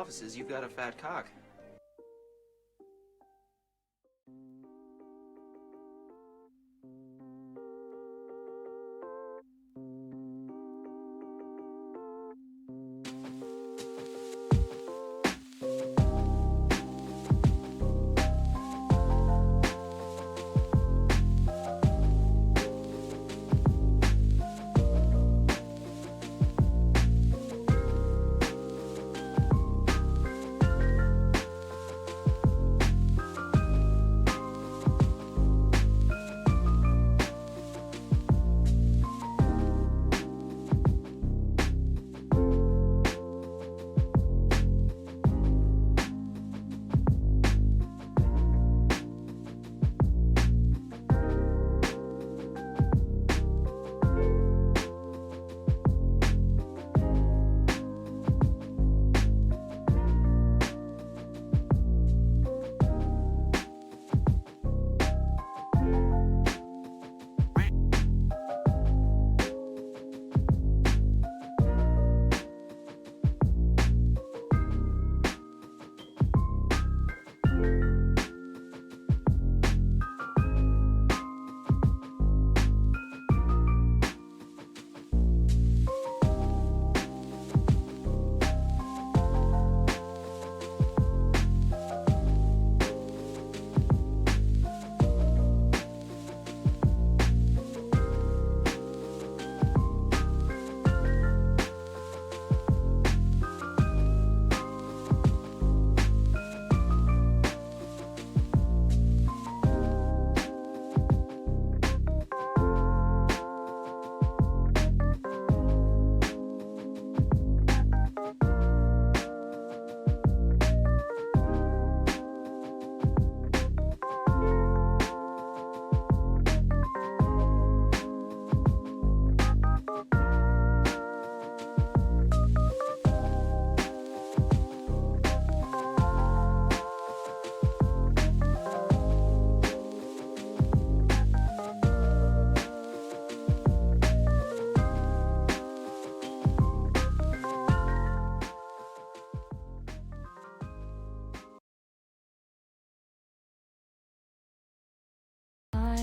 offices, you've got a fat cock.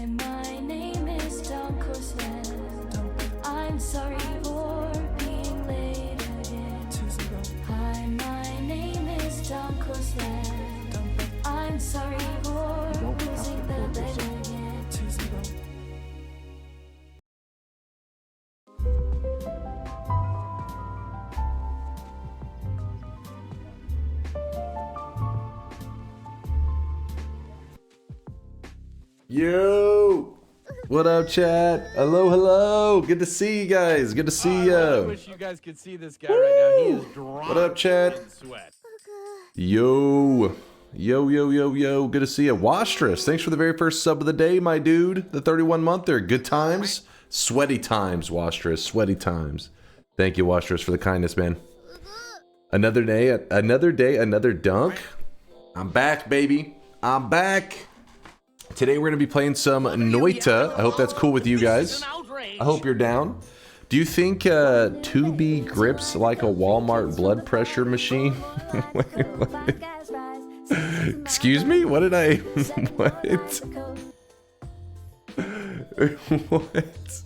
My name is DunkOrSlam. I'm sorry for being late again. Hi, my name is DunkOrSlam. I'm sorry for losing the bet again. Yo, what up, chat? Hello. Good to see you guys. Good to see you. I wish you guys could see this guy right now. He is dry. What up, chat? in sweat. Yo. Good to see you. Wastrous, thanks for the very first sub of the day, my dude. The 31-monther. Good times. Sweaty times, Wastrous. Sweaty times. Thank you, Wastrous, for the kindness, man. Another day, another dunk. I'm back, baby. I'm back. Today we're going to be playing some Noita. I hope that's cool with you guys. I hope you're down. Do you think 2B grips like a Walmart blood pressure machine? Wait, what? Excuse me? What did I... What? What?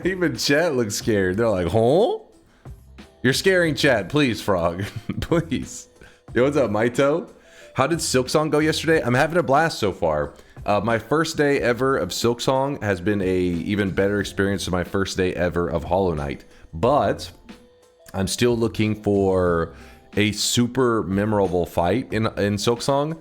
Even chat looks scared. They're like, huh? You're scaring chat. Please, Frog. Please. Yo, what's up, Maito? How did Silksong go yesterday? I'm having a blast so far. My first day ever of Silksong has been a even better experience than my first day ever of Hollow Knight. But I'm still looking for a super memorable fight in Silksong.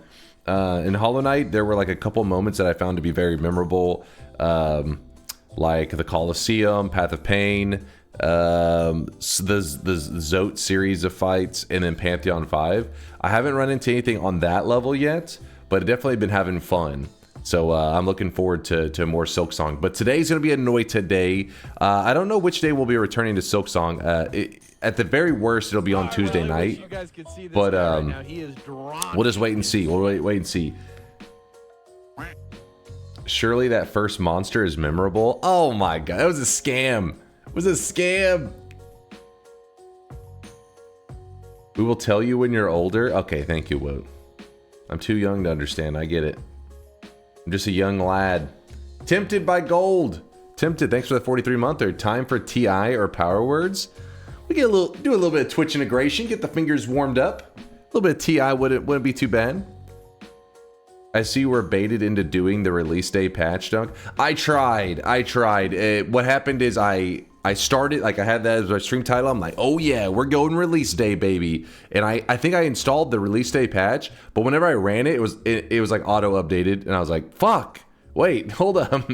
In Hollow Knight, there were like a couple moments that I found to be very memorable, like the Colosseum, Path of Pain, the Zote series of fights, and then Pantheon 5. I haven't run into anything on that level yet, but I've definitely been having fun. So I'm looking forward to more Silksong. But today's going to be a Noita day. I don't know which day we'll be returning to Silksong. At the very worst, it'll be on Tuesday night. But we'll just wait and see. We'll wait and see. Surely that first monster is memorable. Oh my god, that was a scam. It was a scam. We will tell you when you're older. Okay, thank you, Woat. I'm too young to understand. I get it. I'm just a young lad. Tempted by gold. Tempted. Thanks for the 43-monther. Time for TI or power words. We get do a little bit of Twitch integration. Get the fingers warmed up. A little bit of TI wouldn't be too bad. I see you were baited into doing the release day patch, Dunk. I tried. What happened is I started, like I had that as my stream title. I'm like, oh yeah, we're going release day, baby. And I think I installed the release day patch, but whenever I ran it, it was like auto updated, and I was like, fuck, wait, hold up.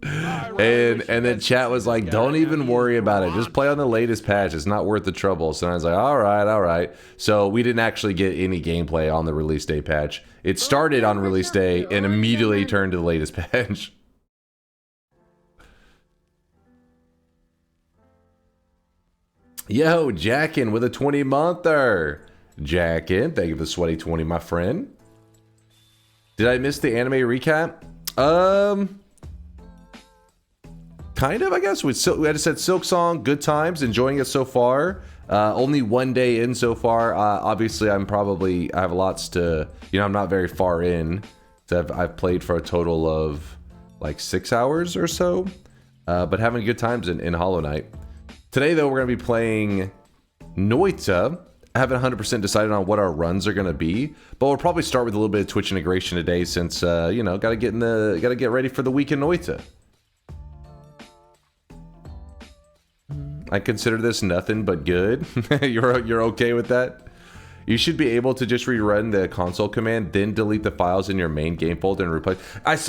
And then chat was like, don't even worry about it. Just play on the latest patch. It's not worth the trouble. So I was like, all right. So we didn't actually get any gameplay on the release day patch. It started on release day and immediately turned to the latest patch. Yo, Jackin with a 20-monther. Jackin, thank you for the sweaty 20, my friend. Did I miss the anime recap? Kind of, I guess. We just said Silk Song, good times, enjoying it so far. Only one day in so far. Obviously, I have lots to, I'm not very far in. So I've played for a total of like 6 hours or so, but having good times in Hollow Knight. Today, though, we're going to be playing Noita. I haven't 100% decided on what our runs are going to be, but we'll probably start with a little bit of Twitch integration today since, gotta get ready for the week in Noita. I consider this nothing but good. You're okay with that? You should be able to just rerun the console command, then delete the files in your main game folder and replace.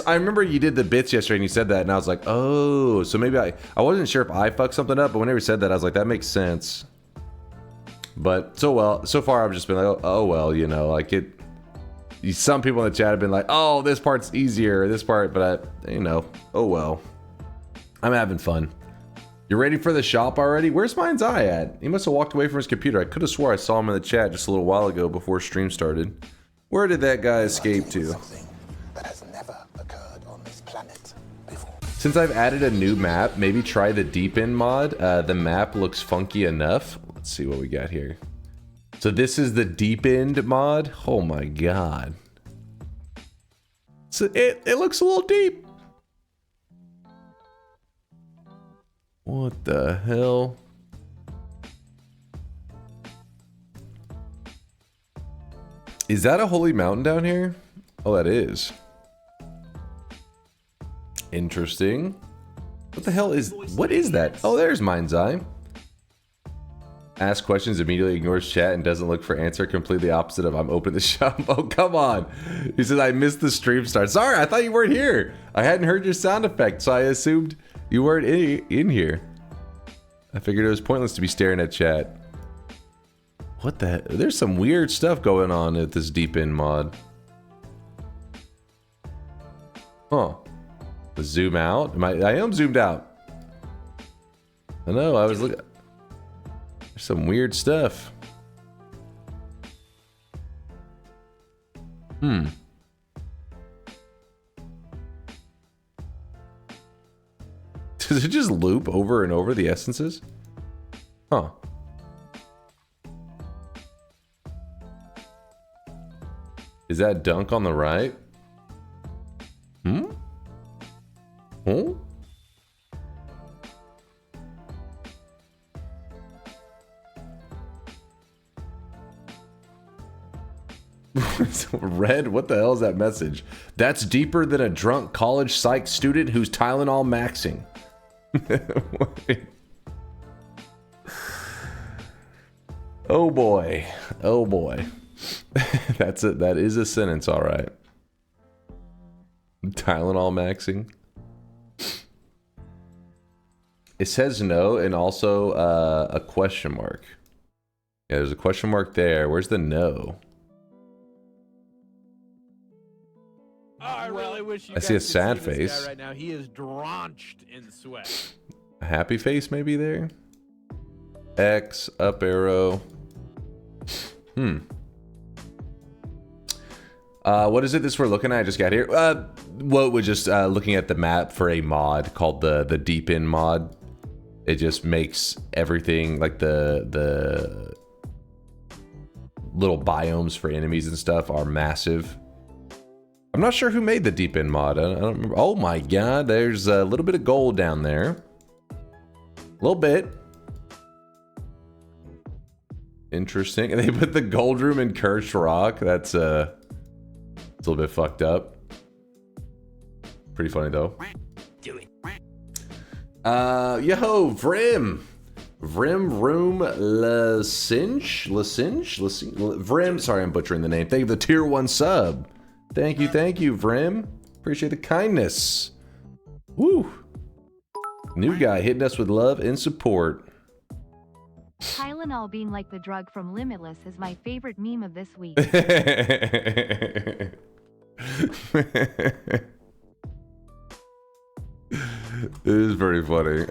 I remember you did the bits yesterday and you said that, and I was like, oh, so maybe I wasn't sure if I fucked something up, but whenever you said that, I was like, that makes sense. But so far I've just been like, oh well, like it. Some people in the chat have been like, oh, this part's easier, this part, but oh well. I'm having fun. You ready for the shop already? Where's Mind's Eye at? He must have walked away from his computer. I could have swore I saw him in the chat just a little while ago before stream started. Where did that guy escape to? That has never occurred on this planet before. Since I've added a new map, maybe try the Deep End mod. The map looks funky enough. Let's see what we got here. So this is the Deep End mod. Oh my god. So it looks a little deep. What the hell? Is that a holy mountain down here? Oh, that is. Interesting. What the hell is... What is that? Oh, there's Mind's Eye. Ask questions, immediately ignores chat, and doesn't look for answer. Completely opposite of I'm open the shop. Oh, come on. He says, I missed the stream start. Sorry, I thought you weren't here. I hadn't heard your sound effect, so I assumed you weren't in here. I figured it was pointless to be staring at chat. What the heck? There's some weird stuff going on at this Deep End mod. Huh. Zoom out? I am zoomed out. I know, I was looking. There's some weird stuff. Does it just loop over and over the essences? Huh. Is that Dunk on the right? Hmm? Huh? Red? What the hell is that message? That's deeper than a drunk college psych student who's Tylenol maxing. Oh boy. Oh boy. That's it. That is a sentence, all right. Tylenol maxing. It says no and also a question mark. Yeah, there's a question mark there. Where's the no? I really wish you I see a guys could sad see this face. guy right now. He is drenched in sweat. A happy face maybe there? X, up arrow. What is it this we're looking at? I just got here. What we're just looking at the map for a mod called the Deep End mod. It just makes everything like the little biomes for enemies and stuff are massive. I'm not sure who made the deep end mod. I don't remember. Oh my god, there's a little bit of gold down there. A little bit. Interesting. And they put the gold room in Cursed Rock. That's it's a little bit fucked up. Pretty funny though. Yo, Vrim. Vrim Room Lasinge? Vrim, sorry I'm butchering the name. Thank you for the tier 1 sub. Thank you, Vrim. Appreciate the kindness. Woo. New guy hitting us with love and support. Tylenol being like the drug from Limitless is my favorite meme of this week. It is very funny.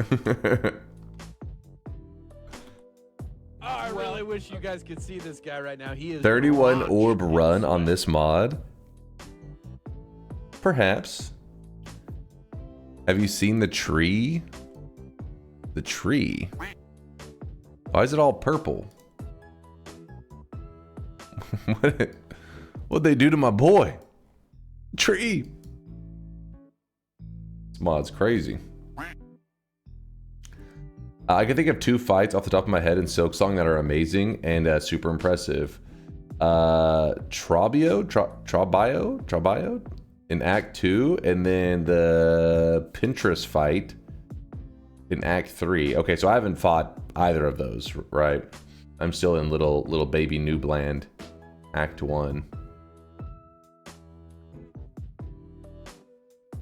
I really wish you guys could see this guy right now. He is 31 launched orb in run sweat. on this mod? Perhaps. Have you seen the tree? The tree? Why is it all purple? What'd they do to my boy? Tree! This mod's crazy. I can think of 2 fights off the top of my head in Silksong that are amazing and super impressive. Trabio in Act 2, and then the Pinterest fight in Act 3. Okay, so I haven't fought either of those, right? I'm still in little baby Noobland, Act 1.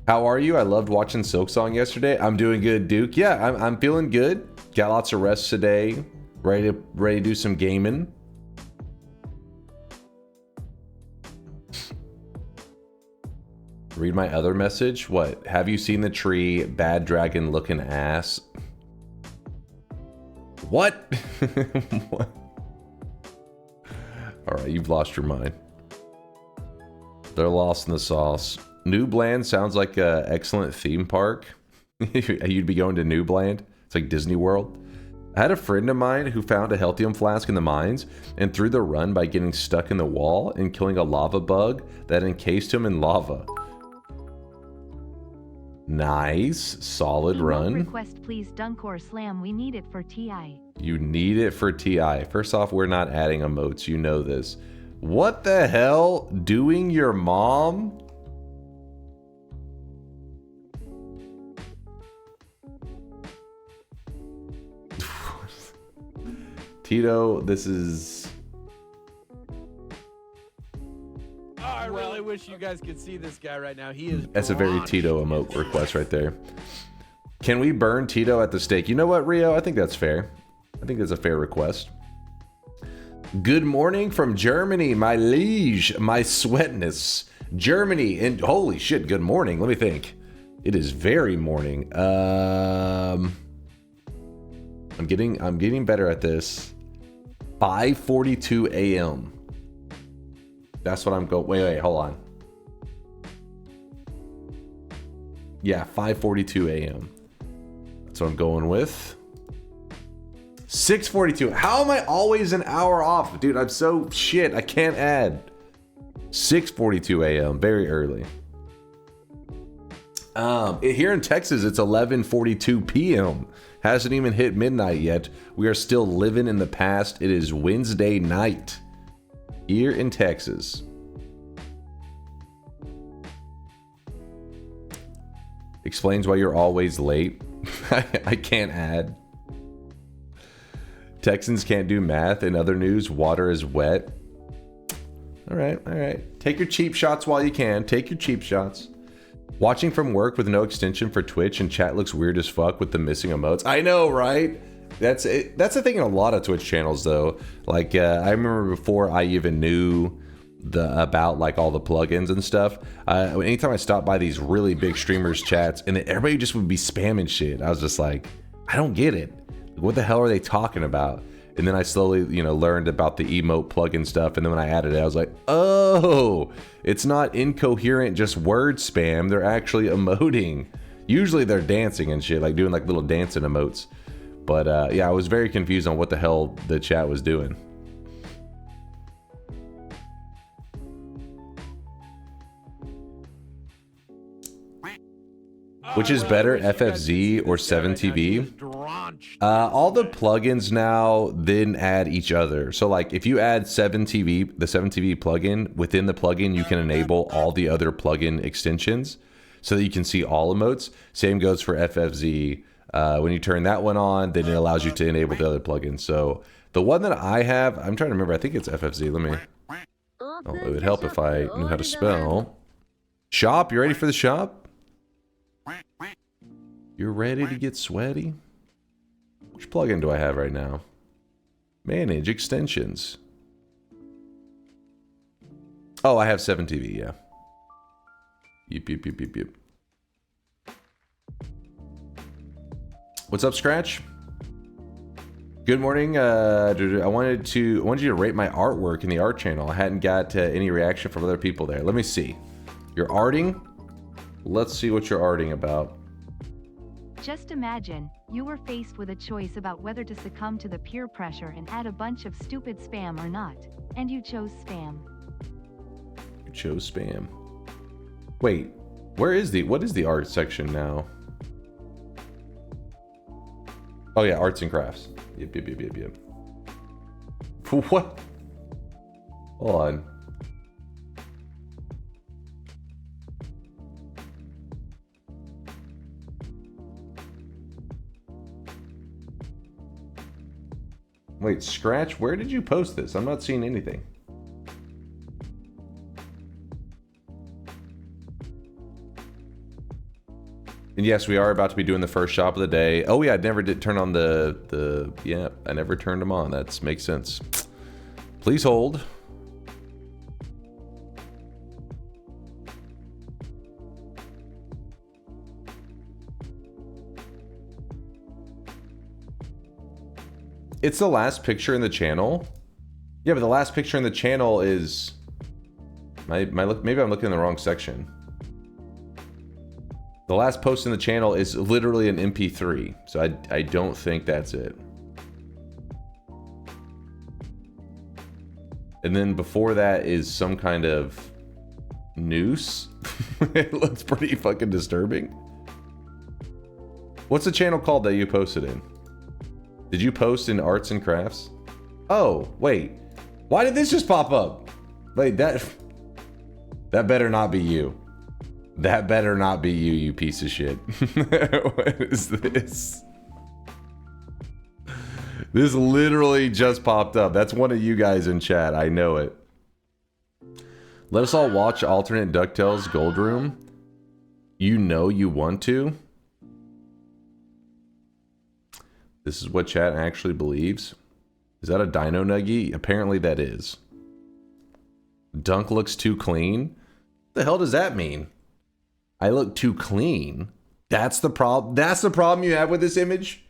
How are you? I loved watching Silksong yesterday. I'm doing good, Duke. Yeah, I'm feeling good. Got lots of rest today. Ready to do some gaming. Read my other message. What? Have you seen the tree? Bad dragon looking ass. What? What? Alright, you've lost your mind. They're lost in the sauce. Noobland sounds like an excellent theme park. You'd be going to Noobland. It's like Disney World. I had a friend of mine who found a Healthium flask in the mines and threw the run by getting stuck in the wall and killing a lava bug that encased him in lava. Nice. Solid run. Request please DunkOrSlam. We need it for TI. You need it for TI. First off, we're not adding emotes. You know this. What the hell? Doing your mom? Tito, this is... I really wish you guys could see this guy right now. He is. That's a very launched Tito in emote sweat. request right there. Can we burn Tito at the stake? You know what, Rio? I think that's fair. I think that's a fair request. Good morning from Germany, my liege, my sweatness. Germany, and holy shit, good morning. Let me think. It is very morning. I'm getting better at this. 5:42 a.m. That's what I'm going. Wait, hold on. Yeah, 5:42 a.m. That's what I'm going with. 6:42. How am I always an hour off? Dude, I'm so shit. I can't add. 6:42 a.m. Very early. Here in Texas, it's 11:42 p.m. Hasn't even hit midnight yet. We are still living in the past. It is Wednesday night here in Texas. Explains why you're always late. I can't add. Texans can't do math. In other news, water is wet. All right. Take your cheap shots while you can. Take your cheap shots. Watching from work with no extension for Twitch and chat looks weird as fuck with the missing emotes. I know, right? That's it. That's the thing in a lot of Twitch channels, though. Like, I remember before I even knew about like all the plugins and stuff. Anytime I stopped by these really big streamers' chats, and everybody just would be spamming shit. I was just like, I don't get it. What the hell are they talking about? And then I slowly, learned about the emote plugin stuff. And then when I added it, I was like, oh, it's not incoherent, just word spam. They're actually emoting. Usually they're dancing and shit, like doing like little dancing emotes. But yeah, I was very confused on what the hell the chat was doing. Which is better, FFZ or 7TV? All the plugins now then add each other. So like if you add 7TV, the 7TV plugin, within the plugin you can enable all the other plugin extensions so that you can see all emotes. Same goes for FFZ. When you turn that one on, then it allows you to enable the other plugins. So the one that I have, I'm trying to remember, I think it's FFZ. Let me... Oh, it would help if I knew how to spell. Shop, you ready for the shop? You're ready to get sweaty? Which plugin do I have right now? Manage extensions. Oh, I have 7TV, yeah. Yep. What's up, Scratch? Good morning. I wanted you to rate my artwork in the art channel. I hadn't got any reaction from other people there. Let me see. You're arting? Let's see what you're arting about. Just imagine, you were faced with a choice about whether to succumb to the peer pressure and add a bunch of stupid spam or not. And you chose spam. You chose spam. Wait, what is the art section now? Oh yeah, arts and crafts. Yep. What? Hold on. Wait, Scratch, where did you post this? I'm not seeing anything. And yes, we are about to be doing the first shop of the day. Oh yeah, I never did turn on yeah, I never turned them on. That makes sense. Please hold. It's the last picture in the channel. Yeah, but the last picture in the channel is maybe I'm looking in the wrong section. The last post in the channel is literally an MP3, so I don't think that's it. And then before that is some kind of noose. It looks pretty fucking disturbing. What's the channel called that you posted in? Did you post in arts and crafts? Oh, wait. Why did this just pop up? Wait, that better not be you. That better not be you, you piece of shit. What is this? This literally just popped up. That's one of you guys in chat. I know it. Let us all watch alternate DuckTales Gold Room. You know you want to. This is what chat actually believes. Is that a dino nuggie? Apparently that is. Dunk looks too clean. What the hell does that mean? I look too clean. That's the problem. That's the problem you have with this image?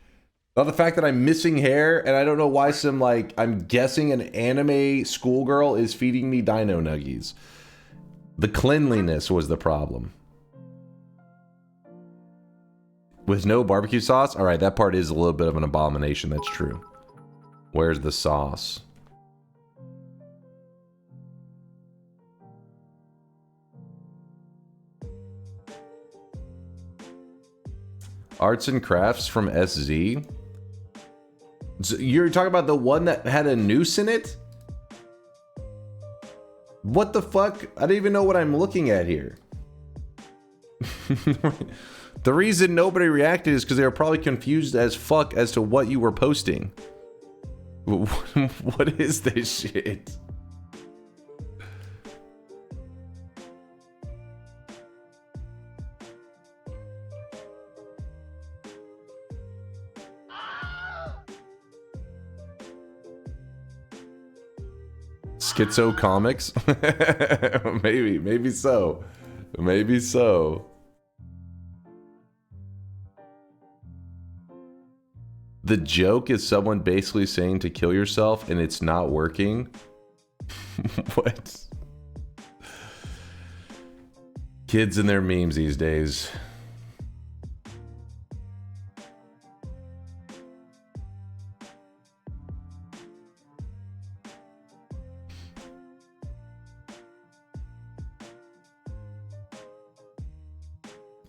Well, the fact that I'm missing hair and I don't know why some, like, I'm guessing an anime schoolgirl is feeding me dino nuggies. The cleanliness was the problem. With no barbecue sauce? All right, that part is a little bit of an abomination. That's true. Where's the sauce? Arts and crafts from SZ. So you're talking about the one that had a noose in it? What the fuck? I don't even know what I'm looking at here. The reason nobody reacted is because they were probably confused as fuck as to what you were posting. What is this shit? Schizo comics? maybe so. Maybe so. The joke is someone basically saying to kill yourself and it's not working. What? Kids and their memes these days.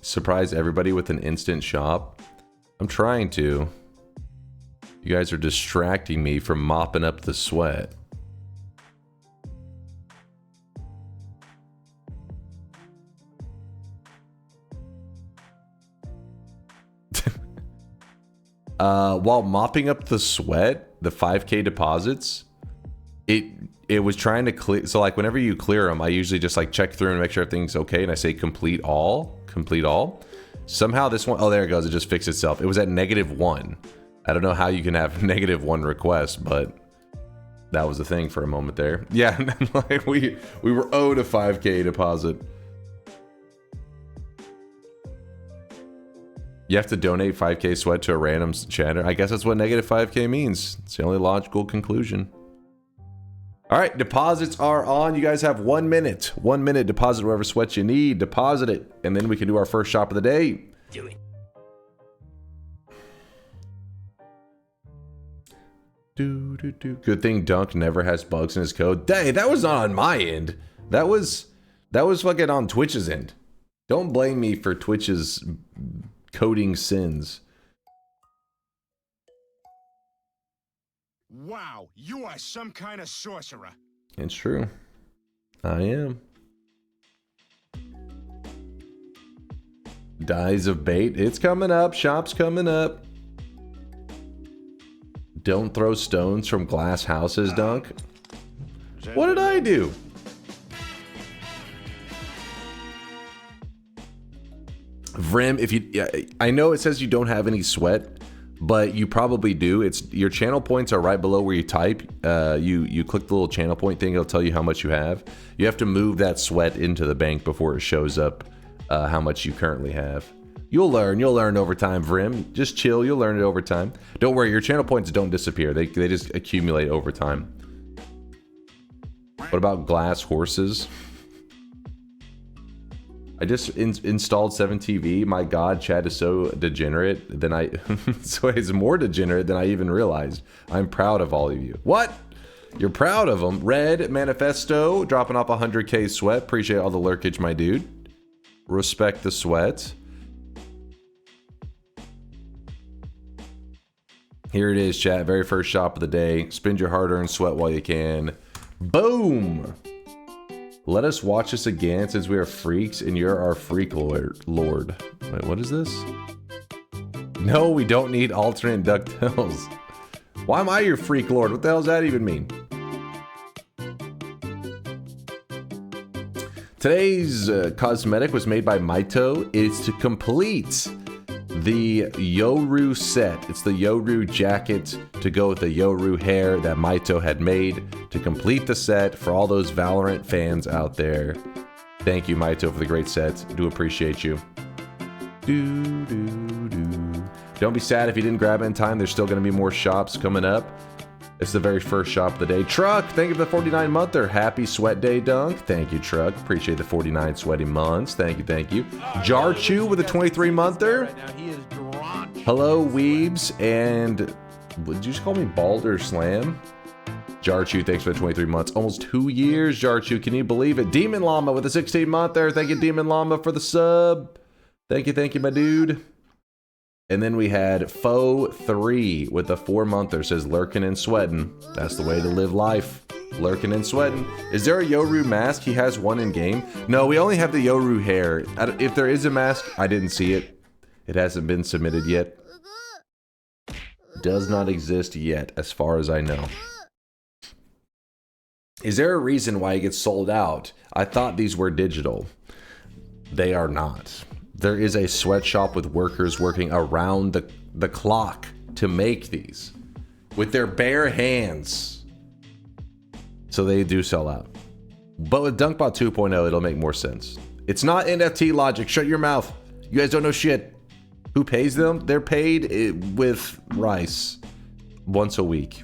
surprise everybody with an instant shop? I'm trying to. You guys are distracting me from mopping up the sweat. While mopping up the sweat, the 5K deposits, it was trying to clear. So like whenever you clear them, I usually just like check through and make sure everything's okay, and I say complete all. Somehow this one, oh there it goes, it just fixed itself. It was at -1. I don't know how you can have -1 requests, but that was the thing for a moment there. Yeah, like we were owed a 5K deposit. You have to donate 5K sweat to a random chatter. I guess that's what -5K means. It's the only logical conclusion. All right, deposits are on. You guys have 1 minute. 1 minute, deposit whatever sweat you need. Deposit it, and then we can do our first shop of the day. Do it. Good thing Dunk never has bugs in his code. Dang, that was not on my end. That was fucking on Twitch's end. Don't blame me for Twitch's coding sins. Wow, you are some kind of sorcerer. It's true. I am. Dies of bait. It's coming up. Shop's coming up. Don't throw stones from glass houses, Dunk. What did I do? Vrim, if you, I know it says you don't have any sweat, but you probably do. It's your channel points are right below where you type. You click the little channel point thing. It'll tell you how much you have. You have to move that sweat into the bank before it shows up how much you currently have. You'll learn over time, Vrim. Just chill. You'll learn it over time. Don't worry. Your channel points don't disappear. They just accumulate over time. What about glass horses? I just installed 7TV. My God, Chad is so degenerate than I. So it's more degenerate than I even realized. I'm proud of all of you. What? You're proud of them? Red Manifesto dropping off 100K sweat. Appreciate all the lurkage, my dude. Respect the sweat. Here it is, chat. Very first shop of the day. Spend your hard-earned sweat while you can. Boom. Let us watch this again since we are freaks and you're our freak lord. Wait, what is this? No, we don't need alternate DuckTales. Why am I your freak lord? What the hell does that even mean? Today's cosmetic was made by Maito. It's to complete the Yoru set. It's the Yoru jacket to go with the Yoru hair that Maito had made to complete the set for all those Valorant fans out there. Thank you, Maito, for the great set. Do appreciate you. Don't be sad if you didn't grab it in time. There's still going to be more shops coming up. It's the very first shop of the day. Truck, thank you for the 49 monther. Happy sweat day, Dunk. Thank you, Truck. Appreciate the 49 sweaty months. Thank you, thank you. Jarchu with a 23 monther. Hello, Weebs. And did you just call me Balder Slam? Jarchu, thanks for the 23 months. Almost 2 years, Jarchu. Can you believe it? Demon Llama with a 16 monther. Thank you, Demon Llama, for the sub. Thank you, my dude. And then we had Foe3 with a 4-monther. Says lurking and sweating. That's the way to live life. Lurking and sweating. Is there a Yoru mask? He has one in game. No, we only have the Yoru hair. If there is a mask, I didn't see it. It hasn't been submitted yet. Does not exist yet, as far as I know. Is there a reason why it gets sold out? I thought these were digital. They are not. There is a sweatshop with workers working around the clock to make these with their bare hands. So they do sell out. But with DunkBot 2.0, it'll make more sense. It's not NFT logic. Shut your mouth. You guys don't know shit. Who pays them? They're paid with rice once a week.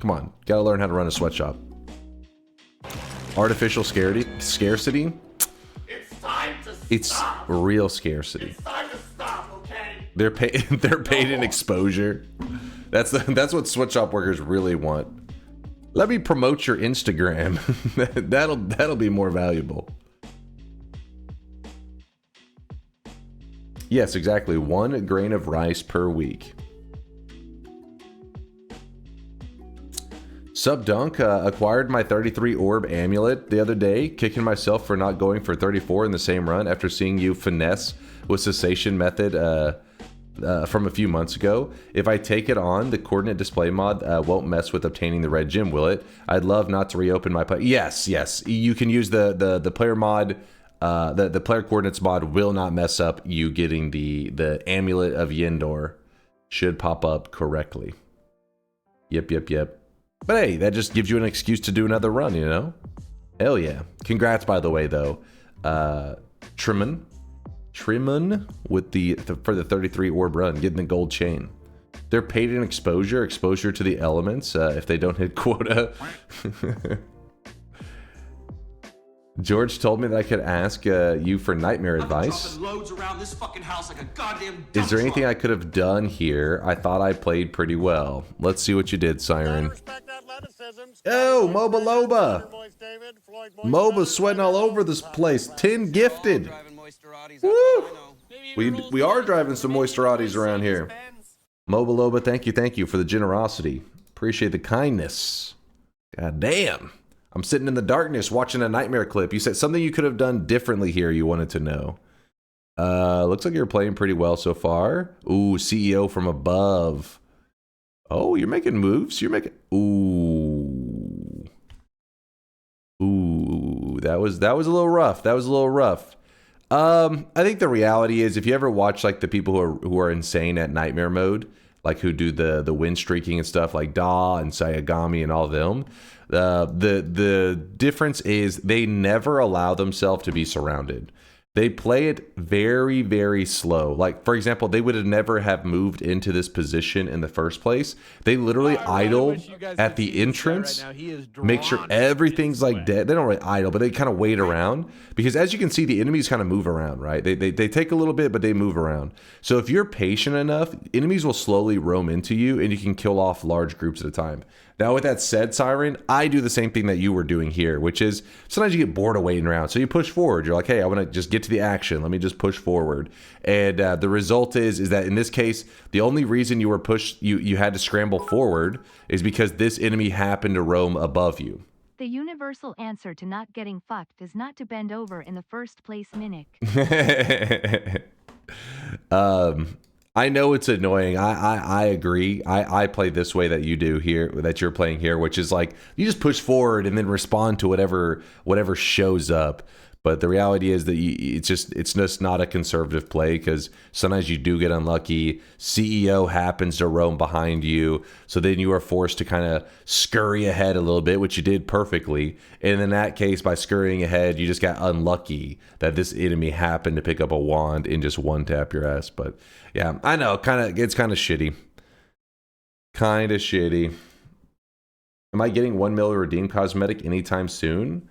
Come on. Gotta learn how to run a sweatshop. Artificial scarcity. It's time to stop. It's real scarcity. It's time to stop, okay? They're paid in exposure. That's what sweatshop workers really want. Let me promote your Instagram. that'll be more valuable. Yes, exactly. 1 grain of rice per week. SomeDunk acquired my 33 orb amulet the other day, kicking myself for not going for 34 in the same run after seeing you finesse with cessation method from a few months ago. If I take it on, the coordinate display mod won't mess with obtaining the red gem, will it? I'd love not to reopen my play. Yes, you can use the player mod. The player coordinates mod will not mess up you getting the amulet of Yendor. Should pop up correctly. Yep. But hey, that just gives you an excuse to do another run, you know? Hell yeah. Congrats, by the way, though. Trimon with for the 33 orb run, getting the gold chain. They're paid in exposure to the elements if they don't hit quota. George told me that I could ask you for nightmare advice. Loads around this fucking house like a goddamn Is there anything I could have done here? I thought I played pretty well. Let's see what you did, Siren. Oh, Moba Loba. Moba's sweating all over this place. 10 gifted. Woo! We are driving some Moisturatis around here. Moba Loba, thank you for the generosity. Appreciate the kindness. God damn. I'm sitting in the darkness watching a nightmare clip. You said something you could have done differently here you wanted to know. Looks like you're playing pretty well so far. Ooh, CEO from above. Oh, you're making moves. You're making... Ooh. That was a little rough. I think the reality is if you ever watch like the people who are insane at nightmare mode, like who do the win streaking and stuff like Da and Sayagami and all of them, the difference is they never allow themselves to be surrounded. They play it very, very slow. Like, for example, they would have never have moved into this position in the first place. They literally idle at the entrance, make sure everything's like dead. They don't really idle, but they kind of wait around. Because as you can see, the enemies kind of move around, right? They take a little bit, but they move around. So if you're patient enough, enemies will slowly roam into you, and you can kill off large groups at a time. Now, with that said, Siren, I do the same thing that you were doing here, which is sometimes you get bored of waiting around. So you push forward. You're like, hey, I want to just get to the action. Let me just push forward. And the result is that in this case, the only reason you were you had to scramble forward is because this enemy happened to roam above you. The universal answer to not getting fucked is not to bend over in the first place, Minnick. I know it's annoying. I agree. I play this way that you do here, that you're playing here, which is like you just push forward and then respond to whatever shows up. But the reality is that it's just not a conservative play because sometimes you do get unlucky. CEO happens to roam behind you, so then you are forced to kind of scurry ahead a little bit, which you did perfectly. And in that case, by scurrying ahead, you just got unlucky that this enemy happened to pick up a wand and just one tap your ass. But yeah, I know, it's kind of shitty. Kind of shitty. Am I getting 1 mil redeem cosmetic anytime soon?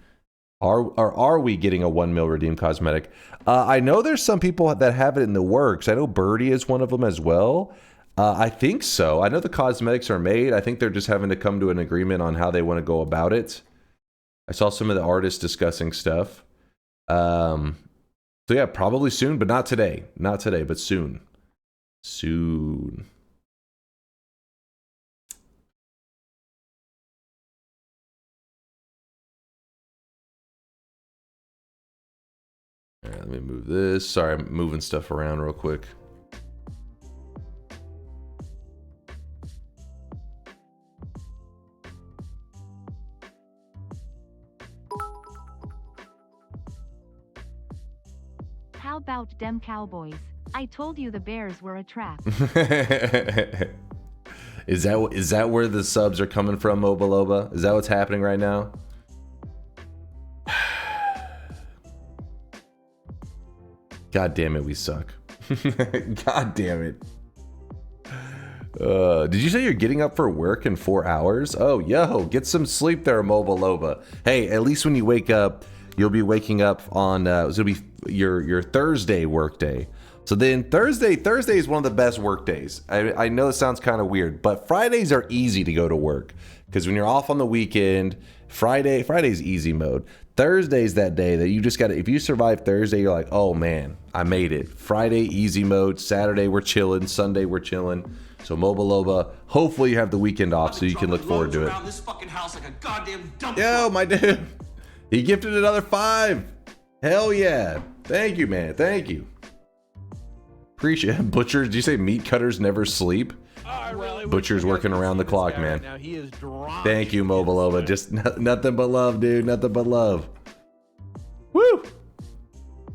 Are we getting a 1 mil redeem cosmetic? I know there's some people that have it in the works. I know Birdie is one of them as well. I think so. I know the cosmetics are made. I think they're just having to come to an agreement on how they want to go about it. I saw some of the artists discussing stuff. So yeah, probably soon, but not today. Not today, but soon. Soon. All right, let me move this. Sorry, I'm moving stuff around real quick. How about dem Cowboys? I told you the Bears were a trap. Is that where the subs are coming from, Moba Loba? Is that what's happening right now? God damn it, we suck. God damn it. Did you say you're getting up for work in 4 hours? Oh, yo, get some sleep there, Moba Loba. Hey, at least when you wake up, you'll be waking up on, it'll be your Thursday work day. So then Thursday is one of the best work days. I know it sounds kind of weird, but Fridays are easy to go to work because when you're off on the weekend, Friday's easy mode. Thursday's that day that you just got to, if you survive Thursday, you're like, oh man, I made it. Friday, easy mode. Saturday, we're chilling. Sunday, we're chilling. So Mobile Loba, hopefully you have the weekend off so you can look forward to it. This fucking house like a goddamn dump Yo, truck. my dude. He gifted another 5. Hell yeah. Thank you, man. Thank you. Appreciate it. Butchers, did you say meat cutters never sleep? Butcher's working around the clock, man. Now he is Thank you, Mobilova. Just nothing but love, dude. Nothing but love. Woo!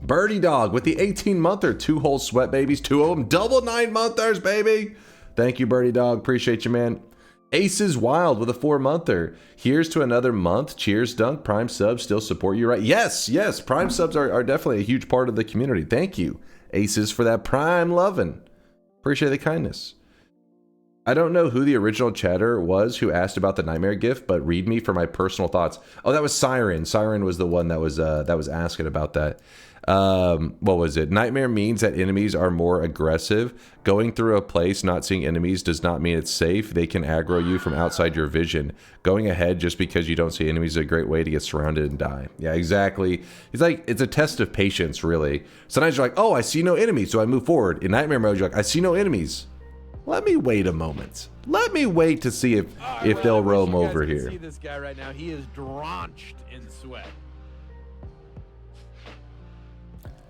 Birdie Dog with the 18-monther. 2 whole sweat babies. 2 of them. Double 9-monthers, baby. Thank you, Birdie Dog. Appreciate you, man. Aces Wild with a 4-monther. Here's to another month. Cheers, Dunk. Prime subs still support you, right? Yes, yes. Prime subs are definitely a huge part of the community. Thank you, Aces, for that prime loving. Appreciate the kindness. I don't know who the original chatter was who asked about the nightmare gift, but read me for my personal thoughts. Oh, that was Siren. Siren was the one that was asking about that. What was it? Nightmare means that enemies are more aggressive. Going through a place not seeing enemies does not mean it's safe. They can aggro you from outside your vision. Going ahead just because you don't see enemies is a great way to get surrounded and die. Yeah, exactly. It's a test of patience, really. Sometimes you're like, oh, I see no enemies, so I move forward. In nightmare mode, you're like, I see no enemies. Let me wait a moment. Let me wait to see if they'll roam over here. See this guy right now. He is drenched in sweat.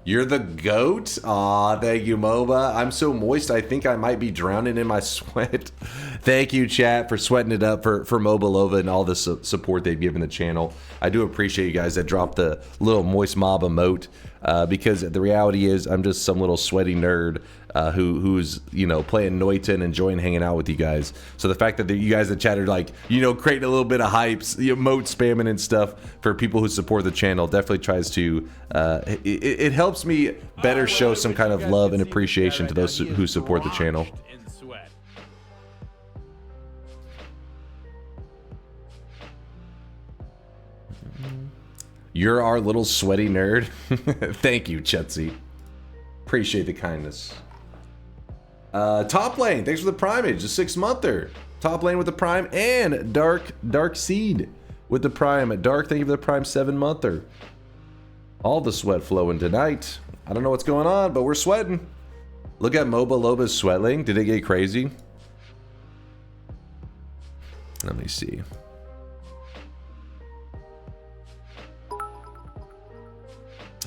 You're the goat? Aw, thank you, MOBA. I'm so moist, I think I might be drowning in my sweat. Thank you, chat, for sweating it up for Mobilova and all the support they've given the channel. I do appreciate you guys that dropped the little moist mob emote, because the reality is I'm just some little sweaty nerd who's, you know, playing Noita and enjoying hanging out with you guys. So the fact that you guys that chatted, like, you know, creating a little bit of hypes, the emote spamming and stuff for people who support the channel definitely tries to, it helps me better show some kind of love and appreciation to those who support the channel. You're our little sweaty nerd. Thank you, Chetsy. Appreciate the kindness. Top lane, thanks for the primage, the 6-monther. Top lane with the prime, and Dark Seed with the prime. Dark, thank you for the prime 7-monther. All the sweat flowing tonight. I don't know what's going on, but we're sweating. Look at Moba Loba's sweatling. Did it get crazy? Let me see.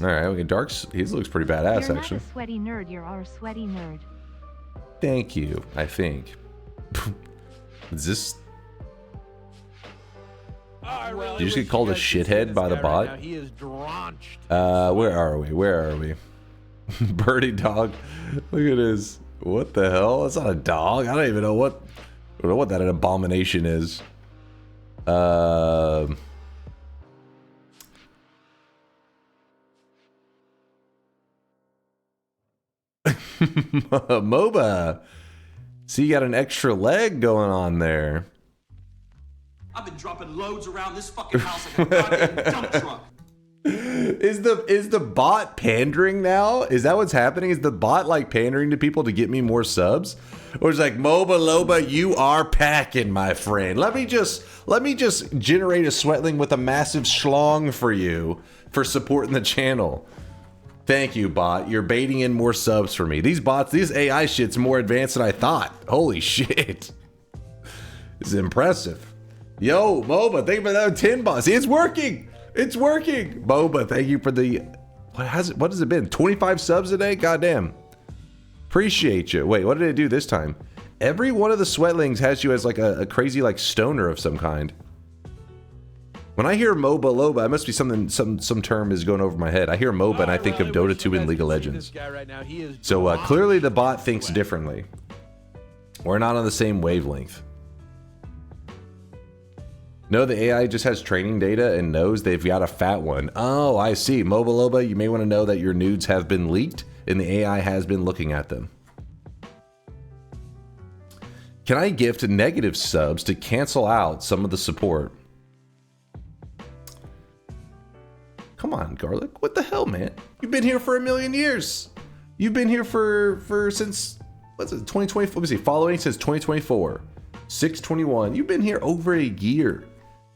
All right, okay, Dark's, he looks pretty badass, You're actually. not a sweaty nerd, you're our sweaty nerd. Thank you, I think. Is this... Did you just get called a shithead by the bot? Right, he is drenched. Where are we? Where are we? Birdie Dog. Look at this. What the hell? That's not a dog. I don't even know what that an abomination is. MOBA. See, you got an extra leg going on there. I've been dropping loads around this fucking house like a goddamn dump truck. Is the bot pandering now? Is that what's happening? Is the bot like pandering to people to get me more subs? Or is like, Moba Loba, you are packing, my friend. Let me just generate a sweatling with a massive schlong for you for supporting the channel. Thank you, bot. You're baiting in more subs for me. These bots, this AI shit's more advanced than I thought. Holy shit. This is impressive. Yo, Moba, thank you for that 10 bots. See, it's working. It's working. Moba, thank you for the... What has it been? 25 subs a day? Goddamn. Appreciate you. Wait, what did it do this time? Every one of the sweatlings has you as like a crazy like stoner of some kind. When I hear MOBA Loba, it must be some term is going over my head. I hear MOBA and I think of Dota 2 and League of Legends. So clearly the bot thinks differently. We're not on the same wavelength. No, the AI just has training data and knows they've got a fat one. Oh, I see. MOBA Loba, you may want to know that your nudes have been leaked and the AI has been looking at them. Can I gift negative subs to cancel out some of the support? Come on, Garlic. What the hell, man? You've been here for 1,000,000 years. You've been here for since, what's it, 2020? Let me see, following since 2024. 6/21. You've been here over a year.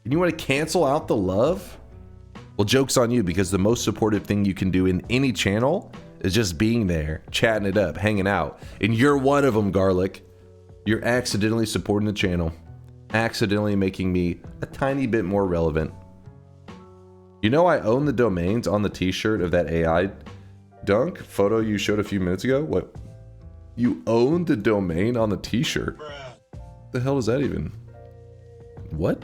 And you want to cancel out the love? Well, joke's on you, because the most supportive thing you can do in any channel is just being there, chatting it up, hanging out. And you're one of them, Garlic. You're accidentally supporting the channel. Accidentally making me a tiny bit more relevant. You know I own the domains on the t-shirt of that AI dunk photo you showed a few minutes ago? What? You own the domain on the t-shirt? What the hell does that even? What?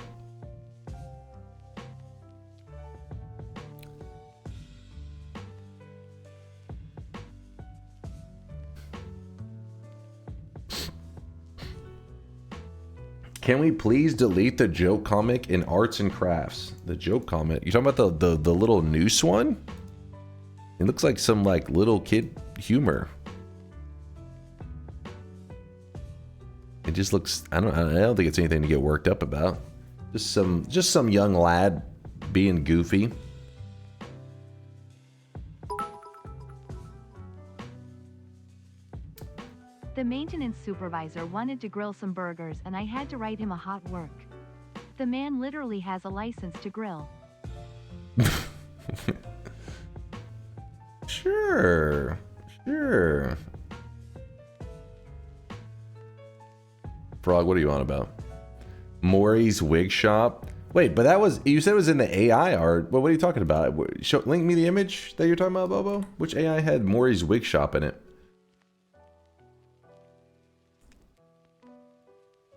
Can we please delete the joke comic in arts and crafts? The joke comic? You talking about the little noose one? It looks like some like little kid humor. It just looks, I don't think it's anything to get worked up about. Just some young lad being goofy. The maintenance supervisor wanted to grill some burgers and I had to write him a hot work. The man literally has a license to grill. Sure. Frog, what are you on about? Maury's wig shop? Wait, but that was, you said it was in the AI art. What are you talking about? Link me the image that you're talking about, Bobo. Which AI had Maury's wig shop in it?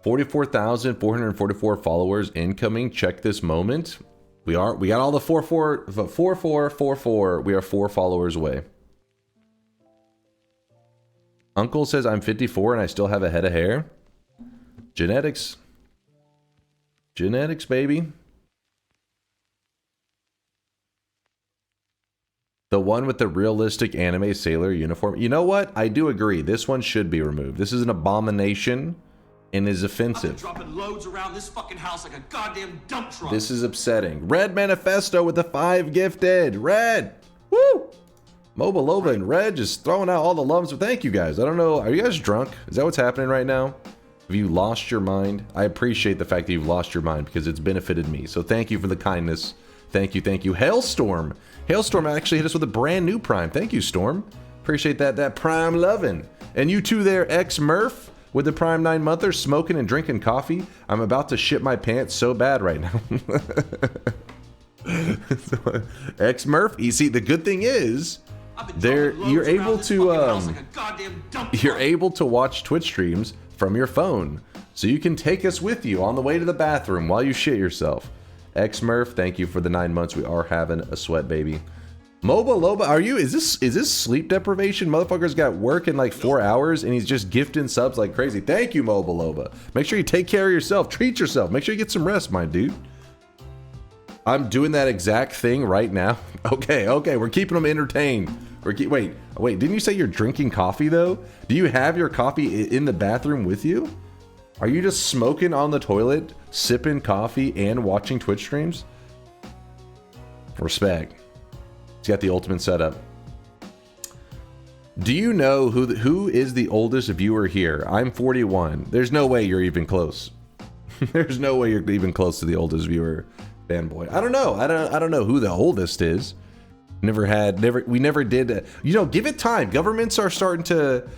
44,444 followers incoming. Check this moment. We got all the 4444. We are 4 followers away. Uncle says I'm 54 and I still have a head of hair. Genetics. Genetics, baby. The one with the realistic anime sailor uniform. You know what? I do agree. This one should be removed. This is an abomination and is offensive. I've been dropping loads around this fucking house like a goddamn dump truck. This is upsetting. Red Manifesto with the 5 gifted. Red! Woo! Mobilova and Red just throwing out all the loves. Thank you guys. I don't know. Are you guys drunk? Is that what's happening right now? Have you lost your mind? I appreciate the fact that you've lost your mind because it's benefited me. So thank you for the kindness. Thank you, thank you. Hailstorm. Hailstorm actually hit us with a brand new Prime. Thank you, Storm. Appreciate that Prime loving. And you two there, X-Murph, with the Prime 9-monther, smoking and drinking coffee. I'm about to shit my pants so bad right now. X-Murph, you see, the good thing is, you're able to watch Twitch streams from your phone, so you can take us with you on the way to the bathroom while you shit yourself. X-Murph, thank you for the 9 months. We are having a sweat baby. Moba Loba, is this sleep deprivation? Motherfucker's got work in like 4 hours and he's just gifting subs like crazy. Thank you, Moba Loba. Make sure you take care of yourself. Treat yourself. Make sure you get some rest, my dude. I'm doing that exact thing right now. Okay, we're keeping them entertained. Wait, didn't you say you're drinking coffee though? Do you have your coffee in the bathroom with you? Are you just smoking on the toilet, sipping coffee, and watching Twitch streams? Respect. He's got the ultimate setup. Do you know who is the oldest viewer here? I'm 41. There's no way you're even close. There's no way you're even close to the oldest viewer, fanboy. I don't know. I don't know who the oldest is. We never did. Give it time. Governments are starting to,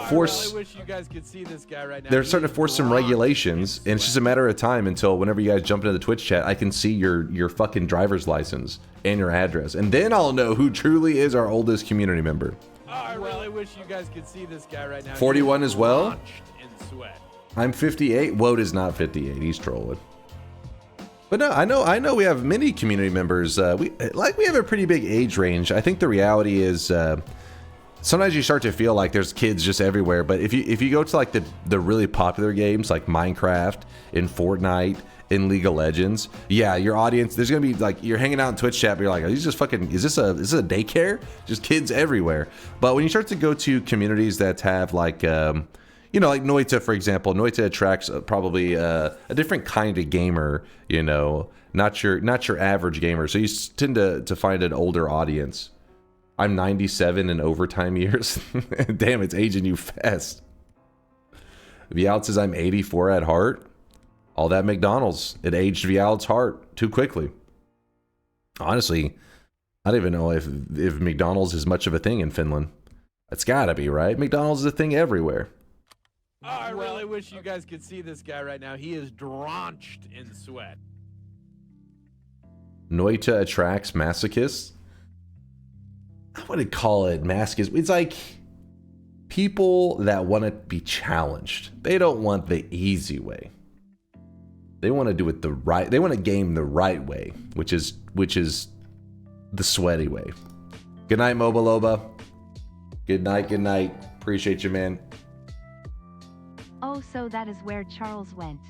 force. I really wish you guys could see this guy right now. They're starting to force some regulations, and it's just a matter of time until whenever you guys jump into the Twitch chat, I can see your fucking driver's license and your address, and then I'll know who truly is our oldest community member. Oh, I really wish you guys could see this guy right now. 41 as well. Launched in sweat. I'm 58. Woad is not 58. He's trolling. But no, I know we have many community members. We have a pretty big age range. I think the reality is sometimes you start to feel like there's kids just everywhere. But if you go to like the really popular games like Minecraft, in Fortnite, in League of Legends, yeah, your audience, there's gonna be like, you're hanging out in Twitch chat, but you're like, are these just fucking, is this a daycare? Just kids everywhere. But when you start to go to communities that have like like Noita, for example, Noita attracts probably a different kind of gamer, not your average gamer. So you tend to find an older audience. I'm 97 in overtime years. Damn, it's aging you fast. Vialet says I'm 84 at heart. All that McDonald's. It aged Vialet's heart too quickly. Honestly, I don't even know if McDonald's is much of a thing in Finland. It's gotta be, right? McDonald's is a thing everywhere. Oh, I really wish you guys could see this guy right now. He is drenched in sweat. Noita attracts masochists. I wouldn't call it masochist. It's like people that want to be challenged. They don't want the easy way. They want to do it the right. They want to game the right way, which is the sweaty way. Good night, Mobiloba. Good night. Good night. Appreciate you, man. Oh, so that is where Charles went.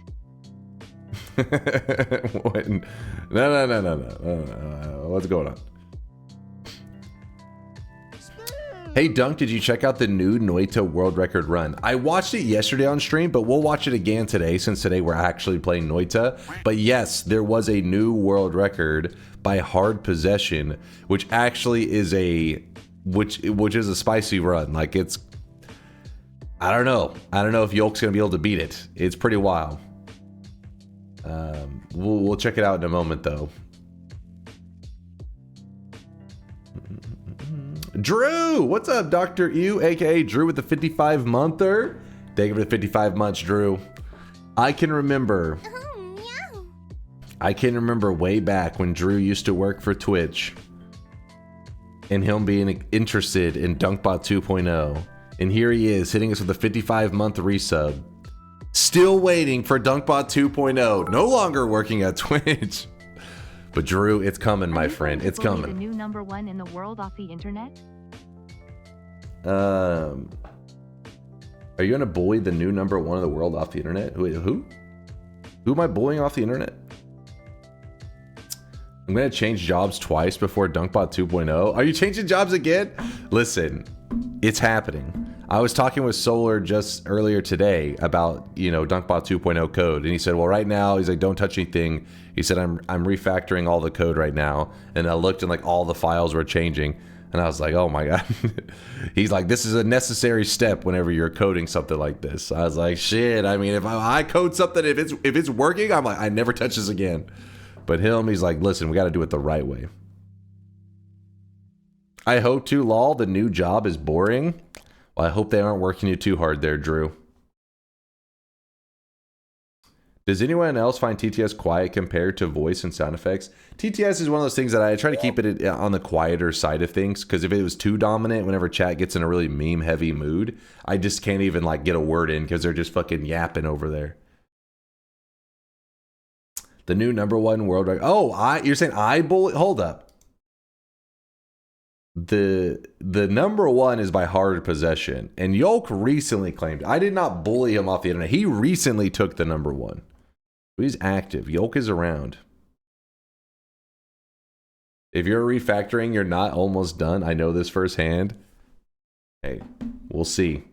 No. What's going on? Hey Dunk, did you check out the new Noita world record run? I watched it yesterday on stream, but we'll watch it again today since today we're actually playing Noita. But yes, there was a new world record by Hard Possession, which actually is which is a spicy run. Like it's, I don't know if Yolk's gonna be able to beat it. It's pretty wild. We'll check it out in a moment though. Drew, what's up, Dr. Ew, aka Drew with the 55-monther? Thank you for the 55 months, Drew. I can remember way back when Drew used to work for Twitch and him being interested in DunkBot 2.0. And here he is hitting us with a 55-month resub. Still waiting for DunkBot 2.0. No longer working at Twitch. But Drew, it's coming, my friend. It's coming. The new #1 in the world off the internet? Are you gonna bully the new #1 in the world off the internet? Who? Who am I bullying off the internet? I'm gonna change jobs twice before DunkBot 2.0. Are you changing jobs again? Listen, it's happening. I was talking with Solar just earlier today about, DunkBot 2.0 code, and he said, well, right now, he's like, don't touch anything. He said, I'm refactoring all the code right now, and I looked and like all the files were changing, and I was like, oh my god. He's like, this is a necessary step whenever you're coding something like this. I was like, shit. I mean, if I code something, if it's working, I'm like, I never touch this again. But he's like, listen, we got to do it the right way. I hope to, lol, the new job is boring. Well, I hope they aren't working you too hard there, Drew. Does anyone else find TTS quiet compared to voice and sound effects? TTS is one of those things that I try to keep it on the quieter side of things, because if it was too dominant, whenever chat gets in a really meme-heavy mood, I just can't even like get a word in because they're just fucking yapping over there. The new #1 world record. Oh, you're saying I bully? Hold up. The #1 is by Hard Possession, and Yolk recently claimed. I did not bully him off the internet. He recently took the #1. He's active. Yolk is around. If you're refactoring, you're not almost done. I know this firsthand. Hey, we'll see.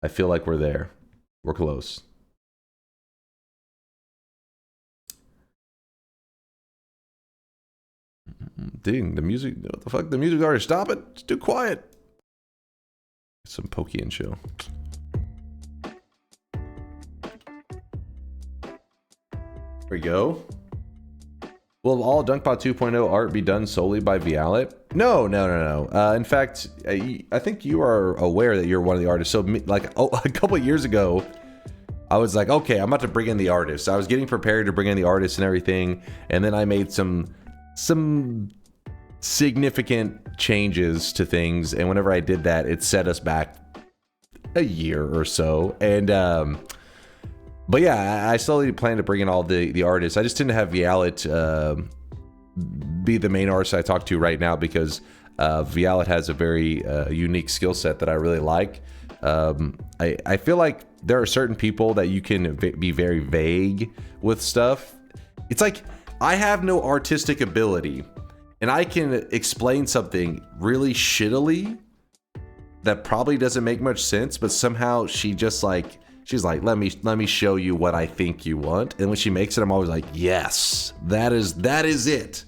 I feel like we're there. We're close. Dang, the music, what the fuck? The music's already stop it. It's too quiet. Some pokey and chill. There we go. Will all DunkBot 2.0 art be done solely by Vialet? No. In fact, I think you are aware that you're one of the artists. So, a couple of years ago, I was like, okay, I'm about to bring in the artists. I was getting prepared to bring in the artists and everything, and then I made some significant changes to things, and whenever I did that, it set us back a year or so. And but yeah, I slowly plan to bring in all the artists. I just tend to have Vialet be the main artist I talk to right now, because Vialet has a very unique skill set that I really like. I feel like there are certain people that you can be very vague with stuff. It's like, I have no artistic ability, and I can explain something really shittily that probably doesn't make much sense, but somehow she's like, let me show you what I think you want. And when she makes it, I'm always like, yes, that is it.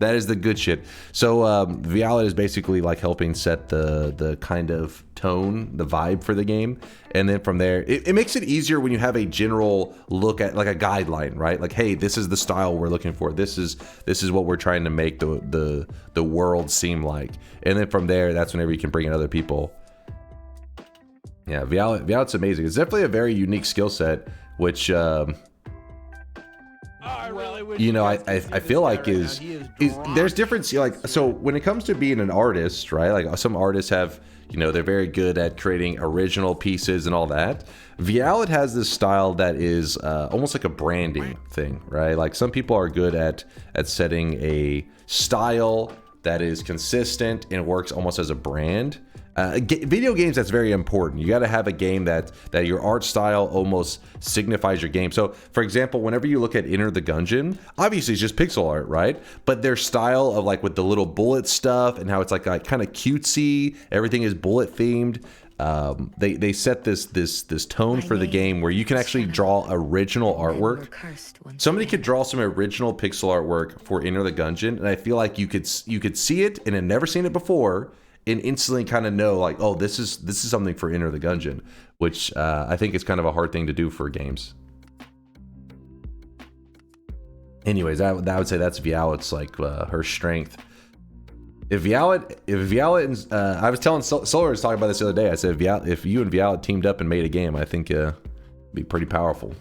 That is the good shit. So Vialet is basically like helping set the kind of tone, the vibe for the game, and then from there, it makes it easier when you have a general look at like a guideline, right? Like, hey, this is the style we're looking for. This is what we're trying to make the world seem like, and then from there, that's whenever you can bring in other people. Yeah, Vialet's amazing. It's definitely a very unique skill set, which. You know, I feel like is there's difference, like, so when it comes to being an artist, right? Like some artists have, you know, they're very good at creating original pieces and all that. Vialet has this style that is almost like a branding thing, right? Like some people are good at setting a style that is consistent and works almost as a brand. Video games, that's very important. You got to have a game that your art style almost signifies your game. So, for example, whenever you look at Enter the Gungeon, obviously it's just pixel art, right? But their style of like with the little bullet stuff and how it's like kind of cutesy, everything is bullet themed. They set this tone for the game where you can actually draw original artwork. Somebody could draw some original pixel artwork for Enter the Gungeon, and I feel like you could see it and had never seen it before. And instantly kind of know like, oh, this is something for Enter the Gungeon, which I think is kind of a hard thing to do for games. Anyways, I would say that's Vialet's like her strength. If Vialet, I was telling Solar was talking about this the other day. I said if you and Vialet teamed up and made a game, I think it'd be pretty powerful.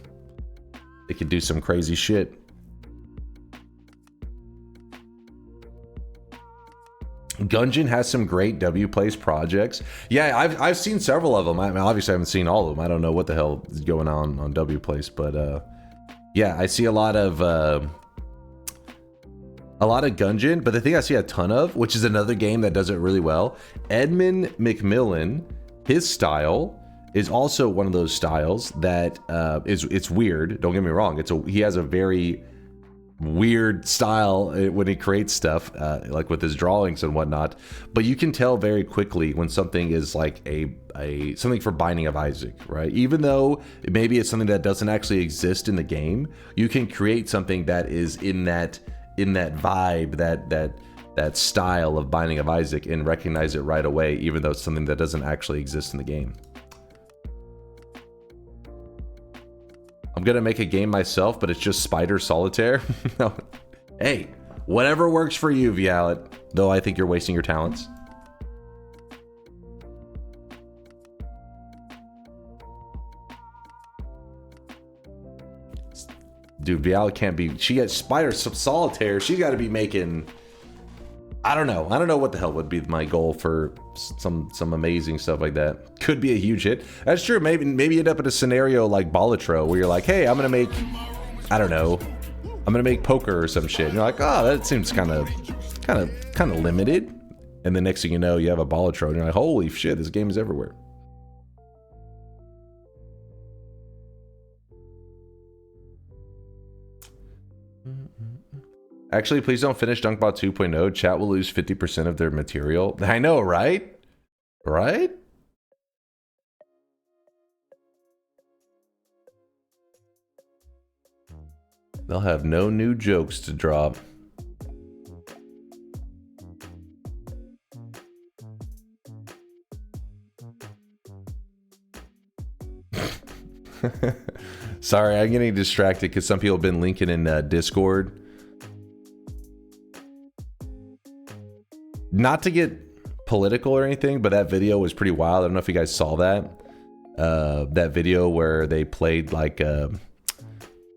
They could do some crazy shit. Gungeon has some great WPlays projects. Yeah, I've seen several of them. I mean, obviously I haven't seen all of them. I don't know what the hell is going on WPlays, but yeah, I see a lot of Gungeon. But the thing I see a ton of, which is another game that does it really well, Edmund McMillan. His style is also one of those styles that it's weird. Don't get me wrong. He has a very weird style when he creates stuff, like with his drawings and whatnot, but you can tell very quickly when something is like a something for Binding of Isaac, right? Even though maybe it's something that doesn't actually exist in the game, you can create something that is in that vibe, that style of Binding of Isaac, and recognize it right away, even though it's something that doesn't actually exist in the game. I'm gonna make a game myself, but it's just Spider Solitaire. No. Hey, whatever works for you, Vialet. Though I think you're wasting your talents. Dude, Vialet can't be. She gets Spider Solitaire. She's got to be making. I don't know what the hell would be my goal for some amazing stuff like that. Could be a huge hit. That's true. Maybe end up in a scenario like Balatro where you're like, hey, I'm gonna make, I don't know, I'm gonna make poker or some shit. And you're like, oh, that seems kind of limited. And the next thing you know, you have a Balatro and you're like, holy shit, this game is everywhere. Actually, please don't finish DunkBot 2.0. Chat will lose 50% of their material. I know, right? Right? They'll have no new jokes to drop. Sorry, I'm getting distracted because some people have been linking in Discord. Not to get political or anything, but that video was pretty wild. I don't know if you guys saw that. That video where they played like it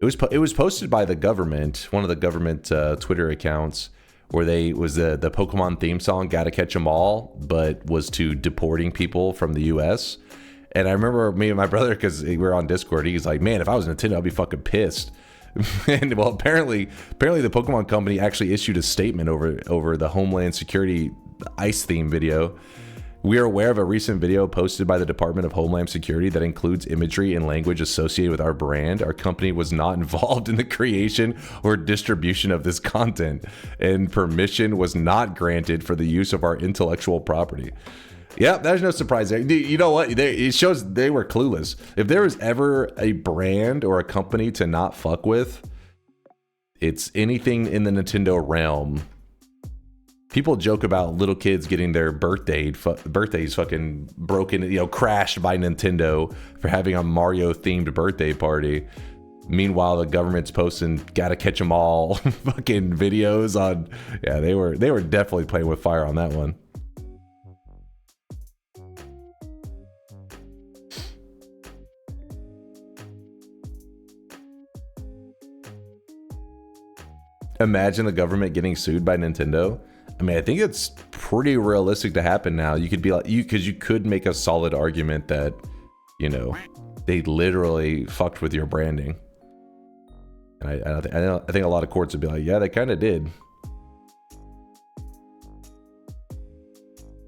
was posted by the government, one of the government Twitter accounts, where the Pokemon theme song "Gotta Catch 'Em All," but was to deporting people from the U.S. And I remember me and my brother, because we were on Discord, he's like, "Man, if I was Nintendo, I'd be fucking pissed." And well, apparently the Pokemon company actually issued a statement over the Homeland Security Ice theme video. We are aware of a recent video posted by the Department of Homeland Security that includes imagery and language associated with our brand. Our company was not involved in the creation or distribution of this content, and permission was not granted for the use of our intellectual property. Yeah, there's no surprise there. You know what? It shows they were clueless. If there was ever a brand or a company to not fuck with, it's anything in the Nintendo realm People joke about little kids getting their birthdays fucking broken, you know, crashed by Nintendo for having a Mario themed birthday party. Meanwhile, the government's posting "Gotta Catch 'Em All" fucking videos on. Yeah, they were definitely playing with fire on that one. Imagine the government getting sued by Nintendo. I mean, I think it's pretty realistic to happen now. You could be like, because you could make a solid argument that, you know, they literally fucked with your branding. And I think a lot of courts would be like, yeah, they kind of did.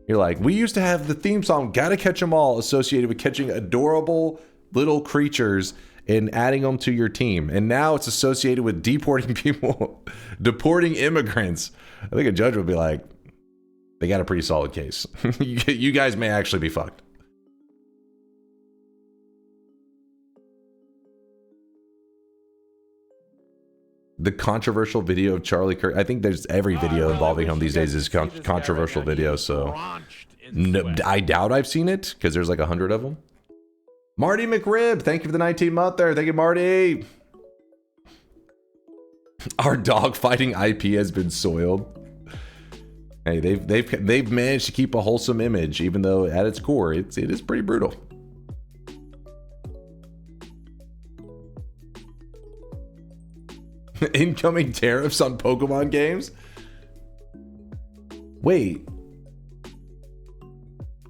You're like, we used to have the theme song "Gotta Catch 'Em All" associated with catching adorable little creatures and adding them to your team, and now it's associated with deporting people, deporting immigrants. I think a judge would be like, they got a pretty solid case. You guys may actually be fucked. The controversial video of Charlie Kirk. I think there's every video involving him these days is controversial video. So no, I doubt I've seen it because there's like 100 of them. Marty McRib, thank you for the 19 month there. Thank you, Marty. Our dog fighting IP has been soiled. Hey, they've managed to keep a wholesome image, even though at its core it is pretty brutal. Incoming tariffs on Pokemon games? Wait.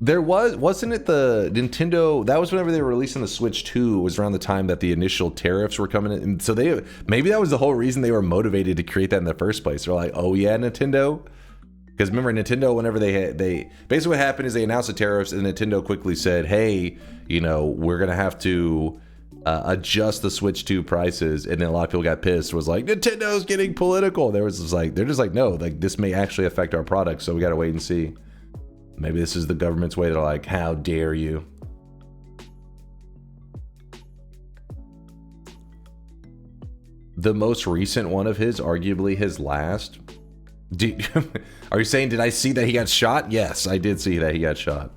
There wasn't it the Nintendo, that was whenever they were releasing the Switch 2, was around the time that the initial tariffs were coming in. And so maybe that was the whole reason they were motivated to create that in the first place. They're like, oh yeah, Nintendo? Because remember, Nintendo, whenever they basically what happened is they announced the tariffs and Nintendo quickly said, hey, you know, we're going to have to adjust the Switch 2 prices. And then a lot of people got pissed, was like, Nintendo's getting political. They're just like, no, like this may actually affect our product. So we got to wait and see. Maybe this is the government's way to like, how dare you? The most recent one of his, arguably his last. Are you saying, did I see that he got shot? Yes, I did see that he got shot.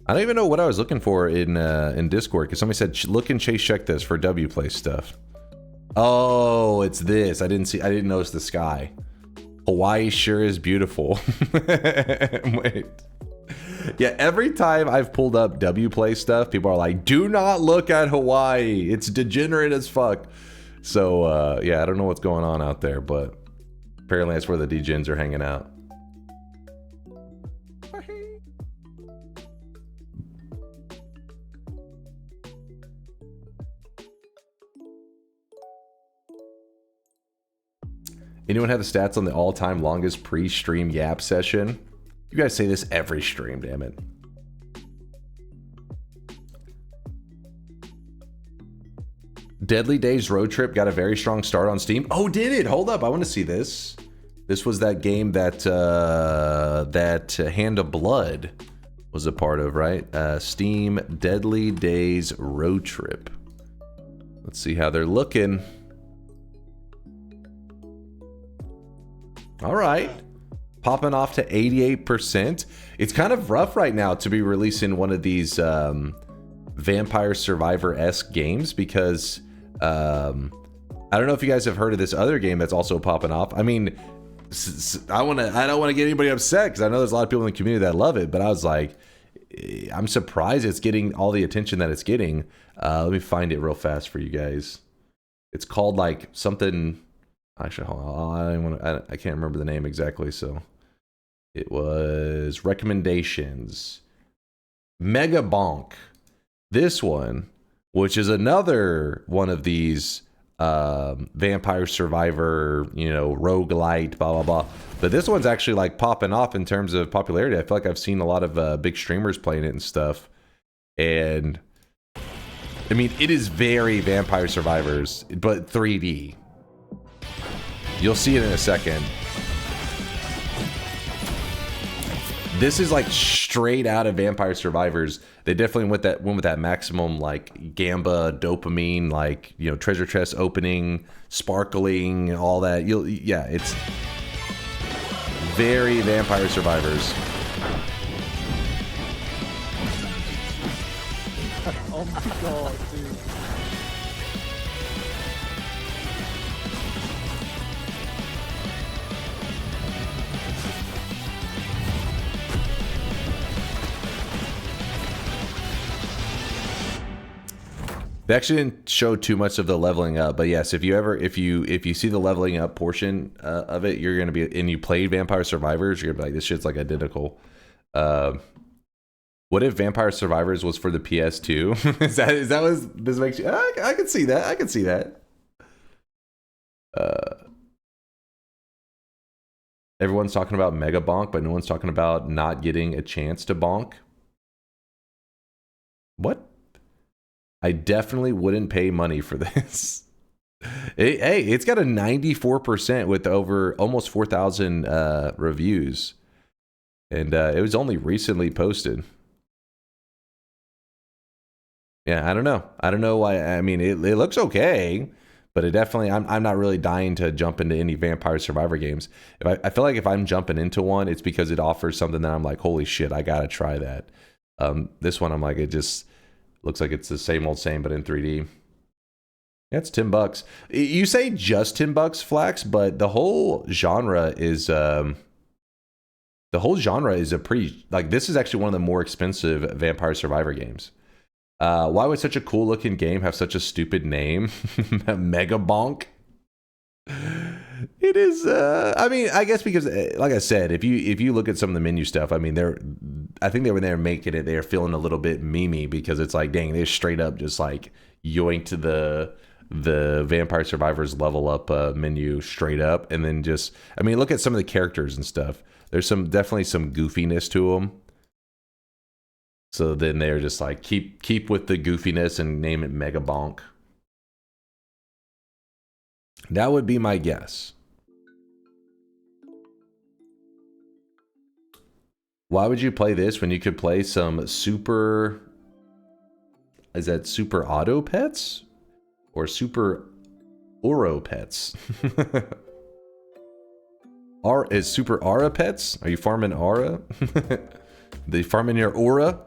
I don't even know what I was looking for in Discord, because somebody said, look and check this for W Play stuff. Oh, it's this. I didn't notice the sky. Hawaii sure is beautiful. Wait. Yeah, every time I've pulled up W Play stuff, people are like, do not look at Hawaii. It's degenerate as fuck. So, yeah, I don't know what's going on out there, but apparently that's where the degens are hanging out. Anyone have the stats on the all-time longest pre-stream Yap session? You guys say this every stream, damn it. Deadly Days Road Trip got a very strong start on Steam. Oh, did it? Hold up, I want to see this. This was that game that that Hand of Blood was a part of, right? Steam Deadly Days Road Trip. Let's see how they're looking. All right, popping off to 88%. It's kind of rough right now to be releasing one of these Vampire Survivor-esque games because I don't know if you guys have heard of this other game that's also popping off. I mean, I don't want to get anybody upset because I know there's a lot of people in the community that love it, but I was like, I'm surprised it's getting all the attention that it's getting. Let me find it real fast for you guys. It's called like something. Actually, hold on. I can't remember the name exactly. So it was recommendations. Mega Bonk. This one, which is another one of these Vampire Survivor, you know, roguelite, blah, blah, blah. But this one's actually like popping off in terms of popularity. I feel like I've seen a lot of big streamers playing it and stuff. And I mean, it is very Vampire Survivors, but 3D. You'll see it in a second. This is like straight out of Vampire Survivors. They definitely went with that maximum like gamba dopamine, like, you know, treasure chest opening, sparkling, all that. Yeah, it's very Vampire Survivors. Oh my god, dude. They actually didn't show too much of the leveling up, but yes, if you see the leveling up portion of it, you're gonna be, and you played Vampire Survivors, you're gonna be like, this shit's like identical. What if Vampire Survivors was for the PS2? is that what this makes you? I can see that. I can see that. Everyone's talking about Mega Bonk, but no one's talking about not getting a chance to bonk. What? I definitely wouldn't pay money for this. Hey, it's got a 94% with over almost 4,000 reviews. And it was only recently posted. Yeah, I don't know. I don't know why. I mean, it looks okay, but it definitely, I'm not really dying to jump into any Vampire Survivor games. I feel like if I'm jumping into one, it's because it offers something that I'm like, holy shit, I gotta try that. This one, I'm like, it just looks like it's the same old same, but in 3D. That's $10. You say just $10, Flax, but the whole genre is a pretty, like, this is actually one of the more expensive Vampire Survivor games. Why would such a cool looking game have such a stupid name? Mega Bonk. It is. I mean, I guess because, like I said, if you look at some of the menu stuff, I mean, I think they were there making it. They're feeling a little bit memey because it's like, dang, they're straight up just like yoinked the Vampire Survivors level up menu straight up, and then just, I mean, look at some of the characters and stuff. There's definitely some goofiness to them. So then they're just like, keep with the goofiness and name it Mega Bonk. That would be my guess. Why would you play this when you could play some super... Is that Super Auto Pets? Or Super Oro Pets? Is Super Aura Pets? Are you farming Aura? They farming your Aura?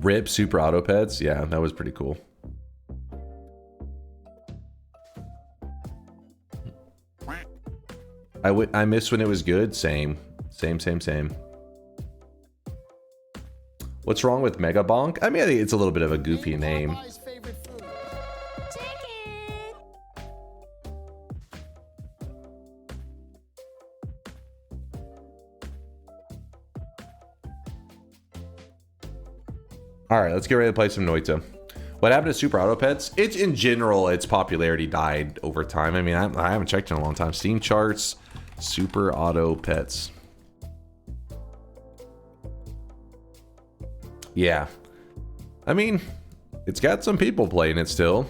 RIP Super Auto Pets. Yeah, that was pretty cool. I miss when it was good. Same. What's wrong with Mega Bonk? I mean, I think it's a little bit of a goofy name. All right, let's get ready to play some Noita. What happened to Super Auto Pets? It's in general, its popularity died over time. I mean, I haven't checked in a long time. Steam charts, Super Auto Pets. Yeah. I mean, it's got some people playing it still.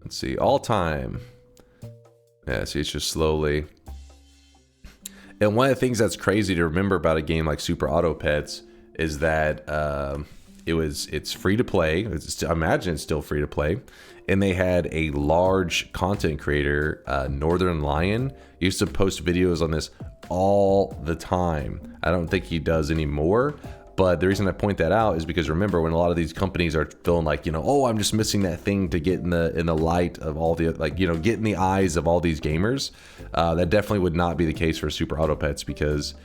Let's see, all time. Yeah, see, it's just slowly. And one of the things that's crazy to remember about a game like Super Auto Pets is that it's free to play. I imagine it's still free to play. And they had a large content creator, Northern Lion, used to post videos on this all the time. I don't think he does anymore. But the reason I point that out is because remember when a lot of these companies are feeling like, you know, oh, I'm just missing that thing to get in the light of all the, like, you know, get in the eyes of all these gamers. That definitely would not be the case for Super Auto Pets, because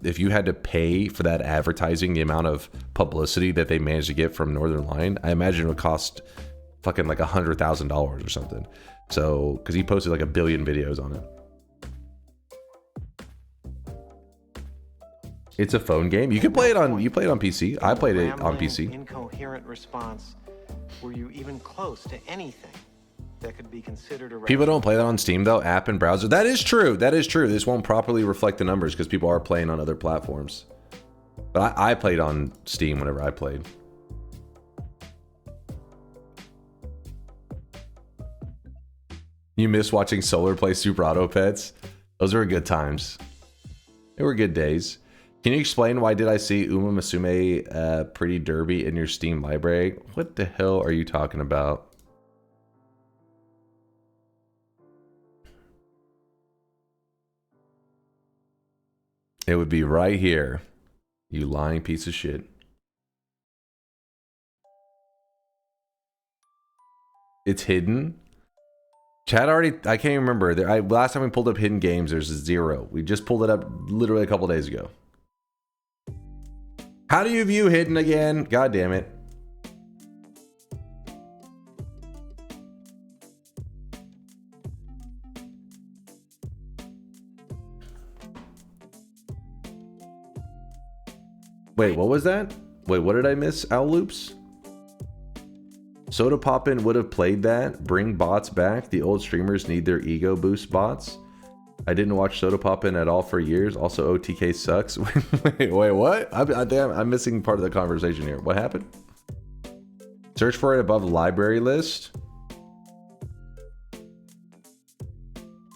if you had to pay for that advertising, the amount of publicity that they managed to get from Northern Lion, I imagine it would cost fucking like $100,000 or something. So, because he posted like 1 billion videos on it. It's a phone game. You can play it on. You play it on PC. I played it on PC. Incoherent response. Were you even close to anything that could be considered a? People don't play that on Steam though. App and browser. That is true. That is true. This won't properly reflect the numbers because people are playing on other platforms. But I played on Steam whenever I played. You miss watching Solar play Super Auto Pets? Those were good times. They were good days. Can you explain why did I see Uma Musume Pretty Derby in your Steam library? What the hell are you talking about? It would be right here. You lying piece of shit. It's hidden. Chat already, I can't even remember. Last time we pulled up hidden games, there's a 0. We just pulled it up literally a couple days ago. How do you view hidden again? God damn it. Wait, what was that? Wait, what did I miss? Owl Loops? Soda Poppin would have played that. Bring bots back. The old streamers need their ego boost bots. I didn't watch Soda Poppin at all for years. Also, OTK sucks. wait, what? I'm missing part of the conversation here. What happened? Search for it above the library list.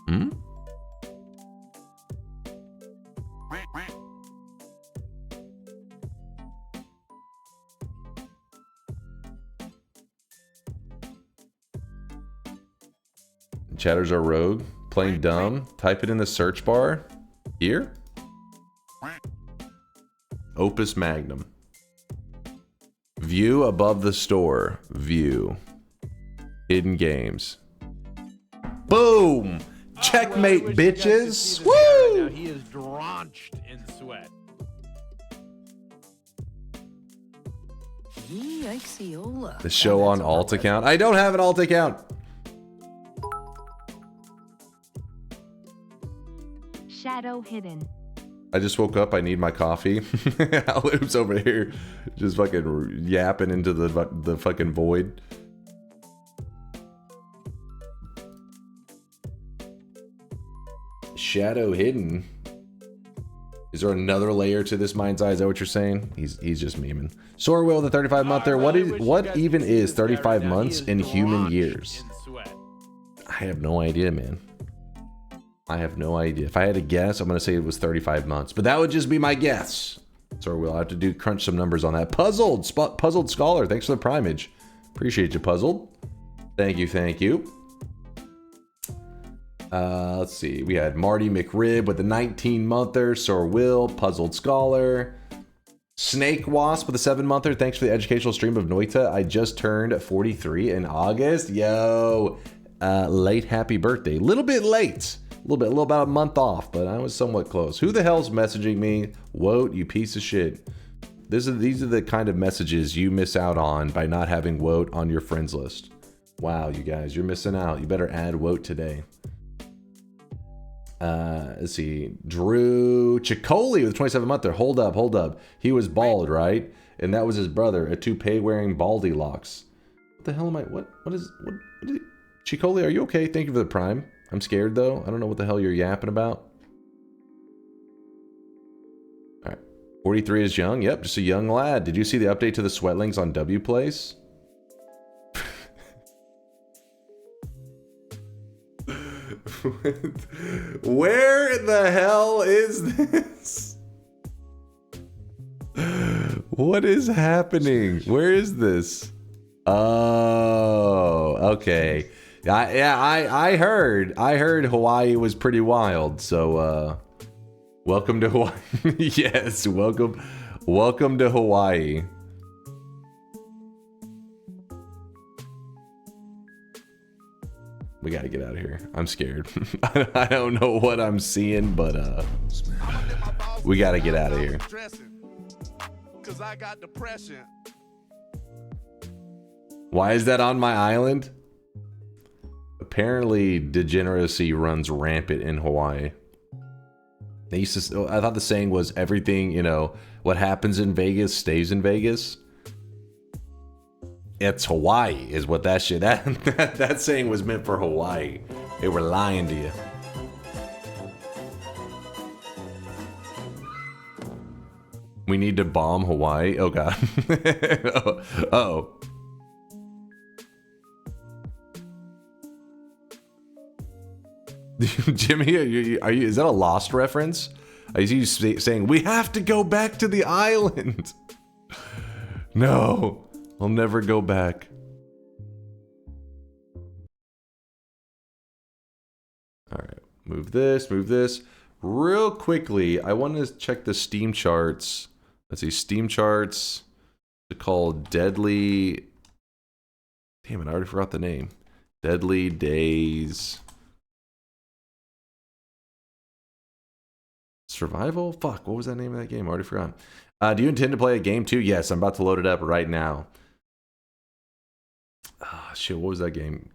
Hmm? Chatters are rogue. Playing dumb. Type it in the search bar. Here? Opus Magnum. View above the store. View. Hidden games. Boom! Checkmate, bitches! Woo! Right now, he is drenched in sweat. The show on alt account. I don't have an alt account. Shadow hidden. I just woke up. I need my coffee. Loop's over here, just fucking yapping into the fucking void. Shadow hidden. Is there another layer to this mind's eye? Is that what you're saying? He's just memeing. Sorwell, the 35 monther. What even is 35 months in human years? I have no idea, man. I have no idea. If I had to guess, I'm gonna say it was 35 months, but that would just be my guess. So we'll have to crunch some numbers on that. Puzzled Scholar, thanks for the primage. Appreciate you, Puzzled. Thank you. Let's see. We had Marty McRib with the 19-monther. Sir Will, Puzzled Scholar. Snake Wasp with a 7-monther. Thanks for the educational stream of Noita. I just turned 43 in August. Yo, late happy birthday. Little bit late. A little about a month off, but I was somewhat close. Who the hell's messaging me? Woat, you piece of shit. These are the kind of messages you miss out on by not having Woat on your friends list. Wow, you guys, you're missing out. You better add Woat today. Let's see. Drew Chicoli with 27-monther. Hold up. He was bald, right? And that was his brother, a toupee-wearing baldy locks. What the hell am I? What is it? Chicoli, are you okay? Thank you for the prime. I'm scared though. I don't know what the hell you're yapping about. All right. 43 is young. Yep, just a young lad. Did you see the update to the Sweatlings on W Place? Where the hell is this? What is happening? Where is this? Oh, okay. I heard Hawaii was pretty wild, so welcome to Hawaii. Yes, welcome to Hawaii. We gotta get out of here. I'm scared. I don't know what I'm seeing, but we gotta get out of here. Cause I got depression. Why is that on my island? Apparently, degeneracy runs rampant in Hawaii. I thought the saying was everything, what happens in Vegas stays in Vegas. It's Hawaii, is what that shit. That saying was meant for Hawaii. They were lying to you. We need to bomb Hawaii. Oh god. Oh. Jimmy, are you? Is that a Lost reference? I see you saying we have to go back to the island. No, I'll never go back. All right, move this, move this. Real quickly, I want to check the Steam charts. Let's see, Steam charts. It's called Deadly. Damn it, I already forgot the name. Deadly Days. Survival? Fuck, what was that name of that game? I already forgot. Do you intend to play a game too? Yes, I'm about to load it up right now. Ah, shit, what was that game?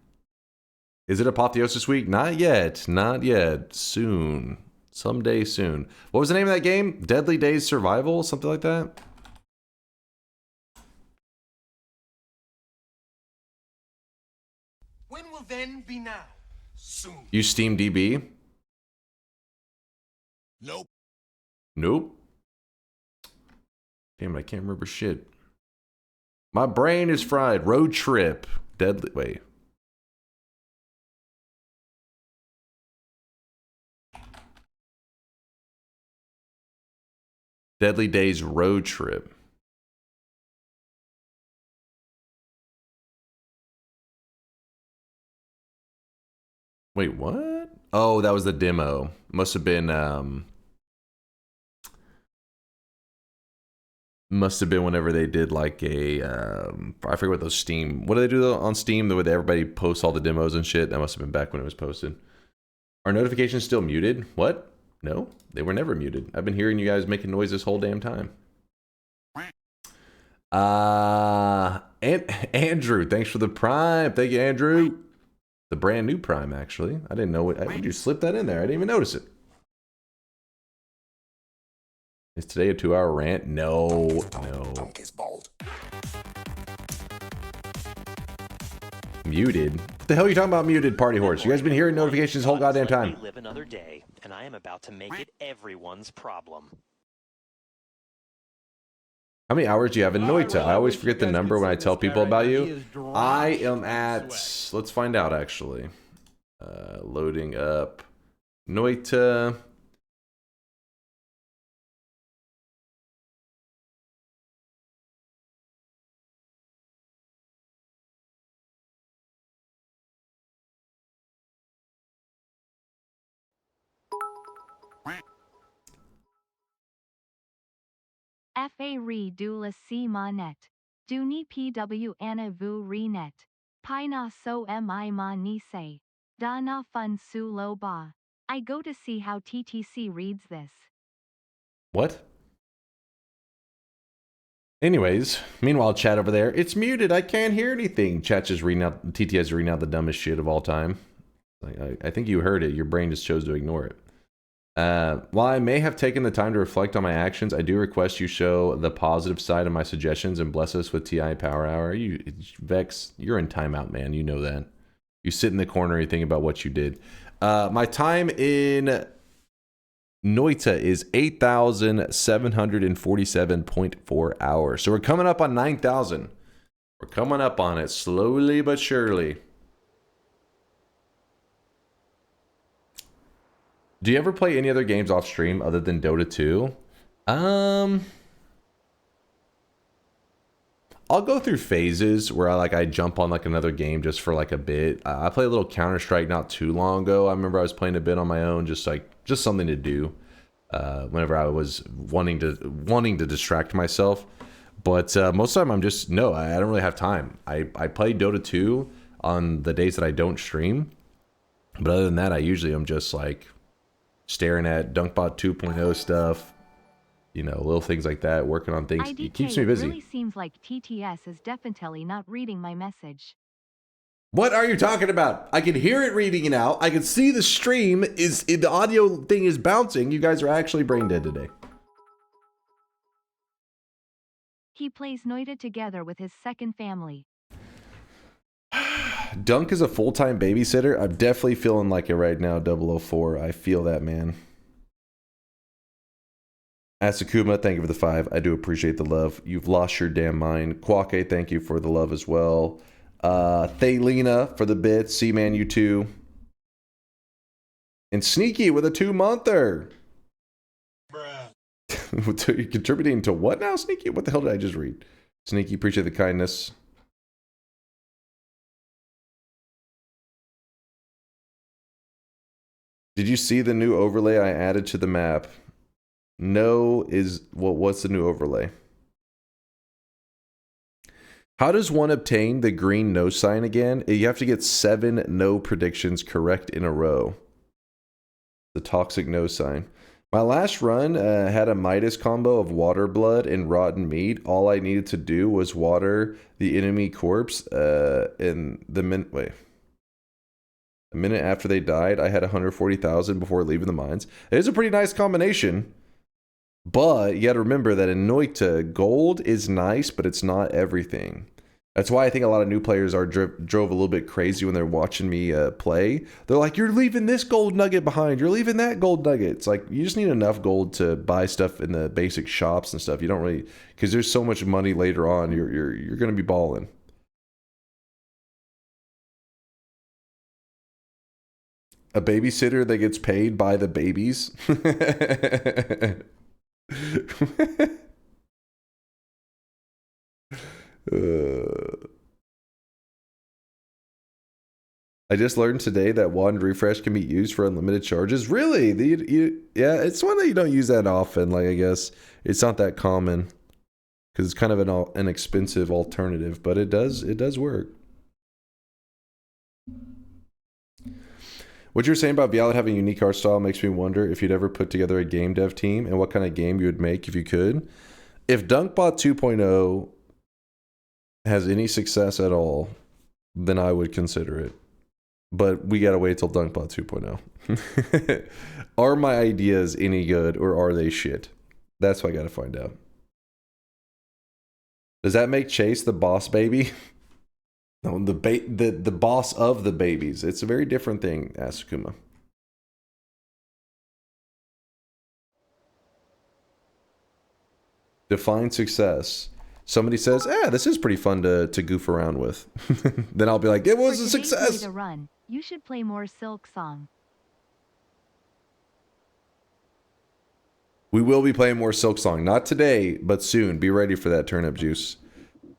Is it Apotheosis Week? Not yet. Not yet. Soon. Someday soon. What was the name of that game? Deadly Days Survival? Something like that? When will then be now? Soon. You Steam DB? Nope. Nope. Damn, I can't remember shit. My brain is fried. Road Trip. Deadly. Wait. Deadly Days Road Trip. Wait, what? Oh, that was the demo. Must have been whenever they did like a I forget what those Steam. What do they do on Steam? The way that everybody posts all the demos and shit. That must have been back when it was posted. Are notifications still muted? What? No, they were never muted. I've been hearing you guys making noise this whole damn time. Andrew, thanks for the Prime. Thank you, Andrew. The brand new Prime, actually. I didn't know it. Did you slip that in there? I didn't even notice it. Is today a 2-hour rant? No, no. Dunk is bold. Muted? What the hell are you talking about, muted, party horse? You guys been hearing notifications the whole goddamn time. Live another day, and I am about to make it everyone's problem. How many hours do you have in Noita? I always forget the number when I tell people about you. I am at... Let's find out, actually. Loading up Noita. Fa re du la si ma net. Du ni pw ana vu re net. Pi na so mi ma ni se. Da na fun su lo ba. I go to see how TTC reads this. What? Anyways, meanwhile, chat over there, it's muted. I can't hear anything. Chat's just reading out, TTS reading out the dumbest shit of all time. I think you heard it. Your brain just chose to ignore it. While I may have taken the time to reflect on my actions, I do request you show the positive side of my suggestions and bless us with TI Power Hour. You, Vex, you're in timeout, man. You know that. You sit in the corner and you think about what you did. My time in Noita is 8,747.4 hours. So we're coming up on 9,000. We're coming up on it slowly but surely. Do you ever play any other games off stream other than Dota 2? I'll go through phases where I jump on like another game just for like a bit. I played a little Counter-Strike not too long ago. I remember I was playing a bit on my own, just something to do. Whenever I was wanting to distract myself. But most of the time I don't really have time. I play Dota 2 on the days that I don't stream. But other than that, I usually am just like staring at DunkBot 2.0 stuff, you know, little things like that, working on things. IDK, It keeps me busy. It really seems like TTS is definitely not reading my message. What are you talking about? I can hear it reading it out. I can see the stream the audio thing is bouncing. You guys are actually brain dead today. He plays Noita together with his second family. Dunk is a full-time babysitter. I'm definitely feeling like it right now, 004. I feel that, man. Asakuma, thank you for the 5. I do appreciate the love. You've lost your damn mind. Kwake, thank you for the love as well. Thaylena for the bits. C-Man, you too. And Sneaky with a 2-monther. You're contributing to what now, Sneaky? What the hell did I just read? Sneaky, appreciate the kindness. Did you see the new overlay I added to the map? No is... what's the new overlay? How does one obtain the green no sign again? You have to get 7 no predictions correct in a row. The toxic no sign. My last run had a Midas combo of water blood and rotten meat. All I needed to do was water the enemy corpse in the minute... Wait. A minute after they died, I had 140,000 before leaving the mines. It is a pretty nice combination. But you got to remember that in Noita, gold is nice, but it's not everything. That's why I think a lot of new players are drove a little bit crazy when they're watching me play. They're like, you're leaving this gold nugget behind. You're leaving that gold nugget. It's like, you just need enough gold to buy stuff in the basic shops and stuff. You don't really... Because there's so much money later on, you're going to be balling. A babysitter that gets paid by the babies. I just learned today that wand refresh can be used for unlimited charges. Really? Yeah, it's one that you don't use that often. Like, I guess it's not that common because it's kind of an expensive alternative, but it does work. What you're saying about Bialet having a unique art style makes me wonder if you'd ever put together a game dev team and what kind of game you would make if you could. If DunkBot 2.0 has any success at all, then I would consider it. But we gotta wait till DunkBot 2.0. Are my ideas any good or are they shit? That's what I gotta find out. Does that make Chase the boss baby? No, the boss of the babies. It's a very different thing, Asakuma. Define success. Somebody says, this is pretty fun to goof around with. Then I'll be like, it was a success. To run, you should play more Silk Song. We will be playing more Silk Song. Not today, but soon. Be ready for that, Turnip Juice.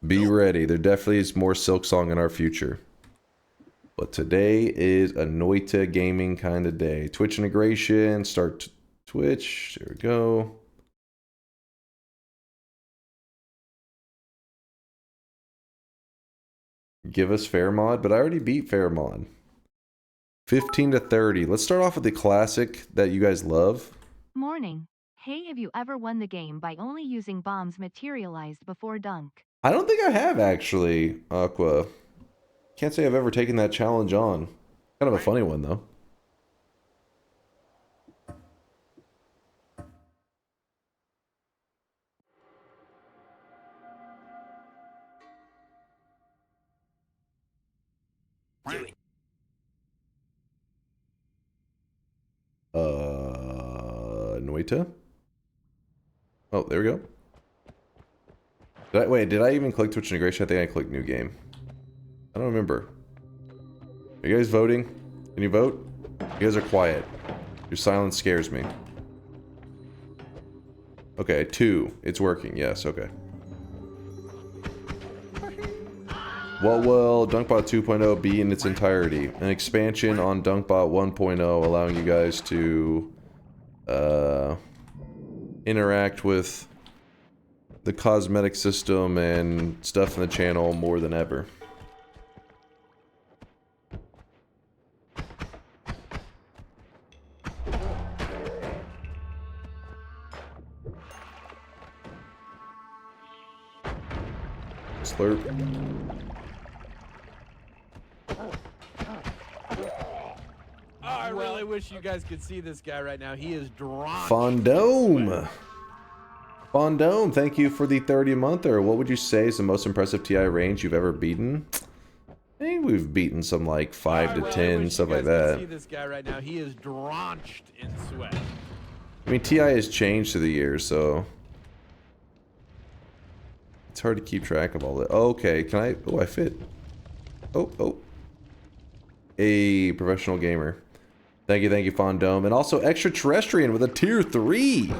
Be ready. There definitely is more Silk Song in our future. But today is a Noita gaming kind of day. Twitch integration. Start Twitch. There we go. Give us fair mod, but I already beat fair mod. 15 to 30. Let's start off with the classic that you guys love. Morning. Hey, have you ever won the game by only using bombs materialized before dunk? I don't think I have, actually, Aqua. Can't say I've ever taken that challenge on. Kind of a funny one, though. Noita? Oh, there we go. Did I even click Twitch integration? I think I clicked new game. I don't remember. Are you guys voting? Can you vote? You guys are quiet. Your silence scares me. Okay, 2. It's working. Yes, okay. What will DunkBot 2.0 be in its entirety? An expansion on DunkBot 1.0, allowing you guys to interact with the cosmetic system and stuff in the channel more than ever. Slurp. I really wish you guys could see this guy right now. He is drawn. Fondome. Fondome, thank you for the 30-monther. What would you say is the most impressive TI range you've ever beaten? I think we've beaten some like 5 to 10, stuff like that. See this guy right now. He is drenched in sweat. I mean, TI has changed through the years, so it's hard to keep track of all that. Oh, okay, can I? Oh, I fit. Oh. A professional gamer. Thank you, Fondome. And also Extraterrestrian with a tier 3.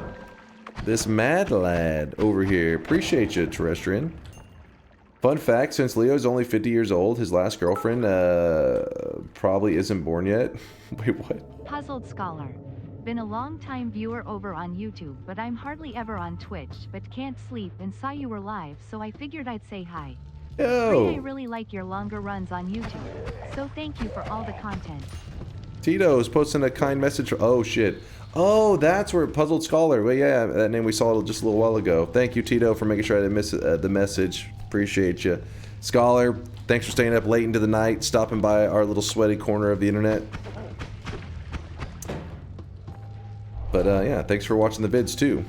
This mad lad over here. Appreciate you, Terrestrian. Fun fact, since Leo's only 50 years old, his last girlfriend probably isn't born yet. Wait, what? Puzzled Scholar. Been a long time viewer over on YouTube, but I'm hardly ever on Twitch, but can't sleep and saw you were live, so I figured I'd say hi. Yo! I really like your longer runs on YouTube, so thank you for all the content. Tito's posting a kind message. Oh, shit. Oh, that's where Puzzled Scholar. Well, yeah, that name we saw just a little while ago. Thank you, Tito, for making sure I didn't miss the message. Appreciate you. Scholar, thanks for staying up late into the night, stopping by our little sweaty corner of the internet. But yeah, thanks for watching the vids too.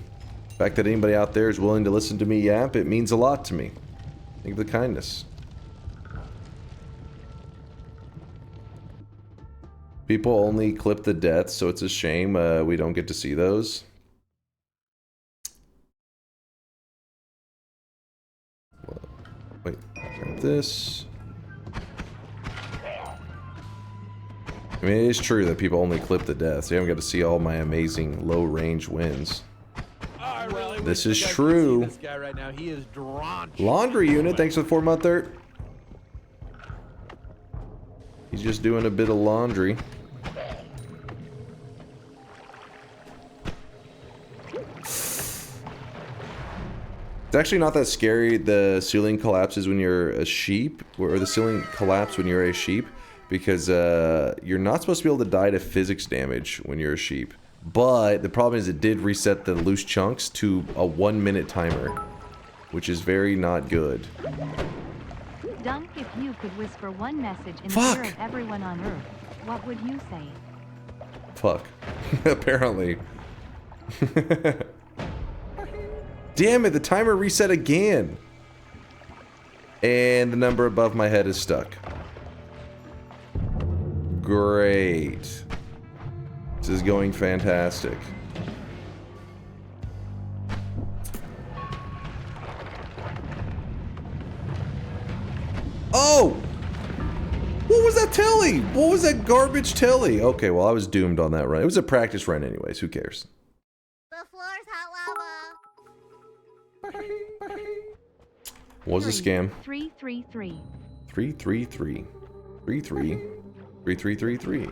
The fact that anybody out there is willing to listen to me yap, it means a lot to me. Think of the kindness. People only clip the deaths, so it's a shame we don't get to see those. Wait, grab this. I mean, it is true that people only clip the deaths. They haven't got to see all my amazing low-range wins. This is true. This guy right now, he is drenched. Laundry unit, thanks for the 4-month alert. He's just doing a bit of laundry. It's actually not that scary. The ceiling collapses when you're a sheep, or the ceiling collapses when you're a sheep, because you're not supposed to be able to die to physics damage when you're a sheep. But the problem is it did reset the loose chunks to a 1-minute timer, which is very not good. Dunk, if you could whisper one message in Fuck. the ear of everyone on Earth, what would you say? Fuck. Apparently. Damn it, the timer reset again. And the number above my head is stuck. Great. This is going fantastic. Oh! What was that telly? What was that garbage telly? Okay, well, I was doomed on that run. It was a practice run anyways. Who cares? The floor's hot lava. What was the scam? 333. 333. 33. 3333.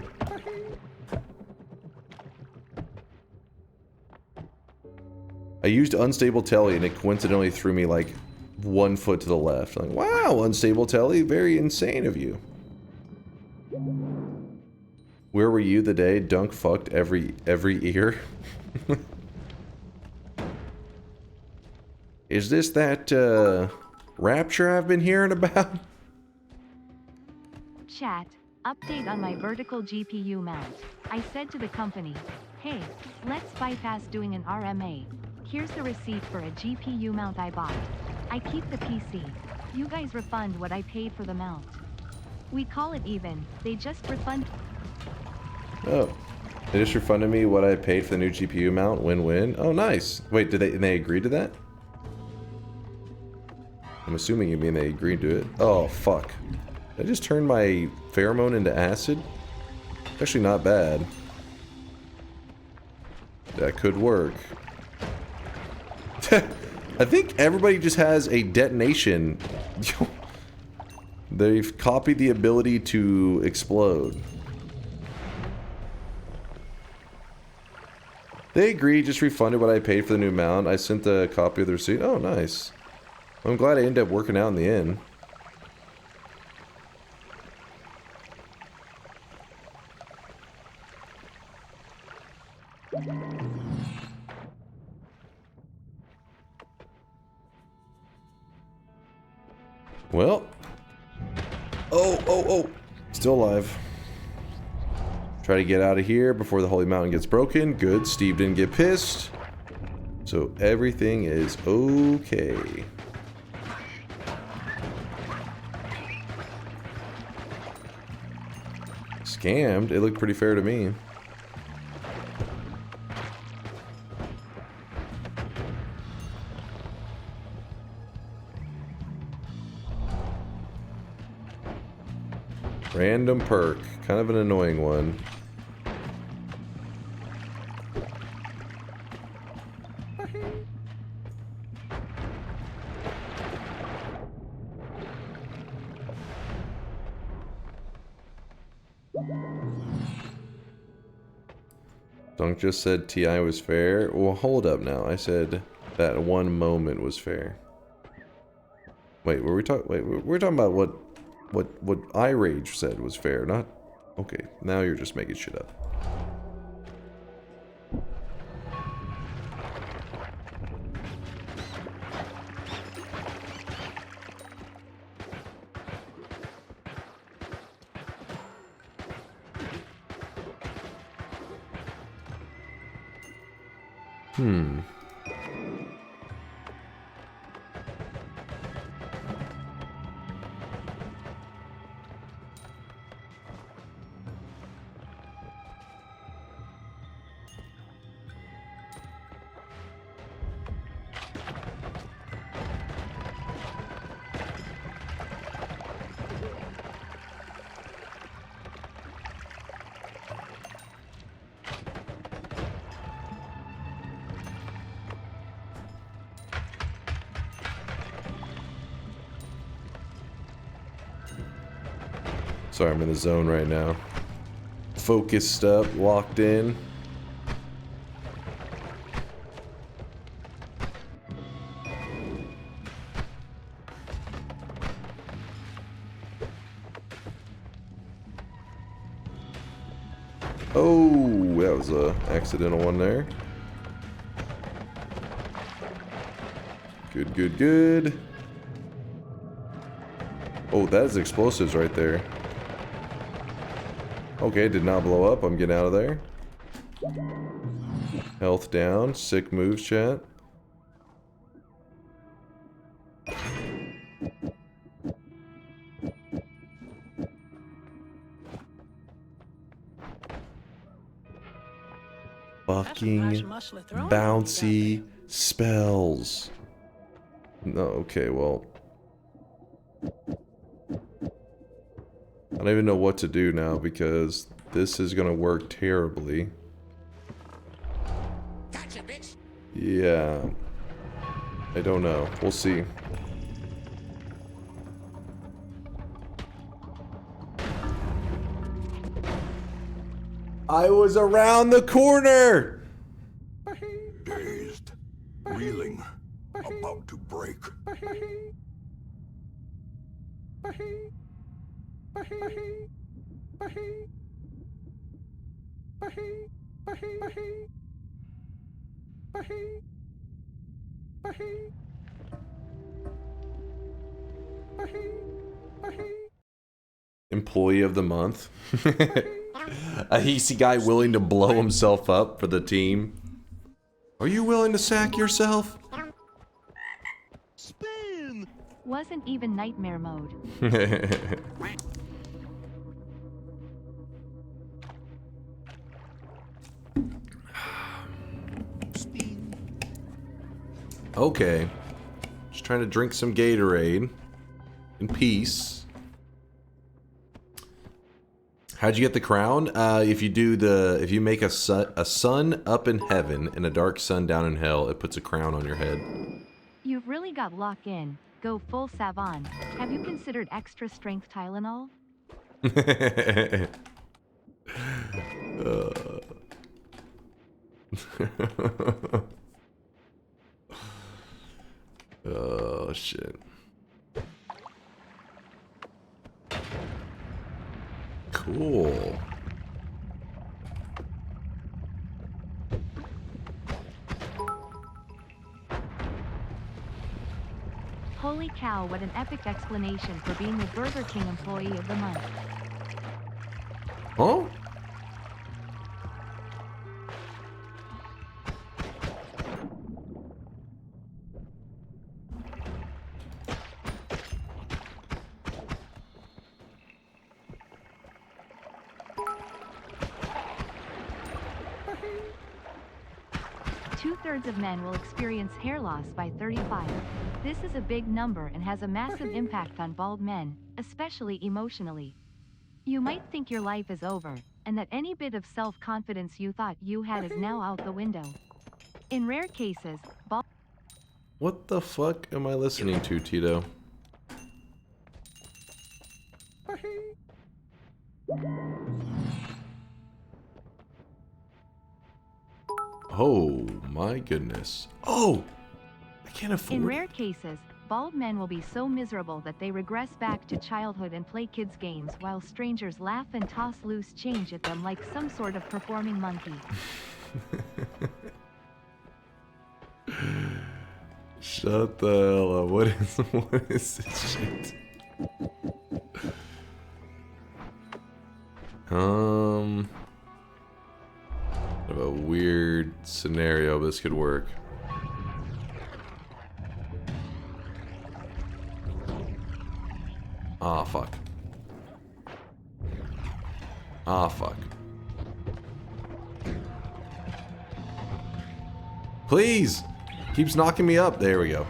I used unstable telly and it coincidentally threw me like 1 foot to the left. Like, wow, unstable telly, very insane of you. Where were you the day Dunk fucked every ear? Is this that rapture I've been hearing about? Chat, update on my vertical GPU mount. I said to the company, hey, let's bypass doing an RMA. Here's the receipt for a GPU mount I bought. I keep the PC. You guys refund what I paid for the mount. We call it even. They just refund. Oh. They just refunded me what I paid for the new GPU mount. Win-win. Oh, nice. Wait, did they agree to that? I'm assuming you mean they agreed to it. Oh, fuck. Did I just turn my pheromone into acid? Actually not bad. That could work. I think everybody just has a detonation. They've copied the ability to explode. They agreed, just refunded what I paid for the new mount. I sent a copy of the receipt. Oh, nice. I'm glad I ended up working out in the end. Well. Oh. Still alive. Try to get out of here before the Holy Mountain gets broken. Good. Steve didn't get pissed. So everything is okay. Scammed? It looked pretty fair to me. Random perk. Kind of an annoying one. Dunk just said TI was fair. Well, hold up now. I said that one moment was fair. Wait, were we talking? Wait, we're talking about what iRage said was fair, not? Okay, now you're just making shit up. Sorry, I'm in the zone right now. Focused up, locked in. Oh, that was a accidental one there. Good, good, good. Oh, that is explosives right there. Okay, did not blow up. I'm getting out of there. Health down. Sick moves, chat. Fucking bouncy spells. No, okay, well. I don't even know what to do now because this is gonna work terribly. Gotcha, bitch. Yeah. I don't know. We'll see. I was around the corner! Dazed, reeling, about to break. Employee of the month. A hasty guy willing to blow himself up for the team. Are you willing to sack yourself? Spin! Wasn't even nightmare mode. Okay. Just trying to drink some Gatorade. In peace. How'd you get the crown? If you make a sun up in heaven and a dark sun down in hell, it puts a crown on your head. You've really got lock in. Go full Savon. Have you considered extra strength Tylenol? Oh shit. Cool. Holy cow, what an epic explanation for being the Burger King Employee of the Month. Huh? Two-thirds of men will experience hair loss by 35. This is a big number and has a massive impact on bald men, especially emotionally. You might think your life is over, and that any bit of self-confidence you thought you had is now out the window. In rare cases, bald What the fuck am I listening to, Tito? Oh my goodness. Oh! I can't afford In it. rare cases, bald men will be so miserable that they regress back to childhood and play kids' games while strangers laugh and toss loose change at them like some sort of performing monkey. Shut the hell up. What is this shit? Kind of a weird scenario, but this could work. Ah, fuck. Ah, fuck. Please! Keeps knocking me up. There we go.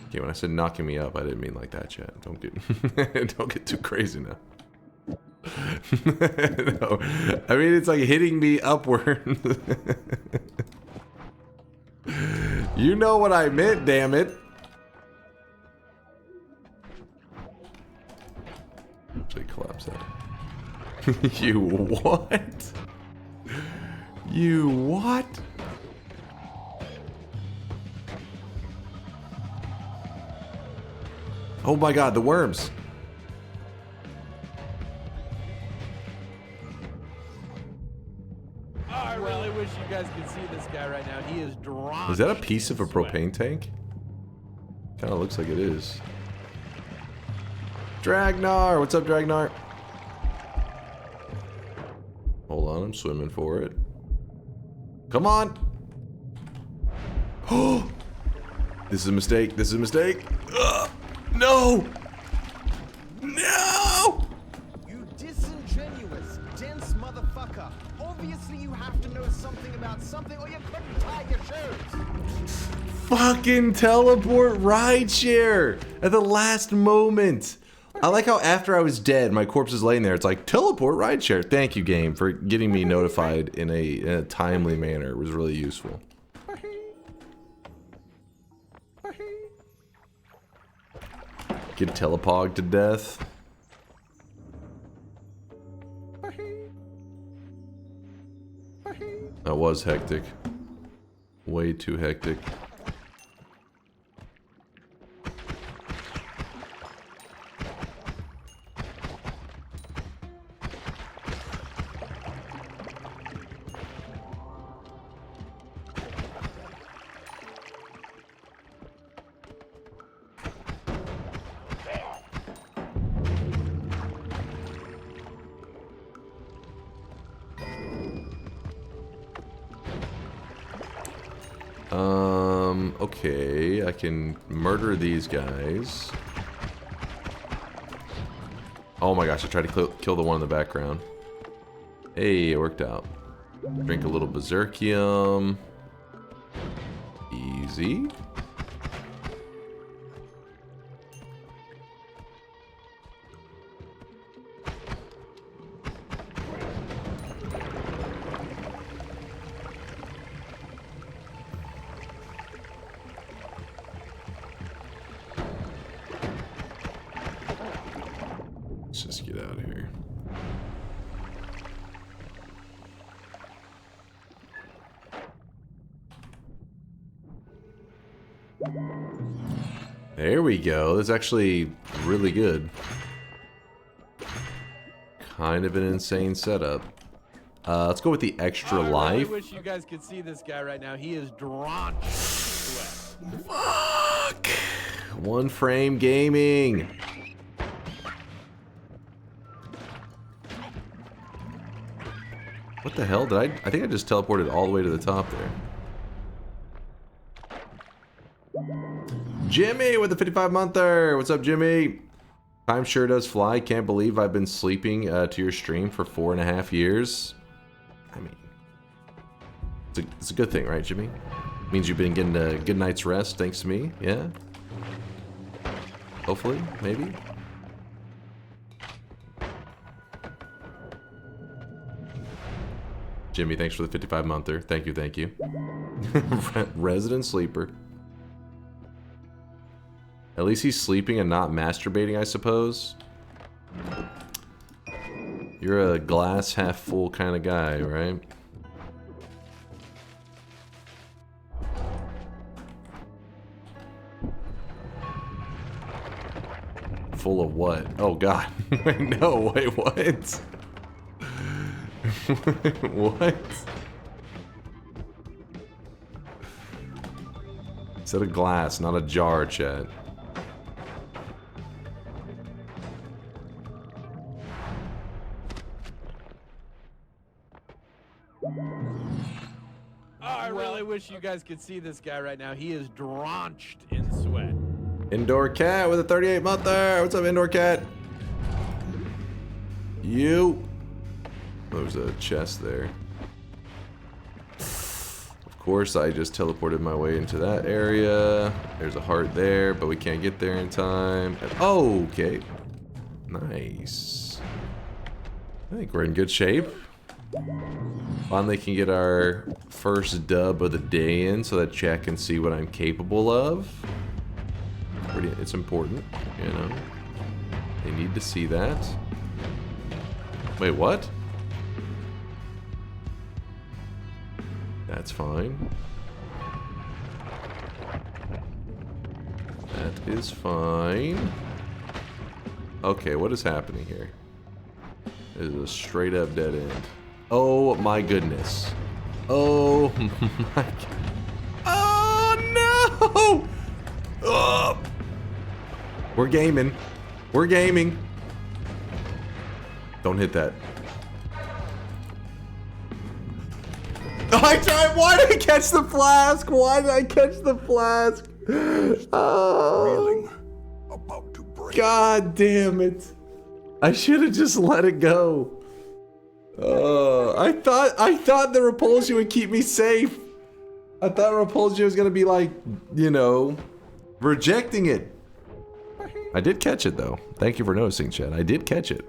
Okay, when I said knocking me up, I didn't mean like that, chat. Don't get don't get too crazy now. No. I mean, it's like hitting me upward. You know what I meant, damn it. Actually collapse that. You what? You what? Oh my god, the worms. Oh, I really wish you guys could see this guy right now. He is drawn. Is that a piece of a propane tank? Kind of looks like it is. Dragnar! What's up, Dragnar? Hold on, I'm swimming for it. Come on! Oh! This is a mistake. This is a mistake. Ugh! No! No! You disingenuous, dense motherfucker. Obviously you have to know something about something or you couldn't tie your shoes. Fucking teleport rideshare at the last moment. I like how after I was dead, my corpse is laying there. It's like, teleport rideshare. Thank you, game, for getting me notified in a timely manner. It was really useful. Get telepogged to death. That was hectic. Way too hectic. Okay, I can murder these guys. Oh my gosh, I tried to kill the one in the background. Hey, it worked out. Drink a little Berserkium. Easy. Let's just get out of here. There we go. That's actually really good. Kind of an insane setup. Let's go with the extra life. I wish you guys could see this guy right now. He is drawn to sweat. Fuck. One frame gaming. What the hell did I think I just teleported all the way to the top there. Jimmy with the 55-monther. What's up, Jimmy? Time sure does fly. Can't believe I've been sleeping to your stream for 4.5 years. I mean, it's a good thing, right, Jimmy? Means you've been getting a good night's rest thanks to me, yeah? Hopefully, maybe. Jimmy, thanks for the 55 monther. Thank you, thank you. Resident sleeper. At least he's sleeping and not masturbating, I suppose. You're a glass half full kind of guy, right? Full of what? Oh god. No, wait, what? What? It's a glass, not a jar, chat. I really wish you guys could see this guy right now. He is drenched in sweat. Indoor cat with a 38 monther. What's up, indoor cat? You. There's a chest there. Of course, I just teleported my way into that area. There's a heart there, but we can't get there in time. Oh, okay. Nice. I think we're in good shape. Finally can get our first dub of the day in so that chat can see what I'm capable of. It's important, you know. They need to see that. Wait, what? That's fine. That is fine. Okay, what is happening here? This is a straight up dead end. Oh my goodness. Oh my god. Oh no! Oh. We're gaming. We're gaming. Don't hit that. Why did I catch the flask? Why did I catch the flask? Reeling, about to break. God damn it. I should have just let it go. I thought the repulsion would keep me safe. I thought repulsion was gonna be like, you know, rejecting it. I did catch it though. Thank you for noticing, chat. I did catch it.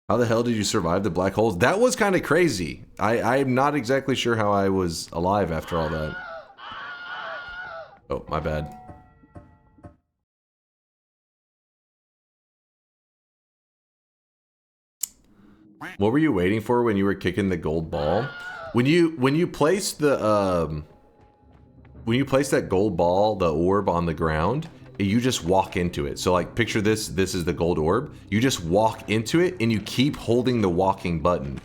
How the hell did you survive the black holes? That was kind of crazy. I'm not exactly sure how I was alive after all that. Oh, my bad. What were you waiting for when you were kicking the gold ball? When you place the when you place that gold ball, the orb on the ground, you just walk into it. So like picture this is the gold orb. You just walk into it and you keep holding the walking button.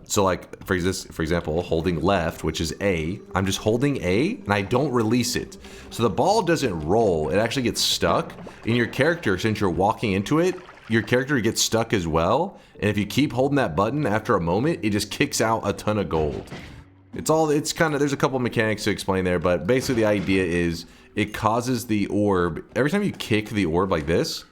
So like for example, holding left, which is A, I'm just holding A and I don't release it. So the ball doesn't roll, it actually gets stuck. And your character, since you're walking into it, your character gets stuck as well. And if you keep holding that button, after a moment, it just kicks out a ton of gold. It's kind of, there's a couple mechanics to explain there, but basically the idea is it causes the orb, every time you kick the orb like this,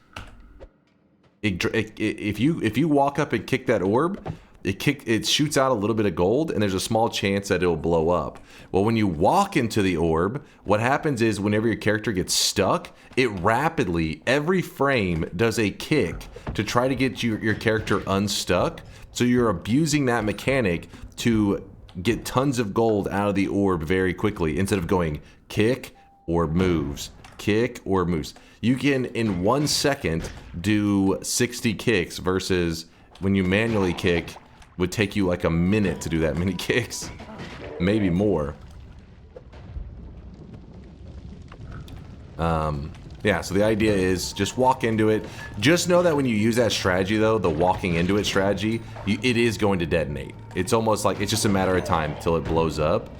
if you walk up and kick that orb, it shoots out a little bit of gold and there's a small chance that it'll blow up. Well, when you walk into the orb, what happens is whenever your character gets stuck, it rapidly, every frame, does a kick to try to get your character unstuck. So you're abusing that mechanic to get tons of gold out of the orb very quickly instead of going kick, orb moves, kick, orb moves. You can, in 1 second, do 60 kicks versus when you manually kick, would take you like a minute to do that many kicks. Maybe more. Yeah, so the idea is just walk into it. Just know that when you use that strategy though, the walking into it strategy, it is going to detonate. It's almost like it's just a matter of time till it blows up.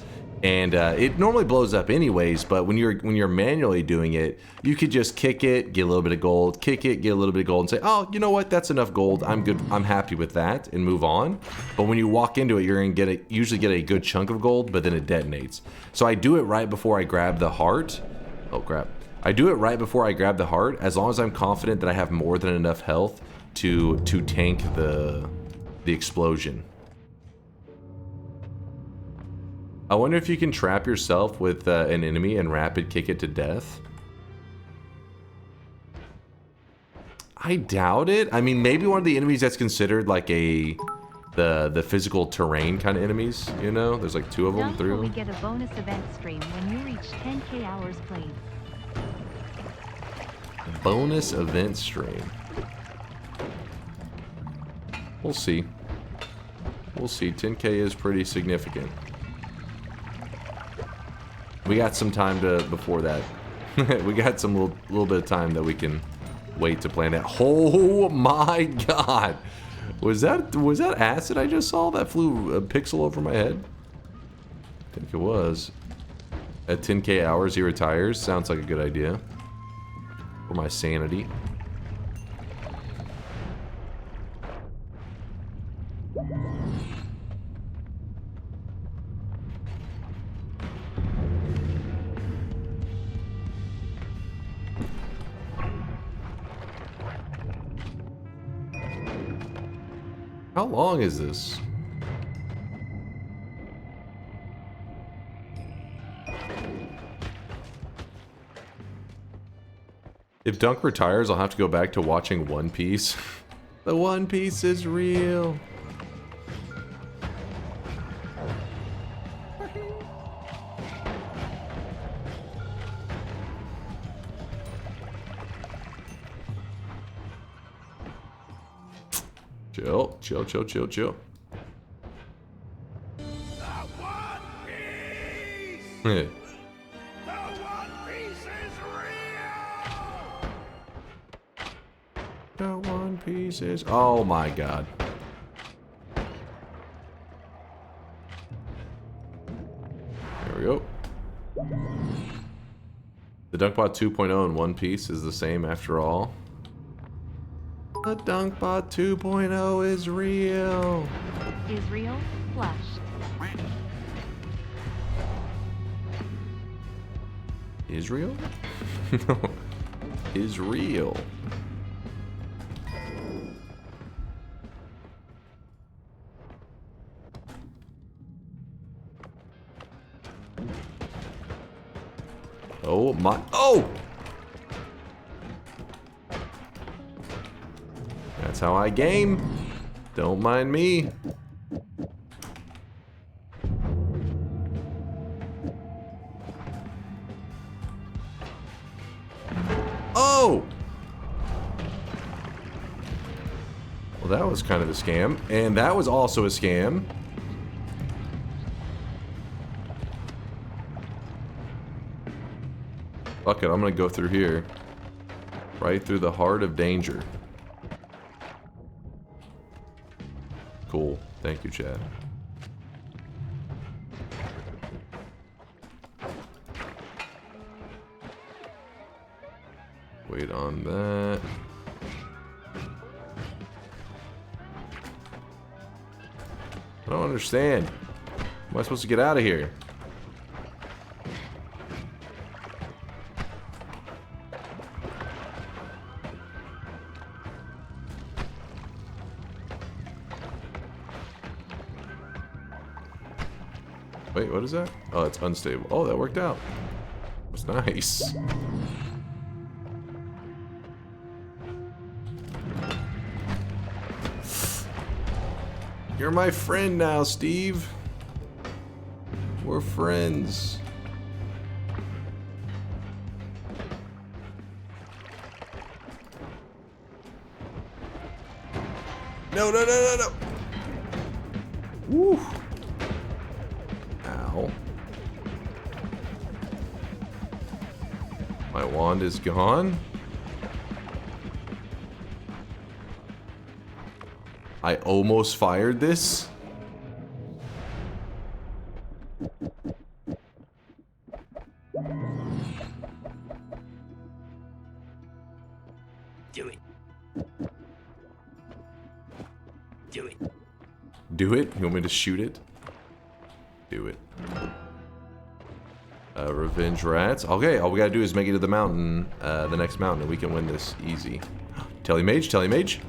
And it normally blows up anyways, but when you're manually doing it, you could just kick it, get a little bit of gold, kick it, get a little bit of gold, and say, oh, you know what, that's enough gold, I'm good, I'm happy with that, and move on. But when you walk into it, you're gonna usually get a good chunk of gold, but then it detonates. So I do it right before I grab the heart. Oh crap. I do it right before I grab the heart, as long as I'm confident that I have more than enough health to tank the explosion. I wonder if you can trap yourself with an enemy and rapid kick it to death. I doubt it. I mean, maybe one of the enemies that's considered like the physical terrain kind of enemies, you know? There's like 2 of them, 3 of We them. get a bonus event stream when you reach 10k hours played. Bonus event stream. We'll see. We'll see. 10k is pretty significant. We got some time before that. We got some little bit of time that we can wait to plan that. Oh my god! Was that acid I just saw that flew a pixel over my head? I think it was. At 10k hours he retires. Sounds like a good idea. For my sanity. How long is this? If Dunk retires, I'll have to go back to watching One Piece. The One Piece is real. Chill, chill, chill, chill, chill. Yeah. The One Piece is... Oh my god. There we go. The DunkBot 2.0 in One Piece is the same after all. The DunkBot 2.0 is real. Israel, flushed. Israel? No. Israel. Oh my... Oh! That's how I game. Don't mind me. Oh! Well, that was kind of a scam. And that was also a scam. Fuck it, I'm gonna go through here. Right through the heart of danger. Cool. Thank you, Chad. Wait on that. I don't understand. How am I supposed to get out of here? Wait, what is that? Oh, it's unstable. Oh, that worked out. That's nice. You're my friend now, Steve. We're friends. No, no, no, no, no. Woo. Ow. My wand is gone. I almost fired this. Do it. Do it. Do it? You want me to shoot it? Do it. Revenge rats. Okay, all we gotta do is make it to the mountain, the next mountain, and we can win this easy. Telemage, telemage.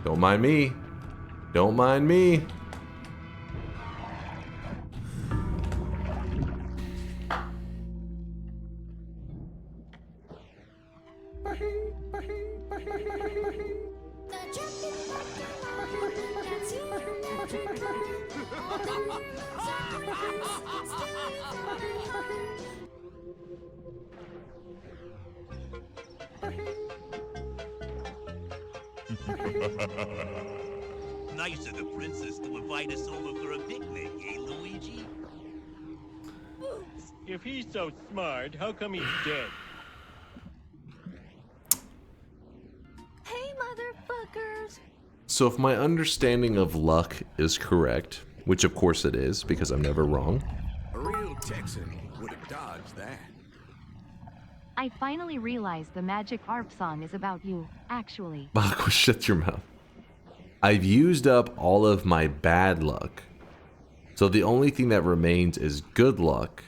Don't mind me. Don't mind me. Nice of the princess to invite us over for a picnic, eh, Luigi? If he's so smart, how come he's dead? Hey, motherfuckers. So if my understanding of luck is correct, which of course it is, because I'm never wrong. A real Texan would have dodged that. I finally realized the Magic ARP song is about you, actually. Aqua, shut your mouth. I've used up all of my bad luck. So the only thing that remains is good luck.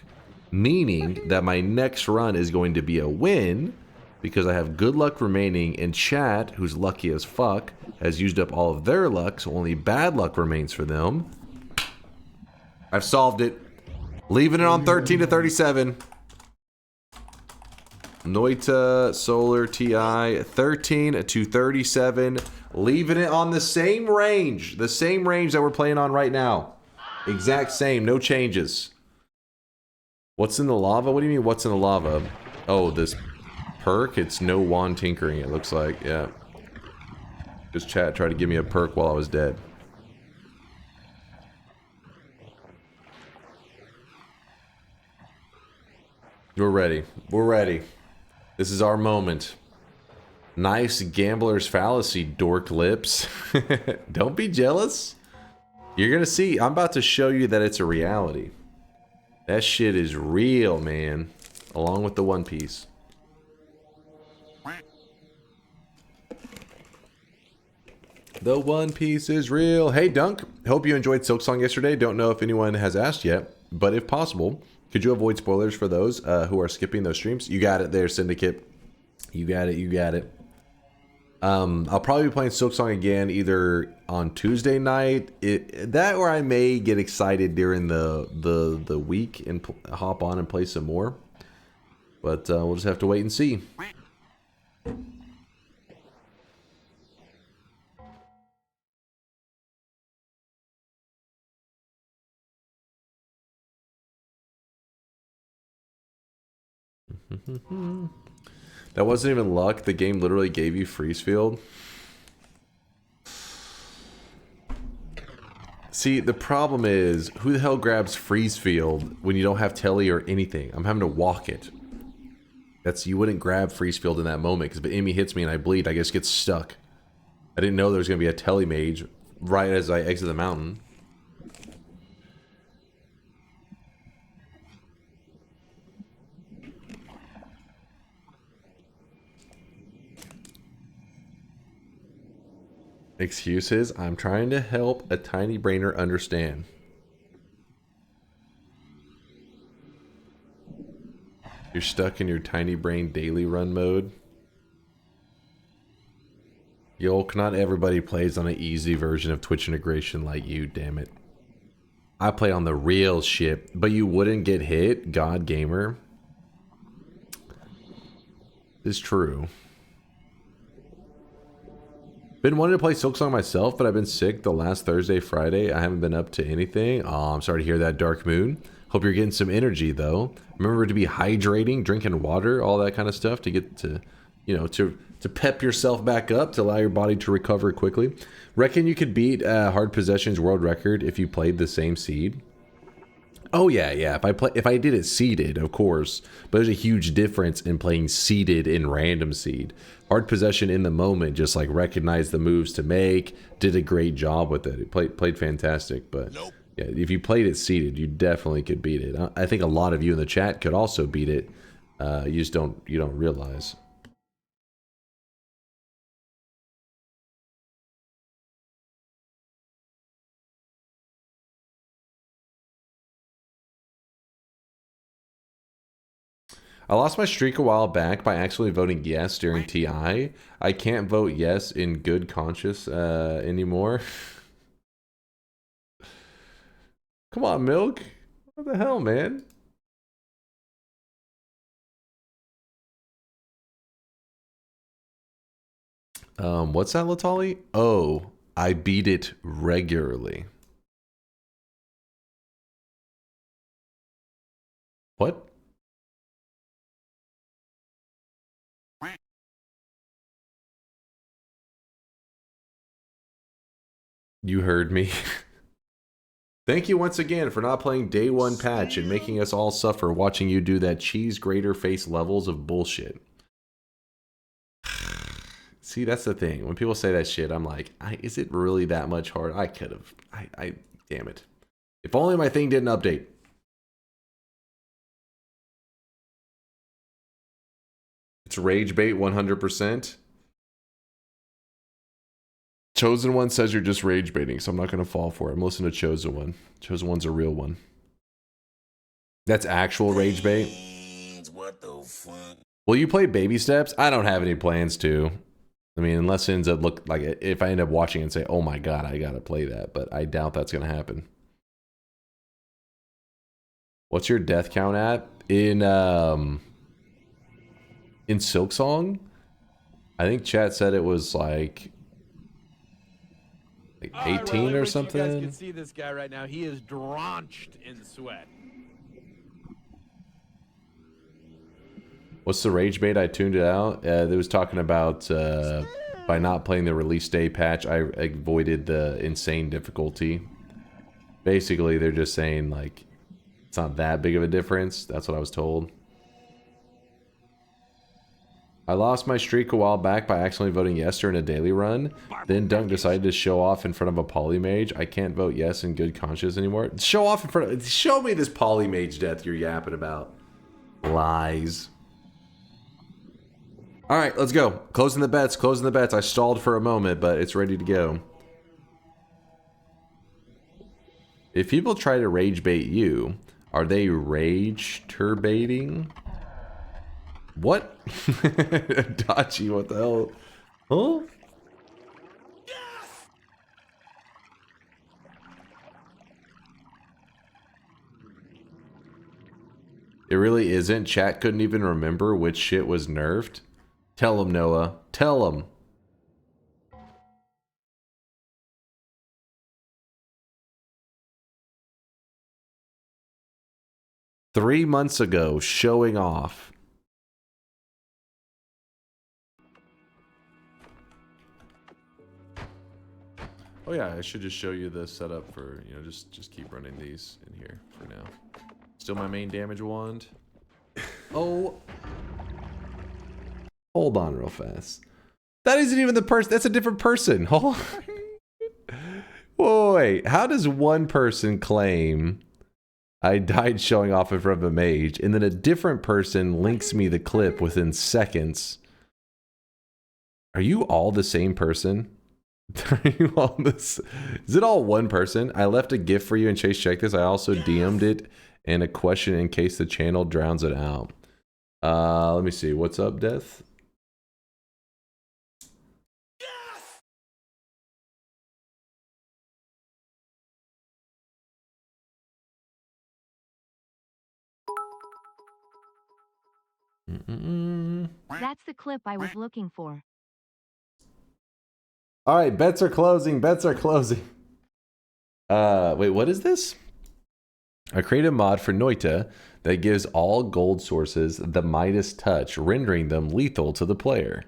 Meaning that my next run is going to be a win because I have good luck remaining, and chat, who's lucky as fuck, has used up all of their luck, so only bad luck remains for them. I've solved it. Leaving it on 13 to 37. Noita, Solar, TI, 13 to 37. Leaving it on the same range. The same range that we're playing on right now. Exact same, no changes. What's in the lava? What do you mean, what's in the lava? Oh, this perk? It's no wand tinkering, it looks like. Yeah. Just chat tried to give me a perk while I was dead. We're ready. We're ready. This is our moment. Nice gambler's fallacy, dork lips. Don't be jealous. You're gonna see. I'm about to show you that it's a reality. That shit is real, man. Along with the One Piece. The One Piece is real. Hey, Dunk. Hope you enjoyed Silksong yesterday. Don't know if anyone has asked yet, but if possible, could you avoid spoilers for those who are skipping those streams? You got it there, Syndicate. You got it. You got it. I'll probably be playing Silksong again either on Tuesday night, that or I may get excited during the week and hop on and play some more. But we'll just have to wait and see. That wasn't even luck. The game literally gave you freeze field. See, the problem is, who the hell grabs freeze field when you don't have telly or anything? I'm having to walk it. You wouldn't grab freeze field in that moment, because if an enemy hits me and I bleed, I just get stuck. I didn't know there was going to be a telly mage right as I exit the mountain. Excuses? I'm trying to help a tiny brainer understand. You're stuck in your tiny brain daily run mode. Yo, not everybody plays on an easy version of Twitch integration like you, damn it. I play on the real shit, but you wouldn't get hit, God Gamer. It's true. Been wanting to play Silksong myself, but I've been sick the last Thursday, Friday. I haven't been up to anything. Oh, I'm sorry to hear that, Dark Moon. Hope you're getting some energy, though. Remember to be hydrating, drinking water, all that kind of stuff to get to, you know, to pep yourself back up, to allow your body to recover quickly. Reckon you could beat Hard Possession's world record if you played the same seed? Oh yeah, yeah. If I did it seeded, of course. But there's a huge difference in playing seeded and random seed. Hard Possession in the moment just like recognized the moves to make, did a great job with it. It played fantastic, but yeah, if you played it seeded, you definitely could beat it. I think a lot of you in the chat could also beat it. You just don't realize. I lost my streak a while back by actually voting yes during TI. I can't vote yes in good conscience anymore. Come on, Milk. What the hell, man? What's that, Latali? Oh, I beat it regularly. What? You heard me. Thank you once again for not playing day one patch and making us all suffer watching you do that cheese grater face levels of bullshit. See, that's the thing. When people say that shit, I'm like, is it really that much hard? I could have. Damn it. If only my thing didn't update. It's rage bait 100%. Chosen One says you're just rage baiting, so I'm not going to fall for it. I'm listening to Chosen One. Chosen One's a real one. That's actual rage bait. What the fuck? Will you play Baby Steps? I don't have any plans to. I mean, unless it ends up look like if I end up watching and say, "Oh my god, I gotta play that," but I doubt that's gonna happen. What's your death count at in Silksong? I think chat said it was like 18 or something. You guys can see this guy right now. He is drenched in sweat. What's the rage bait? I tuned it out. They was talking about by not playing the release day patch, I avoided the insane difficulty. Basically, they're just saying like it's not that big of a difference. That's what I was told. I lost my streak a while back by accidentally voting yes during a daily run. Then Dunk decided to show off in front of a polymage. I can't vote yes in good conscience anymore. Show off in front of... Show me this polymage death you're yapping about. Lies. Alright, let's go. Closing the bets, closing the bets. I stalled for a moment, but it's ready to go. If people try to rage bait you, are they rage turbating? What? Dachi, what the hell? Huh? It really isn't. Chat couldn't even remember which shit was nerfed. Tell him, Noah. Tell him. Three months ago, showing off. Oh yeah, I should just show you the setup for, you know, just keep running these in here for now. Still my main damage wand. Oh. Hold on real fast. That isn't even the person. That's a different person. Hold on. Whoa, wait. How does one person claim I died showing off in front of a mage, and then a different person links me the clip within seconds? Are you all the same person? Are you all this? Is it all one person? I left a gift for you and Chase checked this. I also DM'd it and a question in case the channel drowns it out. Let me see. What's up, Death? That's the clip I was looking for. All right, bets are closing. Bets are closing. Wait, what is this? I created a mod for Noita that gives all gold sources the Midas touch, rendering them lethal to the player.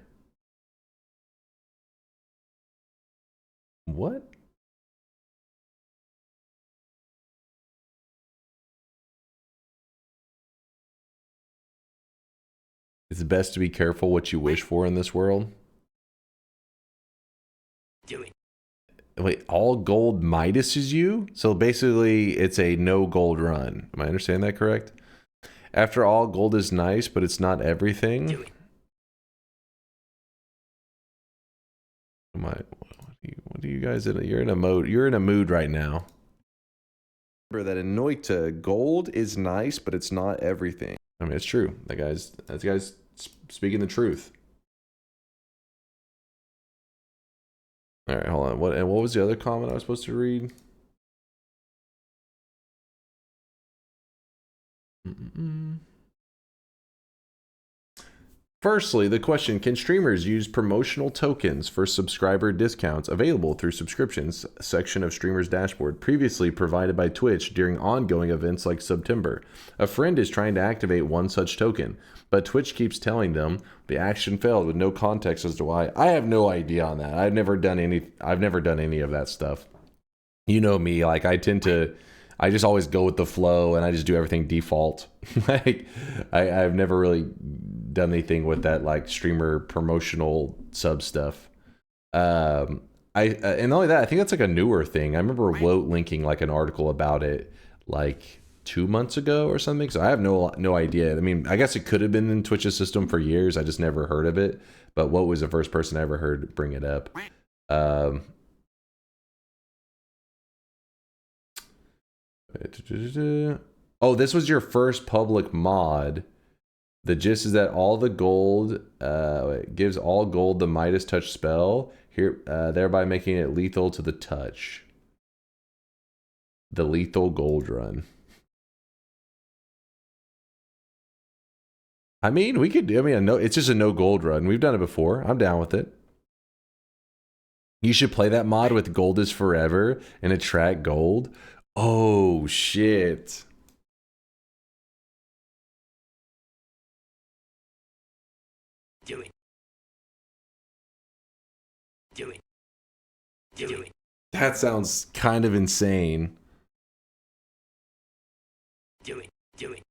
What? It's best to be careful what you wish for in this world. Do it. Wait, all gold Midas is you? So basically, it's a no gold run. Am I understanding that correct? After all, gold is nice, but it's not everything. Do it. What are you guys in? You're in a mode. You're in a mood right now. Remember that in Noita, gold is nice, but it's not everything. I mean, it's true. That guy's speaking the truth. All right, hold on. What was the other comment I was supposed to read? Firstly, the question, can streamers use promotional tokens for subscriber discounts available through subscriptions section of streamers dashboard previously provided by Twitch during ongoing events like September? A friend is trying to activate one such token, but Twitch keeps telling them the action failed with no context as to why. I have no idea on that. I've never done any of that stuff. You know me, like I just always go with the flow and I just do everything default. Like I've never really done anything with that like streamer promotional sub stuff. And not only that, I think that's like a newer thing. I remember Woat linking like an article about it like 2 months ago or something. So I have no idea. I mean, I guess it could have been in Twitch's system for years. I just never heard of it. But Woat was the first person I ever heard bring it up. Oh, this was your first public mod. The gist is that all the gold gives all gold the Midas touch spell, here thereby making it lethal to the touch. The lethal gold run. I mean, we could do. I mean, it's just a no gold run. We've done it before. I'm down with it. You should play that mod with gold is forever and attract gold. Oh shit. Do it. Do it. Do it. That sounds kind of insane. Do it. Do it.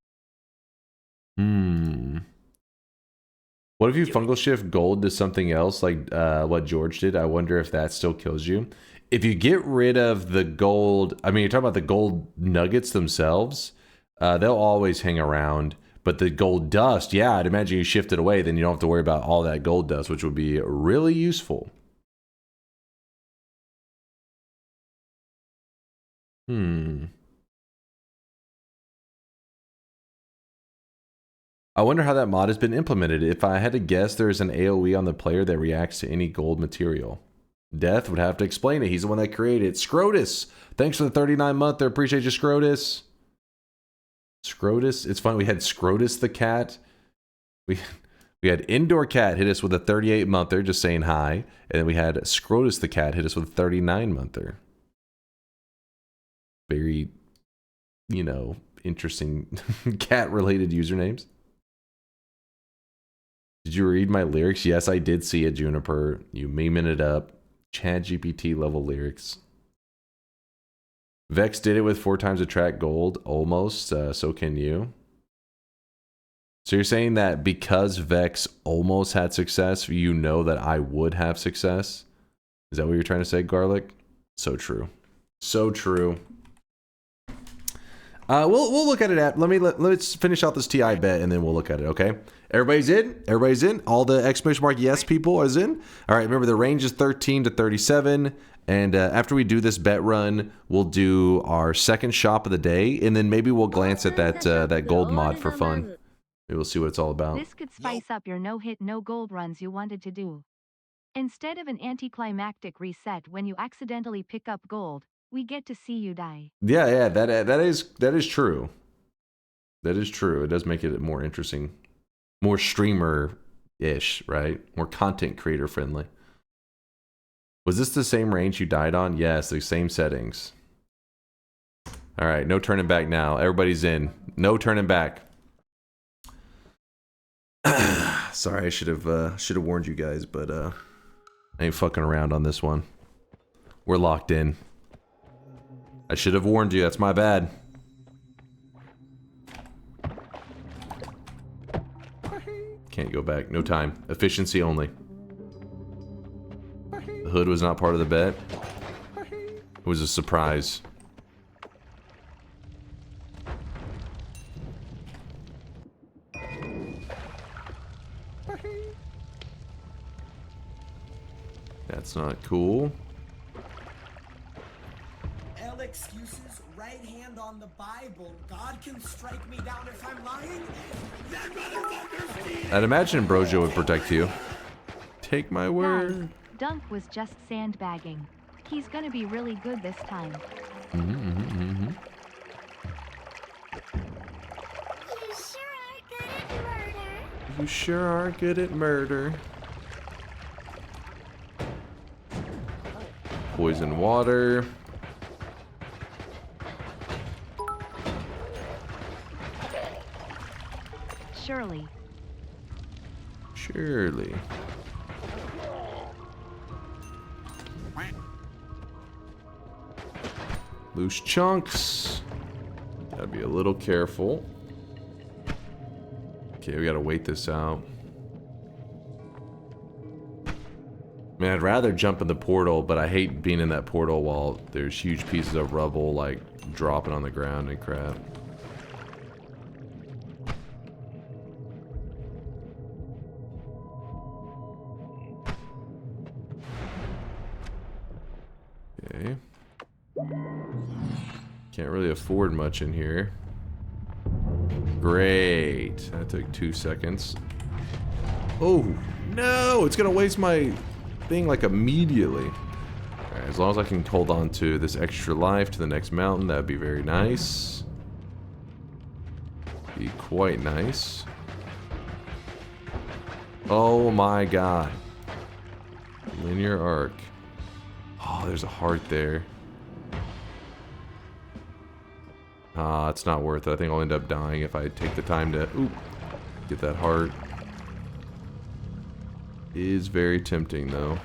What if you fungal shift gold to something else like what George did? I wonder if that still kills you. If you get rid of the gold, I mean, you're talking about the gold nuggets themselves, they'll always hang around. But the gold dust, yeah, I'd imagine you shift it away, then you don't have to worry about all that gold dust, which would be really useful. I wonder how that mod has been implemented. If I had to guess, there is an AoE on the player that reacts to any gold material. Death would have to explain it. He's the one that created it. Scrotus, thanks for the 39-monther. Appreciate you, Scrotus. Scrotus, it's fun. We had Scrotus the cat. We had Indoor Cat hit us with a 38-monther, just saying hi. And then we had Scrotus the cat hit us with a 39-monther. Very, you know, interesting cat-related usernames. Did you read my lyrics? Yes, I did see it, Juniper. You memeing it up. ChatGPT level lyrics. Vex did it with 4 times attract gold. Almost. So can you. So you're saying that because Vex almost had success, you know that I would have success? Is that what you're trying to say, Garlic? So true. So true. We'll look at it. Let's finish out this TI bet and then we'll look at it, okay? Everybody's in? Everybody's in? All the exclamation mark yes people is in? All right, remember the range is 13 to 37. And after we do this bet run, we'll do our second shop of the day. And then maybe we'll glance at that gold mod for fun. Maybe we'll see what it's all about. This could spice up your no-hit, no-gold runs you wanted to do. Instead of an anticlimactic reset when you accidentally pick up gold, we get to see you die. Yeah, that is true. That is true. It does make it more interesting. More streamer-ish, right? More content creator friendly. Was this the same range you died on? Yes, the same settings. All right, no turning back now. Everybody's in. No turning back. Sorry, I should have warned you guys, but I ain't fucking around on this one. We're locked in. I should have warned you. That's my bad. Can't go back. No time. Efficiency only. The hood was not part of the bet. It was a surprise. That's not cool. Excuses, right hand on the Bible. God can strike me down if I'm lying. That motherfucker's I'd imagine Brojo would protect you. Take my word. Dunk was just sandbagging. He's gonna be really good this time. You sure are good at murder. You sure are good at murder. Poison water. Surely. Surely. Loose chunks. Gotta be a little careful. Okay, we gotta wait this out. I mean, I'd rather jump in the portal, but I hate being in that portal while there's huge pieces of rubble, like, dropping on the ground and crap. Okay. Can't really afford much in here. Great. That took 2 seconds. Oh, no! It's gonna waste my thing, like, immediately. Alright, as long as I can hold on to this extra life to the next mountain, that'd be very nice. Be quite nice. Oh my god. Linear arc. Oh, there's a heart there. It's not worth it. I think I'll end up dying if I take the time to get that heart. Is very tempting though.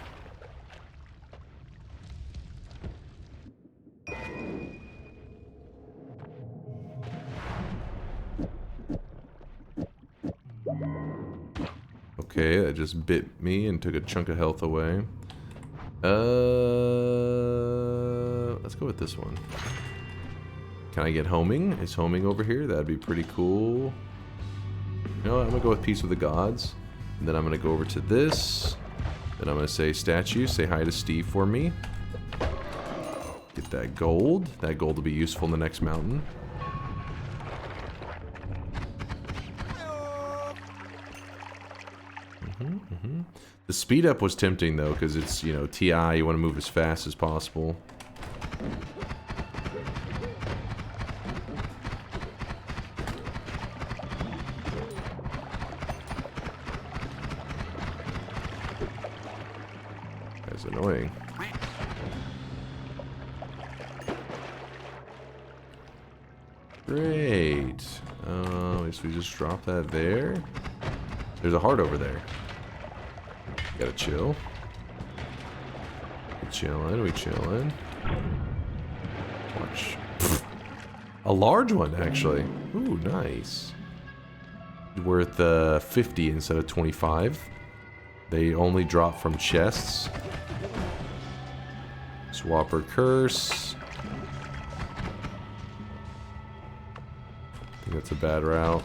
Okay, that just bit me and took a chunk of health away. Let's go with this one. Can I get homing? Is homing over here? That'd be pretty cool. You know what? I'm gonna go with Peace with the Gods. And then I'm gonna go over to this. Then I'm gonna say statue, say hi to Steve for me. Get that gold. That gold will be useful in the next mountain. The speed up was tempting though, because it's, you know, TI, you want to move as fast as possible. That's annoying. Great. I guess we just drop that there. There's a heart over there. Gotta chill. We chillin', we chillin'. Watch. A large one, actually. Ooh, nice. Worth 50 instead of 25. They only drop from chests. Swapper curse. I think that's a bad route.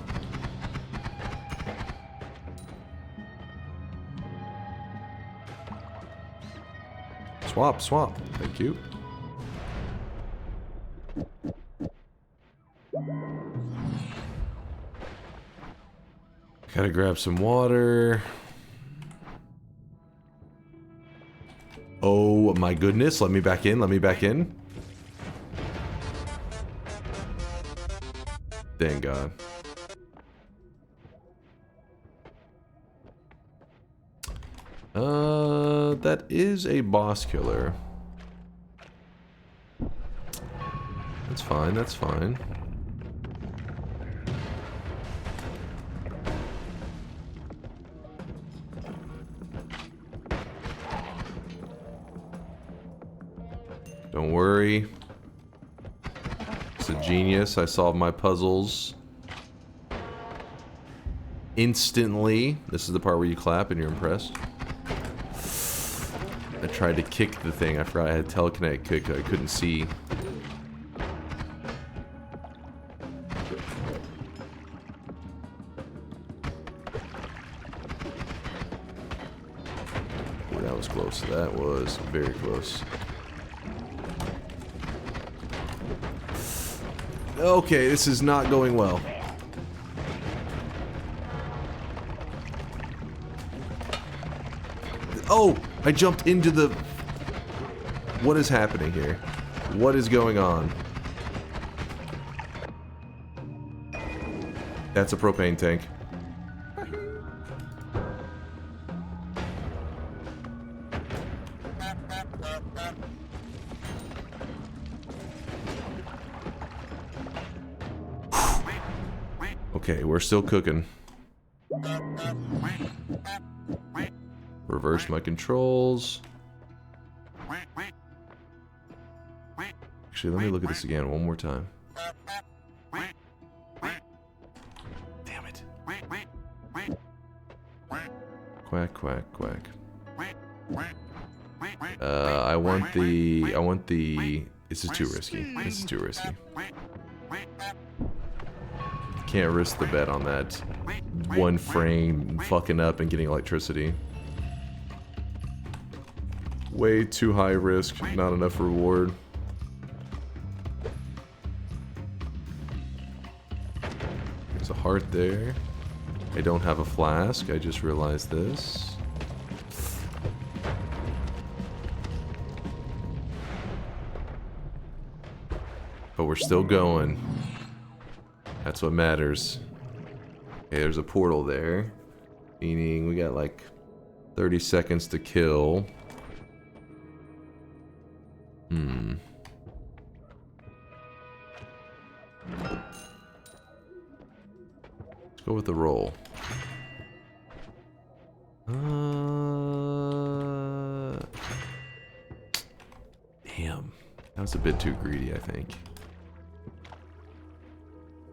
Swap, swap. Thank you. Gotta grab some water. Oh my goodness. Let me back in. Let me back in. Thank God. That is a boss killer. That's fine, that's fine. Don't worry. It's a genius. I solved my puzzles instantly. This is the part where you clap and you're impressed. I tried to kick the thing. I forgot I had telekinetic kick. I couldn't see. Ooh, that was close. That was very close. Okay, this is not going well. Oh! I jumped into the... What is happening here? What is going on? That's a propane tank. Okay, we're still cooking. Reverse my controls. Actually, let me look at this again one more time. Damn it. Quack, quack, quack. I want the... This is too risky. This is too risky. Can't risk the bet on that one frame fucking up and getting electricity. Way too high risk, not enough reward. There's a heart there. I don't have a flask, I just realized this. But we're still going. That's what matters. Okay, there's a portal there. Meaning we got like 30 seconds to kill. Let's go with the roll. Damn. That was a bit too greedy, I think.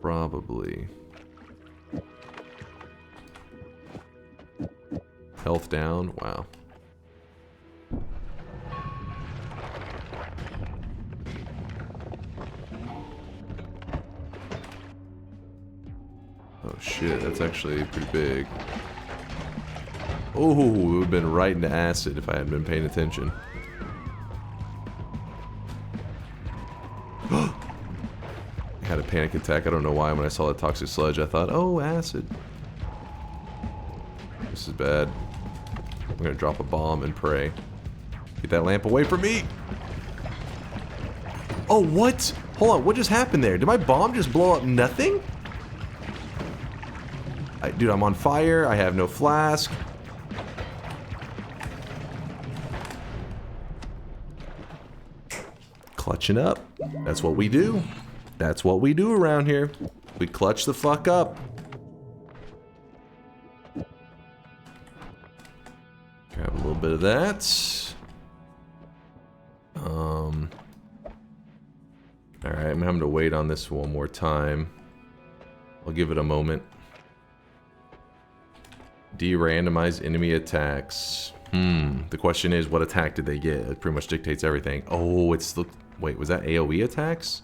Probably. Health down. Wow. Oh shit, that's actually pretty big. Oh, it would have been right into acid if I hadn't been paying attention. I had a panic attack. I don't know why. When I saw that toxic sludge, I thought, oh, acid. This is bad. I'm gonna drop a bomb and pray. Get that lamp away from me! Oh, what? Hold on, what just happened there? Did my bomb just blow up nothing? Dude, I'm on fire. I have no flask. Clutching up. That's what we do. That's what we do around here. We clutch the fuck up. Grab a little bit of that. Alright, I'm having to wait on this one more time. I'll give it a moment. De-randomize enemy attacks. The question is, what attack did they get? It pretty much dictates everything. Oh, it's the... Wait, was that AoE attacks?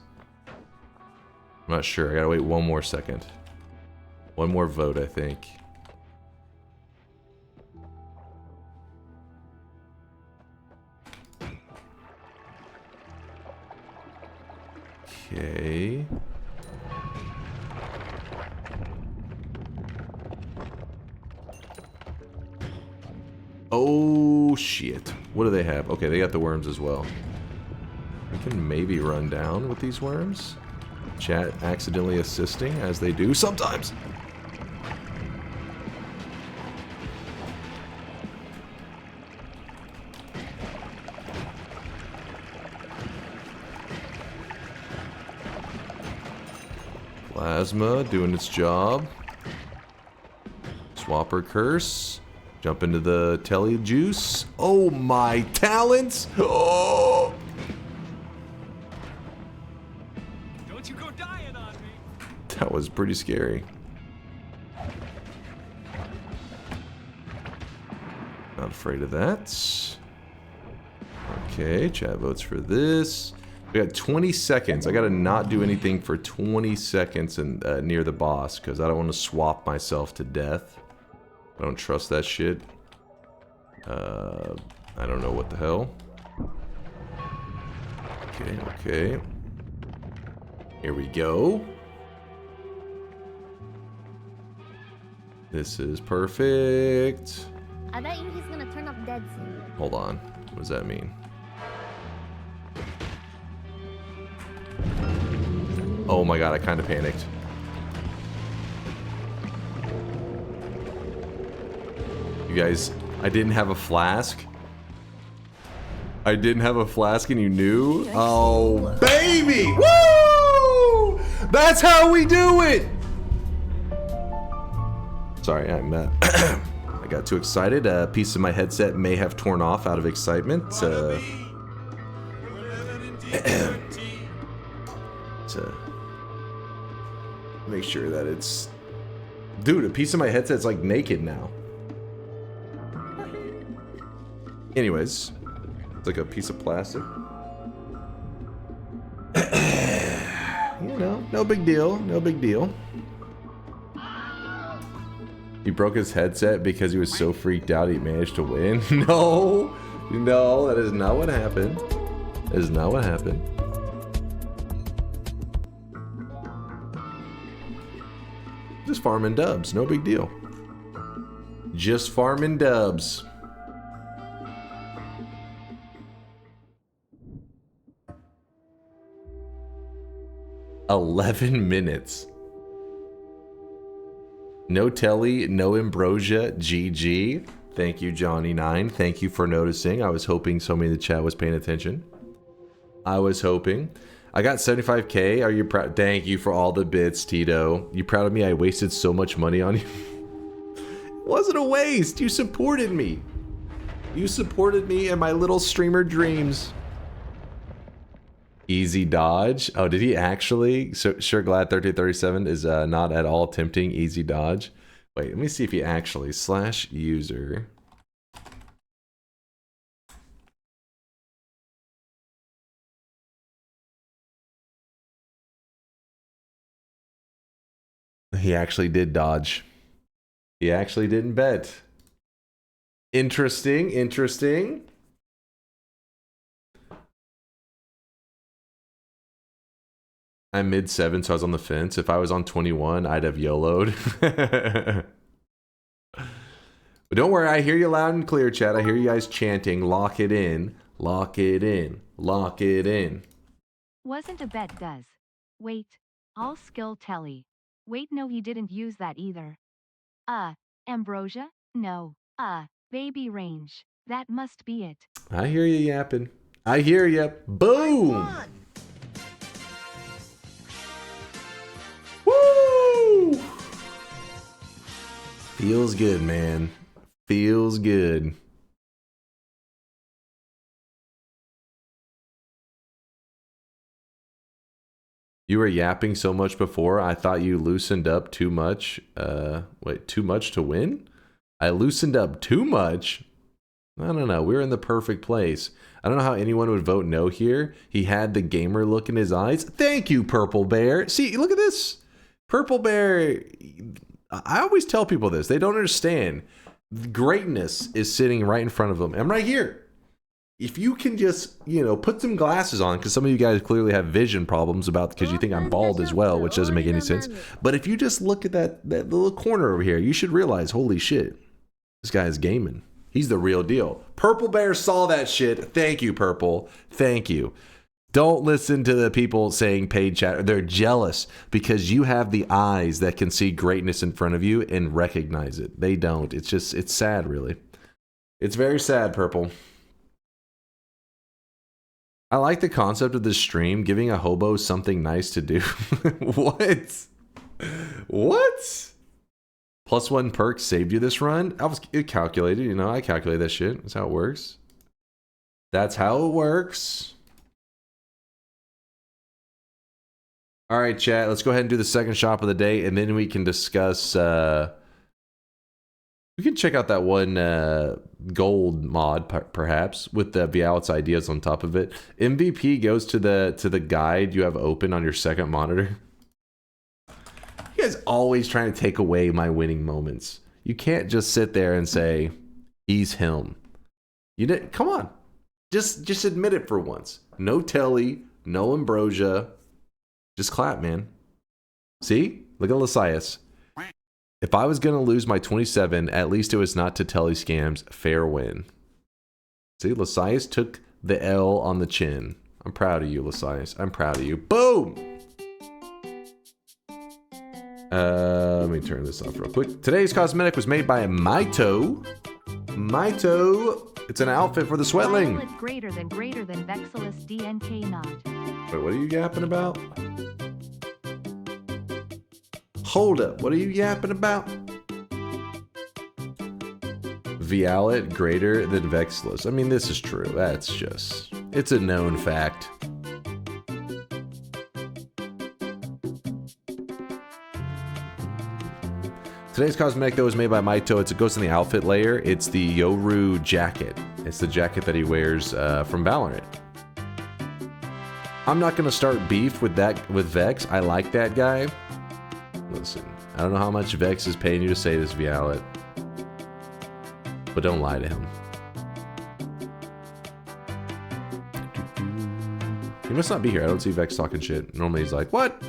I'm not sure. I gotta wait one more second. One more vote, I think. Okay. Oh, shit. What do they have? Okay, they got the worms as well. We can maybe run down with these worms. Chat accidentally assisting, as they do sometimes. Plasma doing its job. Swapper curse. Jump into the telly juice. Oh my talents! Oh! Don't you go dying on me. That was pretty scary. Not afraid of that. Okay, chat votes for this. We got 20 seconds. I gotta not do anything for 20 seconds and near the boss because I don't want to swap myself to death. I don't trust that shit. I don't know what the hell. Okay, okay. Here we go. This is perfect. I bet you he's gonna turn up dead soon. Hold on. What does that mean? Oh my god, I kind of panicked. You guys, I didn't have a flask. I didn't have a flask and you knew? Oh, baby! Woo! That's how we do it! Sorry, I got too excited. A piece of my headset may have torn off out of excitement. To make sure that it's... Dude, a piece of my headset's like naked now. Anyways, it's like a piece of plastic. You know, no big deal, no big deal. He broke his headset because he was so freaked out he managed to win. No, no, that is not what happened. That is not what happened. Just farming dubs, no big deal. Just farming dubs. $11 minutes. No telly, no ambrosia, GG. Thank you, Johnny9. Thank you for noticing. I was hoping somebody in the chat was paying attention. I was hoping. I got 75K. Are you proud? Thank you for all the bits, Tito. You proud of me? I wasted so much money on you. It wasn't a waste. You supported me. You supported me in my little streamer dreams. Easy dodge. Oh, did he actually? So, sure glad 1337 is not at all tempting. Easy dodge. Wait, let me see if he actually /user. He actually did dodge. He actually didn't bet. Interesting, interesting. I'm mid-7, so I was on the fence. If I was on 21, I'd have YOLO'd. But don't worry, I hear you loud and clear, chat. I hear you guys chanting, lock it in, lock it in, lock it in. Wasn't a bet, does. Wait. All skill telly. Wait, no, he didn't use that either. Ambrosia? No. Baby range. That must be it. I hear you yapping. I hear you. Boom! Woo! Feels good, man. Feels good. You were yapping so much before, I thought you loosened up too much. Wait, too much to win? I loosened up too much? I don't know. We're in the perfect place. I don't know how anyone would vote no here. He had the gamer look in his eyes. Thank you, Purple Bear. See, look at this. Purple Bear, I always tell people this. They don't understand. Greatness is sitting right in front of them. I'm right here. If you can just, you know, put some glasses on, because some of you guys clearly have vision problems because you think I'm bald as well, which doesn't make any sense. But if you just look at that little corner over here, you should realize, holy shit, this guy is gaming. He's the real deal. Purple Bear saw that shit. Thank you, Purple. Thank you. Don't listen to the people saying paid chat. They're jealous because you have the eyes that can see greatness in front of you and recognize it. They don't. It's just, it's sad, really. It's very sad, Purple. I like the concept of this stream, giving a hobo something nice to do. What? What? +1 perk saved you this run? It calculated, you know, I calculate that shit. That's how it works. That's how it works. All right, chat, let's go ahead and do the second shop of the day, and then we can discuss, we can check out that one gold mod, perhaps, with the Vialet's ideas on top of it. MVP goes to the guide you have open on your second monitor. You guys always trying to take away my winning moments. You can't just sit there and say, he's him. You didn't, come on. Just admit it for once. No telly, no ambrosia. Just clap, man. See? Look at Lysias. If I was going to lose my 27, at least it was not to telly scams. Fair win. See? Lysias took the L on the chin. I'm proud of you, Lysias. I'm proud of you. Boom! Let me turn this off real quick. Today's cosmetic was made by Maito. Maito It's an outfit for the sweatling. Violet greater than Vexillus DNK nod. Wait, what are you yapping about? Hold up, what are you yapping about? Violet greater than Vexillus. I mean, this is true. That's just... it's a known fact. Today's cosmetic, though, is made by Maito. It's a Ghost in the Outfit layer. It's the Yoru jacket. It's the jacket that he wears from Valorant. I'm not going to start beef with Vex. I like that guy. Listen, I don't know how much Vex is paying you to say this, Violet. But don't lie to him. He must not be here. I don't see Vex talking shit. Normally he's like, what?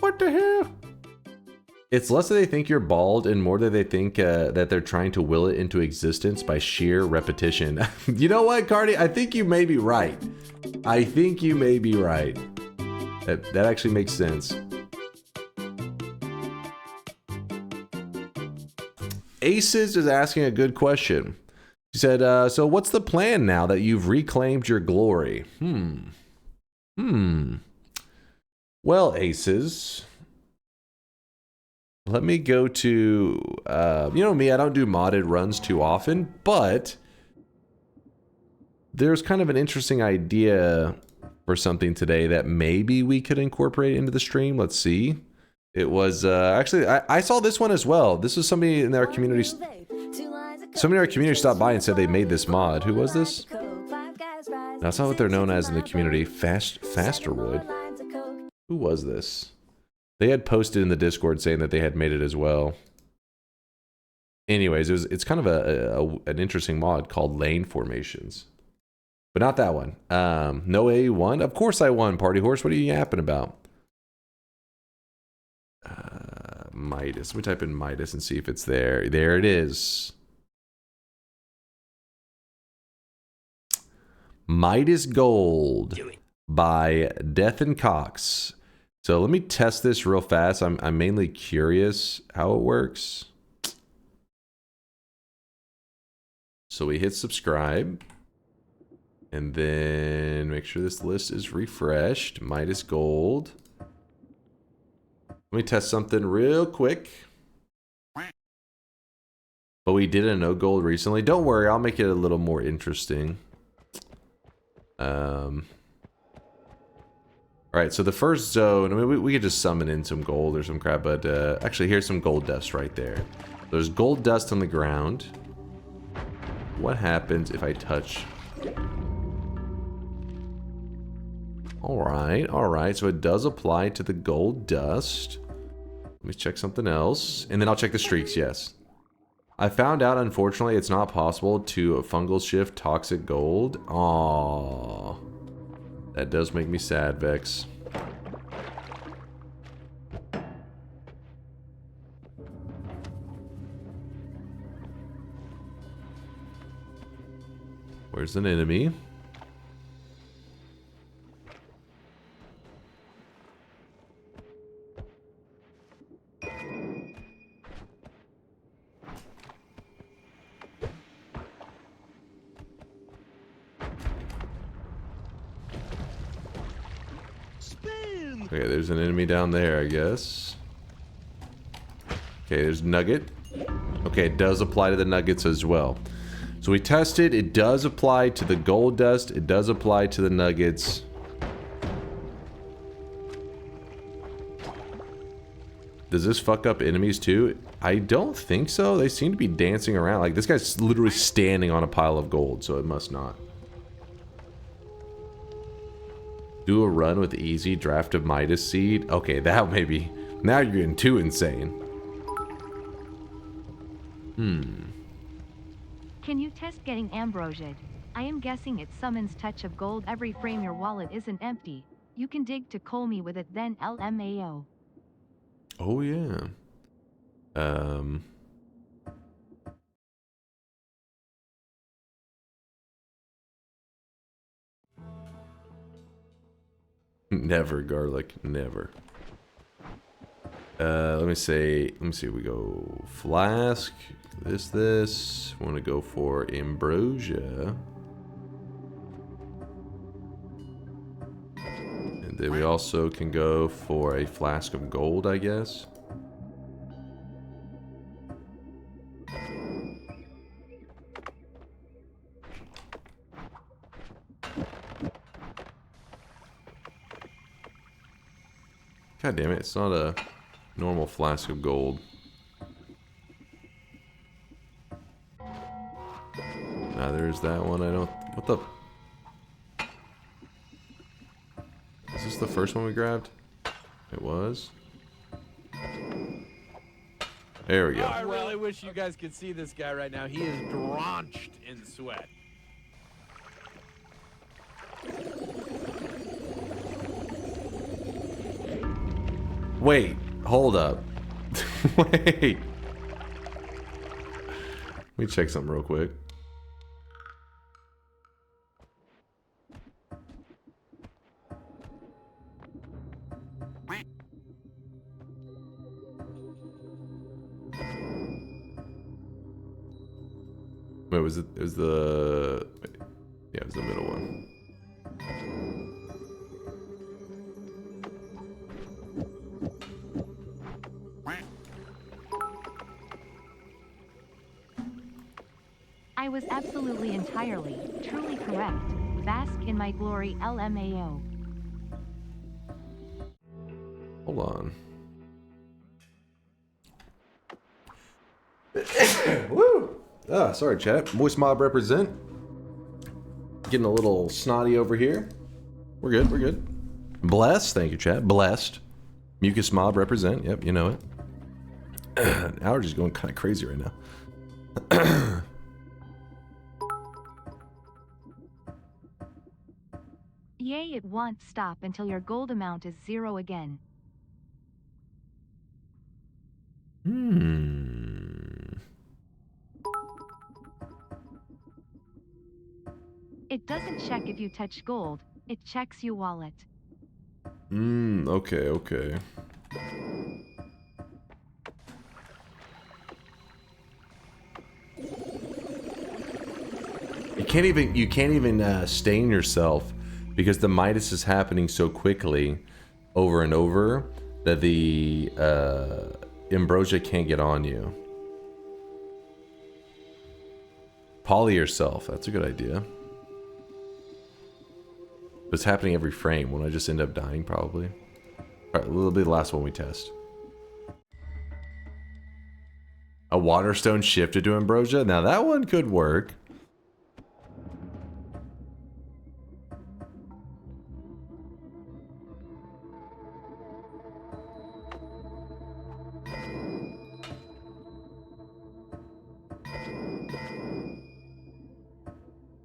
What the hell? It's less that they think you're bald and more that they think that they're trying to will it into existence by sheer repetition. You know what, Cardi? I think you may be right. I think you may be right. That actually makes sense. Aces is asking a good question. She said, so what's the plan now that you've reclaimed your glory? Well, Aces, let me go to, you know me, I don't do modded runs too often, but there's kind of an interesting idea for something today that maybe we could incorporate into the stream. Let's see. It was, actually, I saw this one as well. This was somebody in our community. Somebody in our community stopped by and said they made this mod. Who was this? That's not what they're known as in the community. Fasterwood. Who was this? They had posted in the Discord saying that they had made it as well. Anyways, it's kind of an interesting mod called Lane Formations. But not that one. No A won? Of course I won, Party Horse. What are you yapping about? Midas. Let me type in Midas and see if it's there. There it is. Midas Gold by Death and Cox. So let me test this real fast. I'm mainly curious how it works. So we hit subscribe. And then make sure this list is refreshed. Midas Gold. Let me test something real quick. But we did a no gold recently. Don't worry, I'll make it a little more interesting. Alright, so the first zone, I mean, we could just summon in some gold or some crap, but actually here's some gold dust right there. There's gold dust on the ground. What happens if I touch? Alright, so it does apply to the gold dust. Let me check something else. And then I'll check the streaks, yes. I found out, unfortunately, it's not possible to fungal shift toxic gold. Aww. That does make me sad, Vex. Where's an enemy? Okay, there's an enemy down there, I guess. Okay, there's Nugget. Okay, it does apply to the Nuggets as well. So we tested, it does apply to the gold dust, it does apply to the Nuggets. Does this fuck up enemies too? I don't think so. They seem to be dancing around. Like, this guy's literally standing on a pile of gold, so it must not. Do a run with easy draft of Midas seed. Okay, that may be. Now you're getting too insane. Can you test getting ambrosiaed? I am guessing it summons touch of gold every frame your wallet isn't empty. You can dig to call me with it then LMAO. Oh yeah. Never, Garlic, never. Let me see. We go flask. This. Want to go for ambrosia. And then we also can go for a flask of gold, I guess. God damn it, it's not a normal flask of gold. Now there's that one. I don't... What the... Is this the first one we grabbed? It was. There we go. I really wish you guys could see this guy right now. He is drenched in sweat. Wait, hold up. Wait. Let me check something real quick. Wait, was it? It was the... Yeah, it was the middle one. I was absolutely entirely, truly correct. Bask in my glory, LMAO. Hold on. Woo! Ah, sorry, chat. Moist Mob represent. Getting a little snotty over here. We're good, we're good. Blessed, thank you, chat. Blessed. Mucus Mob represent. Yep, you know it. Allergies going kind of crazy right now. Yay, it won't stop until your gold amount is 0 again. It doesn't check if you touch gold, it checks your wallet. Okay, okay. You can't even stain yourself because the Midas is happening so quickly over and over that the ambrosia can't get on you. Poly yourself, that's a good idea. But it's happening every frame. Won't I just end up dying probably? Alright, a little bit the last one we test. A Waterstone shifted to ambrosia? Now that one could work.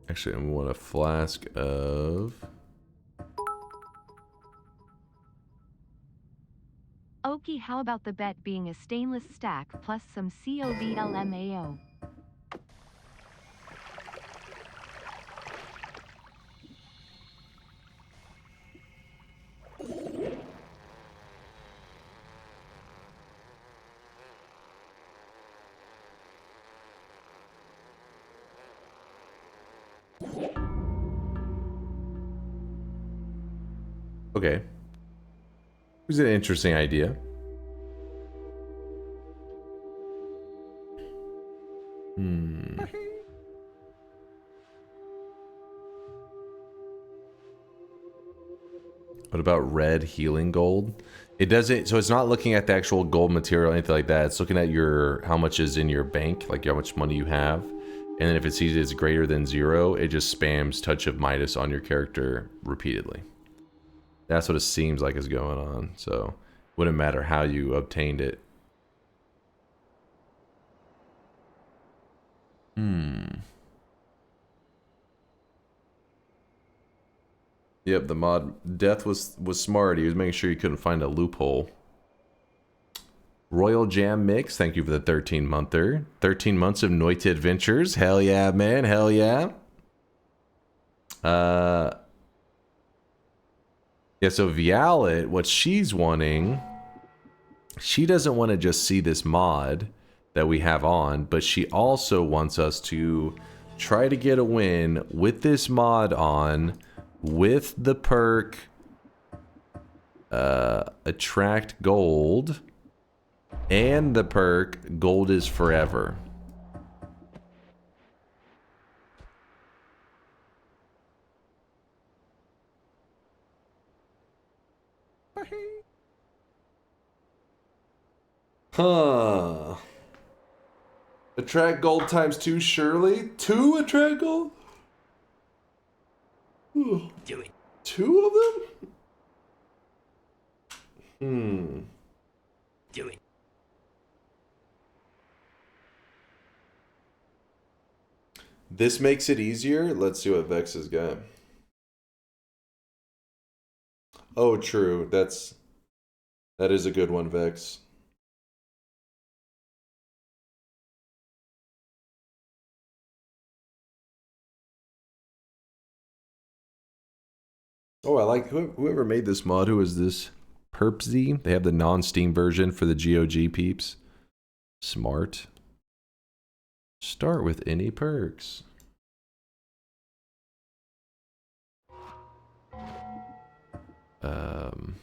Actually, I want a flask of... Okie, how about the bet being a stainless stack plus some COVLMAO? Okay. It was an interesting idea. What about red healing gold? It doesn't, so it's not looking at the actual gold material or anything like that. It's looking at your, how much is in your bank, like how much money you have. And then if it sees it's greater than 0, it just spams Touch of Midas on your character repeatedly. That's what it seems like is going on. So wouldn't matter how you obtained it. Yep, the mod Death was smart. He was making sure you couldn't find a loophole. Royal Jam Mix, thank you for the 13-monther. 13 months of Noita adventures. Hell yeah, man. Hell yeah. Yeah, so Violet, what she's wanting she doesn't want to just see this mod that we have on, but she also wants us to try to get a win with this mod on, with the perk attract gold and the perk gold is forever. Huh. Attract gold times 2, surely? 2 attract gold? Do it. 2 of them? Do it. This makes it easier? Let's see what Vex has got. Oh, true. That is a good one, Vex. Oh, I like whoever made this mod. Who is this? Perpsy. They have the non-Steam version for the GOG peeps. Smart. Start with any perks. Bruh.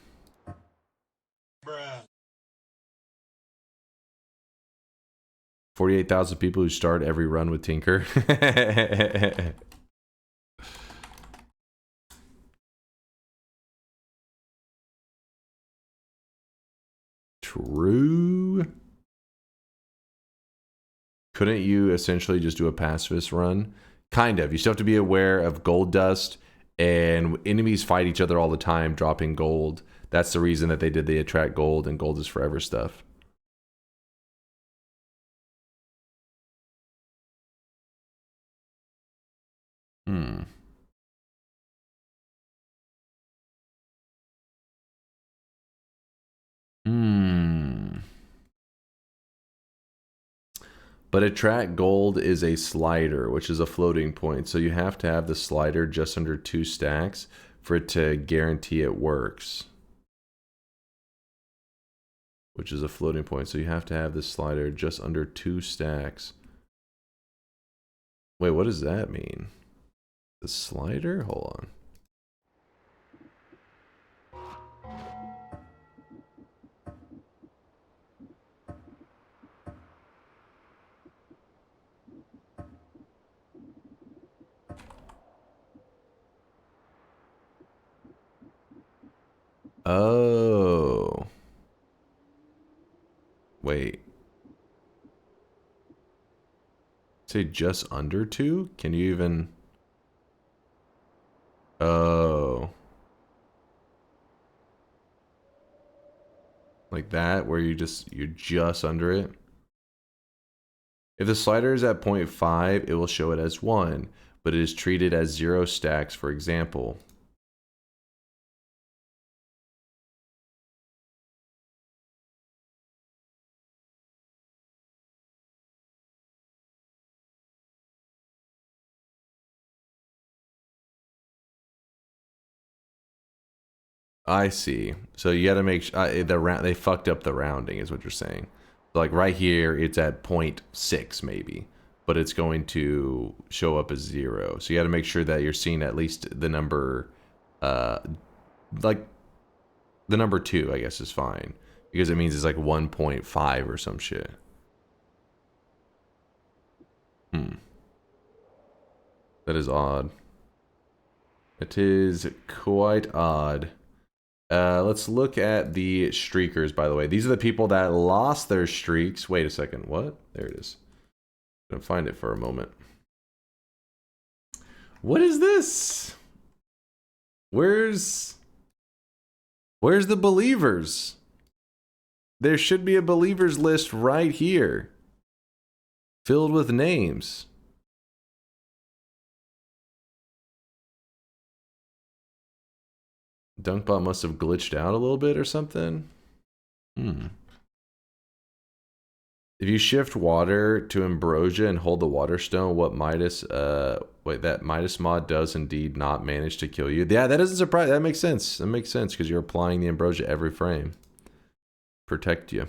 48,000 people who start every run with Tinker. True. Couldn't you essentially just do a pacifist run? Kind of. You still have to be aware of gold dust, and enemies fight each other all the time, dropping gold. That's the reason that they did the attract gold and gold is forever stuff. But attract gold is a slider, which is a floating point. So you have to have the slider just under 2 stacks for it to guarantee it works. Which is a floating point. So you have to have the slider just under 2 stacks. Wait, what does that mean? The slider? Hold on. Oh. Wait. Say just under 2? Can you even... Oh. Like that, where you're just under it? If the slider is at 0.5, it will show it as 1, but it is treated as 0 stacks, for example. I see. So you got to make they fucked up the rounding, is what you're saying. Like right here, it's at 0.6 maybe, but it's going to show up as 0. So you got to make sure that you're seeing at least the number, like the number 2, I guess is fine, because it means it's like 1.5 or some shit. That is odd. It is quite odd. Let's look at the streakers, by the way. These are the people that lost their streaks. Wait a second. What? There it is. I'm gonna find it for a moment. What is this? Where's the believers? There should be a believers list right here, filled with names. DunkBot must have glitched out a little bit or something. If you shift water to Ambrosia and hold the water stone, what Midas, that Midas mod does indeed not manage to kill you. Yeah, that doesn't surprise. That makes sense. That makes sense because you're applying the Ambrosia every frame. protect you.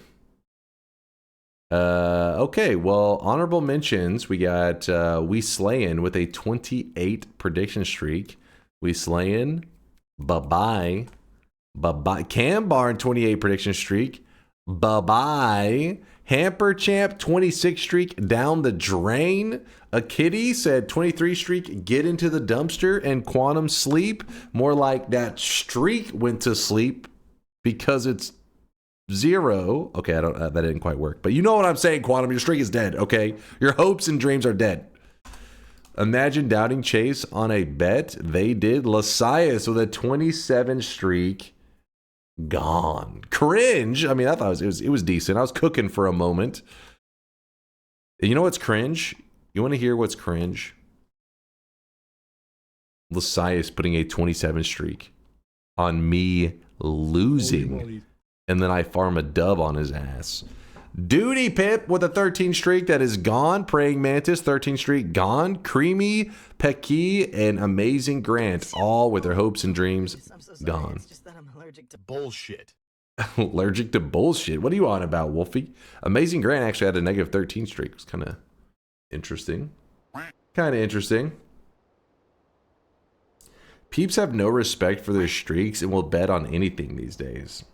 Okay, well, honorable mentions. We got We Slayin with a 28 prediction streak. We Slayin, bye-bye. Bye-bye. Cam Barn, 28 prediction streak. Bye-bye. Hamper Champ, 26 streak down the drain. A Kitty said 23 streak, get into the dumpster. And Quantum Sleep, more like that streak went to sleep because it's 0. Okay, that didn't quite work. But you know what I'm saying, Quantum. Your streak is dead, okay? Your hopes and dreams are dead. Imagine doubting Chase on a bet. They did. Lasias with a 27 streak. Gone. Cringe. I mean, I thought it was decent. I was cooking for a moment. And you know what's cringe? You want to hear what's cringe? Lasias putting a 27 streak on me losing. And then I farm a dub on his ass. Duty Pip with a 13 streak that is gone. Praying Mantis, 13 streak gone. Creamy, Pecky, and Amazing Grant, all with their hopes and dreams gone. It's just that I'm allergic to Bullshit. Allergic to bullshit. What are you on about, Wolfie? Amazing Grant actually had a negative 13 streak. It was kind of interesting. Peeps have no respect for their streaks and will bet on anything these days.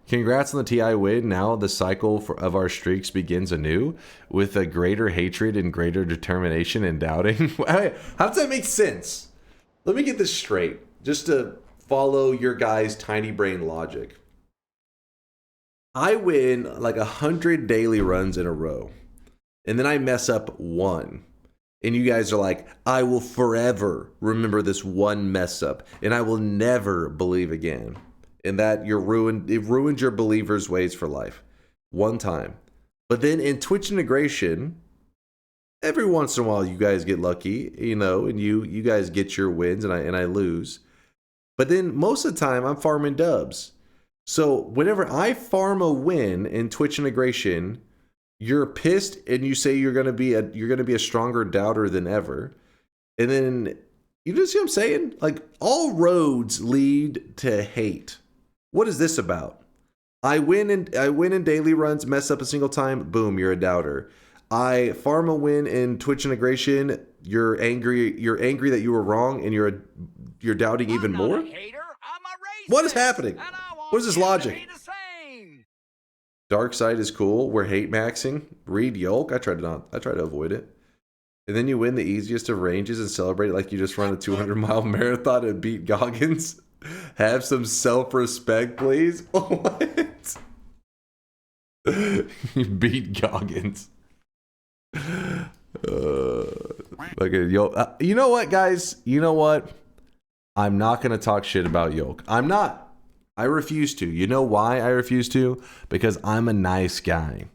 Congrats on the TI win. Now the cycle of our streaks begins anew with a greater hatred and greater determination and doubting. How does that make sense? Let me get this straight, just to follow your guys' tiny brain logic. I win like 100 daily runs in a row, and then I mess up one. And you guys are like, I will forever remember this one mess up, and I will never believe again. And that it ruined your believers' ways for life. One time. But then in Twitch integration, every once in a while you guys get lucky, you know, and you guys get your wins and I lose. But then most of the time I'm farming dubs. So whenever I farm a win in Twitch integration, you're pissed and you say you're gonna be a stronger doubter than ever. And then you just see what I'm saying? Like, all roads lead to hate. What is this about? I win in daily runs, mess up a single time, boom, you're a doubter. I farm a win in Twitch integration, you're angry that you were wrong, and you're doubting even more? What is happening? What is this logic? Dark side is cool. We're hate maxing. Read Yolk. I try to avoid it. And then you win the easiest of ranges and celebrate like you just run a 200-mile marathon and beat Goggins. Have some self-respect, please. What? You beat Goggins. You know what, guys? You know what? I'm not going to talk shit about Yolk. I'm not. I refuse to. You know why I refuse to? Because I'm a nice guy.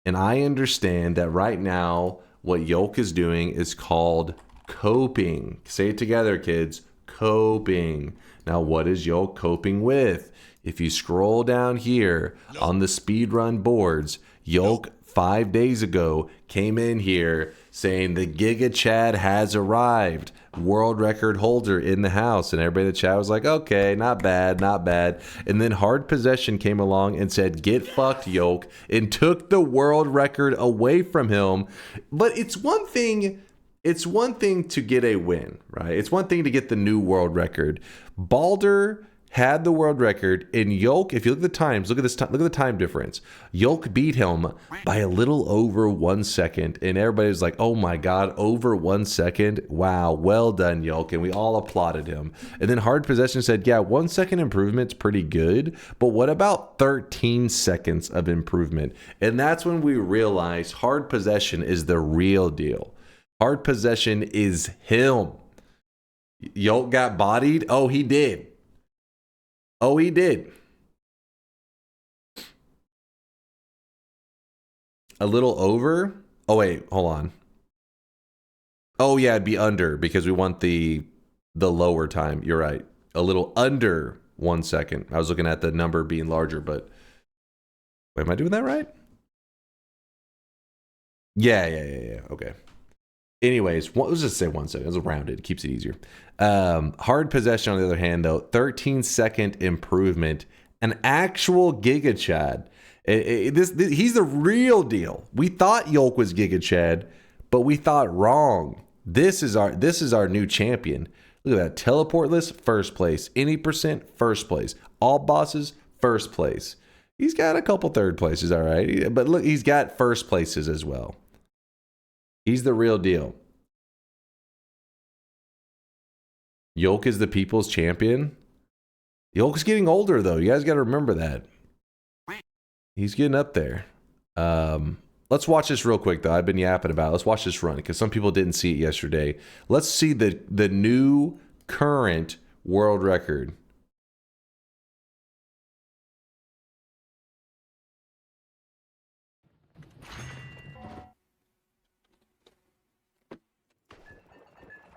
And I understand that right now, what Yolk is doing is called coping. Say it together, kids. Coping. Now, what is Yolk coping with? If you scroll down here on the speedrun boards, Yolk 5 days ago came in here saying the Giga Chad has arrived. World record holder in the house. And everybody in the chat was like, okay, not bad, not bad. And then Hard Possession came along and said, get fucked, Yolk, and took the world record away from him. But it's one thing to get a win, right? It's one thing to get the new world record. Balder had the world record, and Yolk, if you look at the times, look at the time difference. Yolk beat him by a little over 1 second, and everybody was like, oh my god, over 1 second? Wow, well done, Yolk, and we all applauded him. And then Hard Possession said, yeah, 1 second improvement's pretty good, but what about 13 seconds of improvement? And that's when we realized Hard Possession is the real deal. Hard Possession is him. Yolk got bodied? Oh, he did. Oh, he did. A little over? Oh, wait, hold on. Oh, yeah, it'd be under because we want the lower time. You're right. A little under 1 second. I was looking at the number being larger, but... Wait, am I doing that right? Yeah. Okay. Anyways, let's just say 1 second. It's rounded. It keeps it easier. Hard Possession, on the other hand, though, 13-second improvement An actual Giga Chad. He's the real deal. We thought Yolk was Giga Chad, but we thought wrong. This is our new champion. Look at that. Teleportless, first place. Any percent, first place. All bosses, first place. He's got a couple third places, all right. But look, he's got first places as well. He's the real deal. Yolk is the people's champion. Yolk's getting older, though. You guys got to remember that. He's getting up there. Let's watch this real quick, though. I've been yapping about it. Let's watch this run, because some people didn't see it yesterday. Let's see the new current world record.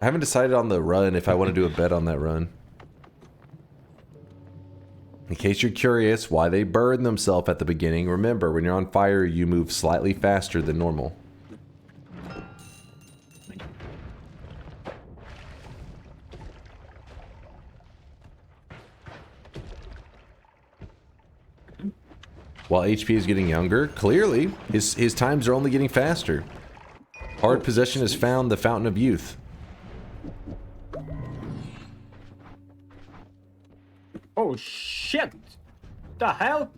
I haven't decided on the run if I want to do a bet on that run. In case you're curious why they burn themselves at the beginning, remember, when you're on fire, you move slightly faster than normal. While HP is getting younger, clearly, his times are only getting faster. Hard possession has found the fountain of youth. Oh shit! The hell?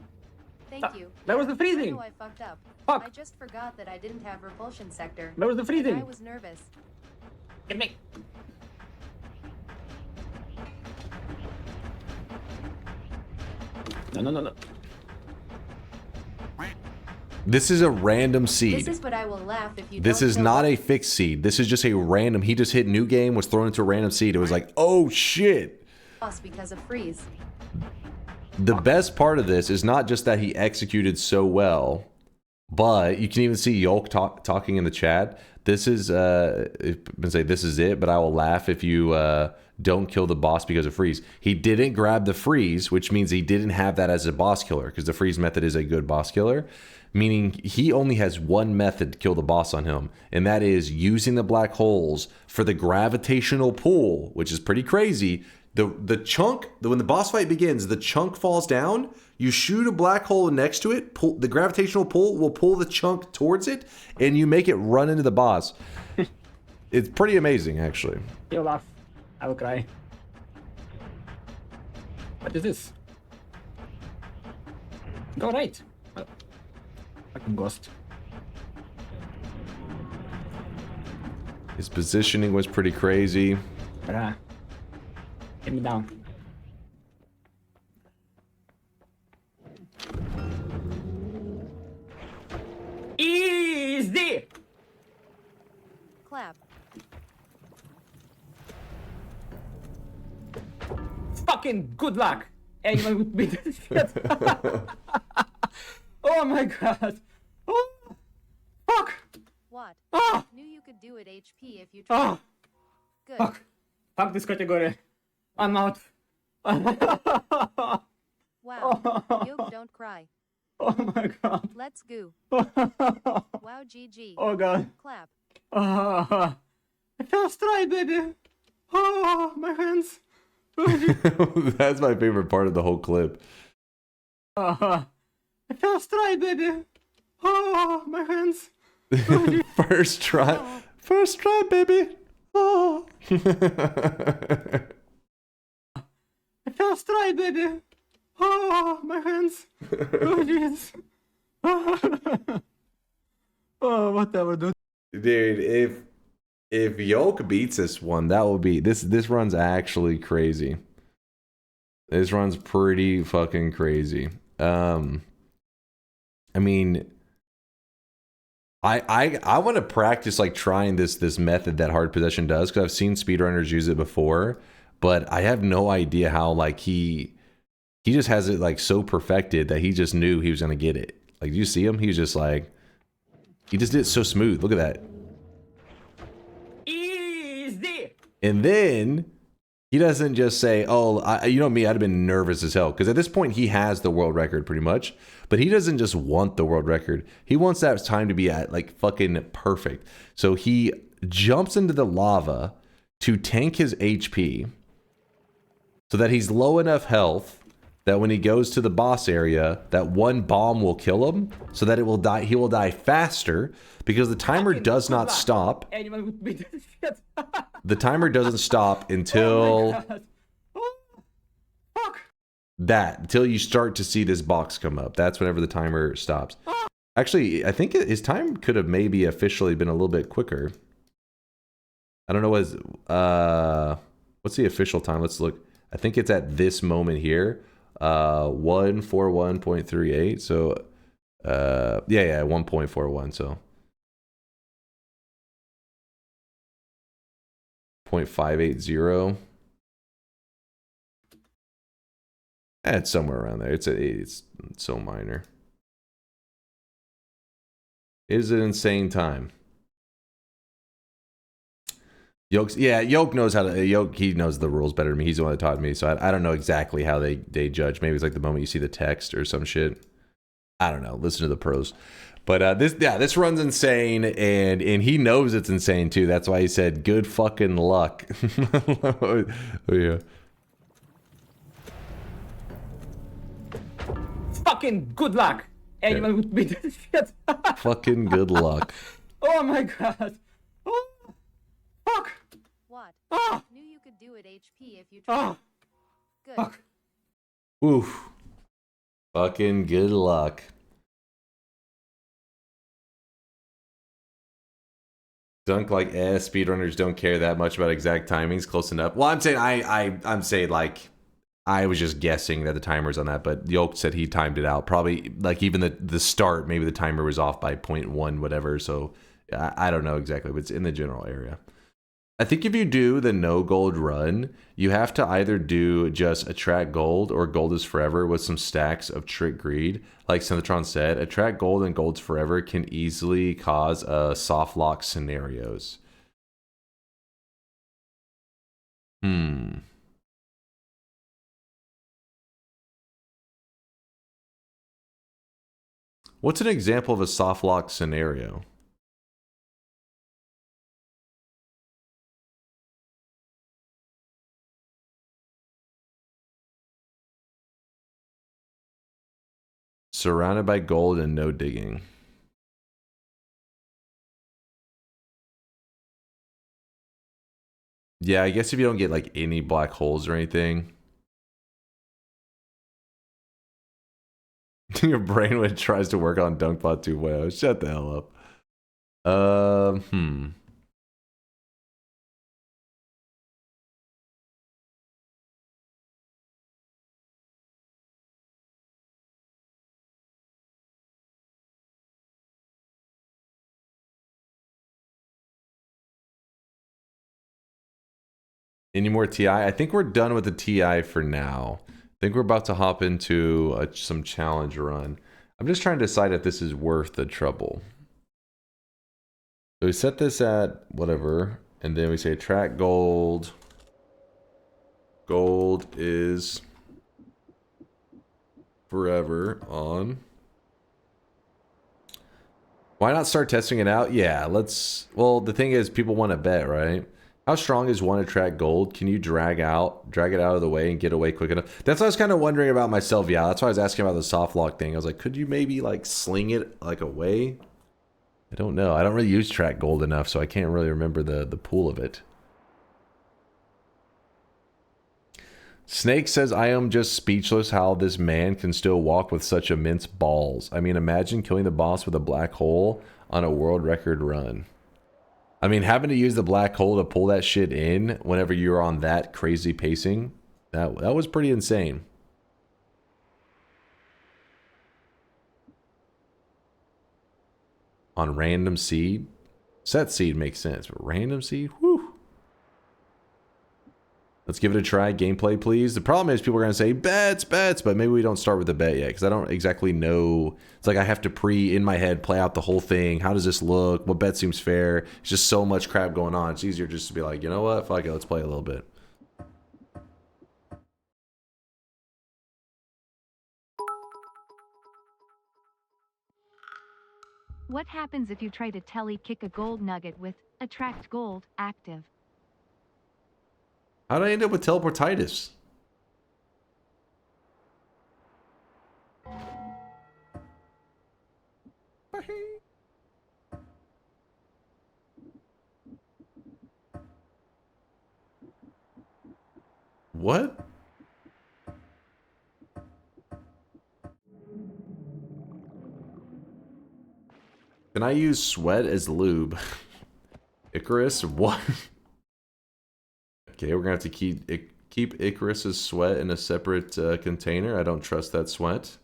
Thank you. That was the freezing. I fucked up. Fuck. I just forgot that I didn't have repulsion sector. That was the freezing. I was nervous. Get me. No. This is a random seed. This is but I will laugh if you This don't is know not what- a fixed seed. This is just a random. He just hit new game, was thrown into a random seed. It was like, oh shit. because of freeze. The best part of this is not just that he executed so well, but you can even see Yolk talking in the chat. This is, I'm gonna say this is it, but I will laugh if you don't kill the boss because of freeze. He didn't grab the freeze, which means he didn't have that as a boss killer, because the freeze method is a good boss killer. Meaning he only has one method to kill the boss on him, and that is using the black holes for the gravitational pull, which is pretty crazy. The chunk, when the boss fight begins, the chunk falls down, you shoot a black hole next to it, the gravitational pull will pull the chunk towards it, and you make it run into the boss. It's pretty amazing, actually. You'll laugh. I will cry. What is this? Go right. Fucking ghost. His positioning was pretty crazy. Bruh. Get me down. Easy! Clap. Fucking good luck! Anyone would beat this shit. Oh my god! Oh, fuck! What? Ah! Knew you could do it HP if you tried. Oh, Good. fuck! Fuck this category. I'm out. Wow. Yoke, don't cry. Oh my god. Let's go. Wow, GG. Oh god. Clap. I first try, baby. Oh, my hands. That's my favorite part of the whole clip. First try, baby. Oh, my hands. First try. First try, baby. Oh. First try, baby. Oh, my hands. Oh, jeez. Oh, whatever, dude. Dude, if Yolk beats this one, that will be this run's actually crazy. This run's pretty fucking crazy. I mean, I want to practice like trying this method that hard possession does, because I've seen speedrunners use it before, but I have no idea how like he just has it like so perfected that he just knew he was gonna get it. Like, do you see him? He was just like, he just did it so smooth. Look at that. Easy. And then he doesn't just say, oh, you know me, I'd have been nervous as hell. Because at this point, he has the world record pretty much. But he doesn't just want the world record. He wants that time to be at like fucking perfect. So he jumps into the lava to tank his HP so that he's low enough health that when he goes to the boss area, that one bomb will kill him, so that it will die. He will die faster because the timer does not stop. Anyone would be this shit. The timer doesn't stop until until you start to see this box come up. That's whenever the timer stops. Actually, I think his time could have maybe officially been a little bit quicker. I don't know what's the official time. Let's look. I think it's at this moment here. 141.38. So yeah, 1.41. So 0.580. It's somewhere around there. It's so minor. It is an insane time. Yoke knows how to. Yoke, he knows the rules better than me. He's the one that taught me, so I don't know exactly how they judge. Maybe it's like the moment you see the text or some shit. I don't know. Listen to the pros. But this runs insane, and he knows it's insane too. That's why he said, "Good fucking luck." Oh yeah. Fucking good luck. Anyone would be this shit. Fucking good luck. Oh my god. Oh, fuck. What? Ah. Knew you could do it, HP, if you tried. Good. Fuck. Oof. Fucking good luck. Dunk like speedrunners don't care that much about exact timings. Close enough. Well, I'm saying I'm saying like I was just guessing that the timer's on that, but Yoke said he timed it out. Probably like even the start, maybe the timer was off by 0.1 whatever. So I don't know exactly, but it's in the general area. I think if you do the no gold run, you have to either do just attract gold or gold is forever with some stacks of trick greed. Like Synthetron said, attract gold and gold's forever can easily cause soft lock scenarios. What's an example of a soft lock scenario? Surrounded by gold and no digging. Yeah, I guess if you don't get like any black holes or anything. Your brain when it tries to work on DunkBot 2.0. Shut the hell up. Any more TI? I think we're done with the TI for now. I think we're about to hop into some challenge run. I'm just trying to decide if this is worth the trouble. So we set this at whatever, and then we say track gold. Gold is forever on. Why not start testing it out? Yeah, let's. Well, the thing is, people want to bet, right? How strong is one attract gold? Can you drag it out of the way and get away quick enough? That's what I was kind of wondering about myself. Yeah, that's why I was asking about the soft lock thing. I was like, could you maybe like sling it like away? I don't know. I don't really use track gold enough, so I can't really remember the pool of it. Snake says, I am just speechless how this man can still walk with such immense balls. I mean, imagine killing the boss with a black hole on a world record run. I mean, having to use the black hole to pull that shit in whenever you're on that crazy pacing, that was pretty insane. On random seed? Set seed makes sense, but random seed? Whew. Let's give it a try. Gameplay, please. The problem is people are going to say, bets, but maybe we don't start with the bet yet, because I don't exactly know. It's like I have to in my head, play out the whole thing. How does this look? What bet seems fair? It's just so much crap going on. It's easier just to be like, you know what? Fuck it, let's play a little bit. What happens if you try to kick a gold nugget with attract gold active? How did I end up with teleportitis? What? Can I use sweat as lube? Icarus? What? Okay, we're gonna have to keep Icarus's sweat in a separate container. I don't trust that sweat.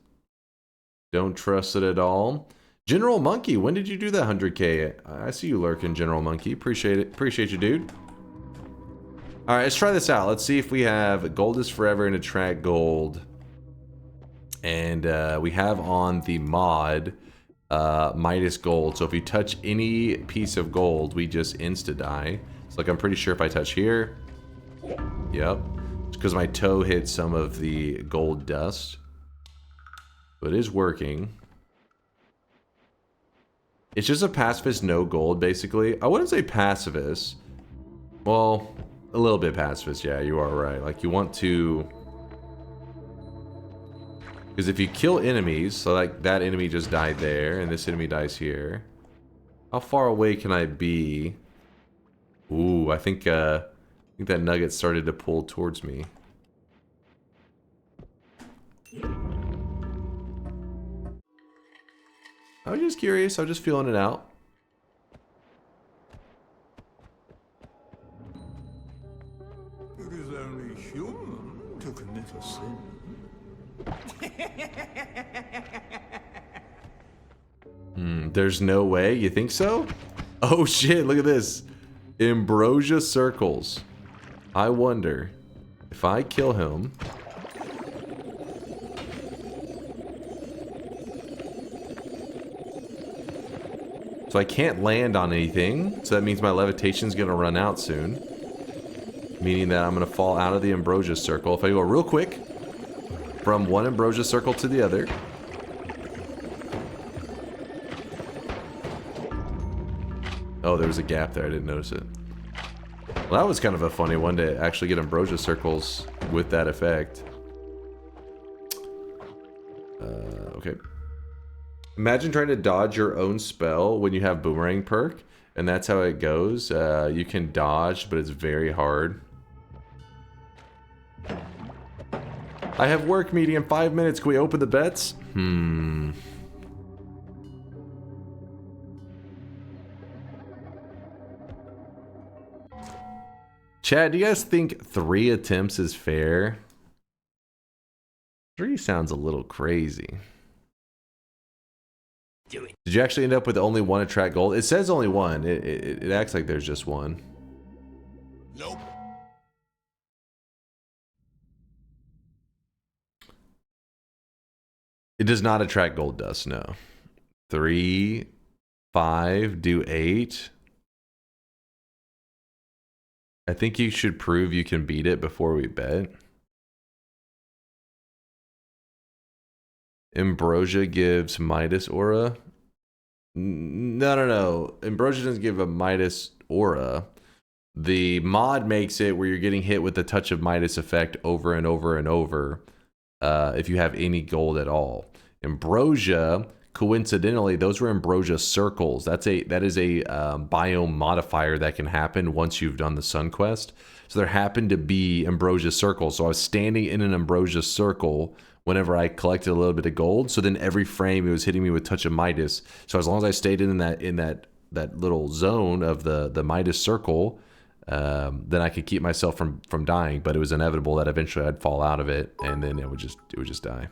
Don't trust it at all. General Monkey, when did you do that 100k? I see you lurking, General Monkey. Appreciate it. Appreciate you, dude. All right, let's try this out. Let's see if we have Gold is Forever and Attract Gold. And we have on the mod Midas Gold. So if you touch any piece of gold, we just insta-die. So like I'm pretty sure if I touch here, yep. It's because my toe hit some of the gold dust. But it is working. It's just a pacifist, no gold, basically. I wouldn't say pacifist. Well, a little bit pacifist, yeah, you are right. Like, you want to... Because if you kill enemies, so like that enemy just died there, and this enemy dies here. How far away can I be? Ooh, I think that nugget started to pull towards me. I was just curious. I was just feeling it out. It is only human to commit a sin. There's no way. You think so? Oh shit, look at this. Ambrosia circles. I wonder if I kill him. So I can't land on anything. So that means my levitation's gonna run out soon. Meaning that I'm gonna fall out of the Ambrosia circle. If I go real quick from one Ambrosia circle to the other. Oh, there was a gap there. I didn't notice it. Well, that was kind of a funny one to actually get Ambrosia circles with that effect. Okay. Imagine trying to dodge your own spell when you have Boomerang perk, and that's how it goes. You can dodge, but it's very hard. I have work meeting in 5 minutes. Can we open the bets? Chad, do you guys think 3 attempts is fair? 3 sounds a little crazy. Do it. Did you actually end up with only 1 attract gold? It says only 1. It acts like there's just 1. Nope. It does not attract gold dust, no. 3, 5, do 8. I think you should prove you can beat it before we bet. Ambrosia gives Midas aura. No. Ambrosia doesn't give a Midas aura. The mod makes it where you're getting hit with the Touch of Midas effect over and over and over. If you have any gold at all. Ambrosia, coincidentally, those were Ambrosia circles. That is a biome modifier that can happen once you've done the Sun Quest. So there happened to be Ambrosia circles. So I was standing in an Ambrosia circle whenever I collected a little bit of gold. So then every frame it was hitting me with Touch of Midas. So as long as I stayed in that little zone of the Midas circle, then I could keep myself from dying. But it was inevitable that eventually I'd fall out of it, and then it would just die.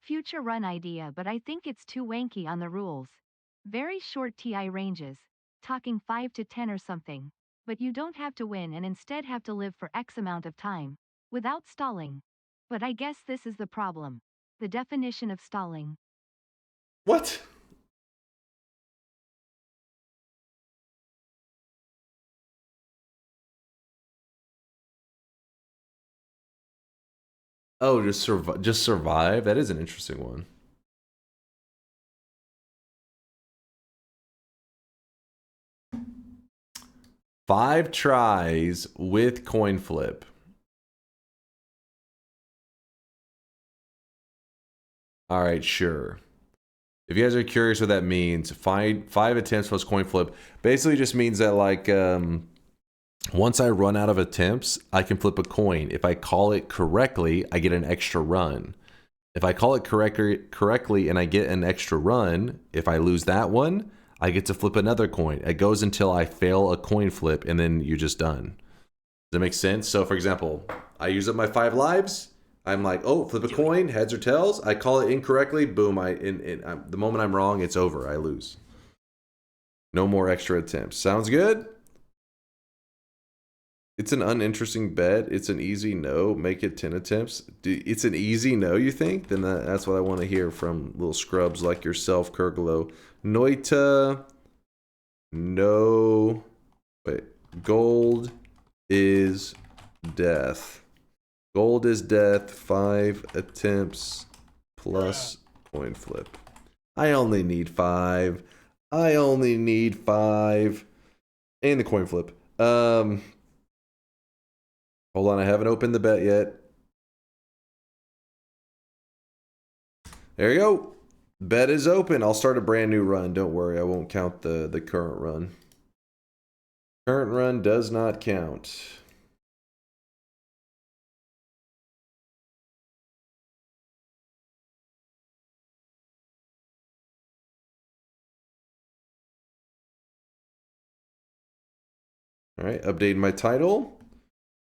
Future run idea, but I think it's too wanky on the rules. Very short TI ranges, talking 5 to 10 or something. But you don't have to win and instead have to live for X amount of time, without stalling. But I guess this is the problem. The definition of stalling. What? Oh, just survive? That is an interesting one. Five tries with coin flip. All right, sure. If you guys are curious what that means, five attempts plus coin flip basically just means that like Once I run out of attempts, I can flip a coin. If I call it correctly, I get an extra run. If I call it correctly and I get an extra run, if I lose that one, I get to flip another coin. It goes until I fail a coin flip, and then you're just done. Does that make sense? So, for example, I use up my 5 lives. I'm like, oh, flip a coin, heads or tails. I call it incorrectly. Boom. The moment I'm wrong, it's over. I lose. No more extra attempts. Sounds good? It's an uninteresting bet. It's an easy no. Make it 10 attempts. It's an easy no, you think? Then that's what I want to hear from little scrubs like yourself, Kurgalo. Noita. No. Wait. Gold is death. Gold is death. 5 attempts plus coin flip. I only need 5. I only need 5. And the coin flip. Hold on, I haven't opened the bet yet. There you go. Bet is open. I'll start a brand new run. Don't worry, I won't count the current run. Current run does not count. All right, updating my title.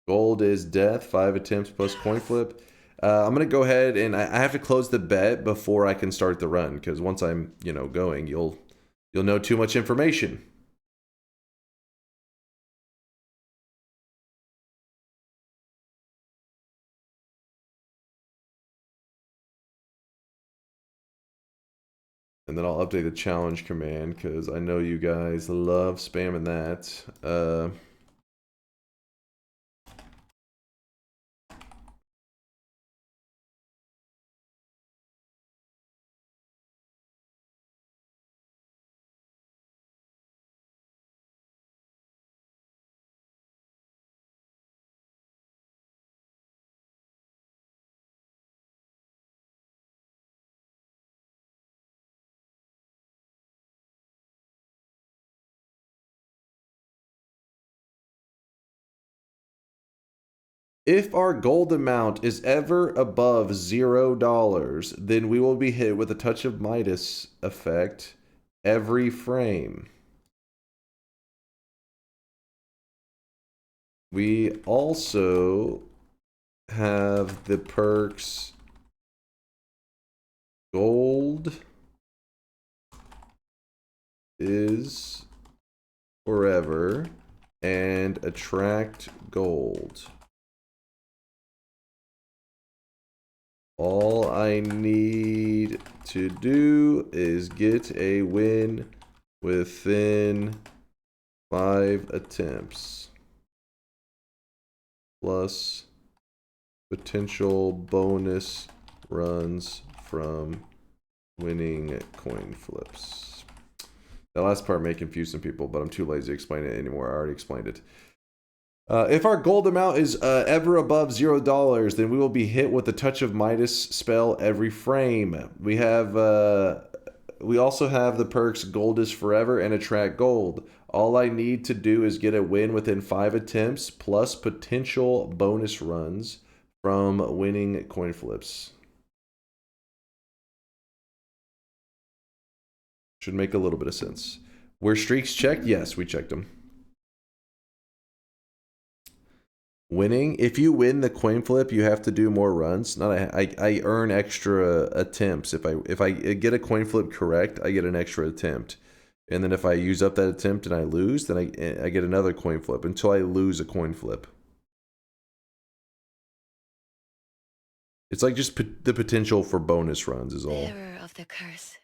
Gold is death, 5 attempts plus coin flip. I'm going to go ahead and I have to close the bet before I can start the run, because once I'm, going, you'll know too much information. And then I'll update the challenge command, because I know you guys love spamming that. If our gold amount is ever above $0, then we will be hit with a Touch of Midas effect every frame. We also have the perks Gold is Forever and Attract Gold. All I need to do is get a win within 5 attempts. Plus potential bonus runs from winning coin flips. The last part may confuse some people, but I'm too lazy to explain it anymore. I already explained it. If our gold amount is ever above $0, then we will be hit with the Touch of Midas spell every frame. We also have the perks Gold is Forever and Attract Gold. All I need to do is get a win within 5 attempts, plus potential bonus runs from winning coin flips. Should make a little bit of sense. Were streaks checked? Yes, we checked them. Winning, if you win the coin flip, you have to do more runs. I earn extra attempts. If I get a coin flip correct, I get an extra attempt. And then if I use up that attempt and I lose, then I get another coin flip until I lose a coin flip. It's like just the potential for bonus runs is all. Bearer of the curse.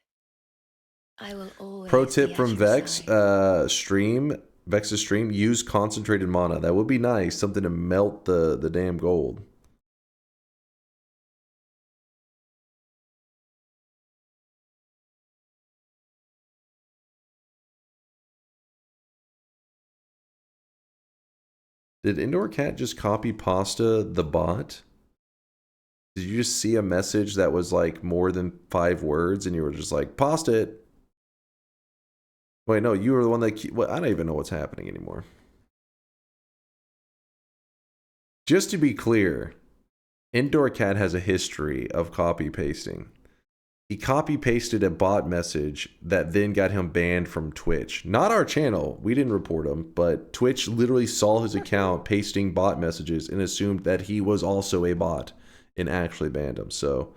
I will always Pro tip from Vex, Vex's stream, use concentrated mana. That would be nice. Something to melt the damn gold. Did Indoor Cat just copy pasta the bot? Did you just see a message that was like more than 5 words and you were just like, pasta it? Wait, no, you were the one that... Well, I don't even know what's happening anymore. Just to be clear, Indoor Cat has a history of copy pasting. He copy pasted a bot message that then got him banned from Twitch. Not our channel. We didn't report him, but Twitch literally saw his account pasting bot messages and assumed that he was also a bot and actually banned him. So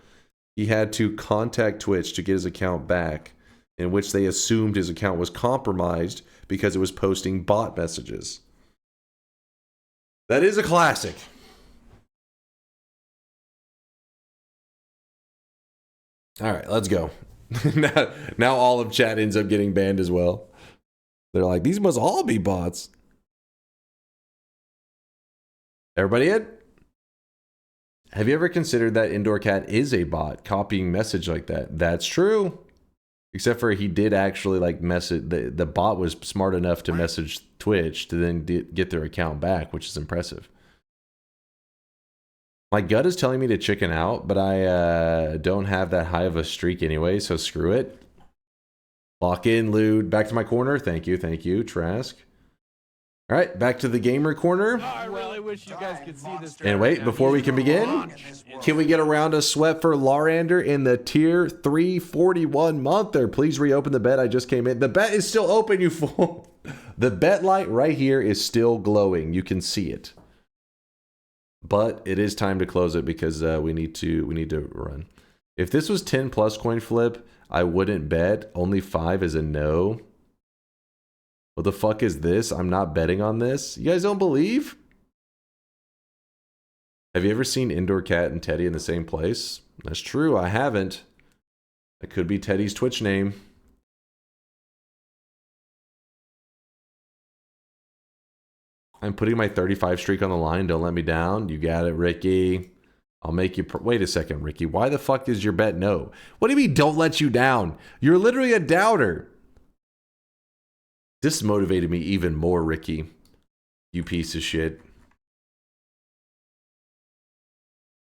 he had to contact Twitch to get his account back, in which they assumed his account was compromised because it was posting bot messages. That is a classic. All right, let's go. now all of chat ends up getting banned as well. They're like, these must all be bots. Everybody in? Have you ever considered that Indoor Cat is a bot copying message like that? That's true. Except for he did actually like message, the bot was smart enough to message Twitch to then get their account back, which is impressive. My gut is telling me to chicken out, but I don't have that high of a streak anyway, so screw it. Lock in, Lude. Back to my corner. Thank you, Trask. All right, back to the gamer corner. I really wish you guys could see this. And wait, before we can begin, can we get a round of sweat for Larander in the tier 341 monther? Please reopen the bet. I just came in. The bet is still open, you fool. The bet light right here is still glowing. You can see it. But it is time to close it because we need to run. If this was 10 plus coin flip, I wouldn't bet. Only 5 is a no. What the fuck is this? I'm not betting on this. You guys don't believe? Have you ever seen Indoor Cat and Teddy in the same place? That's true, I haven't. That could be Teddy's Twitch name. I'm putting my 35 streak on the line. Don't let me down. You got it, Ricky. I'll make you... Wait a second, Ricky. Why the fuck is your bet no? What do you mean don't let you down? You're literally a doubter. This motivated me even more, Ricky. You piece of shit.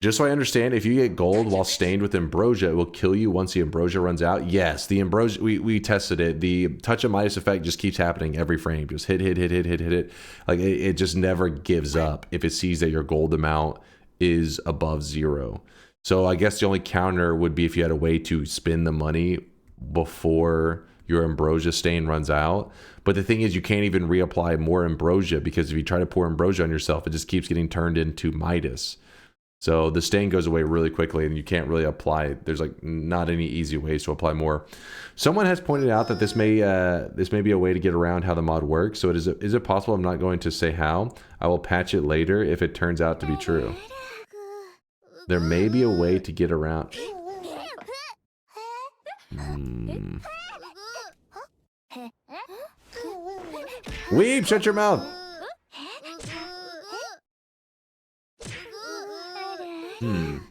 Just so I understand, if you get gold while stained with ambrosia, it will kill you once the ambrosia runs out. Yes, the ambrosia, we tested it. The Touch of Midas effect just keeps happening every frame. Just hit. Like it just never gives up if it sees that your gold amount is above 0. So I guess the only counter would be if you had a way to spend the money before your ambrosia stain runs out. But the thing is, you can't even reapply more ambrosia because if you try to pour ambrosia on yourself, it just keeps getting turned into Midas. So the stain goes away really quickly and you can't really apply. There's like not any easy ways to apply more. Someone has pointed out that this may be a way to get around how the mod works. So is it possible? I'm not going to say how. I will patch it later if it turns out to be true. There may be a way to get around. Weeb, shut your mouth. I'm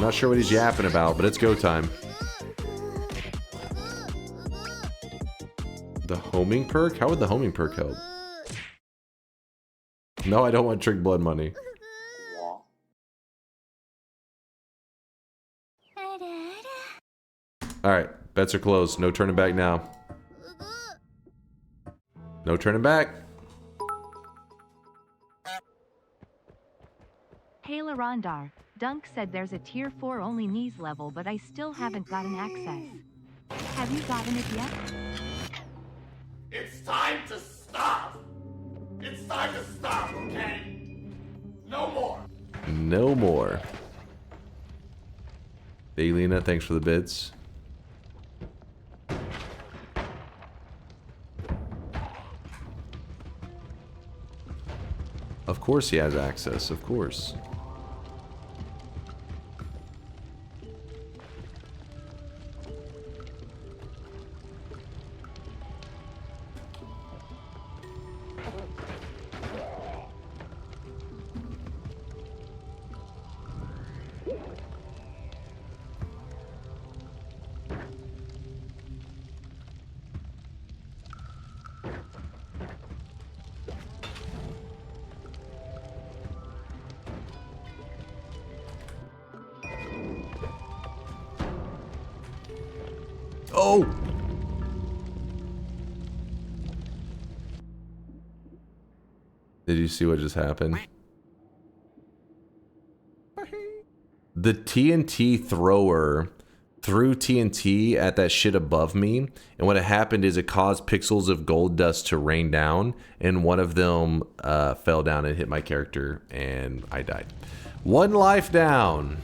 not sure what he's yapping about, but it's go time. The homing perk? How would the homing perk help? No, I don't want trick blood money. Alright, bets are closed. No turning back now. No turning back. Hey Larondar, Dunk said there's a tier 4 only knees level, but I still haven't gotten access. Have you gotten it yet? It's time to stop! It's time to stop, okay? No more! No more. Hey Lena, thanks for the bits. Of course he has access, of course. Oh! Did you see what just happened? the TNT thrower threw TNT at that shit above me, and what had happened is it caused pixels of gold dust to rain down, and one of them fell down and hit my character, and I died. 1 life down.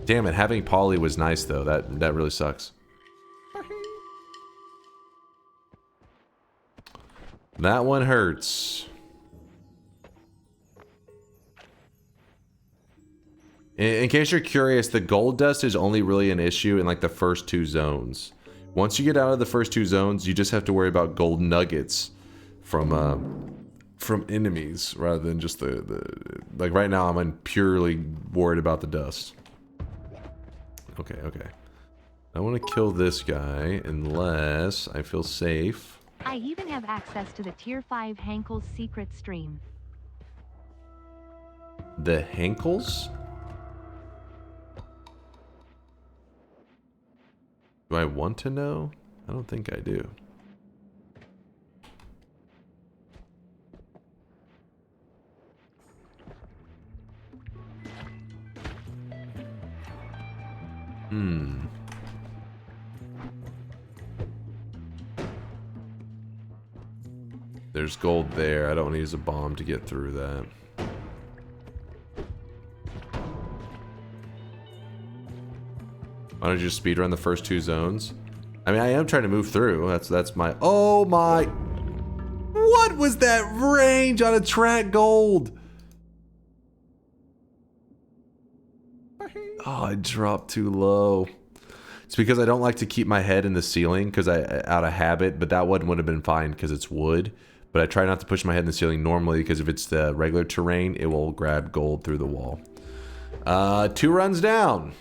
Damn it, having Polly was nice though. That really sucks. That one hurts. In case you're curious, the gold dust is only really an issue in like the first 2 zones. Once you get out of the first 2 zones, you just have to worry about gold nuggets from enemies rather than just the like right now I'm purely worried about the dust. Okay. I want to kill this guy unless I feel safe. I even have access to the Tier 5 Hankel's secret stream. The Hankels? Do I want to know? I don't think I do. There's gold there. I don't want to use a bomb to get through that. Why don't you just speedrun the first 2 zones? I mean, I am trying to move through. That's my... Oh my... What was that range on a track gold? Oh, I dropped too low. It's because I don't like to keep my head in the ceiling because out of habit, but that one would have been fine because it's wood. But I try not to push my head in the ceiling normally because if it's the regular terrain, it will grab gold through the wall. 2 runs down.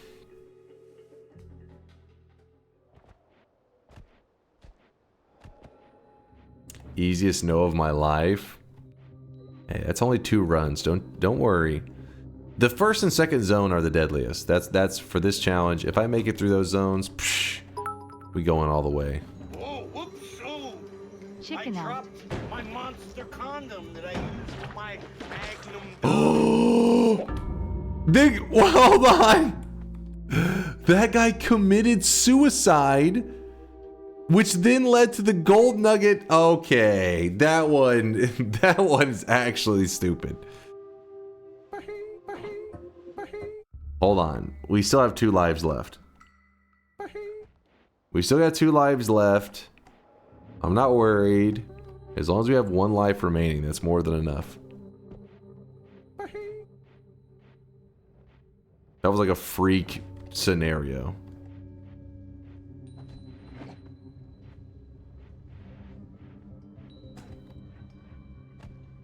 Easiest no of my life. Hey, that's only 2 runs. Don't worry. The first and second zone are the deadliest. That's for this challenge. If I make it through those zones, psh, we going all the way. Whoa, whoops, oh. Chicken I out. dropped my monster condom that I used for my magnum. Oh, big. Well, hold on. That guy committed suicide, which then led to the gold nugget. Okay, that one's actually stupid. Hold on. We still have 2 lives left. We still got 2 lives left. I'm not worried. As long as we have 1 life remaining, that's more than enough. That was like a freak scenario.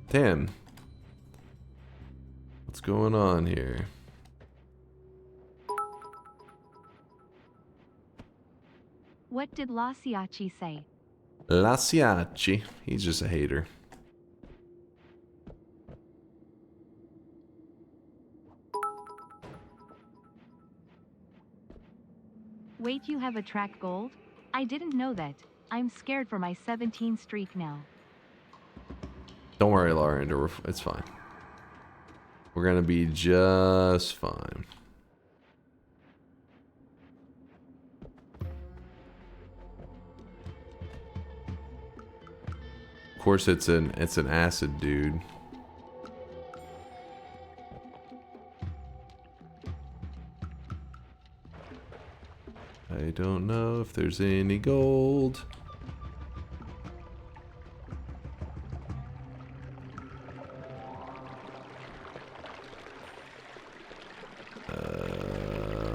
Damn. What's going on here? What did Lasiachi say? Lasiachi. He's just a hater. Wait, you have a track gold? I didn't know that. I'm scared for my 17 streak now. Don't worry, Laura. It's fine. We're gonna be just fine. Of course, it's an acid dude. I don't know if there's any gold.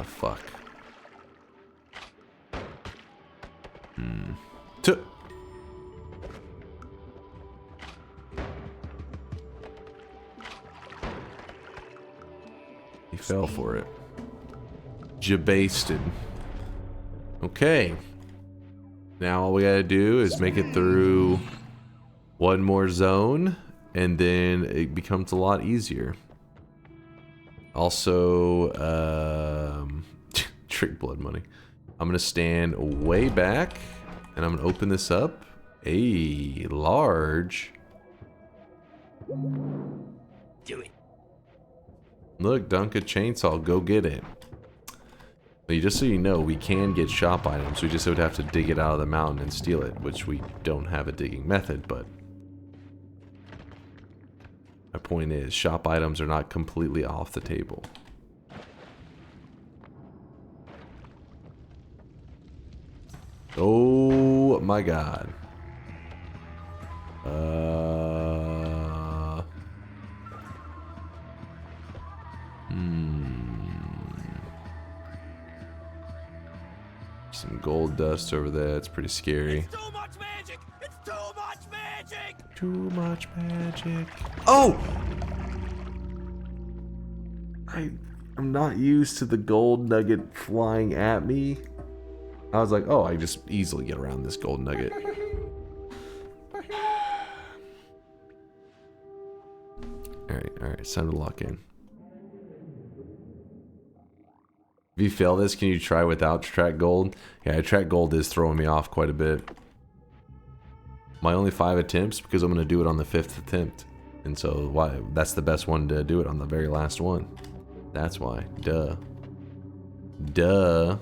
Fuck. He fell for it. Jabasted. Okay. Now all we gotta do is make it through 1 more zone, and then it becomes a lot easier. Also, trick blood money. I'm gonna stand way back, and I'm gonna open this up. A large. Do it. Look, dunk a chainsaw. Go get it. But just so you know, we can get shop items. We just would have to dig it out of the mountain and steal it, which we don't have a digging method, but my point is, shop items are not completely off the table. Oh my god. Some gold dust over there. It's pretty scary. It's too much magic! It's too much magic! Too much magic. Oh! I'm not used to the gold nugget flying at me. I was like, oh, I just easily get around this gold nugget. Alright, it's time to lock in. If you fail this, can you try without track gold? Yeah, track gold is throwing me off quite a bit. My only 5 attempts because I'm going to do it on the 5th attempt. And so why that's the best one to do it on the very last one. That's why. Duh. Duh.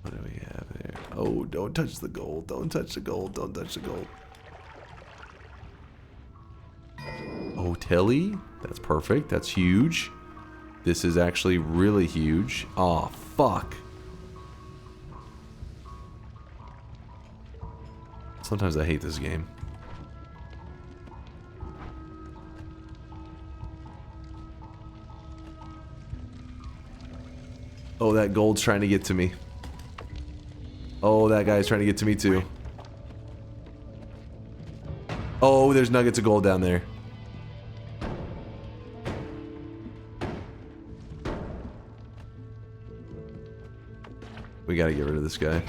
What do we have there? Oh, don't touch the gold. Don't touch the gold. Don't touch the gold. Oh, Tilly? That's perfect. That's huge. This is actually really huge. Oh, fuck. Sometimes I hate this game. Oh, that gold's trying to get to me. Oh, that guy's trying to get to me too. Oh, there's nuggets of gold down there. We gotta get rid of this guy.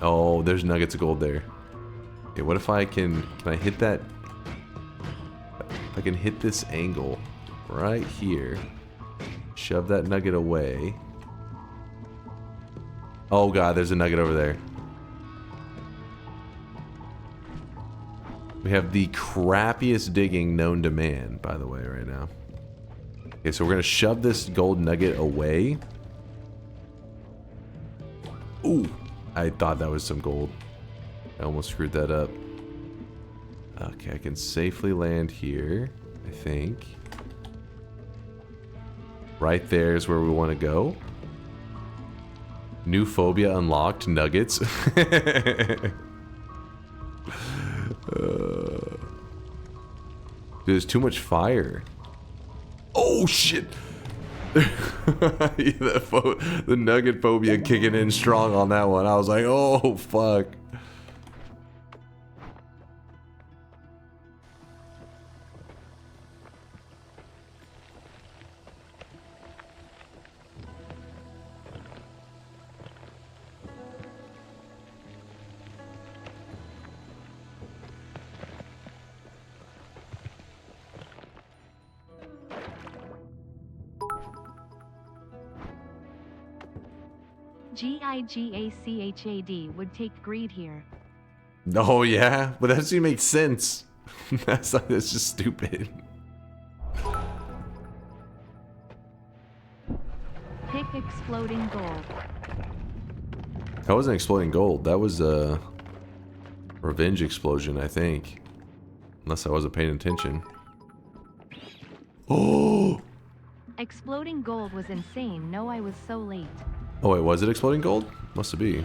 Oh, there's nuggets of gold there. Okay, what if I can I hit that? If I can hit this angle right here, shove that nugget away. Oh god, there's a nugget over there. We have the crappiest digging known to man, by the way, right now. Okay, so we're gonna shove this gold nugget away. Ooh, I thought that was some gold. I almost screwed that up. Okay, I can safely land here, I think. Right there is where we want to go. New phobia unlocked, nuggets. There's too much fire. Oh shit! The nugget phobia kicking in strong on that one. I was like, oh fuck. Gigachad would take greed here. Oh yeah, but that doesn't make sense. That's just stupid. Pick exploding gold. That wasn't exploding gold. That was a revenge explosion, I think. Unless I wasn't paying attention. Oh! Exploding gold was insane. No, I was so late. Oh wait, was it exploding gold? Must it be.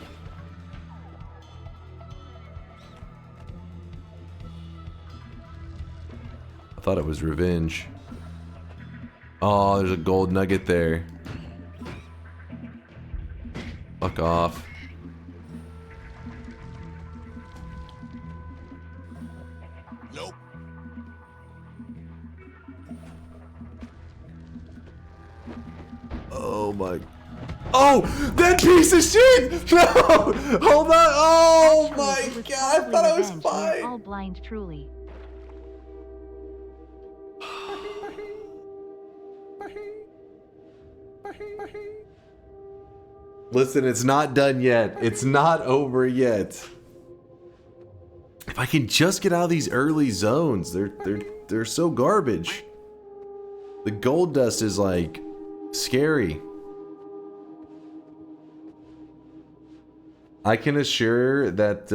I thought it was revenge. Oh, there's a gold nugget there. Fuck off. Nope. Oh my. Oh, that piece of shit! No! Hold on! Oh my god, I thought I was fine! All blind, truly. Listen, it's not done yet. It's not over yet. If I can just get out of these early zones, they're so garbage. The gold dust is like scary. I can assure that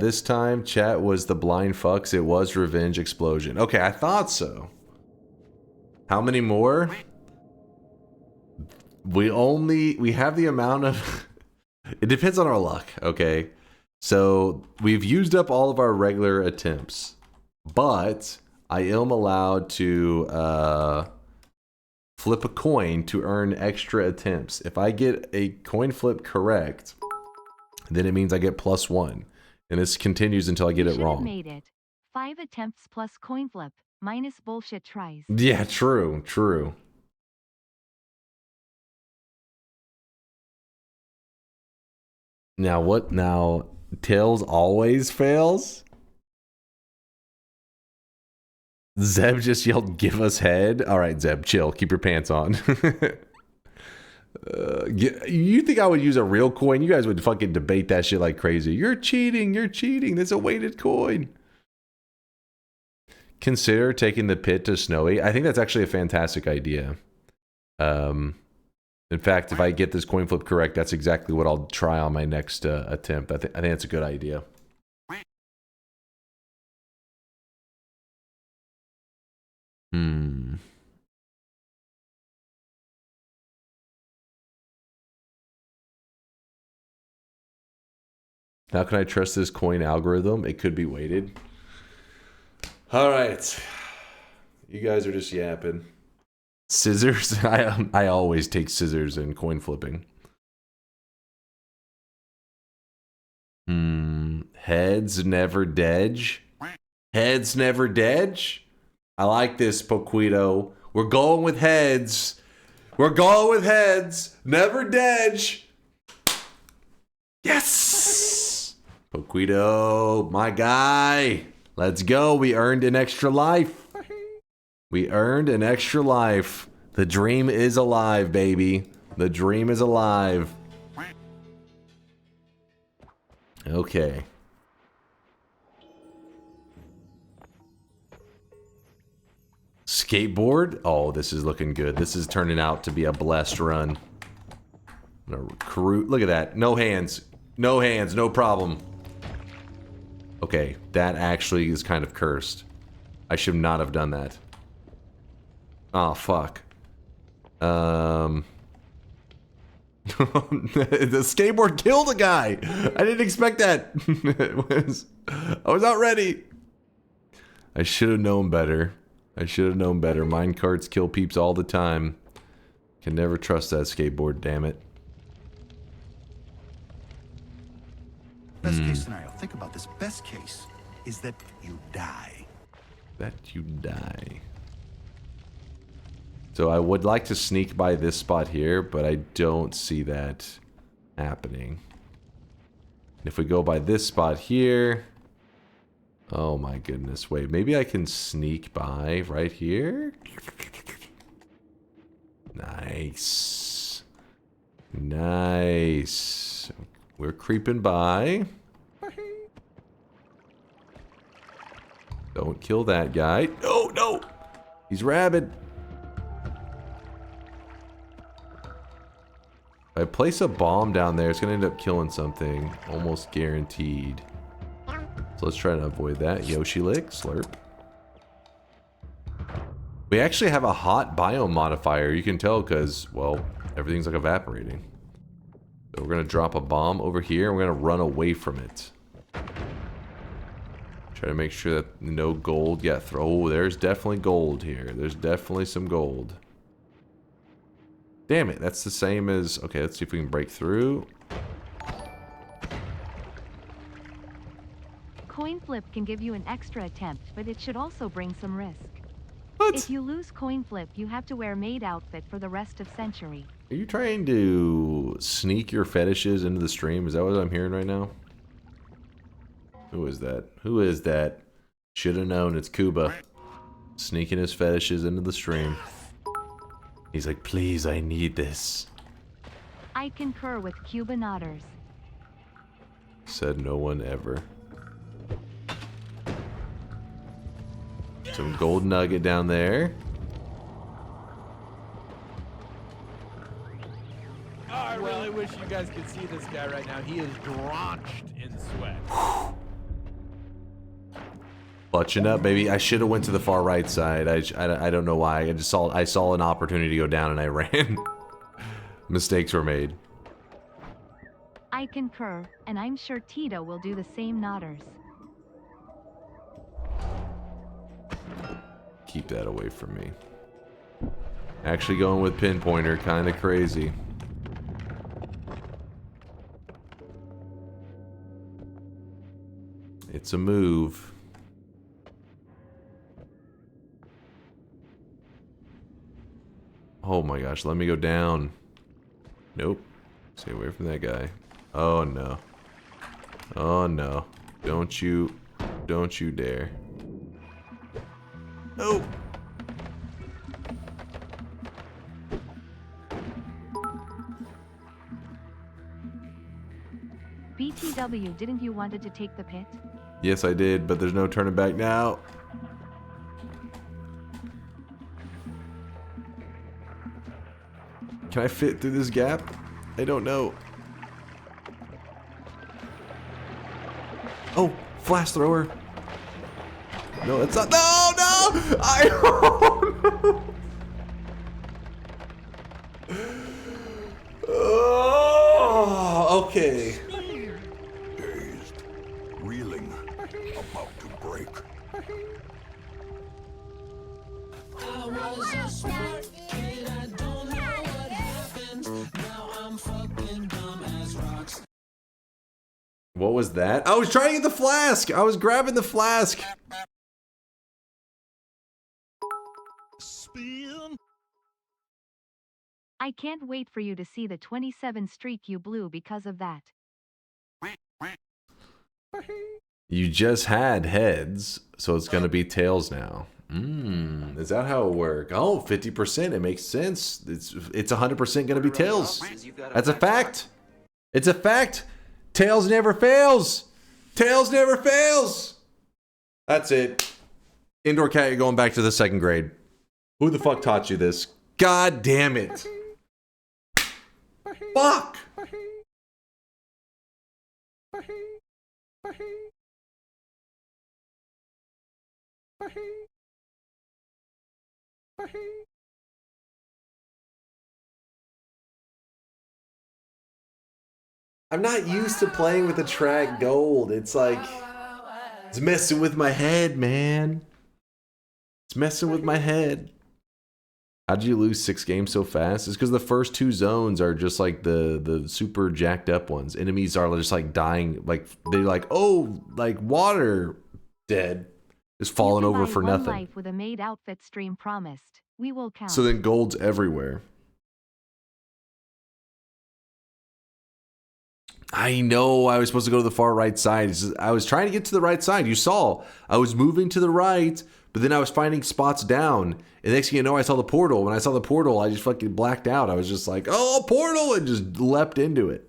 this time chat was the blind fucks. It was Revenge Explosion. Okay, I thought so. How many more? We have the amount of... It depends on our luck, okay? So, we've used up all of our regular attempts. But, I am allowed to flip a coin to earn extra attempts. If I get a coin flip correct, then it means I get +1. And this continues until I get it wrong. Made it. 5 attempts plus coin flip, minus bullshit tries. Yeah, true, true. Now what? Now Tails always fails? Zeb just yelled, "Give us head." All right, Zeb, chill. Keep your pants on. You think I would use a real coin? You guys would fucking debate that shit like crazy. You're cheating. You're cheating. There's a weighted coin. Consider taking the pit to Snowy. I think that's actually a fantastic idea. In fact, if I get this coin flip correct, that's exactly what I'll try on my next attempt. I think that's a good idea. How can I trust this coin algorithm? It could be weighted. All right. You guys are just yapping. Scissors? I always take scissors in coin flipping. Heads never dedge. Heads never dedge? I like this, Poquito. We're going with heads. We're going with heads. Never dedge. Yes! Poquito, my guy. Let's go. We earned an extra life. We earned an extra life. The dream is alive, baby. The dream is alive. Okay. Skateboard? Oh, this is looking good. This is turning out to be a blessed run. I'm gonna recruit. Look at that. No hands. No hands. No problem. Okay, that actually is kind of cursed. I should not have done that. Oh, fuck. The skateboard killed a guy! I didn't expect that! I was not ready! I should have known better. I should have known better. Minecarts kill peeps all the time. Can never trust that skateboard, damn it. Best case scenario. Think about this. Best case is that you die. That you die. So I would like to sneak by this spot here, but I don't see that happening. If we go by this spot here... Oh my goodness, wait, maybe I can sneak by right here? Nice. Nice. We're creeping by. Don't kill that guy. No, no! He's rabid. If I place a bomb down there, it's going to end up killing something. Almost guaranteed. So let's try to avoid that. Yoshi lick, slurp. We actually have a hot biome modifier. You can tell because, well, everything's like evaporating. So we're going to drop a bomb over here and we're going to run away from it. Try to make sure that no gold got thrown. Oh, there's definitely gold here. There's definitely some gold. Damn it, that's the same as... Okay, let's see if we can break through. Coin flip can give you an extra attempt, but it should also bring some risk. What? If you lose coin flip, you have to wear maid outfit for the rest of century. Are you trying to sneak your fetishes into the stream? Is that what I'm hearing right now? Who is that? Who is that? Should have known it's Kuba. Sneaking his fetishes into the stream. He's like, please, I need this. I concur with Cuban otters. Said no one ever. Some gold nugget down there. Oh, I really wish you guys could see this guy right now. He is drenched in sweat. Clutching up, baby. I should have went to the far right side. I don't know why. I saw an opportunity to go down and I ran. Mistakes were made. I concur, and I'm sure Tito will do the same, Notters. Keep that away from me. Actually going with pinpointer, kind of crazy. It's a move. Oh my gosh, let me go down. Nope. Stay away from that guy. Oh no. Oh no. Don't you dare. Oh. BTW, didn't you wanted to take the pit? Yes, I did, but there's no turning back now. Can I fit through this gap? I don't know. Oh, flash thrower. No, that's not. No, no! Oh, okay. Dazed, reeling, about to break. I was a smart kid, I don't know what happened. Now I'm fucking dumb as rocks. What was that? I was trying to get the flask. I was grabbing the flask. Spin. I can't wait for you to see the 27 streak you blew because of that. You just had heads, so it's gonna be tails now. Is that how it works? Oh, 50%. It makes sense. It's 100% gonna be tails. That's a fact. It's a fact. Tails never fails. Tails never fails. That's it. Indoor cat, you're going back to the 2nd grade. Who the fuck taught you this? God damn it. Fuck. I'm not used to playing with the track gold. It's like, it's messing with my head, man. It's messing with my head. How did you lose 6 games so fast? It's because the first 2 zones are just like the super jacked up ones. Enemies are just like dying, like they're like, oh, like water, dead, just falling over for nothing. Life with a maid outfit stream promised. We will count. So then gold's everywhere. I know I was supposed to go to the far right side. I was trying to get to the right side. You saw I was moving to the right, but then I was finding spots down. And next thing you know, I saw the portal. When I saw the portal, I just fucking blacked out. I was just like, oh, portal, and just leapt into it.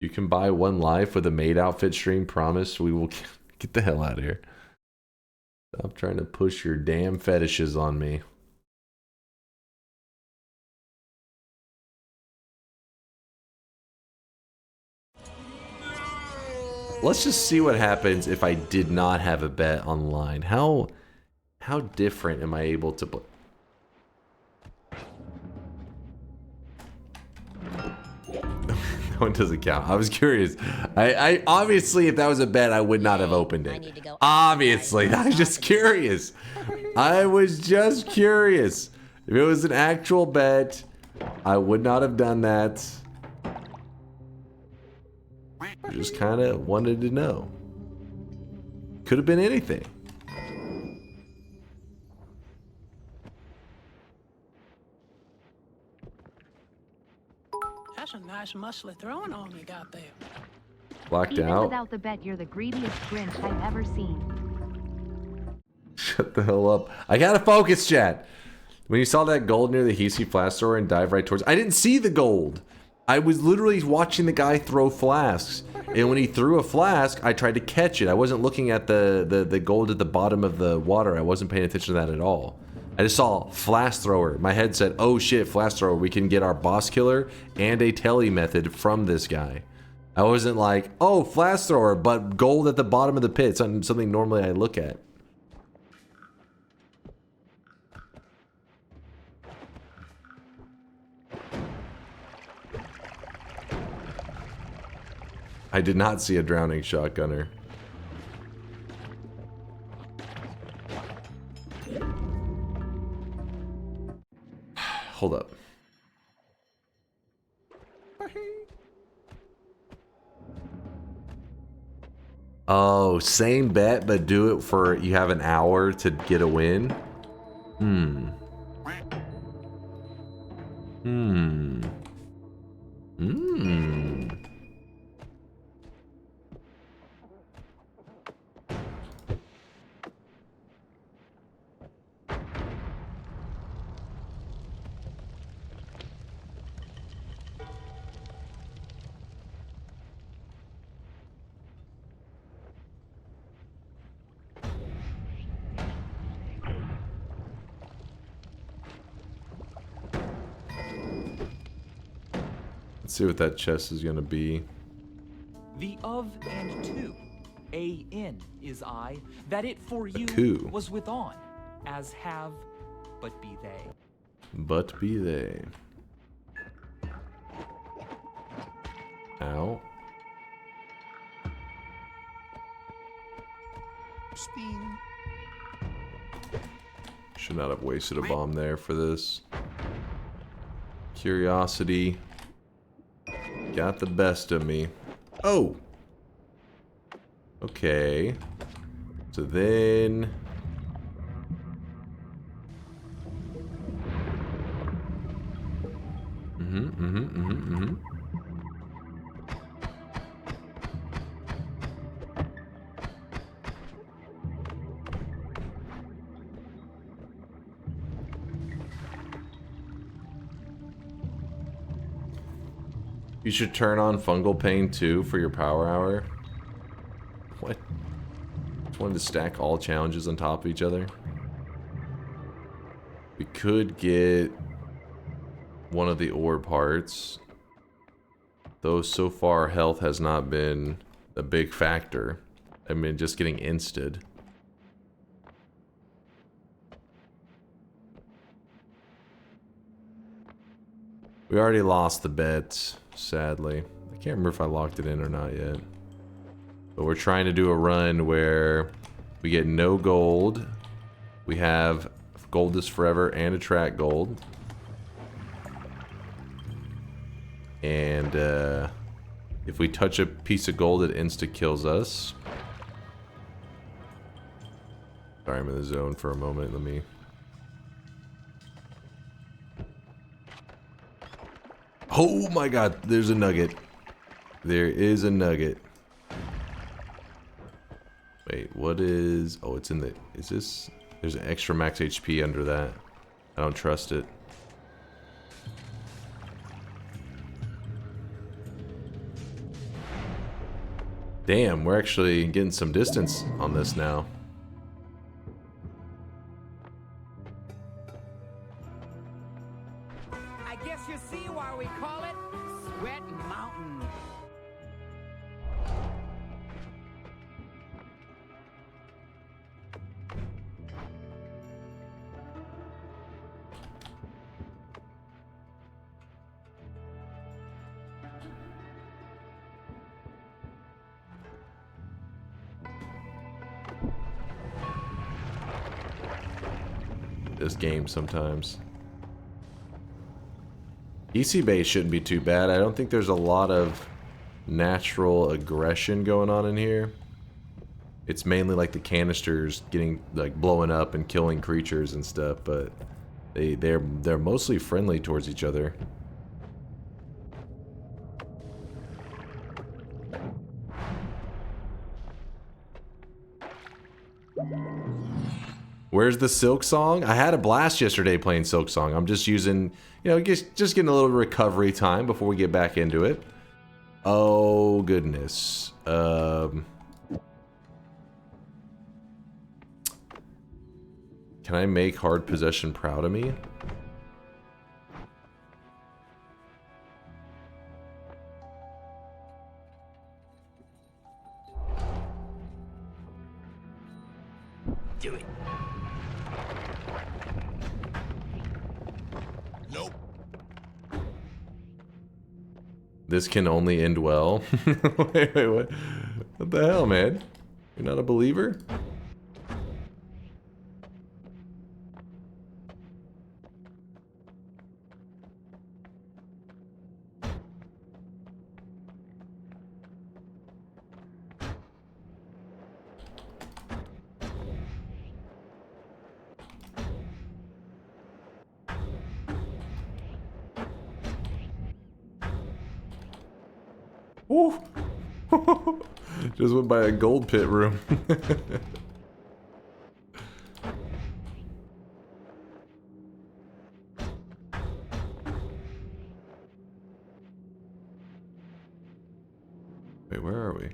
You can buy 1 life with a maid outfit stream promise. We will get the hell out of here. Stop trying to push your damn fetishes on me. Let's just see what happens if I did not have a bet online. How different am I able to play? That one doesn't count. I was curious. I obviously, if that was a bet, I would not have opened it. Obviously, I was just curious. I was just curious. If it was an actual bet, I would not have done that. I just kind of wanted to know. Could have been anything. That's a nice muscly throwing arm you got there. Blacked Even out. without the bet, you're the greediest Grinch I've ever seen. Shut the hell up. I gotta focus, chat. When you saw that gold near the Hisi flask thrower and dive right towards... I didn't see the gold. I was literally watching the guy throw flasks. And when he threw a flask, I tried to catch it. I wasn't looking at the gold at the bottom of the water. I wasn't paying attention to that at all. I just saw flask thrower. My head said, oh shit, flask thrower. We can get our boss killer and a tele method from this guy. I wasn't like, oh, flask thrower, but gold at the bottom of the pit. Something normally I look at. I did not see a drowning shotgunner. Hold up. Oh, same bet, but do it for, you have an hour to get a win? Hmm. Let's see what that chest is gonna be. The of and to, a in is I, that it for you coup. was with on, as have, but be they. But be they. Ow. Spin. Should not have wasted a bomb there for this. Curiosity got the best of me. Oh! Okay. So then... You should turn on fungal pain too for your power hour. What? Just wanted to stack all challenges on top of each other. We could get one of the ore parts. Though so far health has not been a big factor. I mean, just getting insted. We already lost the bet, sadly. I can't remember if I locked it in or not yet. But we're trying to do a run where we get no gold. We have gold is forever and attract gold. And if we touch a piece of gold, it insta-kills us. Sorry, I'm in the zone for a moment. Let me... Oh my god, there's a nugget. There is a nugget. Wait, what is... Oh, it's in the... Is this... There's an extra max HP under that. I don't trust it. Damn, we're actually getting some distance on this now. I guess you see why we call it Sweat Mountain. This game sometimes. EC base shouldn't be too bad. I don't think there's a lot of natural aggression going on in here. It's mainly like the canisters getting like blowing up and killing creatures and stuff, but they're mostly friendly towards each other. Where's the Silk Song? I had a blast yesterday playing Silk Song. I'm just using, you know, just getting a little recovery time before we get back into it. Oh, goodness. Can I make Hard Possession proud of me? Do it. Nope. This can only end well. Wait, what? What the hell, man? You're not a believer? Ooh. Just went by a gold pit room. Wait, where are we?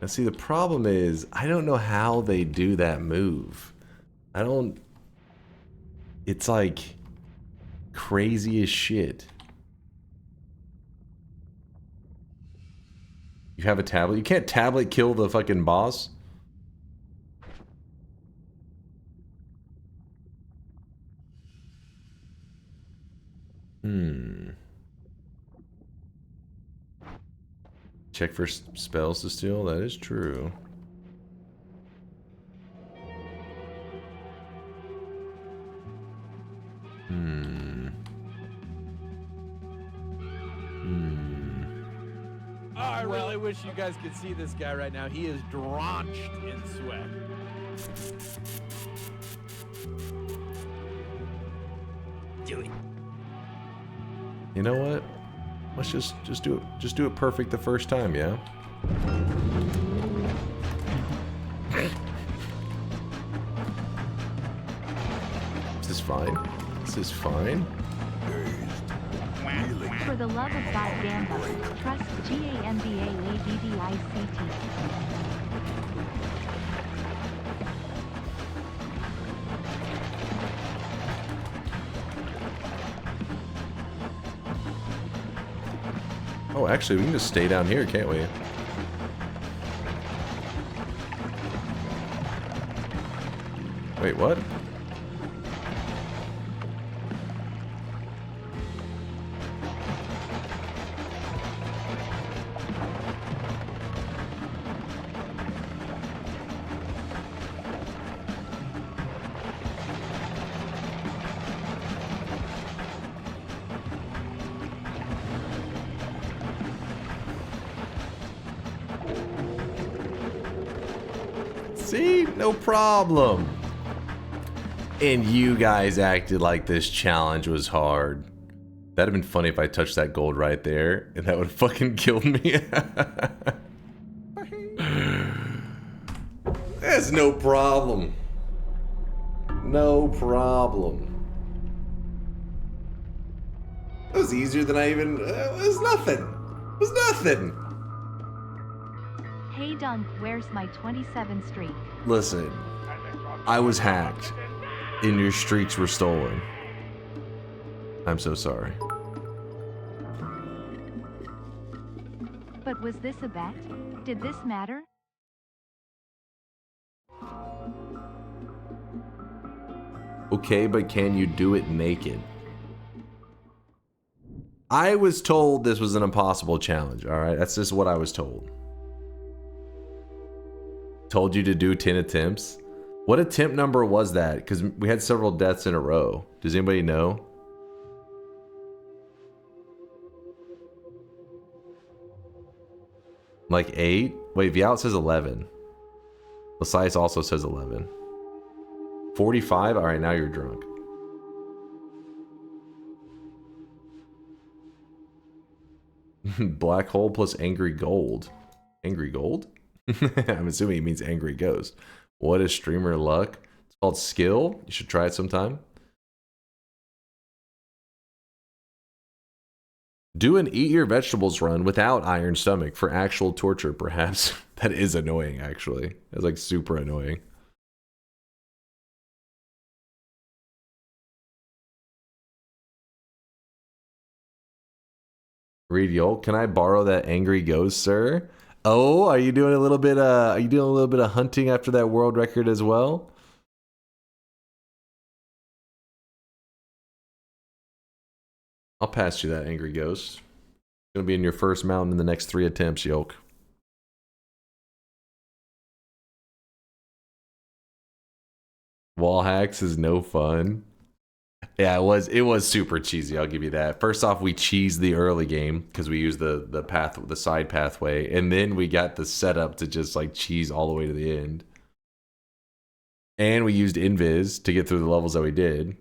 Now see, the problem is, I don't know how they do that move. I don't... It's like... crazy as shit. You have a tablet? You can't tablet kill the fucking boss? Check for spells to steal? That is true. Oh, I really wish you guys could see this guy right now. He is drenched in sweat. Do it. You know what? Let's just do it perfect the first time, yeah? This is fine. This is fine. For the love of God, Gamba, press GAMBAADDICT. Oh, actually, we can just stay down here, can't we? Wait, what? See? No problem. And you guys acted like this challenge was hard. That'd have been funny if I touched that gold right there, and that would have fucking killed me. That's no problem. No problem. That was easier than I even... it was nothing. It was nothing. Hey Dunk, where's my 27 streak? Listen, I was hacked, and your streaks were stolen. I'm so sorry. But was this a bet? Did this matter? Okay, but can you do it naked? I was told this was an impossible challenge, alright? That's just what I was told. Told you to do 10 attempts? What attempt number was that? Because we had several deaths in a row. Does anybody know? Like 8? Wait, Vialet says 11. Lasias also says 11. 45? Alright, now you're drunk. Black hole plus angry gold. Angry gold? I'm assuming he means angry ghost. What is streamer luck? It's called skill. You should try it sometime. Do an eat your vegetables run without iron stomach for actual torture, perhaps. That is annoying, actually. That's like super annoying. Read Yolt, can I borrow that angry ghost, sir? Oh, are you doing a little bit of hunting after that world record as well? I'll pass you that angry ghost. It's gonna be in your first mountain in the next 3 attempts, Yoke. Wall hacks is no fun. Yeah, it was super cheesy, I'll give you that. First off, we cheesed the early game because we used the side pathway, and then we got the setup to just like cheese all the way to the end. And we used Invis to get through the levels that we did.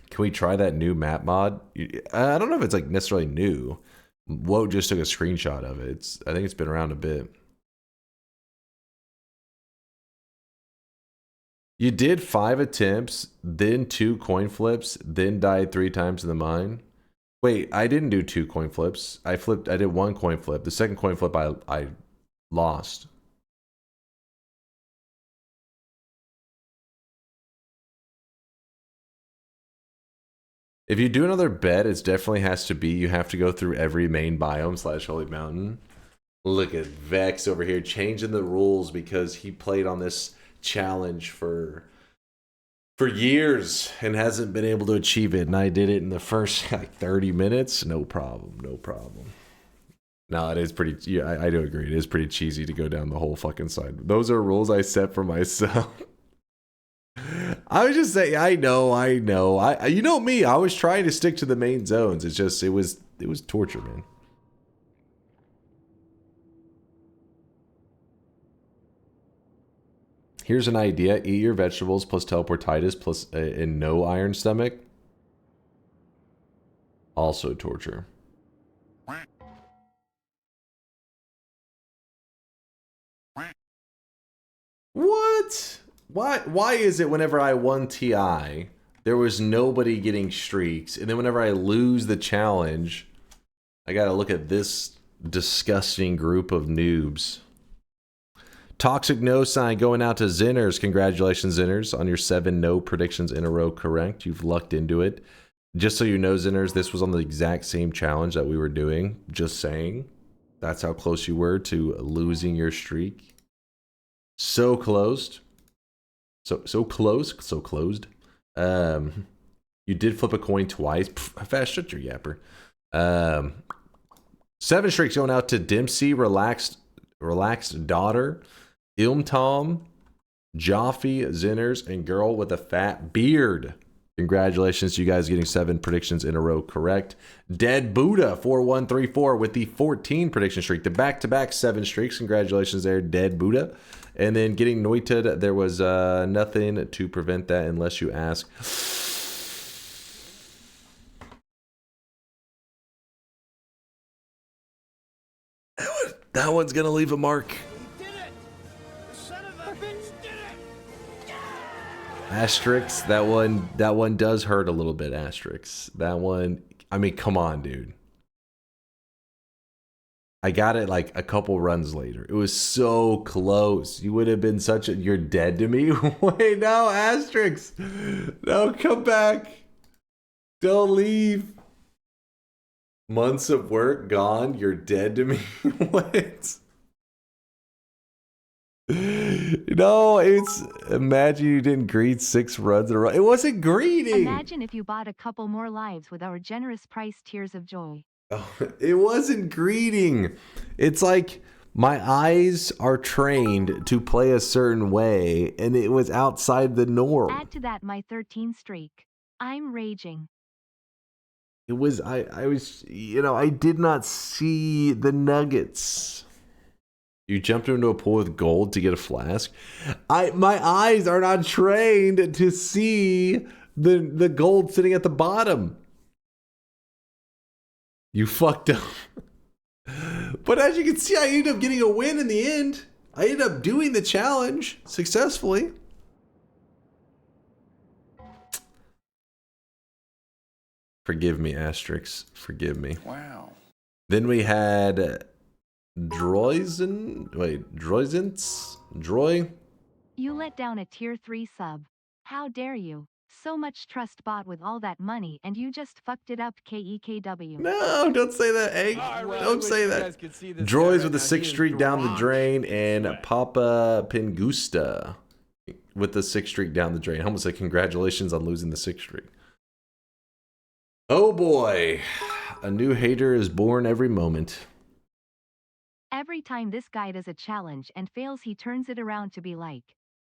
Can we try that new map mod? I don't know if it's like necessarily new. Woe just took a screenshot of it. I think it's been around a bit. You did 5 attempts, then 2 coin flips, then died 3 times in the mine. Wait, I didn't do 2 coin flips. I did 1 coin flip. The second coin flip I lost. If you do another bet, it definitely has to be you have to go through every main biome / Holy Mountain. Look at Vex over here changing the rules because he played on this challenge for years and hasn't been able to achieve it, and I did it in the first like 30 minutes. No problem. No, it is pretty. Yeah, I do agree. It is pretty cheesy to go down the whole fucking side. Those are rules I set for myself. I was just saying. I know. You know me. I was trying to stick to the main zones. It's just it was torture, man. Here's an idea. Eat your vegetables plus teleportitis plus and no iron stomach. Also torture. What? Why is it whenever I won TI, there was nobody getting streaks, and then whenever I lose the challenge, I gotta look at this disgusting group of noobs. Toxic no sign going out to Zinners. Congratulations, Zinners, on your 7 no predictions in a row correct. You've lucked into it. Just so you know, Zinners, this was on the exact same challenge that we were doing. Just saying. That's how close you were to losing your streak. So closed. So closed. You did flip a coin twice. Fast, shut your yapper. 7 streaks going out to Dempsey, relaxed daughter, Ilmtom, Jaffe, Zinners, and girl with a fat beard. Congratulations to you guys getting 7 predictions in a row correct. Dead Buddha 4134 with the 14 prediction streak. The back-to-back 7 streaks. Congratulations there, Dead Buddha. And then getting Noita, there was nothing to prevent that unless you ask. That one's gonna leave a mark. Asterix, that one does hurt a little bit, Asterix. That one, I mean, come on, dude. I got it like a couple runs later. It was so close. You would have been you're dead to me. Wait, no, Asterix. No, come back. Don't leave. Months of work gone. You're dead to me. What? No, it's imagine you didn't greed 6 runs in a row. It wasn't greeting. Imagine if you bought a couple more lives with our generous price Tears of Joy. Oh, it wasn't greeting. It's like my eyes are trained to play a certain way, and it was outside the norm. Add to that my 13 streak. I'm raging. It was I was, you know, I did not see the nuggets. You jumped into a pool with gold to get a flask. My eyes are not trained to see the gold sitting at the bottom. You fucked up. But as you can see, I ended up getting a win in the end. I ended up doing the challenge successfully. Forgive me, Asterix. Forgive me. Wow. Then we had Droy? You let down a tier 3 sub. How dare you? So much trust bought with all that money and you just fucked it up, KEKW. No, don't say that, Egg. Don't say that. Droids with a 6 streak down the drain and Papa Pingusta with the 6 streak down the drain. I almost said congratulations on losing the 6 streak. Oh boy. A new hater is born every moment. Every time this guy does a challenge and fails, he turns it around to be like,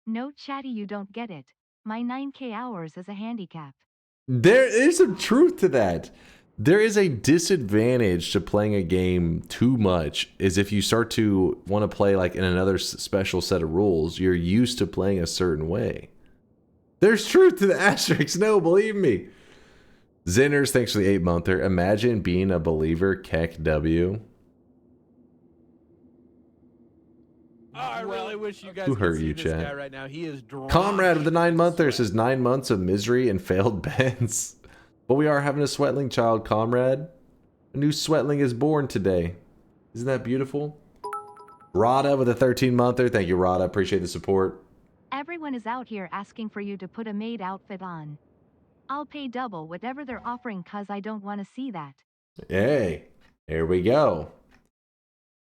no chatty, you don't get it. My 9k hours is a handicap. There is some truth to that. There is a disadvantage to playing a game too much, is if you start to want to play like in another special set of rules, you're used to playing a certain way. There's truth to the asterisks. No, believe me. Zinners, thanks for the 8-monther. Imagine being a believer, Keck W. I really wish you guys Who could hurt see you, this chat? guy right now. He is drawn. Comrade with the 9-monther says 9 months of misery and failed bets. But we are having a sweatling child, Comrade. A new sweatling is born today. Isn't that beautiful? Rada with a 13-monther. Thank you, Rada. Appreciate the support. Everyone is out here asking for you to put a maid outfit on. I'll pay double whatever they're offering cause I don't want to see that. Hey, here we go.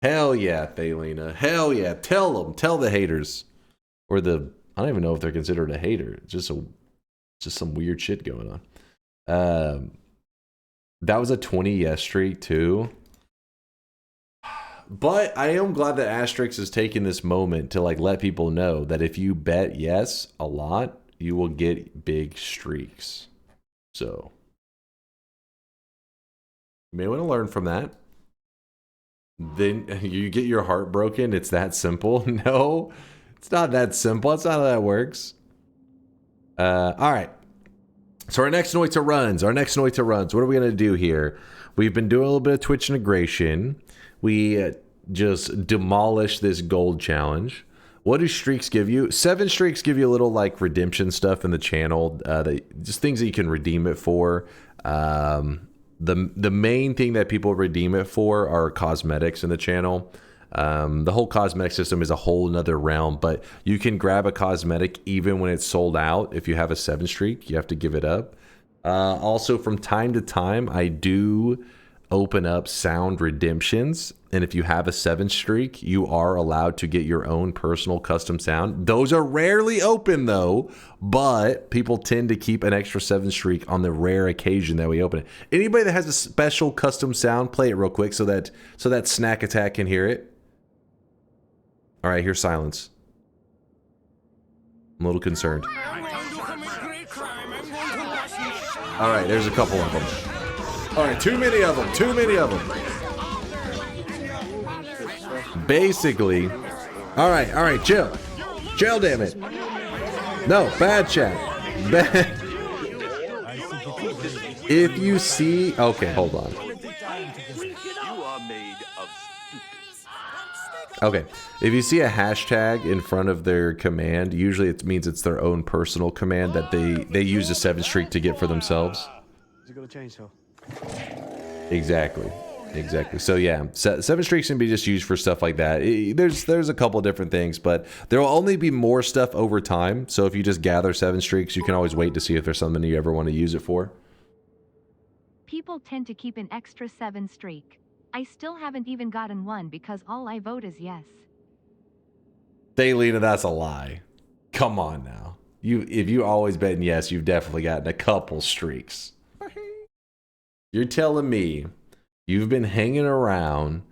Hell yeah, Thalina. Hell yeah. Tell them. Tell the haters. Or the... I don't even know if they're considered a hater. It's just some weird shit going on. That was a 20 yes streak too. But I am glad that Asterix is taking this moment to like let people know that if you bet yes a lot, you will get big streaks. So you may want to learn from that. Then you get your heart broken. It's that simple. No, it's not that simple. That's not how that works. All right. So our next Noita runs. What are we going to do here? We've been doing a little bit of Twitch integration. We just demolished this gold challenge. What do streaks give you? 7 streaks give you a little like redemption stuff in the channel. Just things that you can redeem it for. The main thing that people redeem it for are cosmetics in the channel. The whole cosmetic system is a whole nother realm, but you can grab a cosmetic even when it's sold out. If you have a 7 streak, you have to give it up. Also, from time to time, I do open up sound redemptions. And if you have a 7 streak, you are allowed to get your own personal custom sound. Those are rarely open though, but people tend to keep an extra 7 streak on the rare occasion that we open it. Anybody that has a special custom sound, play it real quick so that Snack Attack can hear it. All right, here's silence. I'm a little concerned. All right, there's a couple of them. All right, too many of them. Basically, all right, chill, damn it. No, bad chat. Bad. If you see, okay, hold on. Okay, if you see a hashtag in front of their command, usually it means it's their own personal command that they use a 7 streak to get for themselves. Exactly. So yeah, 7 streaks can be just used for stuff like that. There's a couple different things, but there will only be more stuff over time. So if you just gather 7 streaks, you can always wait to see if there's something you ever want to use it for. People tend to keep an extra 7 streak. I still haven't even gotten one because all I vote is yes. Daylina, that's a lie. Come on now. If you always betting yes, you've definitely gotten a couple streaks. You're telling me you've been hanging around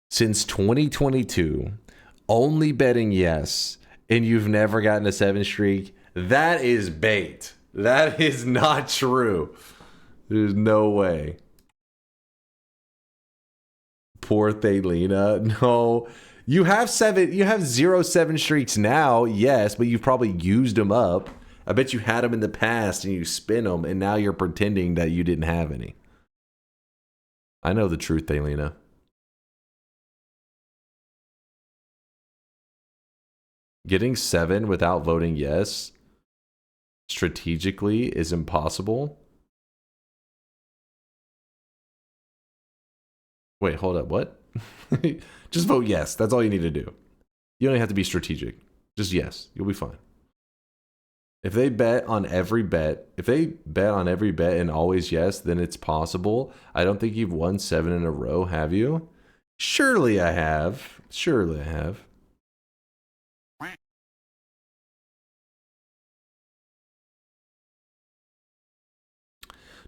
since 2022, only betting yes, and you've never gotten a 7 streak? That is bait. That is not true. There's no way. Poor Thelina. No. You have 0 7 streaks now, yes, but you've probably used them up. I bet you had them in the past and you spin them, and now you're pretending that you didn't have any. I know the truth, Thelina. Getting 7 without voting yes strategically is impossible. Wait, hold up. What? Just vote yes. That's all you need to do. You don't have to be strategic. Just yes. You'll be fine. If they bet on every bet, and always yes, then it's possible. I don't think you've won 7 in a row, have you? Surely I have. Surely I have.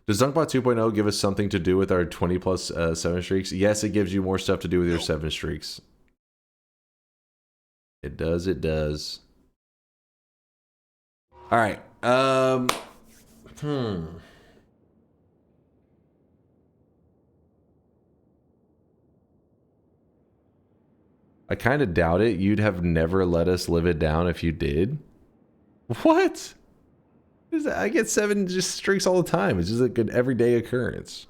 Does DunkBot 2.0 give us something to do with our 20 plus 7 streaks? Yes, it gives you more stuff to do with your 7 streaks. It does, it does. All right. I kind of doubt it. You'd have never let us live it down if you did. What? I get 7 just streaks all the time. It's just a good everyday occurrence.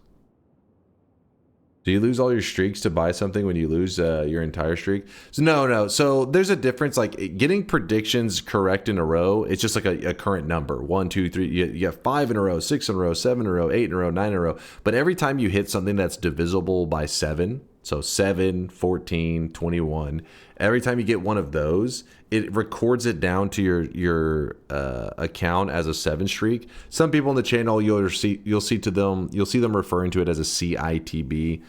Do you lose all your streaks to buy something when you lose your entire streak? So no. So there's a difference. Like getting predictions correct in a row, it's just like a current number. 1, 2, 3. You have 5 in a row, 6 in a row, 7 in a row, 8 in a row, 9 in a row. But every time you hit something that's divisible by 7, so 7, 14, 21, every time you get one of those, it records it down to your account as a 7 streak. Some people in the channel, you'll see them referring to it as a CITB.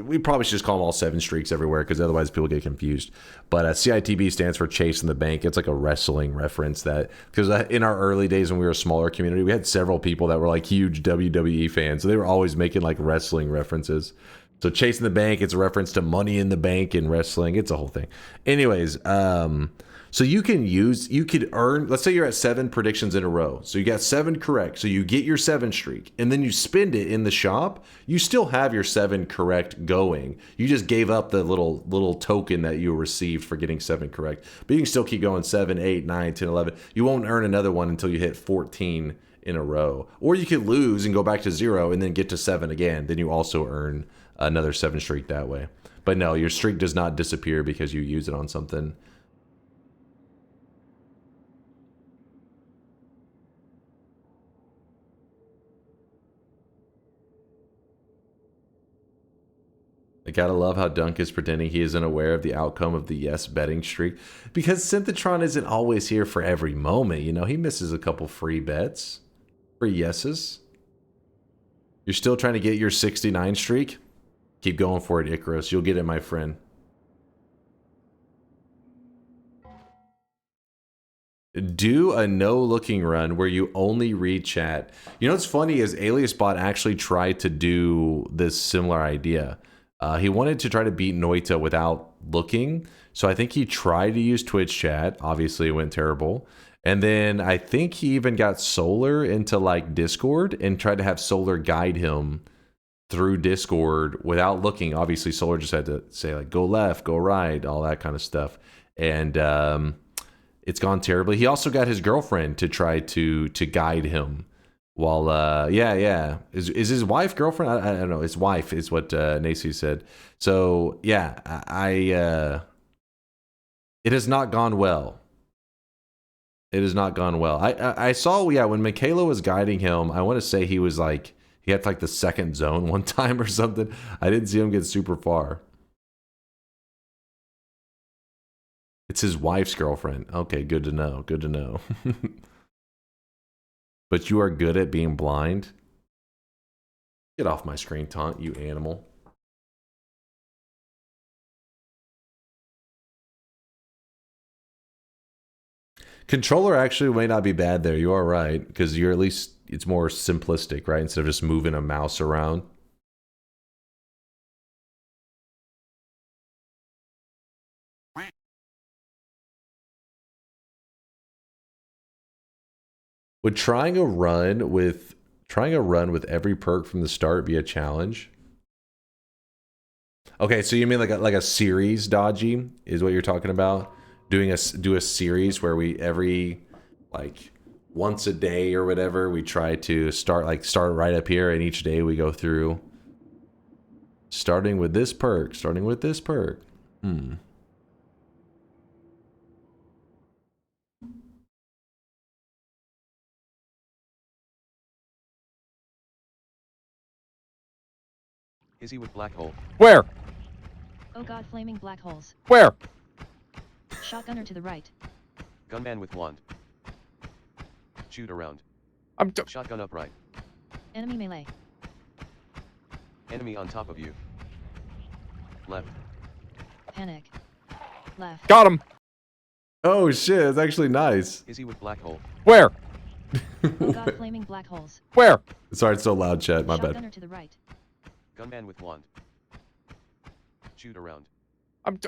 We probably should just call them all 7 streaks everywhere, because otherwise people get confused. But CITB stands for Chasing the Bank. It's like a wrestling reference, that because in our early days when we were a smaller community, we had several people that were like huge WWE fans, so they were always making like wrestling references. So Chasing the Bank, it's a reference to Money in the Bank in wrestling. It's a whole thing. Anyways, so you could earn, let's say you're at 7 predictions in a row. So you got 7 correct. So you get your 7 streak and then you spend it in the shop. You still have your 7 correct going. You just gave up the little token that you received for getting 7 correct. But you can still keep going 7, 8, 9, 10, 11. You won't earn another one until you hit 14 in a row. Or you could lose and go back to 0 and then get to 7 again. Then you also earn another 7 streak that way. But no, your streak does not disappear because you use it on something. I gotta love how Dunk is pretending he isn't aware of the outcome of the yes betting streak, because Synthetron isn't always here for every moment. You know, he misses a couple free bets, free yeses. You're still trying to get your 69 streak? Keep going for it, Icarus. You'll get it, my friend. Do a no-looking run where you only read chat. You know what's funny is AliasBot actually tried to do this similar idea. He wanted to try to beat Noita without looking. So I think he tried to use Twitch chat. Obviously, it went terrible. And then I think he even got Solar into like Discord and tried to have Solar guide him through Discord without looking. Obviously, Solar just had to say like, go left, go right, all that kind of stuff. And it's gone terribly. He also got his girlfriend to try to guide him. While yeah, is his wife girlfriend? I don't know. His wife is what Nacy said. So yeah, it has not gone well. It has not gone well. I saw, yeah, when Michaela was guiding him, I want to say he was like, he had like the second zone one time or something. I didn't see him get super far. It's his wife's girlfriend. Okay, good to know. Good to know. But you are good at being blind? Get off my screen, Taunt, you animal. Controller actually may not be bad there. You are right, because you're at least, it's more simplistic, right? Instead of just moving a mouse around. Would trying a run with Trying a run with every perk from the start be a challenge. Okay, so you mean like a series dodgy is what you're talking about? Do a series where we every like once a day or whatever we try to start right up here, and each day we go through starting with this perk. Is he with black hole? Where? Oh god, flaming black holes. Where? Shotgunner to the right. Gunman with wand. Shoot around. Shotgun upright. Enemy melee. Enemy on top of you. Left. Panic. Left. Got him. Oh shit, it's actually nice. Is he with black hole? Where? Oh god, flaming black holes. Where? Sorry, it's so loud, chat. My bad. Shotgunner to the right. Gunman with wand. Shoot around.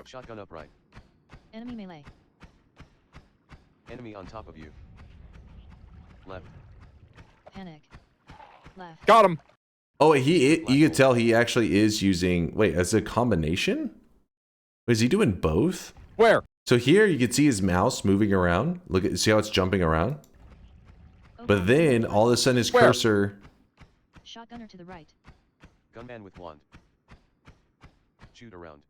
Shotgun upright. Enemy melee. Enemy on top of you. Left. Panic. Left. Got him. Oh, you can tell he actually is using. Wait, as a combination? Is he doing both? Where? So here you can see his mouse moving around. See how it's jumping around? But then all of a sudden his cursor. Shotgunner to the right. Gunman with wand. Shoot around.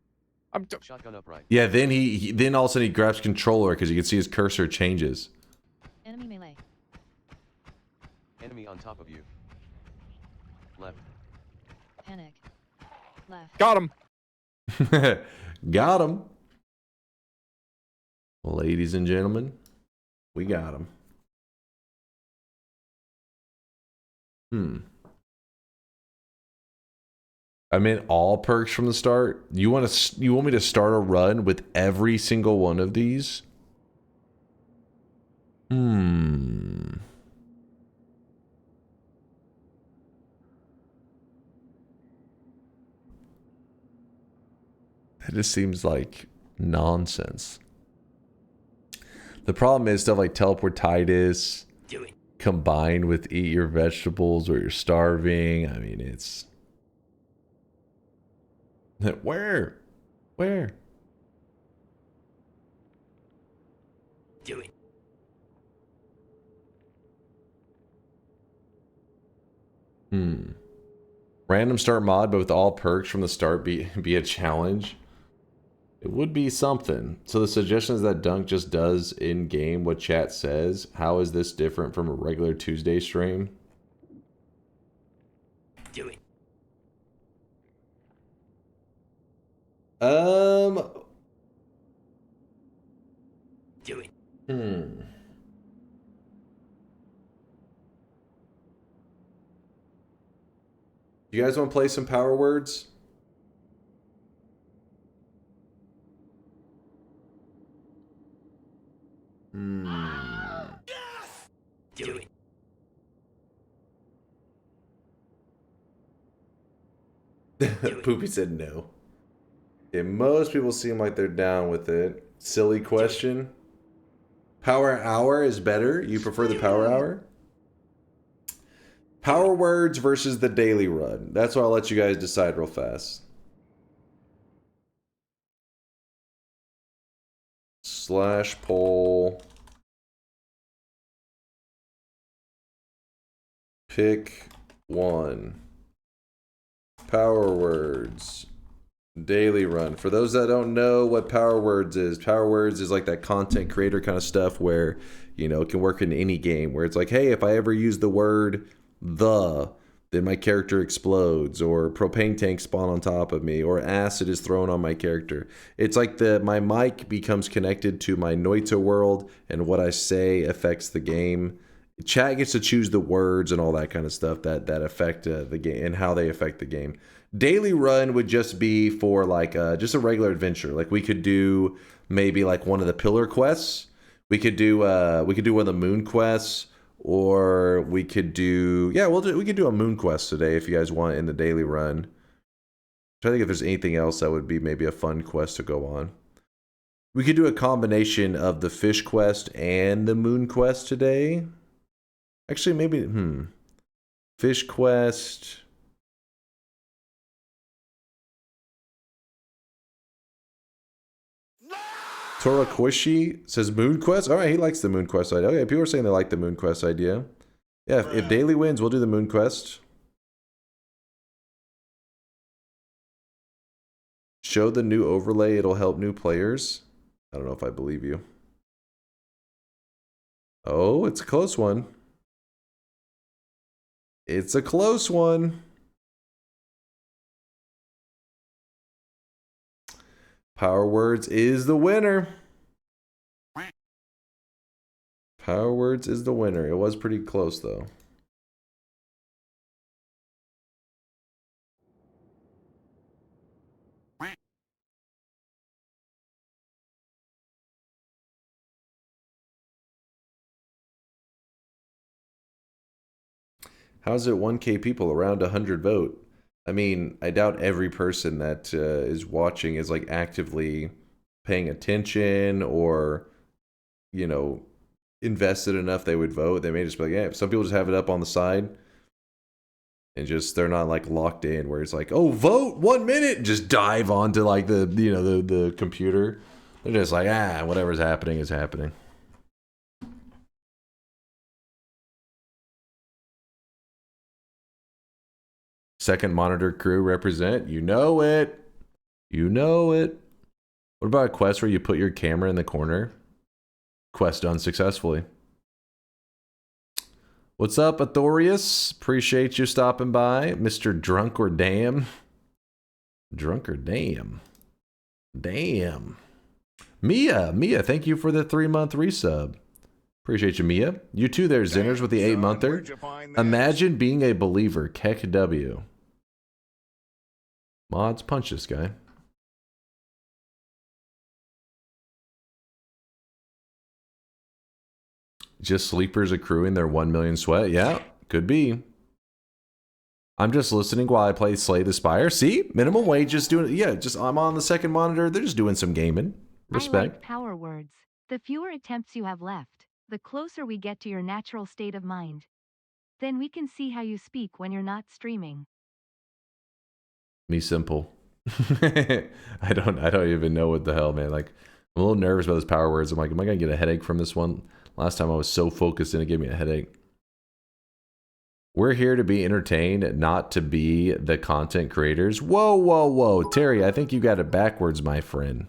Shotgun upright. Yeah, then then all of a sudden he grabs controller because you can see his cursor changes. Enemy melee. Enemy on top of you. Left. Panic. Left. Got him. Got him. Ladies and gentlemen, we got him. I mean, all perks from the start. You want me to start a run with every single one of these? That just seems like nonsense. The problem is stuff like teleportitis combined with eat your vegetables or you're starving. I mean, it's... Where? Do it. Random start mod, but with all perks from the start be a challenge. It would be something. So the suggestion is that Dunk just does in game what chat says. How is this different from a regular Tuesday stream? Do it. Do it. You guys want to play some power words? Yes! Do it. Poopy said no. Yeah, most people seem like they're down with it. Silly question. Power hour is better. You prefer the power hour? Power words versus the daily run. That's what I'll let you guys decide real fast. / poll. Pick one. Power words. Daily run. For those that don't know what power words is like that content creator kind of stuff where, you know, it can work in any game where it's like, hey, if I ever use the word then my character explodes, or propane tank spawn on top of me, or acid is thrown on my character. It's like my mic becomes connected to my Noita world, and what I say affects the game. Chat gets to choose the words and all that kind of stuff that affect the game and how they affect the game. Daily run would just be for like just a regular adventure. Like we could do maybe like one of the pillar quests. We could do one of the moon quests, or we could do we could do a moon quest today if you guys want in the daily run. I'm trying to think if there's anything else that would be maybe a fun quest to go on. We could do a combination of the fish quest and the moon quest today. Actually, maybe Fish Quest. Torakoshi says Moon Quest. All right, he likes the Moon Quest idea. Okay, people are saying they like the Moon Quest idea. Yeah, if daily wins, we'll do the Moon Quest. Show the new overlay. It'll help new players. I don't know if I believe you. Oh, it's a close one. It's a close one. Power Words is the winner. Power Words is the winner. It was pretty close, though. How's it 1K people around 100 vote? I mean, I doubt every person that is watching is like actively paying attention or, you know, invested enough they would vote. They may just be like, yeah, some people just have it up on the side and just they're not like locked in where it's like, oh, vote 1 minute and just dive onto like the, you know, the computer. They're just like, whatever's happening is happening. Second monitor crew represent. You know it. You know it. What about a quest where you put your camera in the corner? Quest done successfully. What's up, Athorius? Appreciate you stopping by. Mr. Drunk or Damn. Drunk or Damn. Damn. Mia, thank you for the 3-month resub. Appreciate you, Mia. You too there, Zinners, with the 8-monther. Imagine being a believer. Keck W. Mods, punch this guy. Just sleepers accruing their 1 million sweat? Yeah, could be. I'm just listening while I play Slay the Spire. See? Minimum wage just doing it. Yeah, just I'm on the second monitor. They're just doing some gaming. Respect. I like Power Words. The fewer attempts you have left, the closer we get to your natural state of mind. Then we can see how you speak when you're not streaming. Me simple. I don't even know what the hell, man. Like, I'm a little nervous about this Power Words. I'm like, am I gonna get a headache from this one? Last time I was so focused and it gave me a headache. We're here to be entertained, not to be the content creators. Whoa, whoa, whoa. Terry, I think you got it backwards, my friend.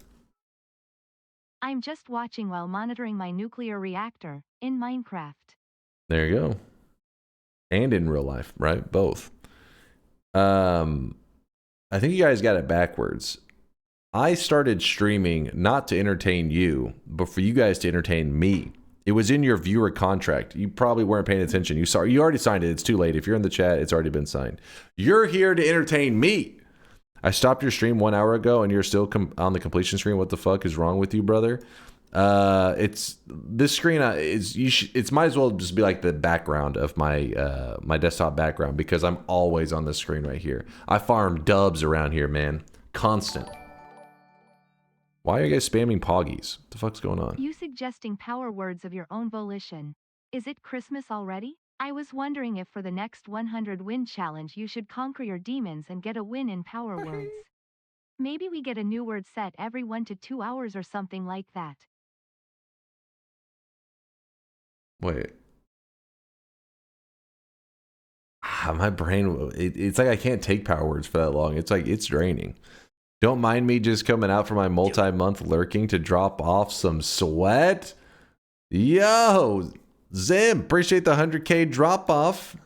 I'm just watching while monitoring my nuclear reactor in Minecraft. There you go. And in real life, right? Both. I think you guys got it backwards. I started streaming not to entertain you, but for you guys to entertain me. It was in your viewer contract. You probably weren't paying attention. You already signed it. It's too late. If you're in the chat, it's already been signed. You're here to entertain me. I stopped your stream 1 hour ago, and you're still on the completion screen. What the fuck is wrong with you, brother? It's this screen. It's might as well just be like the background of my my desktop background because I'm always on this screen right here. I farm dubs around here, man. Constant. Why are you guys spamming Poggies? What the fuck's going on? You suggesting Power Words of your own volition. Is it Christmas already? I was wondering if for the next 100 win challenge you should conquer your demons and get a win in Power Words. Maybe we get a new word set every 1 to 2 hours or something like that. Wait. My brain, it's like I can't take Power Words for that long. It's like, it's draining. Don't mind me just coming out for my multi-month lurking to drop off some sweat. Yo, Zim, appreciate the 100K drop off.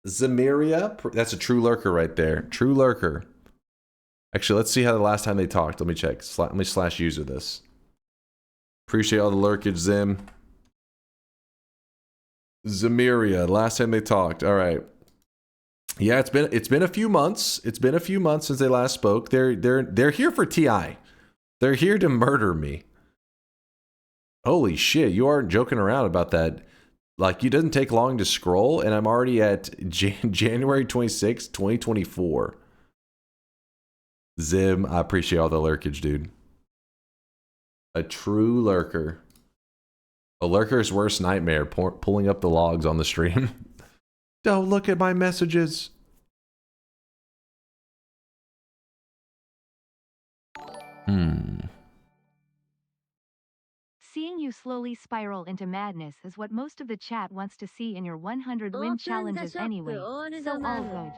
Zamiria, that's a true lurker right there. True lurker. Actually, let's see how the last time they talked. Let me check. Let me slash user this. Appreciate all the lurkage, Zim. Zamiria, last time they talked. All right. Yeah, it's been a few months. It's been a few months since they last spoke. They're here for TI. They're here to murder me. Holy shit, you aren't joking around about that. Like, it doesn't take long to scroll, and I'm already at January 26, 2024. Zim, I appreciate all the lurkage, dude. A true lurker. A lurker's worst nightmare, pulling up the logs on the stream. Don't look at my messages. Seeing you slowly spiral into madness is what most of the chat wants to see in your 100 win challenges anyway, so all good.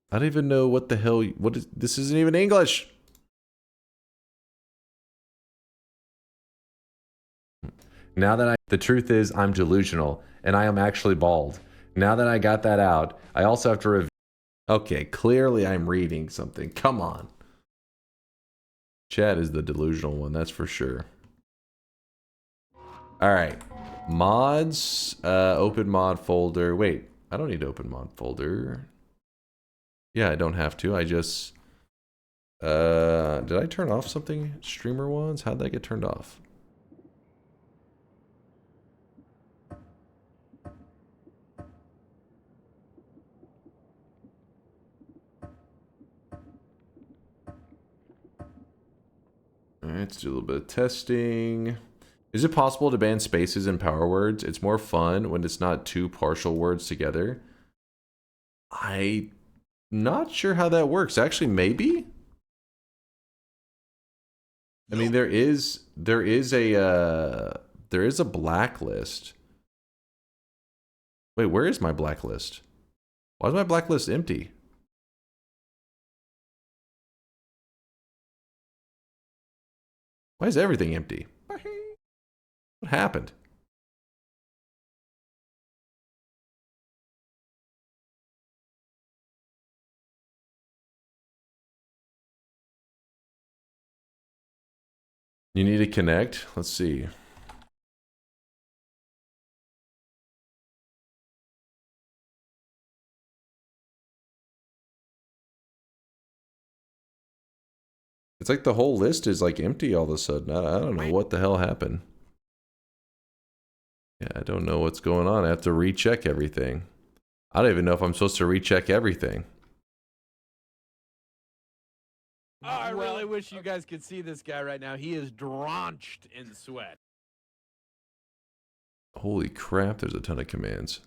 I don't even know what the hell. What is this? Isn't even English. Now that the truth is, I'm delusional and I am actually bald. Now that I got that out, I also have to review. Okay, clearly I'm reading something. Come on. Chad is the delusional one, that's for sure. All right, mods. Open mod folder. Wait, I don't need to open mod folder. Yeah, I don't have to. I just did I turn off something? Streamer ones? How'd that get turned off? All right, let's do a little bit of testing. Is it possible to ban spaces in power words? It's more fun when it's not two partial words together. I'm not sure how that works. Actually, maybe. I mean, there is a blacklist. Wait, where is my blacklist? Why is my blacklist empty? Why is everything empty? What happened? You need to connect? Let's see. It's like the whole list is like empty all of a sudden. I don't know what the hell happened. Yeah, I don't know what's going on. I have to recheck everything. I don't even know if I'm supposed to recheck everything. Oh, I really wish you guys could see this guy right now. He is drenched in sweat. Holy crap, there's a ton of commands.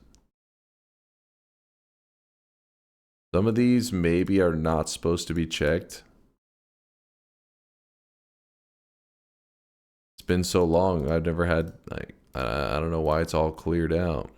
Some of these maybe are not supposed to be checked. It's been so long. I've never had, like, I don't know why it's all cleared out.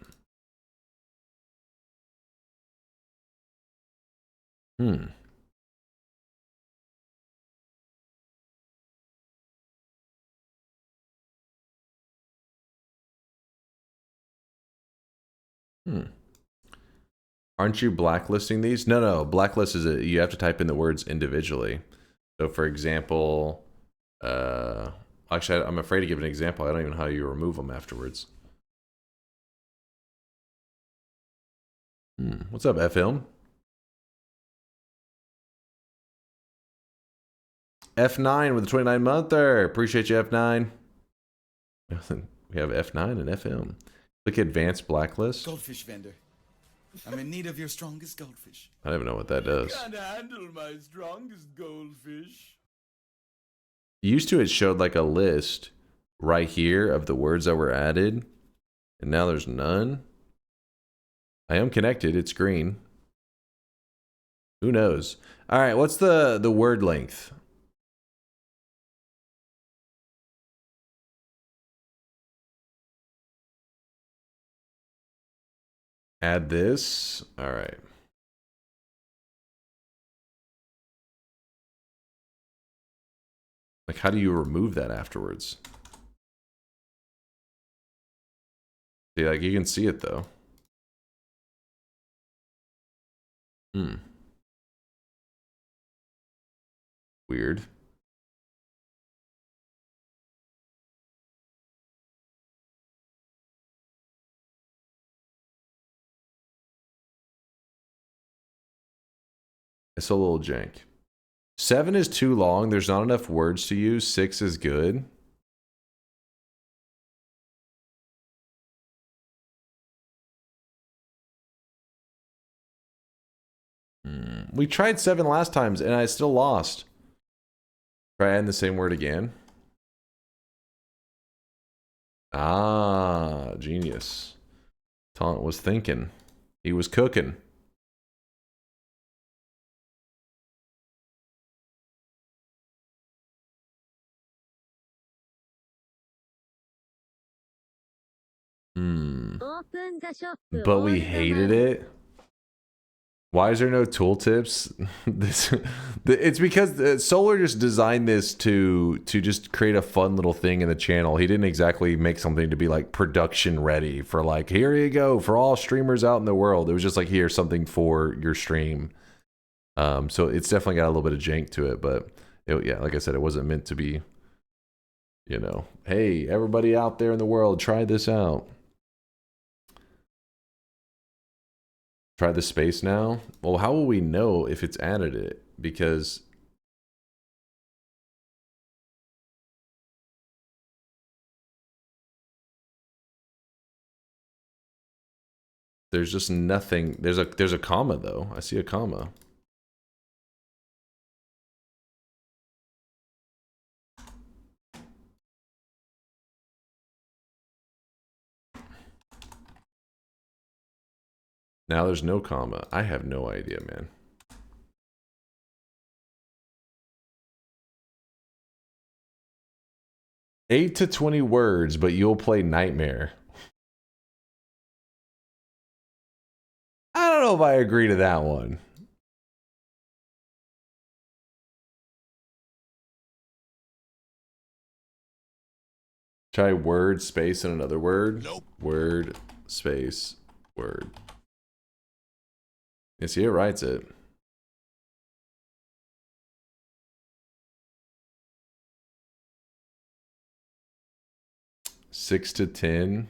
Aren't you blacklisting these? No. Blacklist is you have to type in the words individually. So for example, actually, I'm afraid to give an example. I don't even know how you remove them afterwards. What's up, FM? F9 with a 29-monther. Appreciate you, F9. We have F9 and FM. Click Advanced Blacklist. Goldfish vendor. I'm in need of your strongest goldfish. I don't even know what that does. Can't handle my strongest goldfish. Used to, it showed like a list right here of the words that were added, and now there's none. I am connected. It's green. Who knows? All right, what's the word length? Add this. All right. Like, how do you remove that afterwards? See, like, you can see it, though. Weird. It's a little jank. 7 is too long. There's not enough words to use. 6 is good. We tried 7 last times and I still lost. Try adding the same word again. Ah, genius. Taunt was thinking. He was cooking. But we hated it. Why is there no tooltips? It's because Solar just designed this to just create a fun little thing in the channel. He didn't exactly make something to be like production ready for like, here you go for all streamers out in the world. It was just like, here's something for your stream. So it's definitely got a little bit of jank to it, but yeah, like I said, it wasn't meant to be, you know, hey, everybody out there in the world, try this out. Try the space now? Well, how will we know if it's added it? Because there's just nothing. There's a comma though. I see a comma. Now there's no comma. I have no idea, man. $8 to 20 words, but you'll play Nightmare. I don't know if I agree to that one. Try word, space, and another word. Nope. Word, space, word. You see, it writes it. $6 to 10.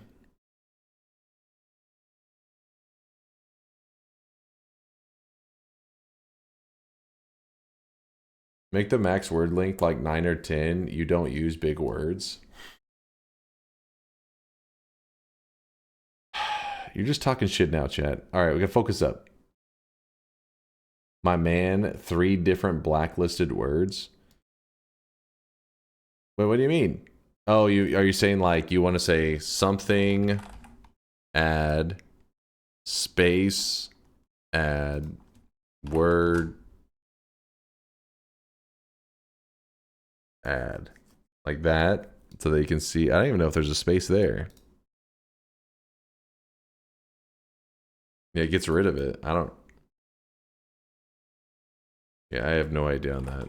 Make the max word length like 9 or 10. You don't use big words. You're just talking shit now, chat. All right, we gotta focus up. My man, 3 different blacklisted words. Wait, what do you mean? Oh, are you saying like you want to say something, add, space, add, word, add, like that, so that you can see. I don't even know if there's a space there. Yeah, it gets rid of it. I don't. Yeah, I have no idea on that.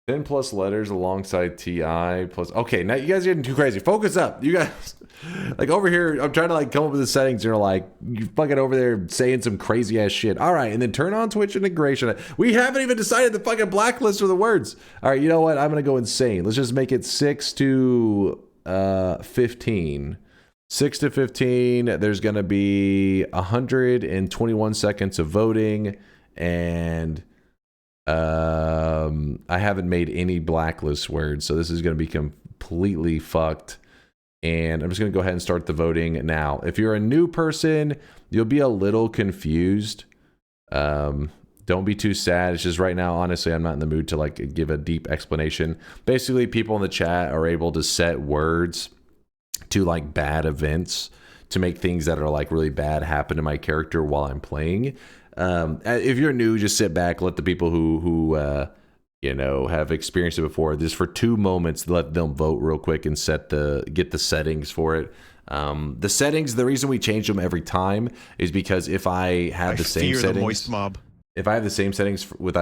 Ten plus letters alongside TI plus. Okay, now you guys are getting too crazy. Focus up, you guys. Like over here, I'm trying to like come up with the settings. You're like, you fucking over there saying some crazy ass shit. All right, and then turn on Twitch integration. We haven't even decided the fucking blacklist for the words. All right, you know what? I'm gonna go insane. Let's just make it 6 to 15. 6 to 15. There's gonna be 121 seconds of voting, and I haven't made any blacklist words, so this is going to be completely fucked. And I'm just going to go ahead and start the voting now. If you're a new person, you'll be a little confused. Don't be too sad. It's just right now, honestly, I'm not in the mood to like give a deep explanation. Basically, people in the chat are able to set words to like bad events to make things that are like really bad happen to my character while I'm playing. If you're new, just sit back, let the people who you know, have experienced it before, just for 2 moments, let them vote real quick and get the settings for it. The settings, the reason we change them every time is because if I have the same settings, the moist mob. If I have the same settings with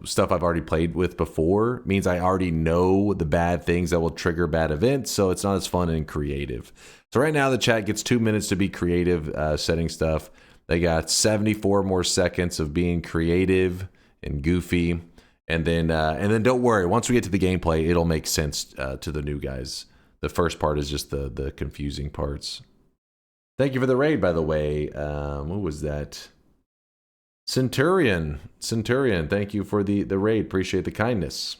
stuff I've already played with before, means I already know the bad things that will trigger bad events, so it's not as fun and creative. So right now the chat gets 2 minutes to be creative, setting stuff. They got 74 more seconds of being creative and goofy, and then don't worry. Once we get to the gameplay, it'll make sense to the new guys. The first part is just the confusing parts. Thank you for the raid, by the way. Who was that? Centurion. Thank you for the raid. Appreciate the kindness.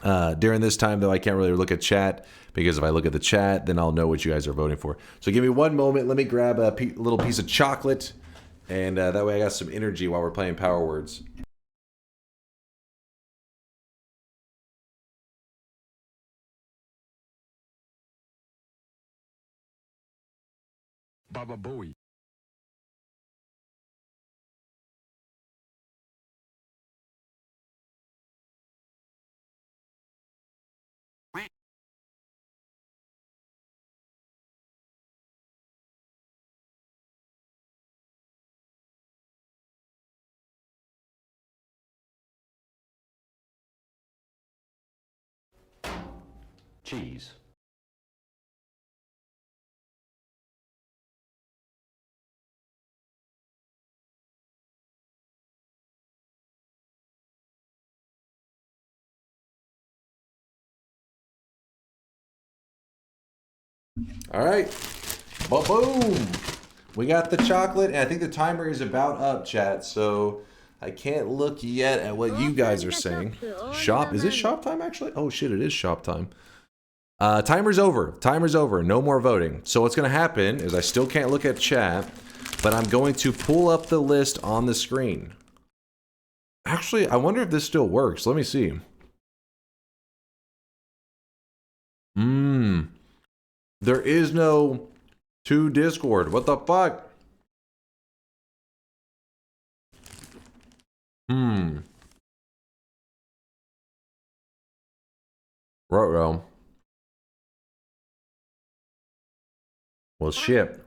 During this time, though, I can't really look at chat because if I look at the chat, then I'll know what you guys are voting for. So give me one moment. Let me grab a little piece of chocolate, and that way I got some energy while we're playing Power Words. Baba Bowie. Cheese. All right. Ba-boom. We got the chocolate, and I think the timer is about up, chat, so I can't look yet at what you guys are saying. Shop? Is it shop time, actually? Oh, shit, it is shop time. Timer's over. Timer's over. No more voting. So what's going to happen is I still can't look at chat, but I'm going to pull up the list on the screen. Actually, I wonder if this still works. Let me see. There is no to Discord. What the fuck? Ruh-roh. Well, shit.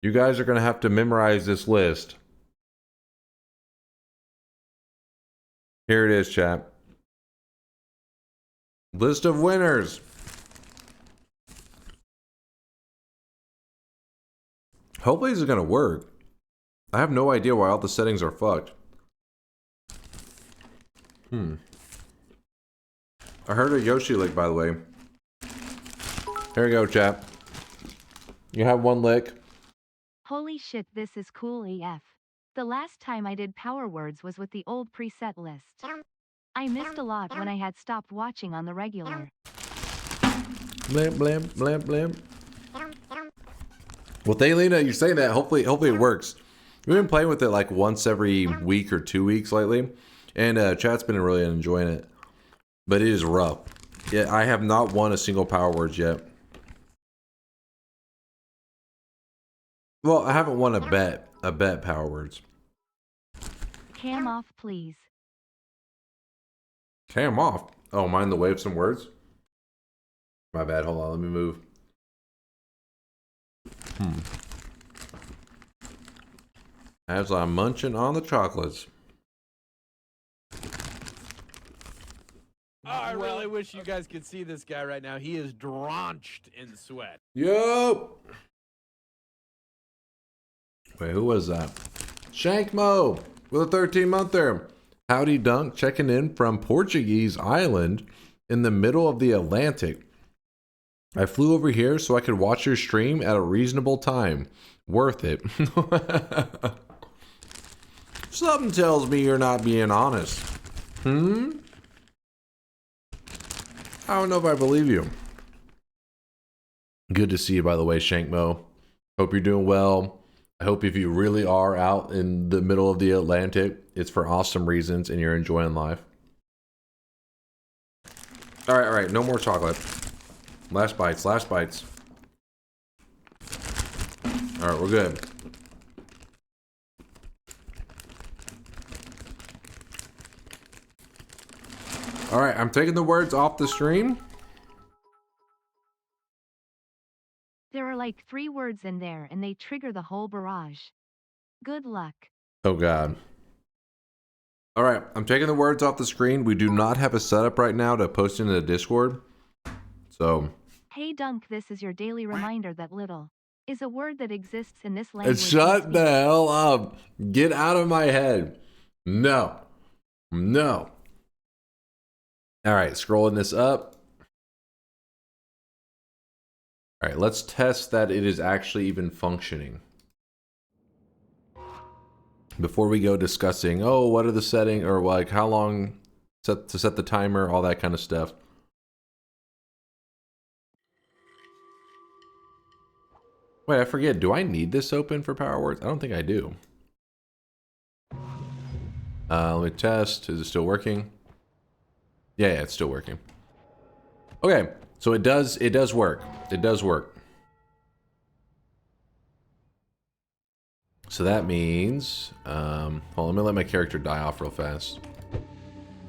You guys are going to have to memorize this list. Here it is, chat. List of winners. Hopefully this is going to work. I have no idea why all the settings are fucked. I heard a Yoshi lick, by the way. Here we go, chat. You have one lick. Holy shit, this is cool AF. The last time I did Power Words was with the old preset list. I missed a lot when I had stopped watching on the regular. Blam, blam, blam, blam. Well, Thaylena, you're saying that. Hopefully it works. We've been playing with it like once every week or 2 weeks lately. And chat's been really enjoying it. But it is rough. Yeah, I have not won a single Power Words yet. Well, I haven't won a bet Power Words. Cam off, please. Cam off. Oh, mind the wave some words? My bad. Hold on. Let me move. As I'm munching on the chocolates. Oh, I really wish you guys could see this guy right now. He is drenched in sweat. Yo! Wait, who was that? Shankmo with a 13-monther. Howdy Dunk checking in from Portuguese Island in the middle of the Atlantic. I flew over here so I could watch your stream at a reasonable time. Worth it. Something tells me you're not being honest. I don't know if I believe you. Good to see you, by the way, Shankmo. Hope you're doing well. I hope if you really are out in the middle of the Atlantic, it's for awesome reasons and you're enjoying life. All right. No more chocolate. Last bites. All right, we're good. All right, I'm taking the words off the stream. There are like 3 words in there and they trigger the whole barrage. Good luck. Oh, God. All right, I'm taking the words off the screen. We do not have a setup right now to post into the Discord. So. Hey Dunk, this is your daily reminder that little is a word that exists in this language. Shut the hell up. Get out of my head. No. All right, scrolling this up. All right, let's test that it is actually even functioning. Before we go discussing, oh, what are the settings, or like how long set the timer, all that kind of stuff. Wait, I forget. Do I need this open for Power Words? I don't think I do. Let me test. Is it still working? Yeah, it's still working. Okay, so it does work. It does work. So that means, hold on, let me let my character die off real fast.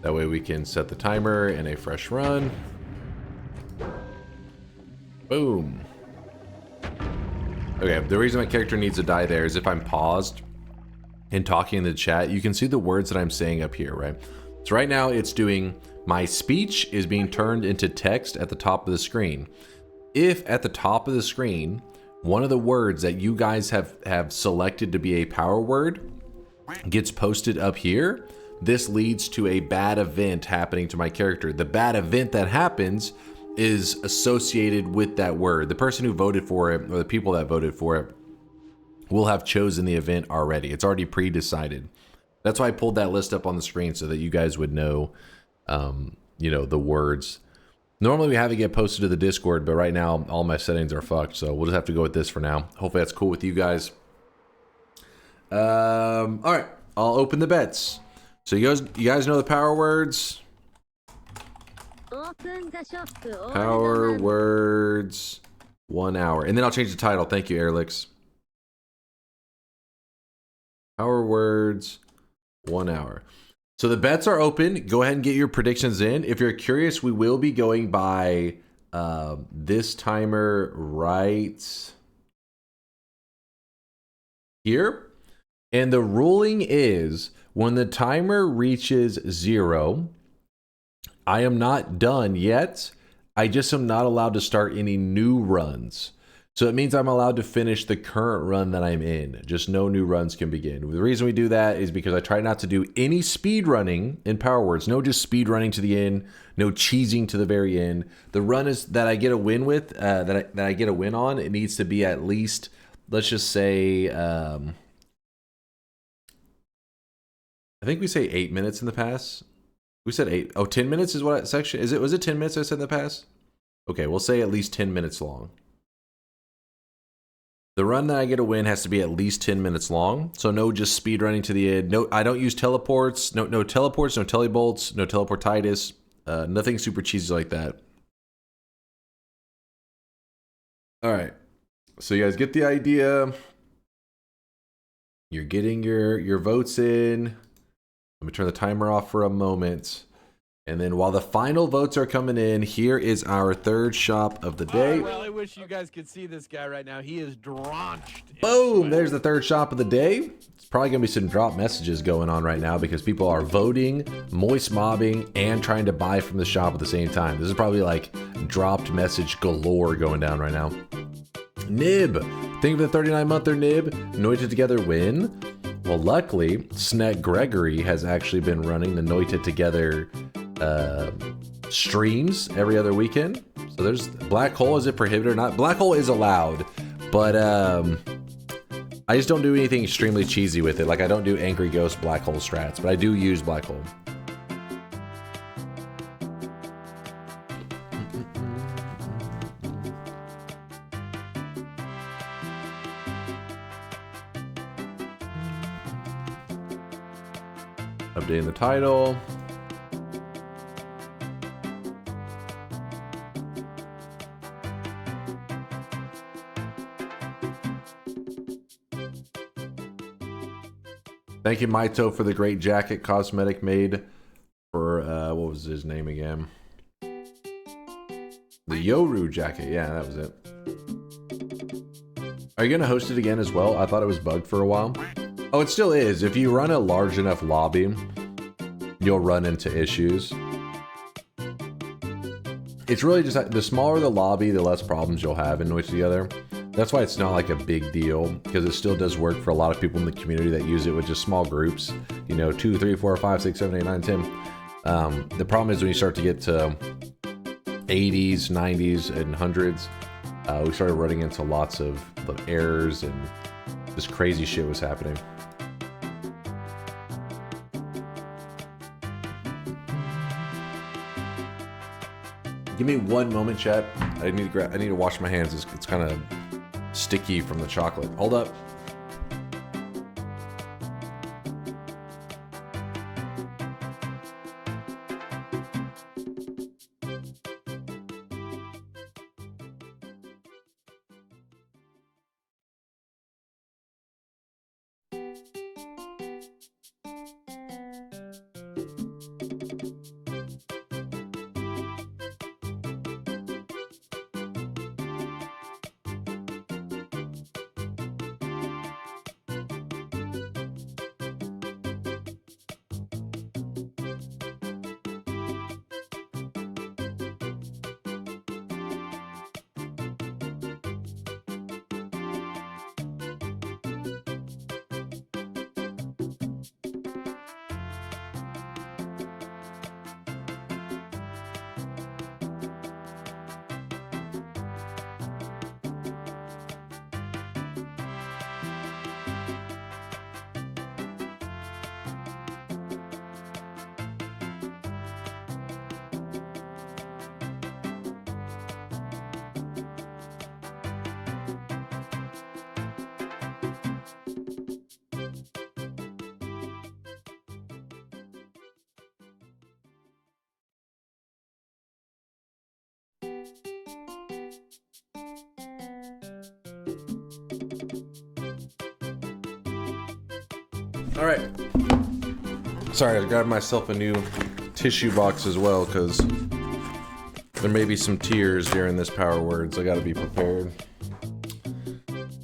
That way we can set the timer in a fresh run. Boom. Okay, the reason my character needs to die there is if I'm paused and talking in the chat, you can see the words that I'm saying up here, right? So right now it's doing, my speech is being turned into text at the top of the screen. If at the top of the screen, one of the words that you guys have selected to be a power word gets posted up here, this leads to a bad event happening to my character. The bad event that happens is associated with that word. The person who voted for it, or the people that voted for it, will have chosen the event already. It's already pre-decided. That's why I pulled that list up on the screen so that you guys would know, you know, the words. Normally we have it get posted to the Discord, but right now all my settings are fucked, so we'll just have to go with this for now. Hopefully that's cool with you guys. All right, I'll open the bets. So you guys know the power words? Power words, 1 hour. And then I'll change the title. Thank you, Airlix. Power words, 1 hour. So the bets are open. Go ahead and get your predictions in. If you're curious, we will be going by this timer right here. And the ruling is when the timer reaches 0, I am not done yet. I just am not allowed to start any new runs. So it means I'm allowed to finish the current run that I'm in. Just no new runs can begin. The reason we do that is because I try not to do any speed running in Power Words. No just speed running to the end. No cheesing to the very end. The run is that I get a win with, that I get a win on, it needs to be at least, let's just say, I think we say 8 minutes in the past. We said 8. Oh, 10 minutes is what section is it? Was it 10 minutes I said in the past? Okay, we'll say at least 10 minutes long. The run that I get a win has to be at least 10 minutes long. So no just speed running to the end. No, I don't use teleports. No teleports, no telebolts, no teleportitis. Nothing super cheesy like that. All right. So you guys get the idea. You're getting your votes in. Let me turn the timer off for a moment. And then while the final votes are coming in, here is our third shop of the day. I really wish you guys could see this guy right now. He is drenched. Boom! There's the third shop of the day. It's probably going to be some drop messages going on right now because people are voting, moist mobbing, and trying to buy from the shop at the same time. This is probably like dropped message galore going down right now. Nib! Thank you for the 39-monther, Nib. Noita together win. Well, luckily, Snet Gregory has actually been running the Noita together streams every other weekend. So there's Black Hole. Is it prohibited or not? Black Hole is allowed, but I just don't do anything extremely cheesy with it. Like I don't do Angry Ghost Black Hole strats, but I do use Black Hole. Updating the title. Thank you, Maito, for the great jacket cosmetic made for, what was his name again? The Yoru jacket. Yeah, that was it. Are you going to host it again as well? I thought it was bugged for a while. Oh, it still is. If you run a large enough lobby, you'll run into issues. It's really just, the smaller the lobby, the less problems you'll have in Noita together. That's why it's not like a big deal, because it still does work for a lot of people in the community that use it with just small groups. You know, 2, 3, 4, 5, 6, 7, 8, 9, 10. The problem is when you start to get to 80s, 90s, and 100s, we started running into lots of errors and this crazy shit was happening. Give me one moment, chat. I need to wash my hands. It's kind of sticky from the chocolate. Hold up. All right. Sorry, I grabbed myself a new tissue box as well because there may be some tears during this Power Words. I gotta be prepared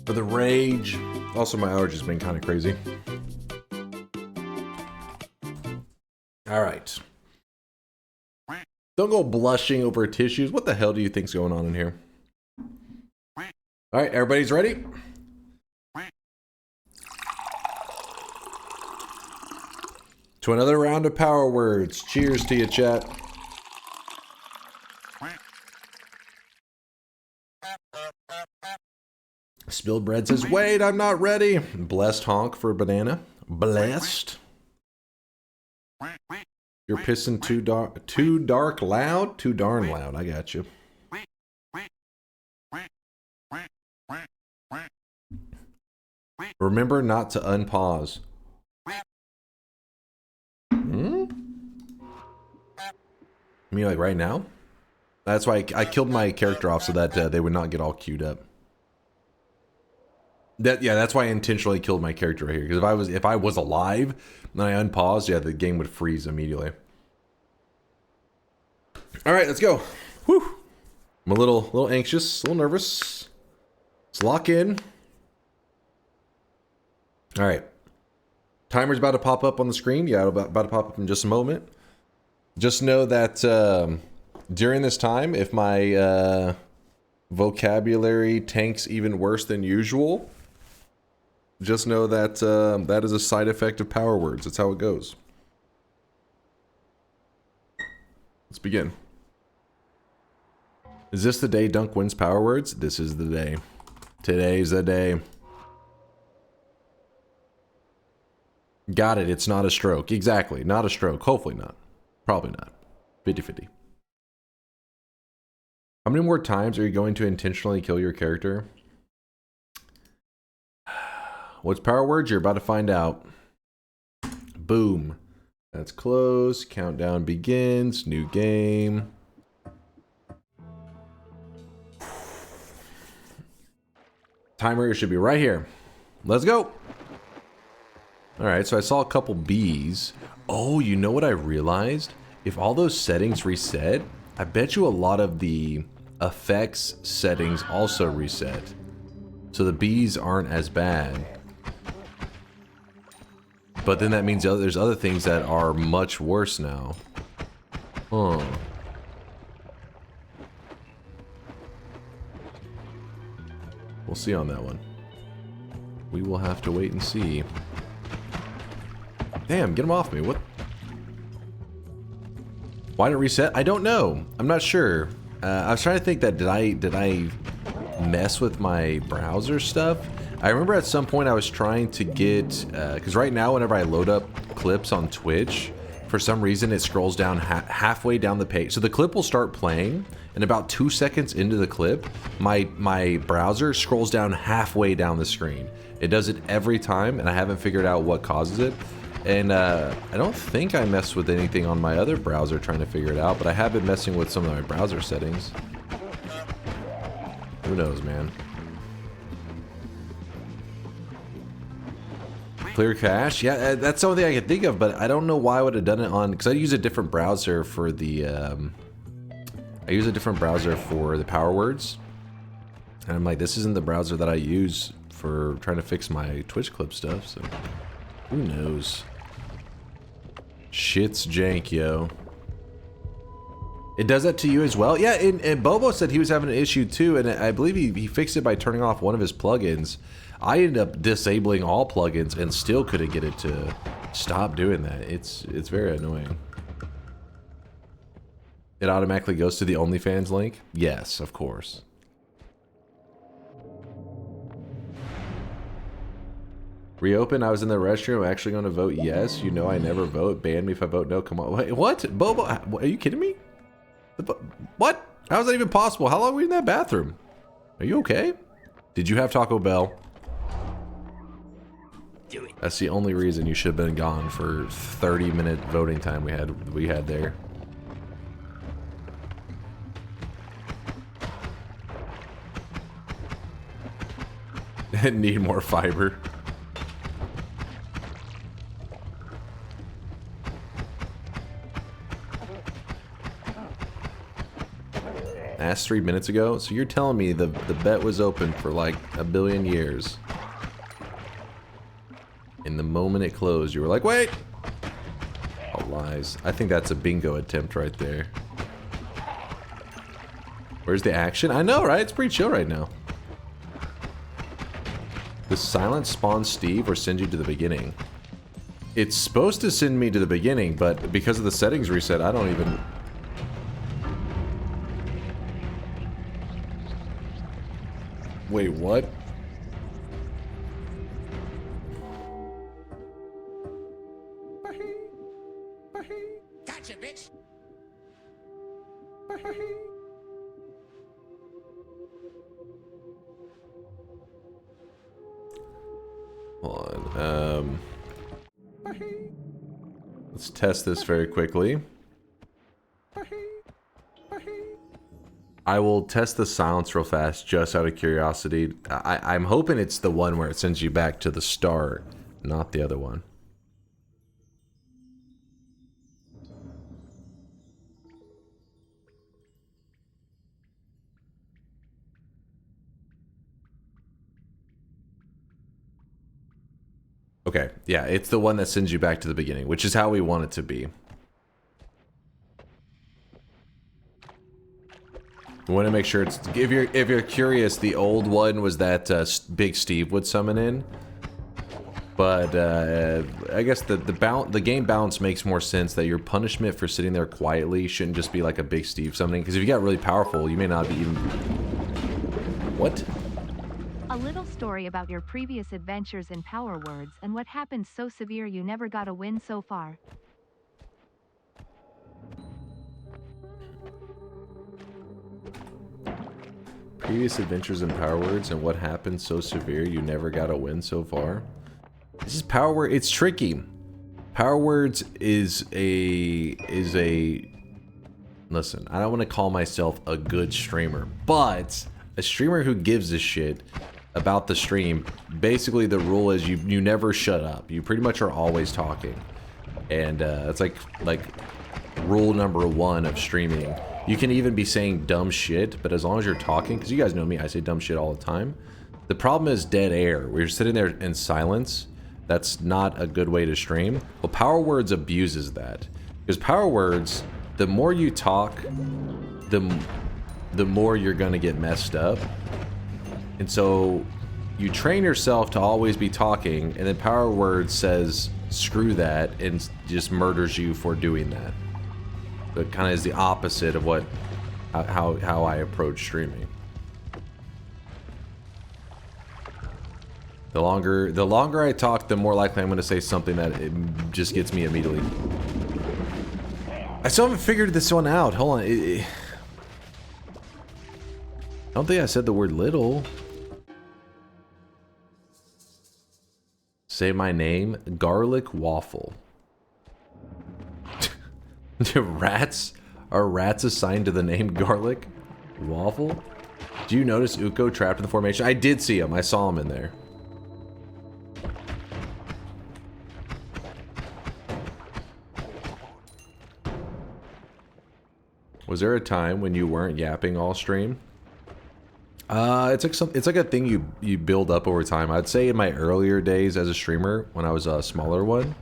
for the rage. Also, my allergies been kind of crazy. All right. Don't go blushing over tissues. What the hell do you think's going on in here? All right, everybody's ready? To another round of Power Words. Cheers to you, chat. Spilled Bread says, wait, I'm not ready. Blessed honk for a banana. Blessed. You're pissing too dark loud? Too darn loud. I got you. Remember not to unpause. Hmm? You mean like right now? That's why I killed my character off so that they would not get all queued up. Yeah, that's why I intentionally killed my character right here. Because if I was alive and I unpaused, yeah, the game would freeze immediately. All right, let's go. Whew. I'm a little anxious, a little nervous. Let's lock in. All right. Timer's about to pop up on the screen. Yeah, about to pop up in just a moment. Just know that during this time, if my vocabulary tanks even worse than usual, just know that that is a side effect of Power Words. That's how it goes. Let's begin. Is this the day Dunk wins Power Words? This is the day. Today's the day. Got it. It's not a stroke. Exactly. Not a stroke. Hopefully not. Probably not. 50-50. How many more times are you going to intentionally kill your character? What's Power Words? You're about to find out. Boom. That's close. Countdown begins. New game. Timer should be right here. Let's go. Alright, so I saw a couple B's. Oh, you know what I realized? If all those settings reset, I bet you a lot of the effects settings also reset. So the B's aren't as bad. But then that means there's other things that are much worse now. Huh. We'll see on that one. We will have to wait and see. Damn, get him off me. What? Why did it reset? I don't know. I'm not sure. I was trying to think that did I mess with my browser stuff? I remember at some point I was trying to get because right now whenever I load up clips on Twitch, for some reason, it scrolls down halfway down the page. So the clip will start playing, and about 2 seconds into the clip, my browser scrolls down halfway down the screen. It does it every time, and I haven't figured out what causes it. And I don't think I messed with anything on my other browser trying to figure it out, but I have been messing with some of my browser settings. Who knows, man? Clear cache? Yeah, that's the only thing I can think of, but I don't know why I would have done it on, because I use a different browser for the, power words. And I'm like, this isn't the browser that I use for trying to fix my Twitch clip stuff, so who knows? Shit's jank, yo. It does that to you as well? Yeah, and Bobo said he was having an issue too, and I believe he fixed it by turning off one of his plugins. I ended up disabling all plugins and still couldn't get it to stop doing that. It's very annoying. It automatically goes to the OnlyFans link? Yes, of course. Reopen, I was in the restroom. I'm actually going to vote yes. You know I never vote. Ban me if I vote no. Come on. Wait, what? Bobo, are you kidding me? What? How is that even possible? How long were you in that bathroom? Are you okay? Did you have Taco Bell? That's the only reason you should have been gone for 30-minute voting time we had there. Need more fiber. Asked 3 minutes ago, so you're telling me the bet was open for like a billion years. In the moment it closed, you were like, wait! Oh, lies. I think that's a bingo attempt right there. Where's the action? I know, right? It's pretty chill right now. Does silence spawn Steve or send you to the beginning? It's supposed to send me to the beginning, but because of the settings reset, I don't even... Wait, what? Gotcha, bitch. Hold on. Let's test this very quickly. I will test the silence real fast, just out of curiosity. I'm hoping it's the one where it sends you back to the start, not the other one. Okay, yeah, it's the one that sends you back to the beginning, which is how we want it to be. We want to make sure it's... If you're curious, the old one was that Big Steve would summon in. But I guess the game balance makes more sense that your punishment for sitting there quietly shouldn't just be like a Big Steve summoning. Because if you got really powerful, you may not be even... What? A little story about your previous adventures in Power Words and what happened so severe you never got a win so far. Previous adventures in Power Words and what happened so severe you never got a win so far. This is Power Word. It's tricky. Power Words is a listen, I don't want to call myself a good streamer, but a streamer who gives a shit about the stream. Basically the rule is you never shut up. You pretty much are always talking. And it's like rule number 1 of streaming. You can even be saying dumb shit, but as long as you're talking, because you guys know me, I say dumb shit all the time. The problem is dead air. We're sitting there in silence. That's not a good way to stream. Well, Power Words abuses that. Because Power Words, the more you talk, the more you're gonna get messed up. And so you train yourself to always be talking, and then Power Words says screw that and just murders you for doing that. That kind of is the opposite of what how I approach streaming. The longer I talk, the more likely I'm going to say something that it just gets me immediately I still haven't figured this one out. Hold on. I don't think I said the word little. Say my name. Garlic waffle. Rats? Are rats assigned to the name garlic waffle? Do you notice Uko trapped in the formation? I did see him. I saw him in there. Was there a time when you weren't yapping all stream? It's like a thing you build up over time. I'd say in my earlier days as a streamer, when I was a smaller one,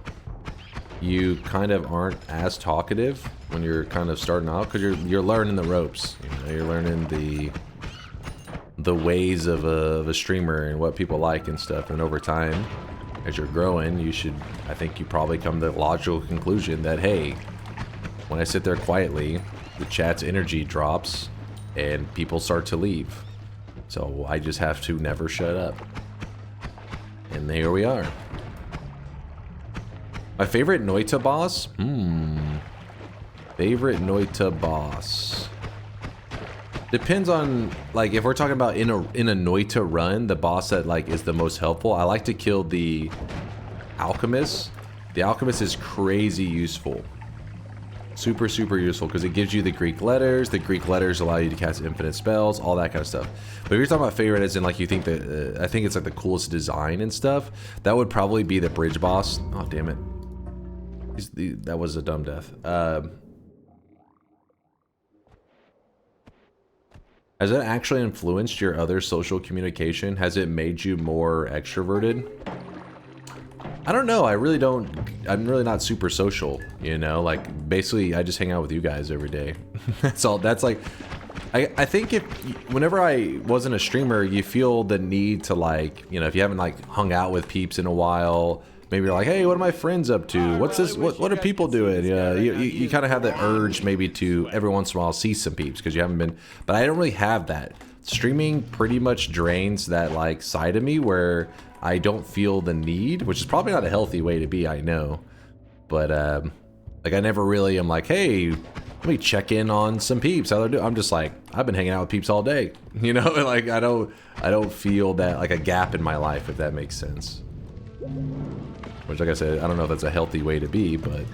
you kind of aren't as talkative when you're kind of starting out because you're learning the ropes. You know, you're learning the ways of a streamer and what people like and stuff. And over time, as you're growing, I think you probably come to the logical conclusion that, hey, when I sit there quietly, the chat's energy drops and people start to leave. So I just have to never shut up. And here we are. My favorite Noita boss? Favorite Noita boss. Depends on, like, if we're talking about in a Noita run, the boss that, like, is the most helpful. I like to kill the Alchemist. The Alchemist is crazy useful. Super, super useful because it gives you the Greek letters. The Greek letters allow you to cast infinite spells, all that kind of stuff. But if you're talking about favorite as in like you think that, I think it's like the coolest design and stuff, that would probably be the bridge boss. Oh, damn it. That was a dumb death. Has it actually influenced your other social communication? Has it made you more extroverted? I don't know. I'm really not super social, you know? Like, basically, I just hang out with you guys every day. That's all. That's like, I think whenever I wasn't a streamer, you feel the need to, like, you know, if you haven't, like, hung out with peeps in a while, maybe you're like, hey, what are my friends up to? What's this? What are people doing? Yeah, you kind of have the urge maybe to every once in a while see some peeps because you haven't been, but I don't really have that. Streaming pretty much drains that, like, side of me where I don't feel the need, which is probably not a healthy way to be, I know. But, like, I never really am like, hey, let me check in on some peeps. How they're doing. I'm just like, I've been hanging out with peeps all day. You know, like, I don't feel that, like, a gap in my life, if that makes sense. Which, like I said, I don't know if that's a healthy way to be, but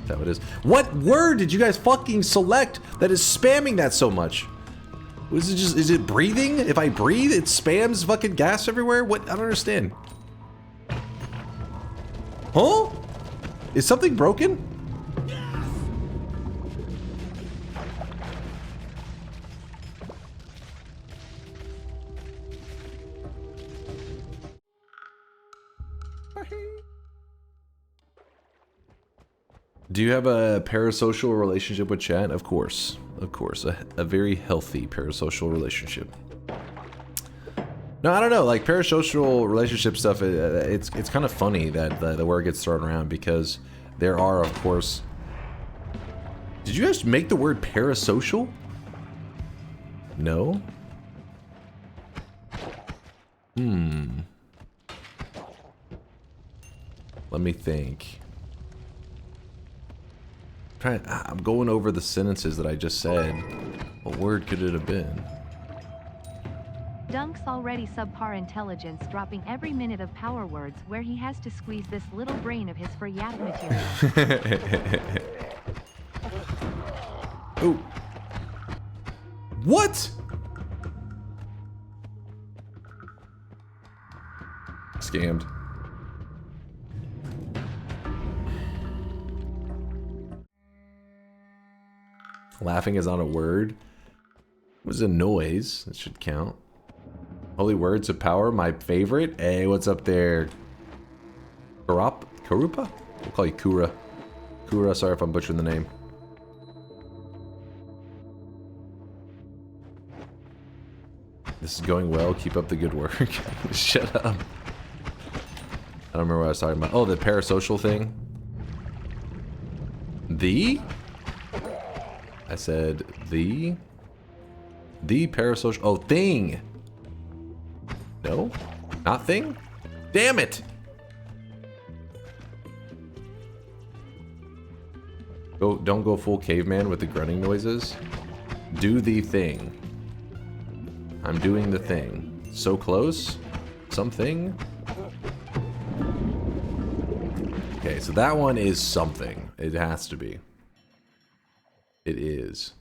that's how it is. What word did you guys fucking select that is spamming that so much? Is it breathing? If I breathe, it spams fucking gas everywhere? What? I don't understand. Huh? Is something broken? Do you have a parasocial relationship with chat? Of course. Of course. A very healthy parasocial relationship. No, I don't know. Like, parasocial relationship stuff, it's kind of funny that the word gets thrown around because there are, of course... Did you guys make the word parasocial? No? Let me think. I'm going over the sentences that I just said. What word could it have been? Dunk's already subpar intelligence, dropping every minute of power words where he has to squeeze this little brain of his for yap material. Oh. What? Scammed. Laughing is not a word. It was a noise. That should count. Holy words of power, my favorite. Hey, what's up there? Karupa? We'll call you Kura. Kura, sorry if I'm butchering the name. This is going well. Keep up the good work. Shut up. I don't remember what I was talking about. Oh, the parasocial thing. I said the parasocial. Oh, thing. No, not thing. Damn it. Don't go full caveman with the grunting noises. Do the thing. I'm doing the thing. So close. Something. Okay, so that one is something. It has to be. It is.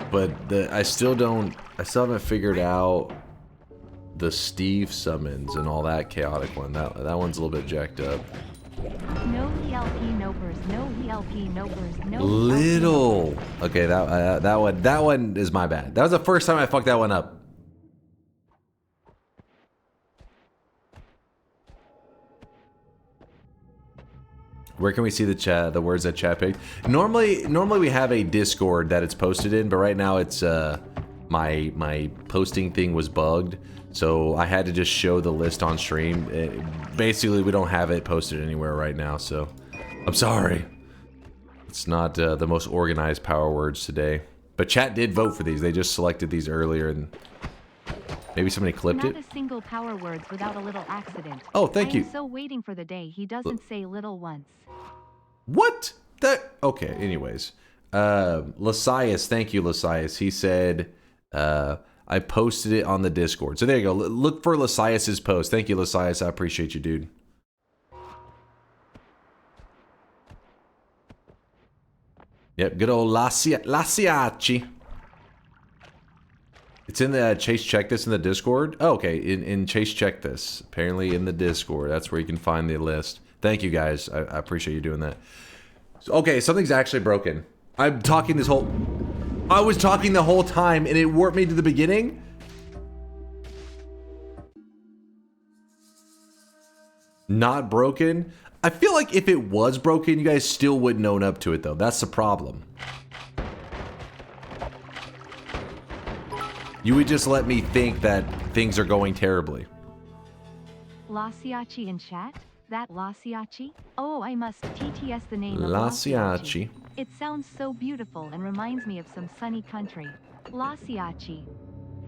But I still haven't figured out the Steve summons and all that chaotic one. That one's a little bit jacked up. No ELP, no burst. No ELP, no burst. No Little. Okay, that one is my bad. That was the first time I fucked that one up. Where can we see the chat? The words that chat picked. Normally we have a Discord that it's posted in, but right now it's my posting thing was bugged, so I had to just show the list on stream. Basically, we don't have it posted anywhere right now, so I'm sorry. It's not the most organized power words today, but chat did vote for these. They just selected these earlier, and maybe somebody clipped it. Not a single power words without a little accident. Oh, thank you. I'm so waiting for the day he doesn't say little once. What? Okay, anyways. Lasias, thank you, Lasias. He said, I posted it on the Discord. So there you go. Look for Lasias's post. Thank you, Lasias. I appreciate you, dude. Yep, good old Lasiaci. It's in the Chase Check This in the Discord. Oh, okay, in Chase Check This. Apparently in the Discord. That's where you can find the list. Thank you, guys. I appreciate you doing that. So, okay, something's actually broken. I'm talking this whole... I was talking the whole time, and it warped me to the beginning? Not broken? I feel like if it was broken, you guys still wouldn't own up to it, though. That's the problem. You would just let me think that things are going terribly. Lasiaci in chat? That Lasiaci? Oh, I must TTS the name of Lasiaci. It sounds so beautiful and reminds me of some sunny country. Lasiaci.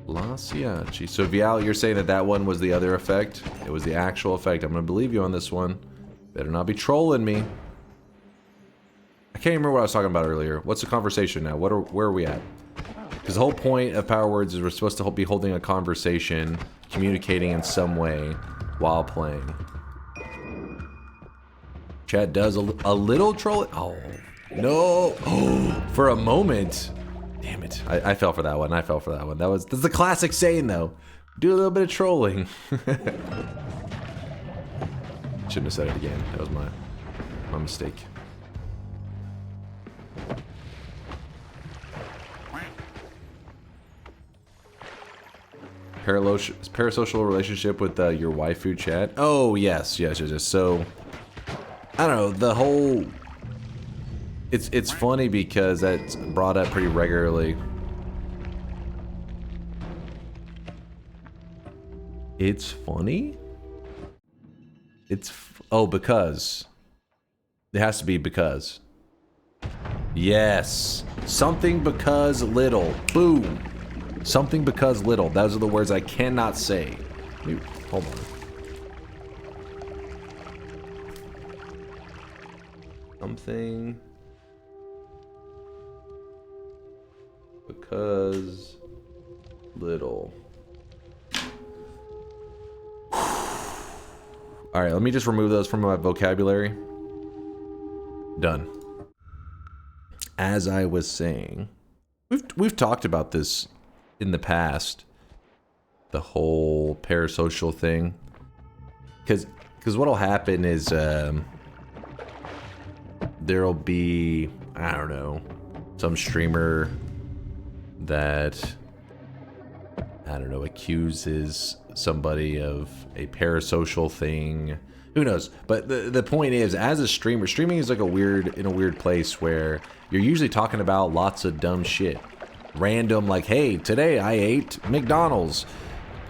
Lasiaci. So Vial, you're saying that that one was the other effect? It was the actual effect. I'm gonna believe you on this one. Better not be trolling me. I can't remember what I was talking about earlier. What's the conversation now? Where are we at? Because the whole point of Power Words is we're supposed to be holding a conversation, communicating in some way while playing. Chad does a little troll. Oh, no. Oh, for a moment. Damn it. I fell for that one. I fell for that one. That's the classic saying, though. Do a little bit of trolling. Shouldn't have said it again. That was my mistake. Parasocial relationship with your waifu, chat. Oh, yes. So, I don't know, the whole... It's funny because that's brought up pretty regularly. It's funny? Oh, because. It has to be because. Yes. Something because little. Boom. Something because little. Those are the words I cannot say. Hold on. Something because little. All right, let me just remove those from my vocabulary. Done. As I was saying, we've talked about this in the past, the whole parasocial thing, because what'll happen is there'll be, I don't know, some streamer that, I don't know, accuses somebody of a parasocial thing. Who knows? But the point is, as a streamer, streaming is like in a weird place where you're usually talking about lots of dumb shit. Random, like, hey, today I ate McDonald's.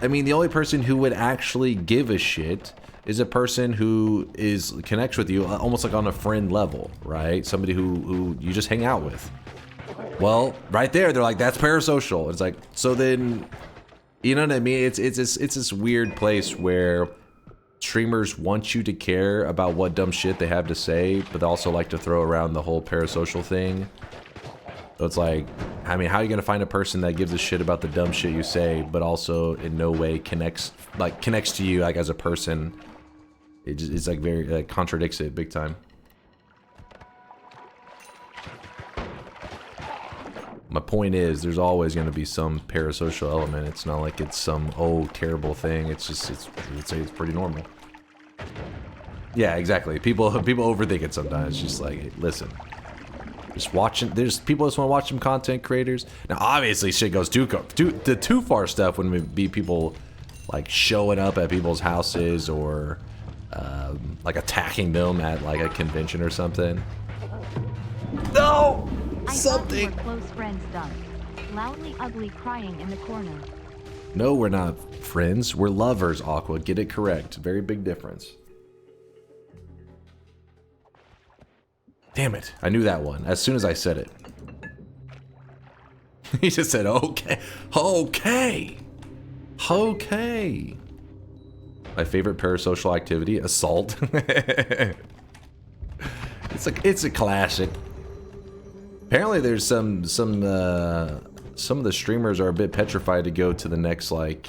I mean, the only person who would actually give a shit is a person who connects with you almost like on a friend level, right? Somebody who you just hang out with. Well, right there, they're like, that's parasocial. It's like, so then You know what I mean? It's this weird place where streamers want you to care about what dumb shit they have to say, but they also like to throw around the whole parasocial thing. So it's like, I mean, how are you gonna find a person that gives a shit about the dumb shit you say, but also in no way connects to you like as a person? It's like very contradicts it big time. My point is, there's always going to be some parasocial element. It's not like it's some terrible thing. It's just I'd say it's pretty normal. Yeah, exactly. People overthink it sometimes. It's just like, listen, just watching. There's people just want to watch some content creators. Now, obviously, shit goes too far stuff when it be people like showing up at people's houses or like attacking them at like a convention or something. No. Something. I thought we were close friends, Dunk. Loudly ugly crying in the corner. No, we're not friends. We're lovers, Aqua. Get it correct. Very big difference. Damn it. I knew that one as soon as I said it. He just said, okay. Okay. Okay. My favorite parasocial activity, assault. It's a classic. Apparently there's some of the streamers are a bit petrified to go to the next like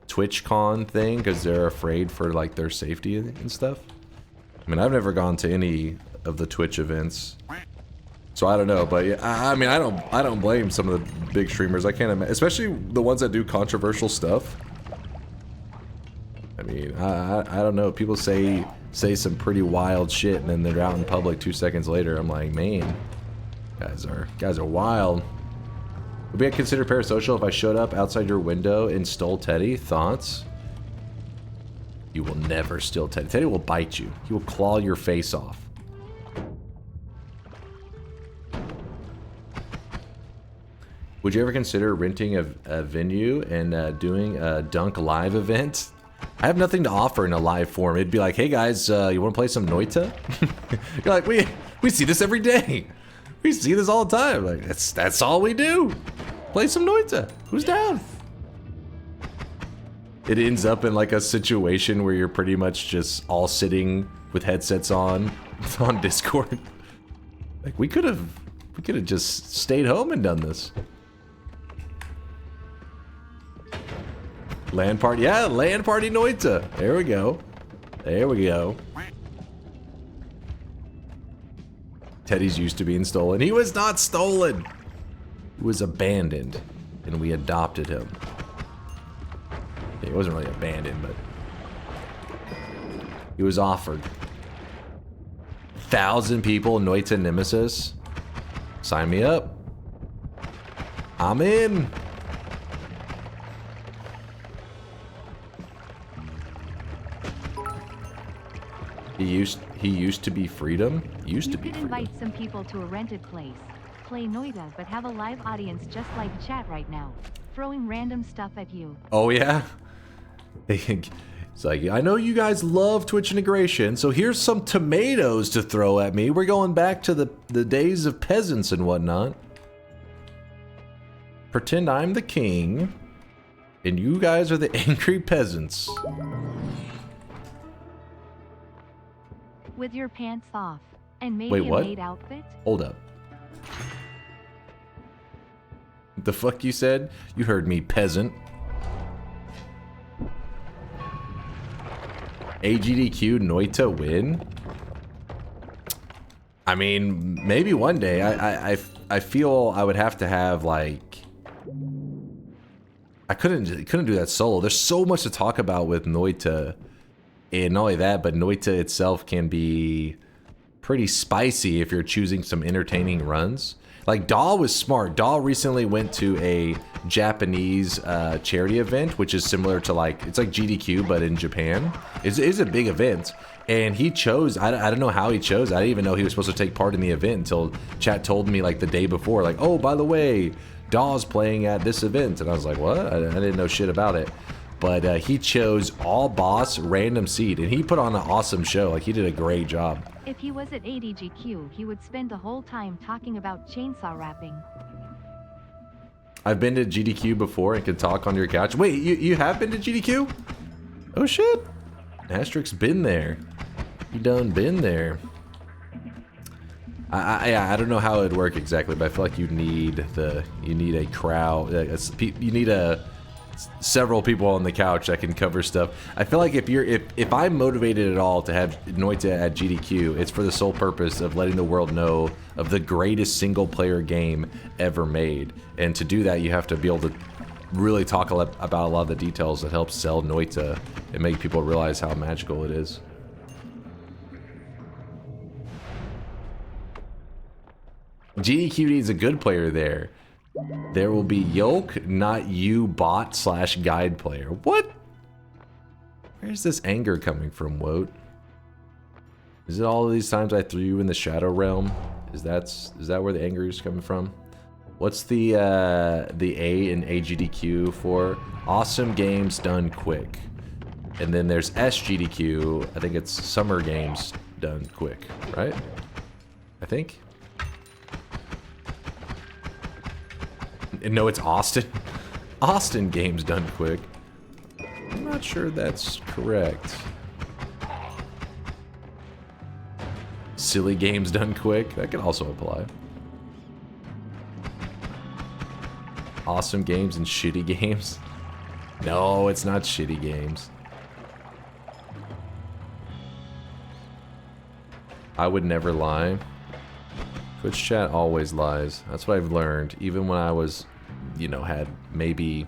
TwitchCon thing because they're afraid for like their safety and stuff. I mean, I've never gone to any of the Twitch events, so I don't know. But yeah, I mean, I don't blame some of the big streamers. I can't imagine, especially the ones that do controversial stuff. I mean, I don't know. People say some pretty wild shit and then they're out in public 2 seconds later. I'm like, man, guys are wild. Would be considered parasocial if I showed up outside your window and stole Teddy? Thoughts? You will never steal Teddy. Teddy will bite you. He will claw your face off. Would you ever consider renting a venue and doing a Dunk live event? I have nothing to offer in a live form. It'd be like, hey guys, you want to play some Noita? You're like, we see this every day. We see this all the time. Like that's all we do. Play some Noita. Who's down? It ends up in like a situation where you're pretty much just all sitting with headsets on Discord. Like we could have just stayed home and done this. LAN party, yeah, LAN party Noita. There we go. There we go. Teddy's used to being stolen. He was not stolen. He was abandoned, and we adopted him. He wasn't really abandoned, but he was offered. 1,000 people, Noita Nemesis. Sign me up. I'm in. He used to be freedom. Used to be freedom. You could invite some people to a rented place, play Noita, but have a live audience just like chat right now, throwing random stuff at you. Oh yeah. It's like, I know you guys love Twitch integration, so here's some tomatoes to throw at me. We're going back to the days of peasants and whatnot. Pretend I'm the king, and you guys are the angry peasants. With your pants off, and maybe Wait, what? a maid outfit? Hold up. The fuck you said? You heard me, peasant. AGDQ Noita win? I mean, maybe one day. I feel I would have to have like I couldn't do that solo. There's so much to talk about with Noita. And not only that, but Noita itself can be pretty spicy if you're choosing some entertaining runs. Like, Daw was smart. Daw recently went to a Japanese charity event, which is similar to like, it's like GDQ, but in Japan. It's a big event. And he chose, I don't know how he chose. I didn't even know he was supposed to take part in the event until chat told me like the day before, like, oh, by the way, Daw's playing at this event. And I was like, what? I didn't know shit about it. But he chose all boss random seed, and he put on an awesome show. Like, he did a great job. If he was at ADGQ, he would spend the whole time talking about chainsaw rapping. I've been to GDQ before and can talk on your couch. Wait, you have been to GDQ? Oh shit. Asterix been there. You done been there. I don't know how it'd work exactly, but I feel like you need a crowd. You need several people on the couch that can cover stuff. I feel like if I'm motivated at all to have Noita at GDQ, it's for the sole purpose of letting the world know of the greatest single player game ever made. And to do that, you have to be able to really talk about a lot of the details that help sell Noita and make people realize how magical it is. GDQ needs a good player there. There will be Yoke, not you, bot / guide player. What? Where's this anger coming from, Woat? Is it all of these times I threw you in the Shadow Realm? Is that where the anger is coming from? What's the A in AGDQ for? Awesome games done quick. And then there's SGDQ. I think it's summer games done quick, right? I think. No, it's Austin. Austin games done quick. I'm not sure that's correct. Silly games done quick. That can also apply. Awesome games and shitty games. No, it's not shitty games. I would never lie. Twitch chat always lies. That's what I've learned. Even when I was, you know, had maybe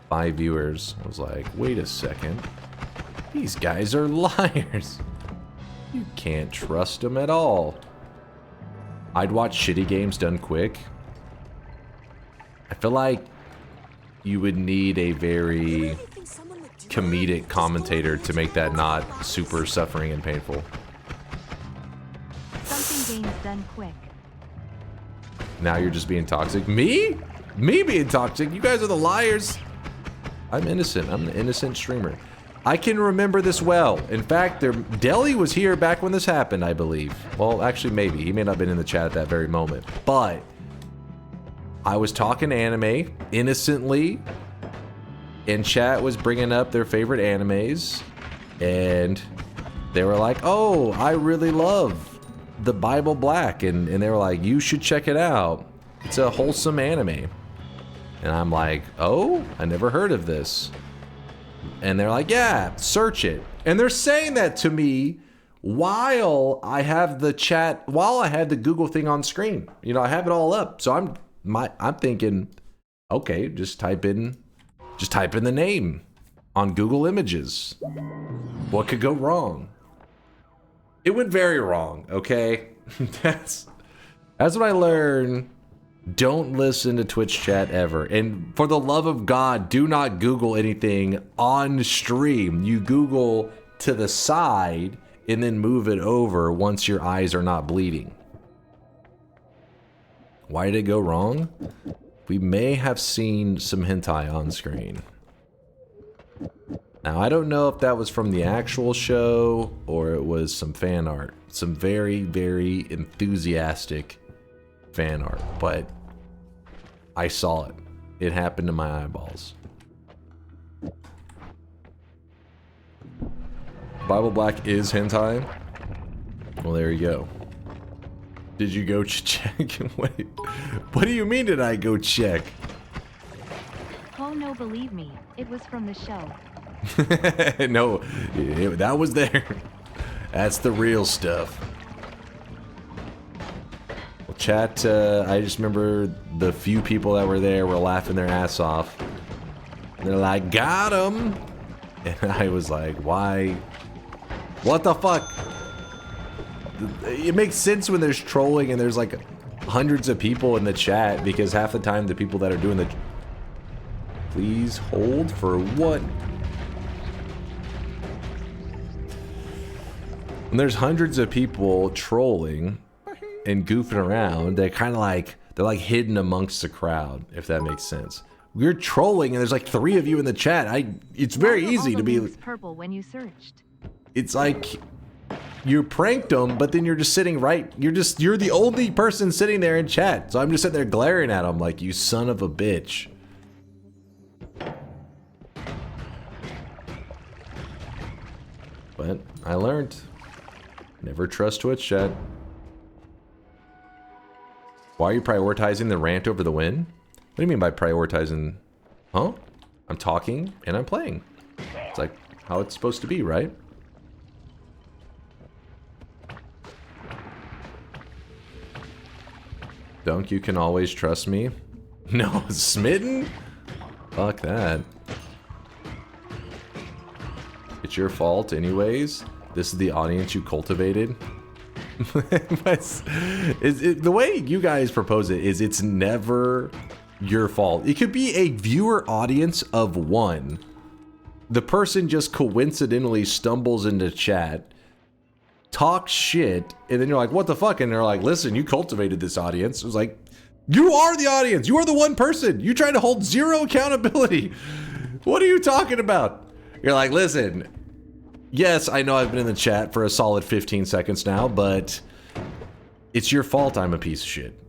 5 viewers, I was like, wait a second. These guys are liars. You can't trust them at all. I'd watch shitty games done quick. I feel like you would need a very comedic commentator to make that not super suffering and painful. Something games done quick. Now you're just being toxic. Me? Me being toxic? You guys are the liars. I'm innocent. I'm an innocent streamer. I can remember this well. In fact, Deli was here back when this happened, I believe. Well, actually, maybe. He may not have been in the chat at that very moment. But I was talking anime innocently, and chat was bringing up their favorite animes, and they were like, oh, I really love The Bible Black, and they were like, you should check it out. It's a wholesome anime. And I'm like, oh, I never heard of this. And they're like, yeah, search it. And they're saying that to me while I have the chat, while I had the Google thing on screen. You know, I have it all up. So I'm thinking, okay, just type in the name on Google Images. What could go wrong? It went very wrong, okay? That's what I learned. Don't listen to Twitch chat ever. And for the love of God, do not Google anything on stream. You Google to the side and then move it over once your eyes are not bleeding. Why did it go wrong? We may have seen some hentai on screen. Now, I don't know if that was from the actual show or it was some fan art. Some very, very enthusiastic fan art, but I saw it. It happened to my eyeballs. Bible Black is hentai? Well, there you go. Did you go check? Wait, what do you mean did I go check? Oh no, believe me, it was from the show. No, that was there. That's the real stuff. Well, chat, I just remember the few people that were there were laughing their ass off. And they're like, got him! And I was like, why? What the fuck? It makes sense when there's trolling and there's like hundreds of people in the chat, because half the time the people that are doing the... Please hold for what? When there's hundreds of people trolling and goofing around, they're kind of like, they're like hidden amongst the crowd, if that makes sense. We're trolling and there's like 3 of you in the chat. It's very easy to be purple when you searched. It's like you pranked him, but then you're just sitting right. You're the only person sitting there in chat. So I'm just sitting there glaring at him like, you son of a bitch. But I learned. Never trust Twitch chat. Why are you prioritizing the rant over the win? What do you mean by prioritizing? Huh? I'm talking and I'm playing. It's like how it's supposed to be, right? Dunk, you can always trust me. No, smitten? Fuck that. It's your fault anyways. This is the audience you cultivated. The way you guys propose it is it's never your fault. It could be a viewer audience of 1. The person just coincidentally stumbles into chat, talks shit, and then you're like, what the fuck? And they're like, listen, you cultivated this audience. It was like, you are the audience. You are the one person. You try to hold zero accountability. What are you talking about? You're like, listen, yes, I know I've been in the chat for a solid 15 seconds now, but it's your fault I'm a piece of shit.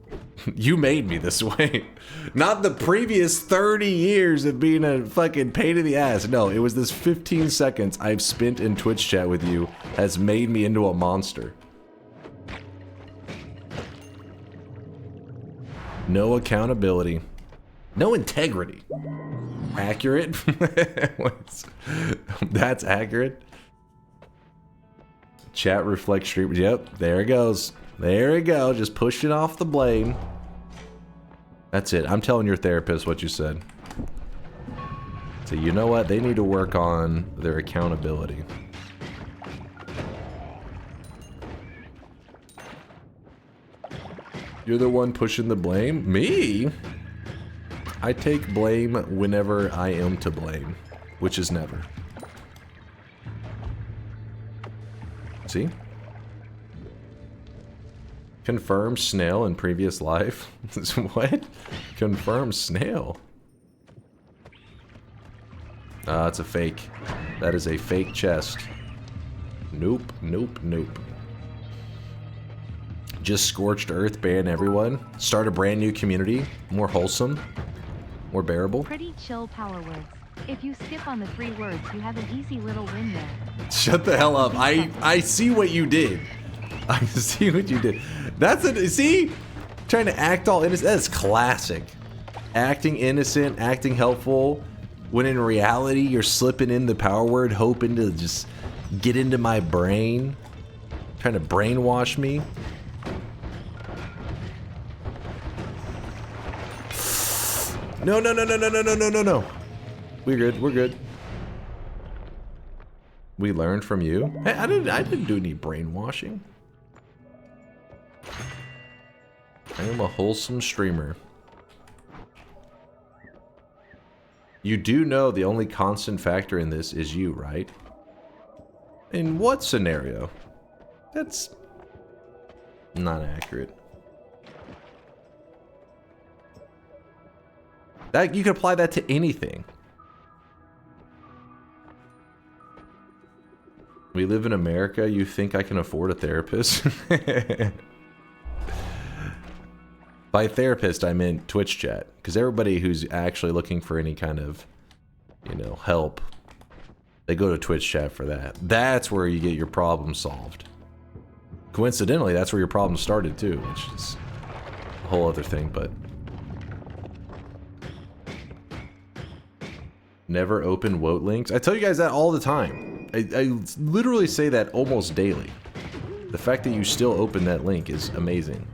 You made me this way. Not the previous 30 years of being a fucking pain in the ass. No, it was this 15 seconds I've spent in Twitch chat with you has made me into a monster. No accountability. No integrity. Accurate? That's accurate. Chat reflects streamers. Yep, there it goes. There we go. Just pushing off the blame. That's it. I'm telling your therapist what you said. So you know what? They need to work on their accountability. You're the one pushing the blame? Me? I take blame whenever I am to blame, which is never. See? Confirm snail in previous life. What? Confirm snail. It's a fake. That is a fake chest. Nope, nope, nope. Just scorched earth, ban everyone. Start a brand new community. More wholesome. More bearable. Pretty chill power words. If you skip on the 3 words, you have an easy little win there. Shut the hell up. I see what you did. I see what you did. That's it. See? Trying to act all innocent. That's classic. Acting innocent, acting helpful, when in reality you're slipping in the power word, hoping to just get into my brain. Trying to brainwash me. No, no, no, no, no, no, no, no, no, no. We're good. We're good. We learned from you. Hey, I didn't do any brainwashing. I am a wholesome streamer. You do know the only constant factor in this is you, right? In what scenario? That's not accurate. That you could apply that to anything. We live in America. You think I can afford a therapist? By therapist, I meant Twitch chat. Because everybody who's actually looking for any kind of, you know, help, they go to Twitch chat for that. That's where you get your problem solved. Coincidentally, that's where your problem started too, which is a whole other thing, but... Never open WOT links. I tell you guys that all the time. I literally say that almost daily. The fact that you still open that link is amazing.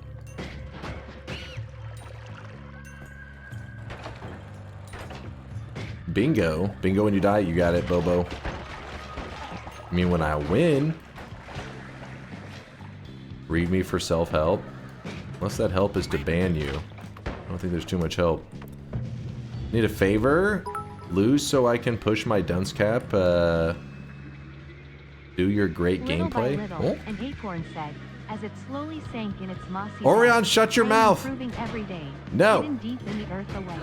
Bingo. Bingo when you die, you got it, Bobo. I mean, when I win... Read me for self-help. Unless that help is to ban you. I don't think there's too much help. Need a favor? Lose so I can push my dunce cap, do your great Little gameplay. by little, an acorn said, as it slowly sank in its mossy Orion, bed, shut your I am mouth. improving every day, No. hidden deep in the earth away.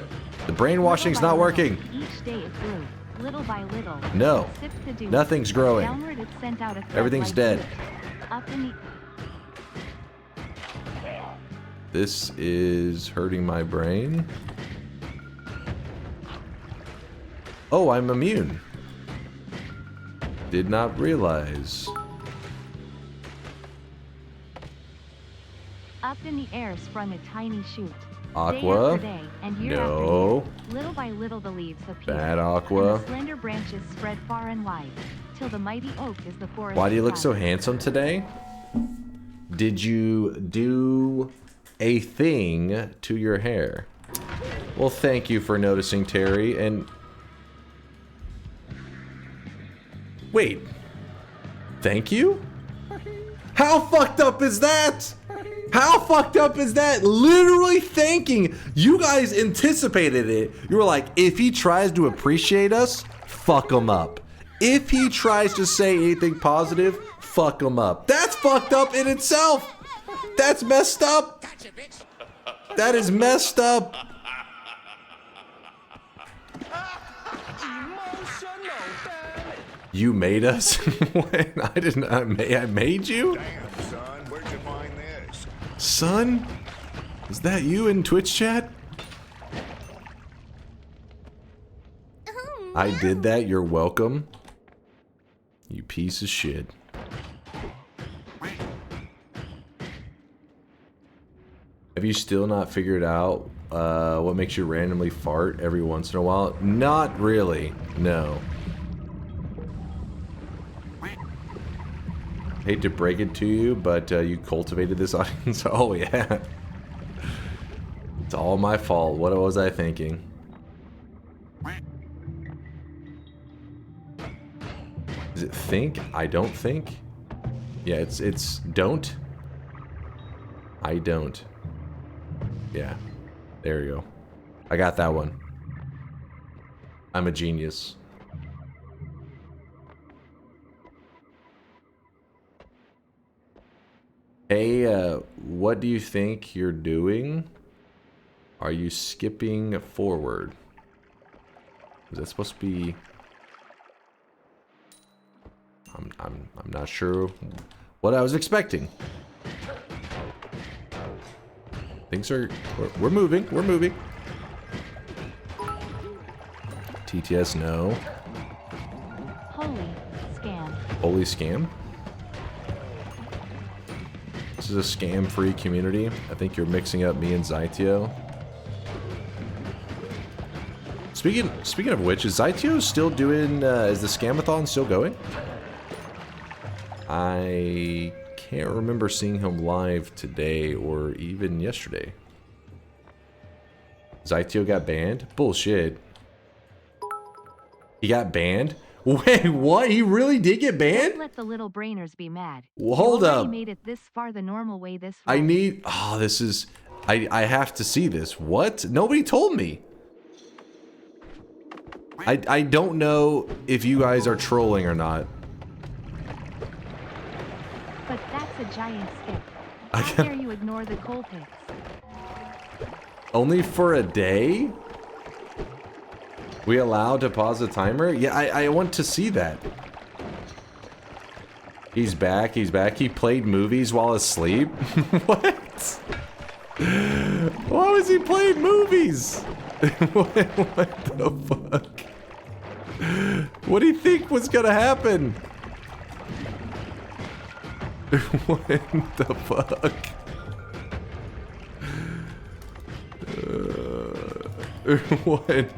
The brainwashing's Little not by working. little, each day it grew, little by little. No. Sip to do. Nothing's growing. Downward it sent out a thread Everything's like dead. glue. Up in the... This is hurting my brain. Oh, I'm immune. Did not realize. Up in the air sprung a tiny shoot. Aqua. Day after day, and year No. after year, little by little the leaves appear. Bad Aqua. And the slender branches spread far and wide, till the mighty oak is the forest. Why do you look so father. handsome today? Did you do a thing to your hair? Well, thank you for noticing, Terry. And wait, thank you? How fucked up is that? How fucked up is that? Literally thanking. You guys anticipated it. You were like, if he tries to appreciate us, fuck him up. If he tries to say anything positive, fuck him up. That's fucked up in itself. That's messed up. That is messed up. You made us? Wait, I didn't. I made you? Damn, son, where'd you find this? Son? Is that you in Twitch chat? I did that. You're welcome. You piece of shit. Have you still not figured out what makes you randomly fart every once in a while? Not really. No. Hate to break it to you, but you cultivated this audience. Oh, yeah. It's all my fault. What was I thinking? Is it think? I don't think? Yeah, it's don't. I don't. Yeah. There you go. I got that one. I'm a genius. Hey, what do you think you're doing? Are you skipping forward? Is that supposed to be... I'm not sure what I was expecting. Things are... We're moving. We're moving. TTS, no. Holy scam. Holy scam? This is a scam-free community. I think you're mixing up me and Zytio. Speaking of which, is Zytio still doing... is the scamathon still going? I can't remember seeing him live today or even yesterday. Zytio got banned? Bullshit. He got banned? Wait, what? He really did get banned? Don't let the little brainers be mad. Well, hold up. You made it this far the normal way this I need... Oh, this is... I have to see this. What? Nobody told me. I don't know if you guys are trolling or not. But that's a giant skip. I How dare you ignore the coal pits? Only for a day? We allowed to pause the timer? Yeah, I want to see that. He's back, he's back. He played movies while asleep? What? Why was he playing movies? What the fuck? What do you think was gonna happen? What the fuck? What?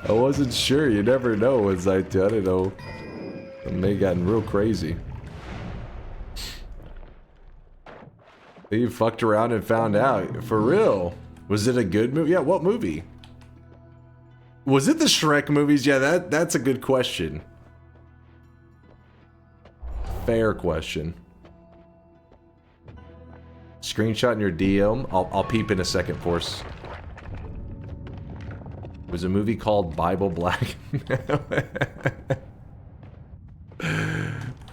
I wasn't sure. You never know with Zytio. I don't know. It may have gotten real crazy. You fucked around and found out. For real. Was it a good movie? Yeah, what movie? Was it the Shrek movies? Yeah, that's a good question. Fair question. Screenshot in your DM. I'll peep in a second, Force. It was a movie called Bible Black.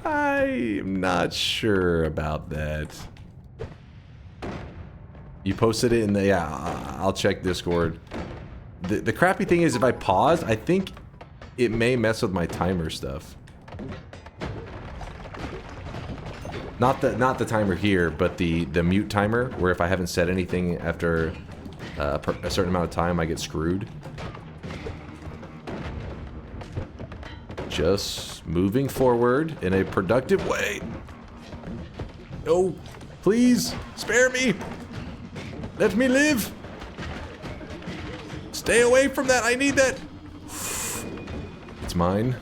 I'm not sure about that. You posted it in the... Yeah, I'll check Discord. The crappy thing is if I pause, I think it may mess with my timer stuff. Not the timer here, but the mute timer, where if I haven't said anything after a certain amount of time, I get screwed. Just moving forward in a productive way. No, please, spare me. Let me live. Stay away from that, I need that. It's mine.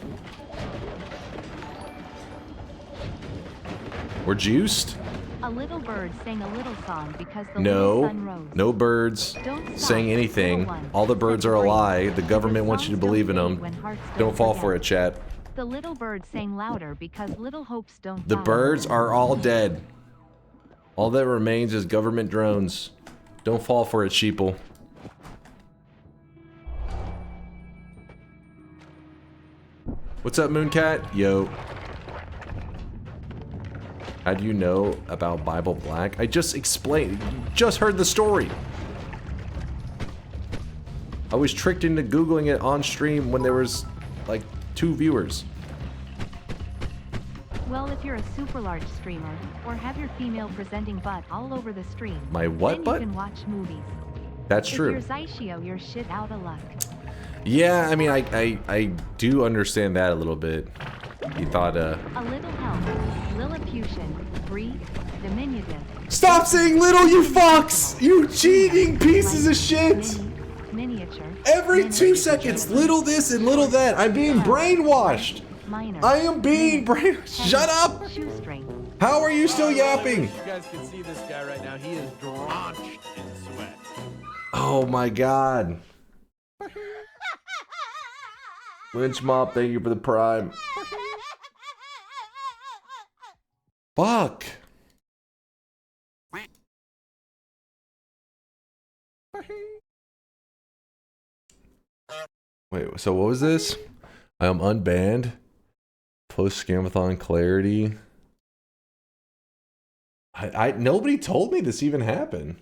We're juiced. A little bird sang a little song because the little sun rose. No birds saying anything. All the birds are a lie. The government wants you to believe in them. Don't fall for it, chat. The little bird sang louder because little hopes don't The die. birds are all dead. All that remains is government drones. Don't fall for it, sheeple. What's up, Mooncat? Yo. How do you know about Bible Black? I just explained. Just heard the story. I was tricked into Googling it on stream when there was like 2 viewers. Well, if you're a super large streamer, or have your female presenting butt all over the stream, My what then butt? you can watch movies. That's true. If you're Zyshio, you're shit out of luck. Yeah, I mean, I do understand that a little bit. He thought, A little help. Lilliputian. Brief. Diminutive. Stop saying little, you fucks! You cheating pieces of shit! Miniature. Every 2 seconds, little this and little that. I'm being brainwashed. Minor. I am being brainwashed. Shut up! Shoestring. How are you still yapping? You guys can see this guy right now. He is drenched in sweat. Oh my god. Lynch Mob, thank you for the prime. Fuck. Wait, so what was this? I am unbanned. Post Scamathon clarity. Nobody told me this even happened.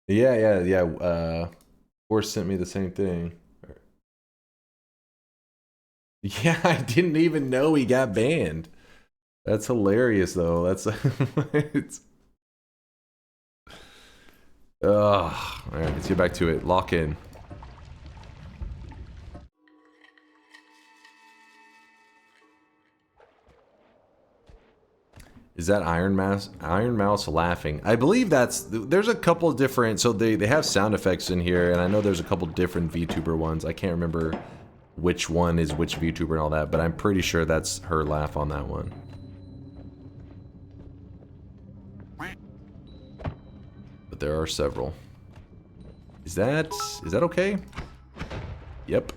Yeah. Force sent me the same thing. Yeah, I didn't even know he got banned. That's hilarious, though. That's it's. All right, let's get back to it. Lock in. Is that Iron Mouse laughing? I believe there's a couple of different, so they have sound effects in here, and I know there's a couple different VTuber ones. I can't remember which one is which VTuber and all that, but I'm pretty sure that's her laugh on that one. But there are several. Is that okay? Yep.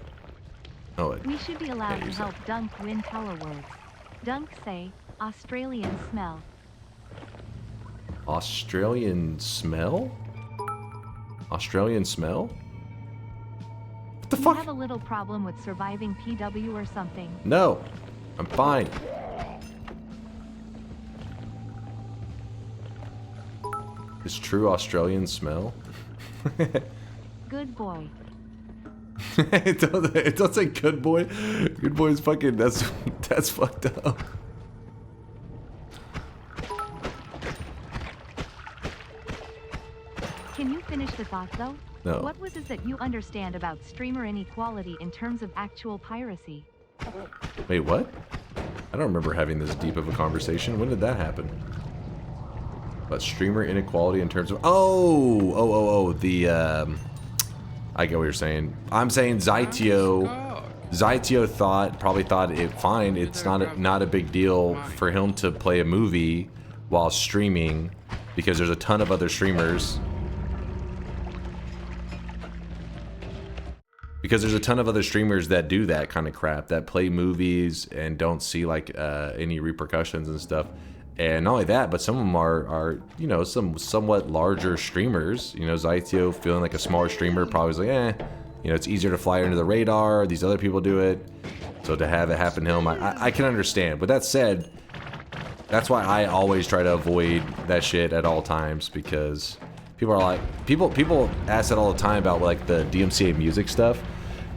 Oh, We should be allowed to help Dunk win power words. Dunk say, Australian smell. Australian smell? Australian smell? What the fuck? You have a little problem with surviving PW or something. No, I'm fine. Is true Australian smell? Good boy. it don't say good boy. Good boy is fucking, that's fucked up. Can you finish the thought though? No. What was it that you understand about streamer inequality in terms of actual piracy? Wait, what? I don't remember having this deep of a conversation. When did that happen? About streamer inequality in terms of the I get what you're saying. I'm saying Zytio probably thought it fine. It's not a big deal for him to play a movie while streaming because there's a ton of other streamers. Because there's a ton of other streamers that do that kind of crap, that play movies and don't see like any repercussions and stuff. And not only that, but some of them are you know, some somewhat larger streamers. You know, Zytio feeling like a smaller streamer probably was like, you know, it's easier to fly under the radar. These other people do it. So to have it happen to him, I can understand. But that said, that's why I always try to avoid that shit at all times, because people are like, people ask that all the time about like the DMCA music stuff.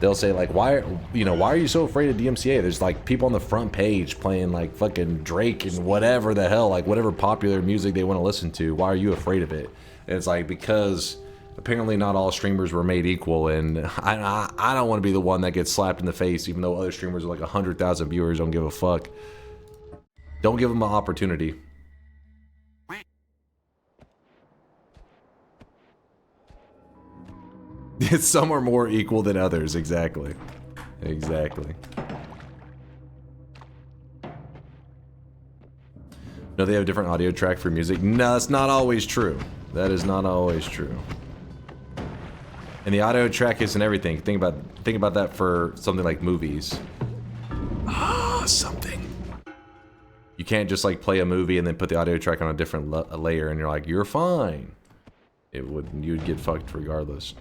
they'll say like, why are you so afraid of DMCA? There's like people on the front page playing like fucking Drake and whatever the hell, like whatever popular music they want to listen to. Why are you afraid of it? And it's like, because apparently not all streamers were made equal, and I don't want to be the one that gets slapped in the face, even though other streamers with like 100,000 viewers don't give a fuck. Don't give them an opportunity. Some are more equal than others, exactly. Exactly. No, they have a different audio track for music. No, that's not always true. That is not always true. And the audio track isn't everything. Think about that for something like movies. Something. You can't just like play a movie and then put the audio track on a different layer and you're like, you're fine. You'd get fucked regardless.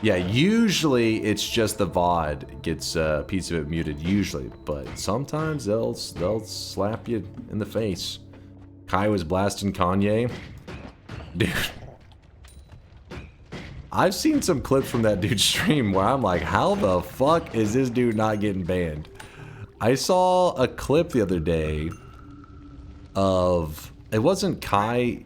Yeah, usually it's just the VOD gets a piece of it muted, usually, but sometimes they'll slap you in the face. Kai was blasting Kanye. Dude. I've seen some clips from that dude's stream where I'm like, how the fuck is this dude not getting banned? I saw a clip the other day of, it wasn't Kai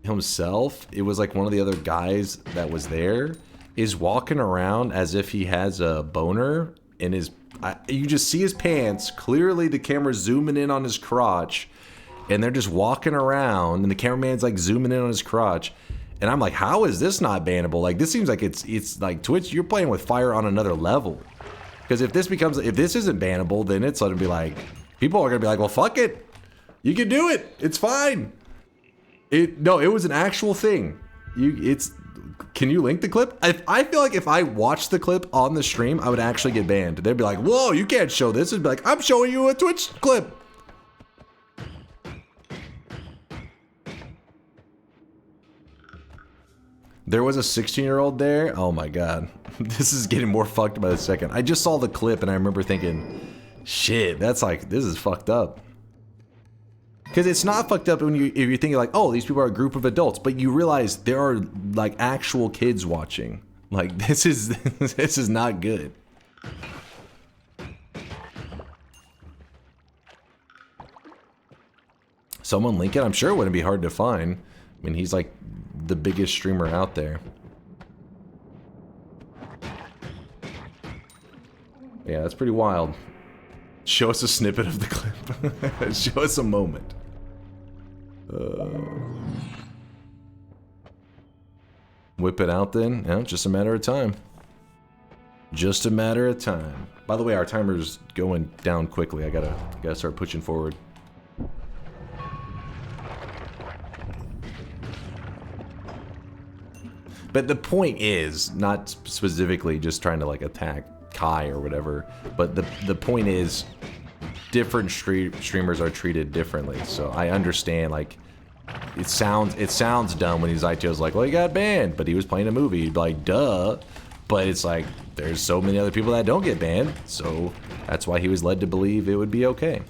himself, it was like one of the other guys that was there, is walking around as if he has a boner in his, you just see his pants, clearly the camera's zooming in on his crotch, and they're just walking around, and the cameraman's like zooming in on his crotch, and I'm like, how is this not bannable? Like, this seems like it's like Twitch, you're playing with fire on another level. Because if this isn't bannable, then it's gonna be like, people are gonna be like, well, fuck it, you can do it, it's fine. No, it was an actual thing. Can you link the clip? I feel like if I watched the clip on the stream, I would actually get banned. They'd be like, whoa, you can't show this. It'd be like, I'm showing you a Twitch clip. There was a 16-year-old there. Oh my god. This is getting more fucked by the second. I just saw the clip and I remember thinking, shit, that's like, this is fucked up. Because it's not fucked up when if you're thinking like, oh, these people are a group of adults, but you realize there are like actual kids watching. Like, this is not good. Someone link it? I'm sure it wouldn't be hard to find. I mean, he's like the biggest streamer out there. Yeah, that's pretty wild. Show us a snippet of the clip. Show us a moment. Whip it out then? Yeah, just a matter of time. Just a matter of time. By the way, our timer's going down quickly. I gotta start pushing forward. But the point is, not specifically just trying to like attack Kai or whatever, but the point is, different streamers are treated differently. So I understand, like, it sounds dumb when he's ITO's like, well, he got banned, but he was playing a movie. You'd be like, duh. But it's like, there's so many other people that don't get banned, so that's why he was led to believe it would be okay.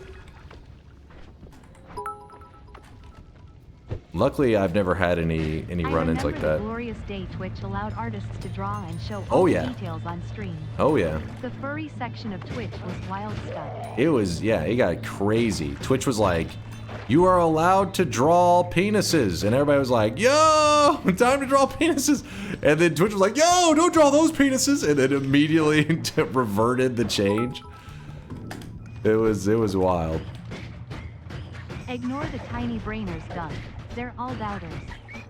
Luckily, I've never had any run-ins like that. The glorious day Twitch allowed artists to draw and show Oh, all yeah. the details on stream. Oh yeah. The furry section of Twitch was wild stuff. It was, yeah, it got crazy. Twitch was like, you are allowed to draw penises. And everybody was like, yo, time to draw penises. And then Twitch was like, yo, don't draw those penises. And then immediately reverted the change. It was wild. Ignore the tiny brainers, Dunk. They're all doubters.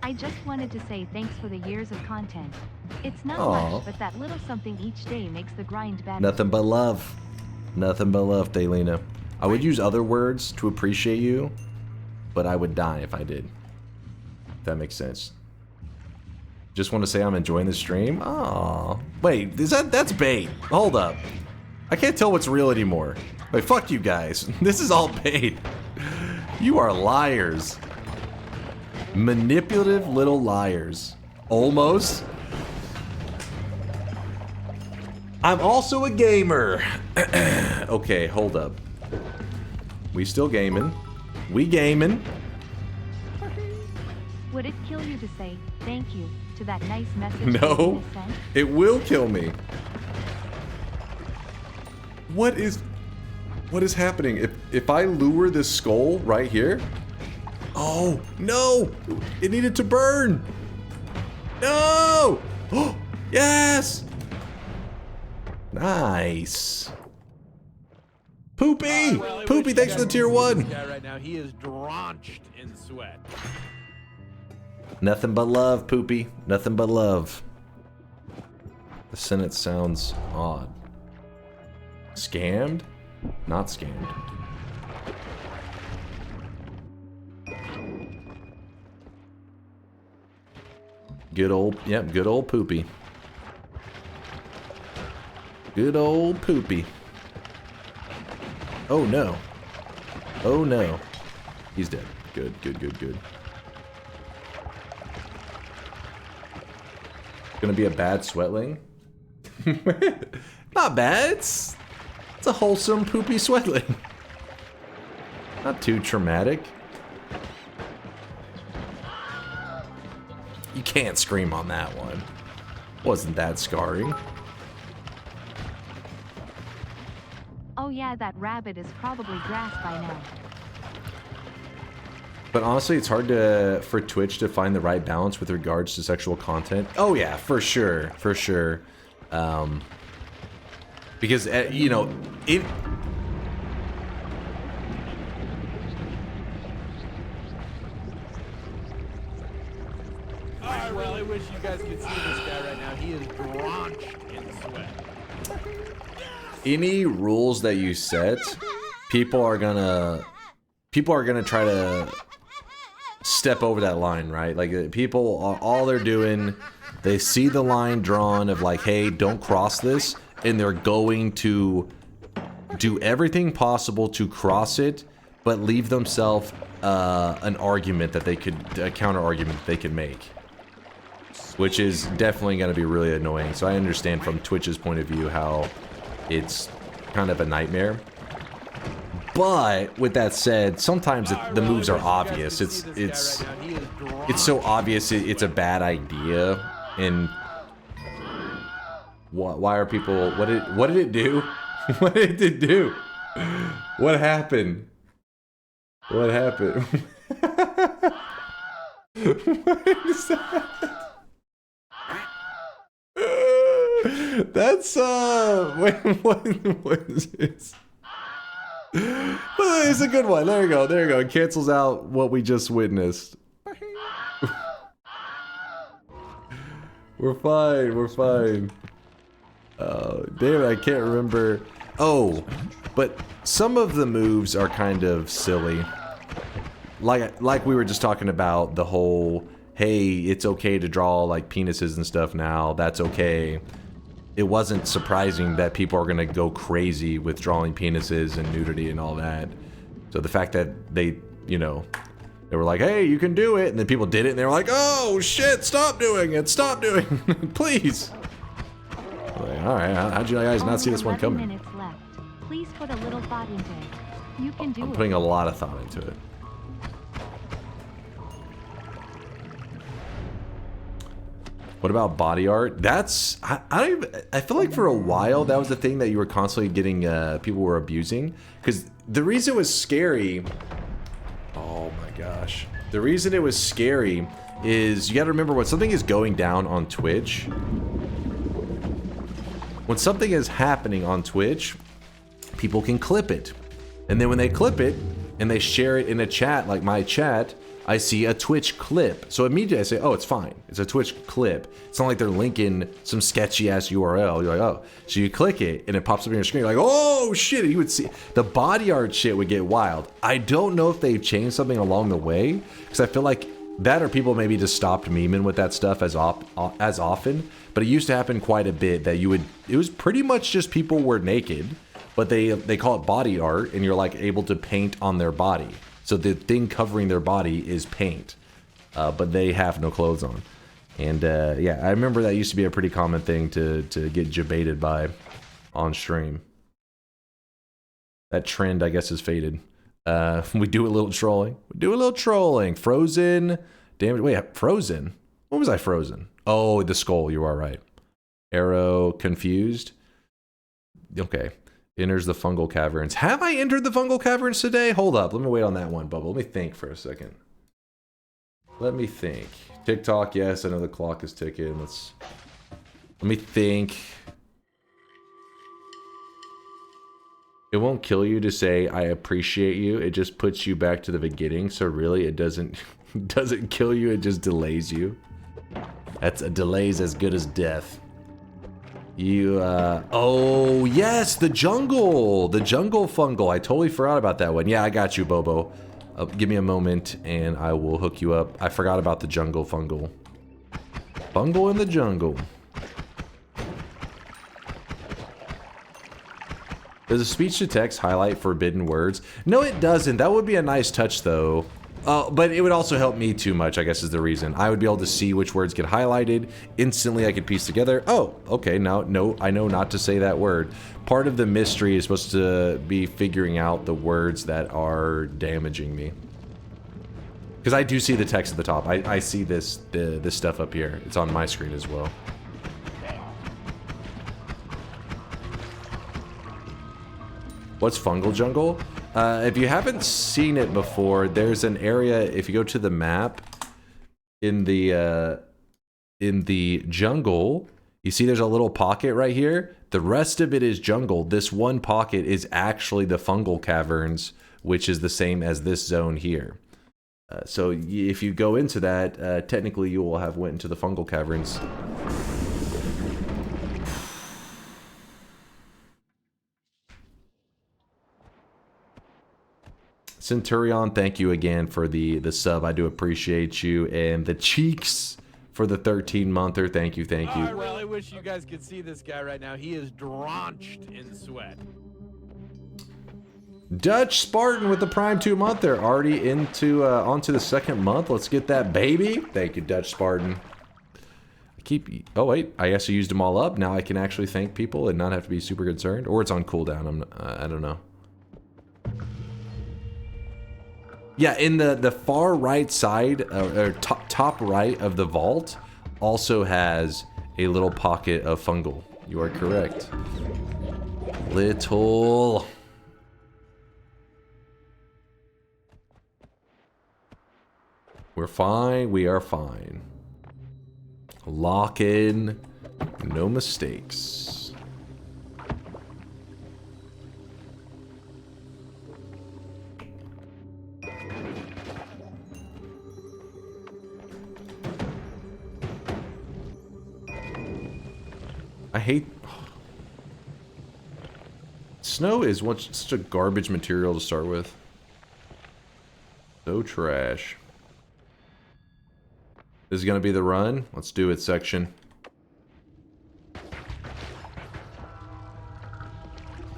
I just wanted to say thanks for the years of content. It's not Aw. much, but that little something each day makes the grind better. Nothing but love. Nothing but love, Daylina. I would use other words to appreciate you, but I would die if I did. If that makes sense. Just want to say I'm enjoying the stream. Aw. Wait, that's bait. Hold up. I can't tell what's real anymore. Wait, fuck you guys. This is all bait. You are liars. Manipulative little liars. Almost. I'm also a gamer. Okay, hold up. We still gaming. We gaming. Would it kill you to say thank you react to that nice message? No, Dana sent? it will kill me. What is happening? If I lure this skull right here? Oh, no! It needed to burn! No! Oh, yes! Nice. Poopy! Poopy, thanks for the tier 1. This guy right now, he is drenched in sweat. Nothing but love, Poopy. Nothing but love. The sentence sounds odd. Scammed? Not scammed. Good old, yep, good old Poopy. Good old Poopy. Oh no. Oh no. He's dead. Good, good, good, good. Gonna be a bad sweatling? Not bad. It's a wholesome poopy sweatling. Not too traumatic. You can't scream on that one. Wasn't that scarring? Oh yeah, that rabbit is probably grass by now. But honestly, it's hard for Twitch to find the right balance with regards to sexual content. Oh yeah, for sure, for sure. Because you know, it. I really wish you guys could see this guy right now. He is drenched in sweat. Any rules that you set, people are gonna try to step over that line, right? Like people are, all they're doing, they see the line drawn of like, hey, don't cross this, and they're going to do everything possible to cross it, but leave themselves an argument that they could, a counter argument they could make, which is definitely going to be really annoying. So I understand from Twitch's point of view how it's kind of a nightmare. But with that said, sometimes the moves are obvious. It's so obvious it's a bad idea. And why are people? What did it do? What did it do? What happened? What happened? What is that? That's wait, what is this? It's a good one. There you go. There you go. It cancels out what we just witnessed. We're fine. We're fine. Damn it, I can't remember. Oh, but some of the moves are kind of silly. Like we were just talking about the whole, hey, it's okay to draw like penises and stuff now. That's okay. It wasn't surprising that people are gonna go crazy with drawing penises and nudity and all that. So the fact that they, you know, they were like, hey, you can do it, and then people did it, and they were like, oh shit, stop doing it, stop doing it, please. Like, all right, how'd you guys not see this one coming? Minutes left. Please put a little thought into it. You can do it. I'm putting a lot of thought into it. What about body art? That's I feel like for a while that was the thing that you were constantly getting people were abusing, because the reason it was scary. Oh my gosh, the reason it was scary is you got to remember when something is going down on Twitch. When something is happening on Twitch, people can clip it, and then when they clip it and they share it in a chat like my chat, I see a Twitch clip. So immediately I say, oh, it's fine. It's a Twitch clip. It's not like they're linking some sketchy ass URL. You're like, oh. So you click it and it pops up on your screen. You're like, oh shit. And you would see the body art shit would get wild. I don't know if they've changed something along the way, because I feel like that or people maybe just stopped memeing with that stuff as often. But it used to happen quite a bit that you would, it was pretty much just people were naked, but they call it body art, and you're like able to paint on their body. So the thing covering their body is paint, but they have no clothes on. And yeah, I remember that used to be a pretty common thing to get debated by on stream. That trend, I guess, is faded. We do a little trolling. We do a little trolling. Frozen. Damn it. Wait, Frozen? When was I frozen? Oh, the skull. You are right. Arrow confused. Okay. Enters the fungal caverns. Have I entered the fungal caverns today? Hold up. Let me wait on that one, Bubble. Let me think for a second. Let me think. TikTok, yes. I know the clock is ticking. Let me think. It won't kill you to say I appreciate you. It just puts you back to the beginning. So really, it doesn't kill you. It just delays you. That's a delay's as good as death. You oh yes, the jungle fungal. I totally forgot about that one. Yeah, I got you, Bobo. Give me a moment and I will hook you up. I forgot about the jungle fungal. Fungal in the jungle. Does a speech-to-text highlight forbidden words? No, it doesn't. That would be a nice touch, though. But it would also help me too much, I guess is the reason. I would be able to see which words get highlighted. Instantly, I could piece together, oh, okay, now no, I know not to say that word. Part of the mystery is supposed to be figuring out the words that are damaging me. Because I do see the text at the top. I see this stuff up here. It's on my screen as well. What's fungal jungle? If you haven't seen it before, there's an area, if you go to the map, in the jungle, you see there's a little pocket right here? The rest of it is jungle. This one pocket is actually the fungal caverns, which is the same as this zone here. So if you go into that, technically you will have went into the fungal caverns. Centurion, thank you again for the sub. I do appreciate you. And the Cheeks for the 13-monther. Thank you, thank you. I really wish you guys could see this guy right now. He is drenched in sweat. Dutch Spartan with the Prime 2-monther. Already into onto the second month. Let's get that baby. Thank you, Dutch Spartan. Oh wait, I guess I used them all up. Now I can actually thank people and not have to be super concerned. Or it's on cooldown. I don't know. Yeah, in the far right side, or top right of the vault, also has a little pocket of fungal. You are correct. Little. We're fine. We are fine. Lock in. No mistakes. I hate... Snow is such a garbage material to start with. So trash. This is going to be the run. Let's do it, section.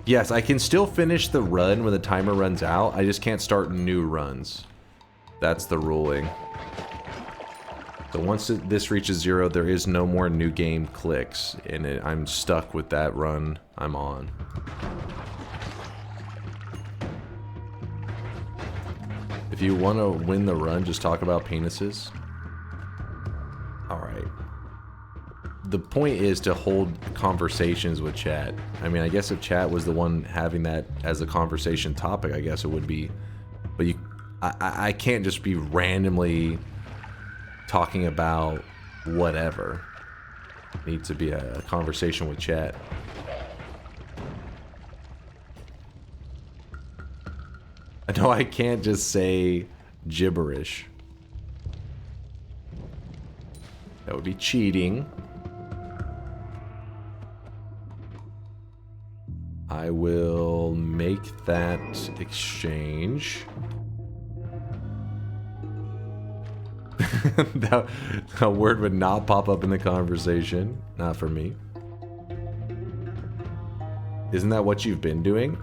Yes, I can still finish the run when the timer runs out. I just can't start new runs. That's the ruling. So once this reaches 0, there is no more new game clicks, and I'm stuck with that run I'm on. If you want to win the run, just talk about penises. Alright. The point is to hold conversations with chat. I mean, I guess if chat was the one having that as a conversation topic, I guess it would be. But I can't just be randomly talking about whatever. It needs to be a conversation with chat. I know I can't just say gibberish. That would be cheating. I will make that exchange. that word would not pop up in the conversation. Not for me. Isn't that what you've been doing?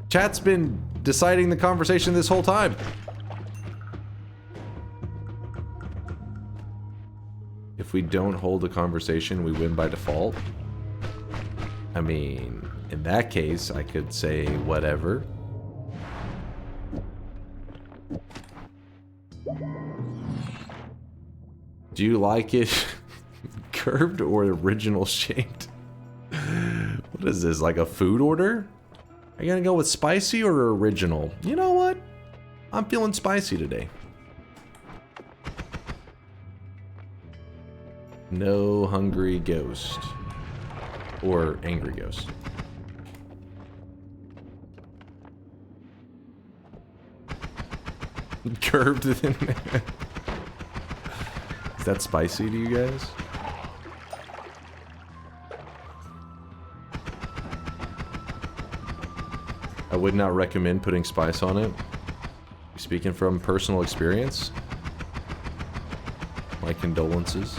Chat's been deciding the conversation this whole time. If we don't hold a conversation, we win by default. I mean, in that case, I could say whatever. Do you like it? Curved or original shaped? What is this, like a food order? Are you gonna go with spicy or original? You know what? I'm feeling spicy today. No hungry ghost. Or angry ghost. Curved in there. Is that spicy to you guys? I would not recommend putting spice on it. Speaking from personal experience. My condolences.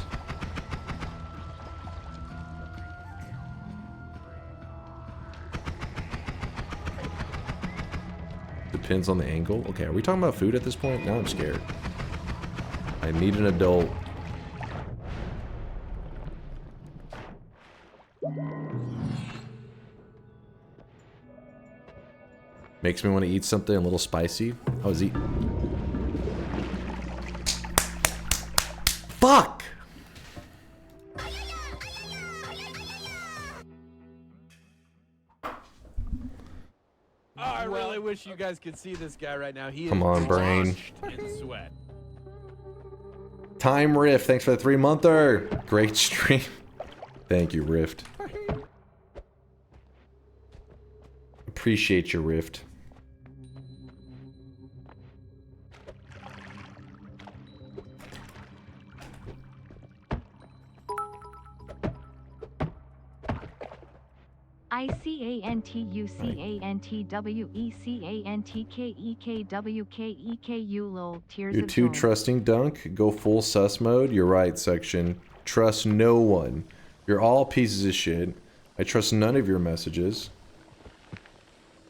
Depends on the angle. Okay, are we talking about food at this point? Now I'm scared. I need an adult. Makes me want to eat something a little spicy. I was eating. Fuck! I really wish you guys could see this guy right now. He Come is on, brain. drenched in sweat. Time Rift, thanks for the 3-monther. Great stream. Thank you, Rift. Appreciate your Rift. ICANTUCANTWECANTKEKWKEKU lol tears You're of too joy. trusting, Dunk. Go full sus mode. You're right, section. Trust no one. You're all pieces of shit. I trust none of your messages.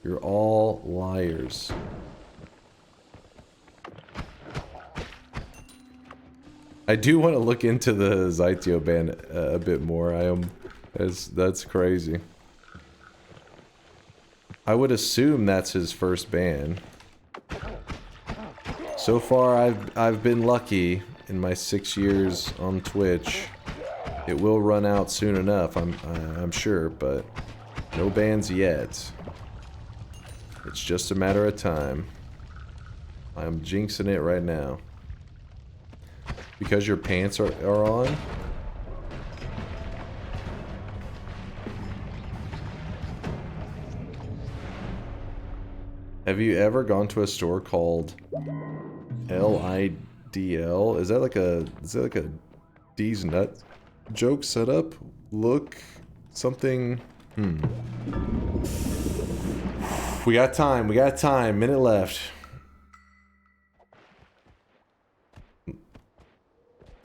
You're all liars. I do want to look into the Zytio ban a bit more. That's crazy. I would assume that's his first ban. So far, I've been lucky in my 6 years on Twitch. It will run out soon enough, I'm sure, but no bans yet. It's just a matter of time. I'm jinxing it right now. Because your pants are on? Have you ever gone to a store called LIDL? Is that like a D's Nut joke setup? Look, something. We got time. Minute left.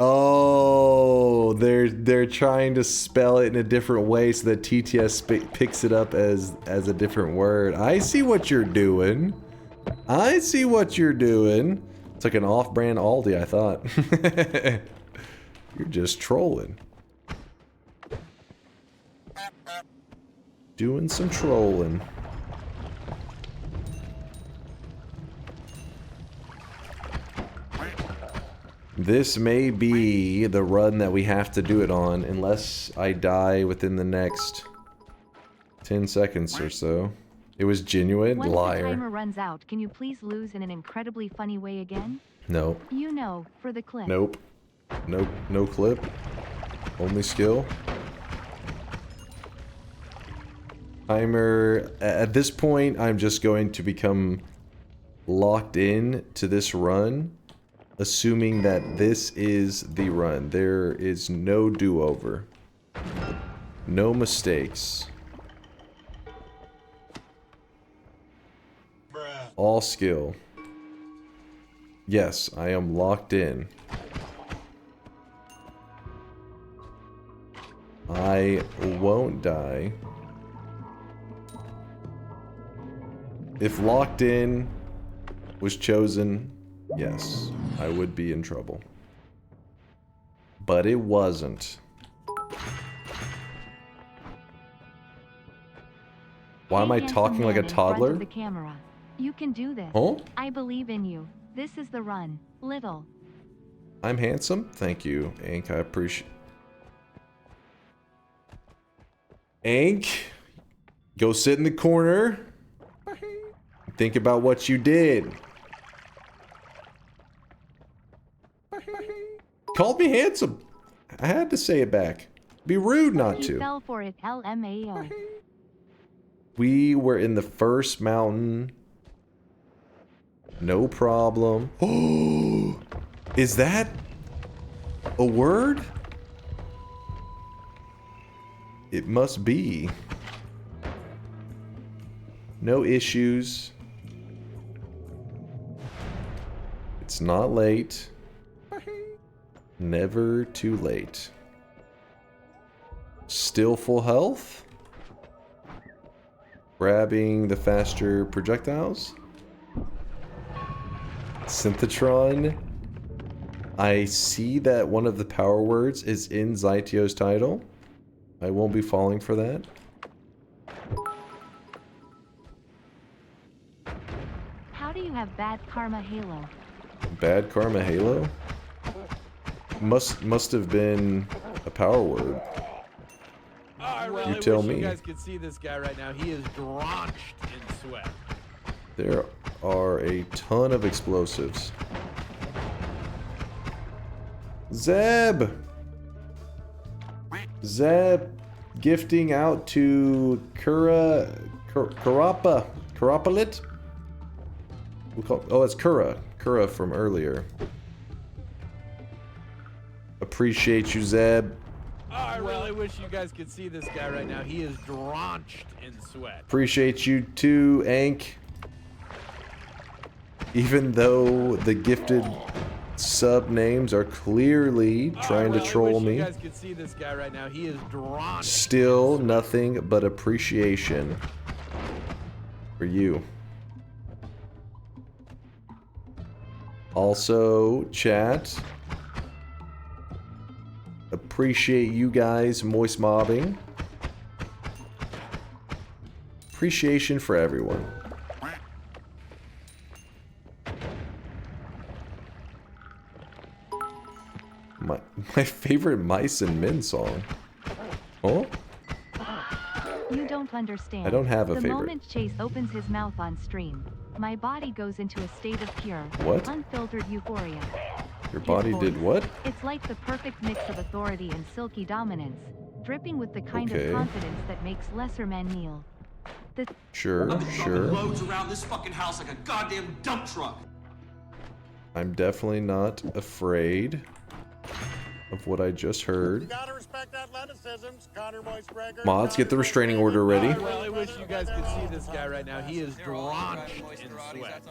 Oh, they're trying to spell it in a different way so that TTS picks it up as a different word. I see what you're doing. It's like an off-brand Aldi, I thought. You're just trolling. Doing some trolling. This may be the run that we have to do it on, unless I die within the next 10 seconds or so. It was genuine? Once Liar. the timer runs out, can you please lose in an incredibly funny way again? No. You know, for the clip. Nope. Nope. No clip. Only skill. Timer. At this point, I'm just going to become locked in to this run, assuming that this is the run. There is no do-over. No mistakes. All skill. Yes, I am locked in. I won't die. If locked in was chosen, yes, I would be in trouble. But it wasn't. Why am I talking like a toddler? The camera. You can do this. Huh? I believe in you. This is the run. Little. I'm handsome? Thank you, Ank. I appreciate... Ank, go sit in the corner. Think about what you did. Called me handsome. I had to say it back. Be rude not He to. fell for it, LMAO. We were in the first mountain. No problem. Oh, is that a word? It must be. No issues. It's not late. Never too late. Still full health. Grabbing the faster projectiles. Synthetron. I see that one of the power words is in Zytio's title. I won't be falling for that. How do you have bad karma, Halo? Bad Karma Halo? Must have been a power word. I really You tell wish me. you guys could see this guy right now. He is drenched in sweat. There are a ton of explosives. Zeb! Zeb gifting out to Karapalit? Oh, it's Kura from earlier. Appreciate you, Zeb. I really wish you guys could see this guy right now. He is drenched in sweat. Appreciate you too, Ank. Even though the gifted sub names are clearly trying to troll me. You guys could see this guy right now. He is drenched. Still nothing but appreciation for you. Also, chat. Appreciate you guys moist mobbing. Appreciation for everyone. My favorite Mice and Men song. Oh? You don't understand. I don't have a the favorite. moment Chase opens his mouth on stream, my body goes into a state of pure, What? unfiltered euphoria. Your His body voice, did what? It's like the perfect mix of authority and silky dominance, dripping with the kind Okay. of confidence that makes lesser men kneel. The Sure, sure. Loads around this fucking house like a goddamn dump truck. I'm definitely not afraid of what I just heard. Mods, get the restraining order ready. I really wish you guys could see this guy right now. He is drenched in sweat.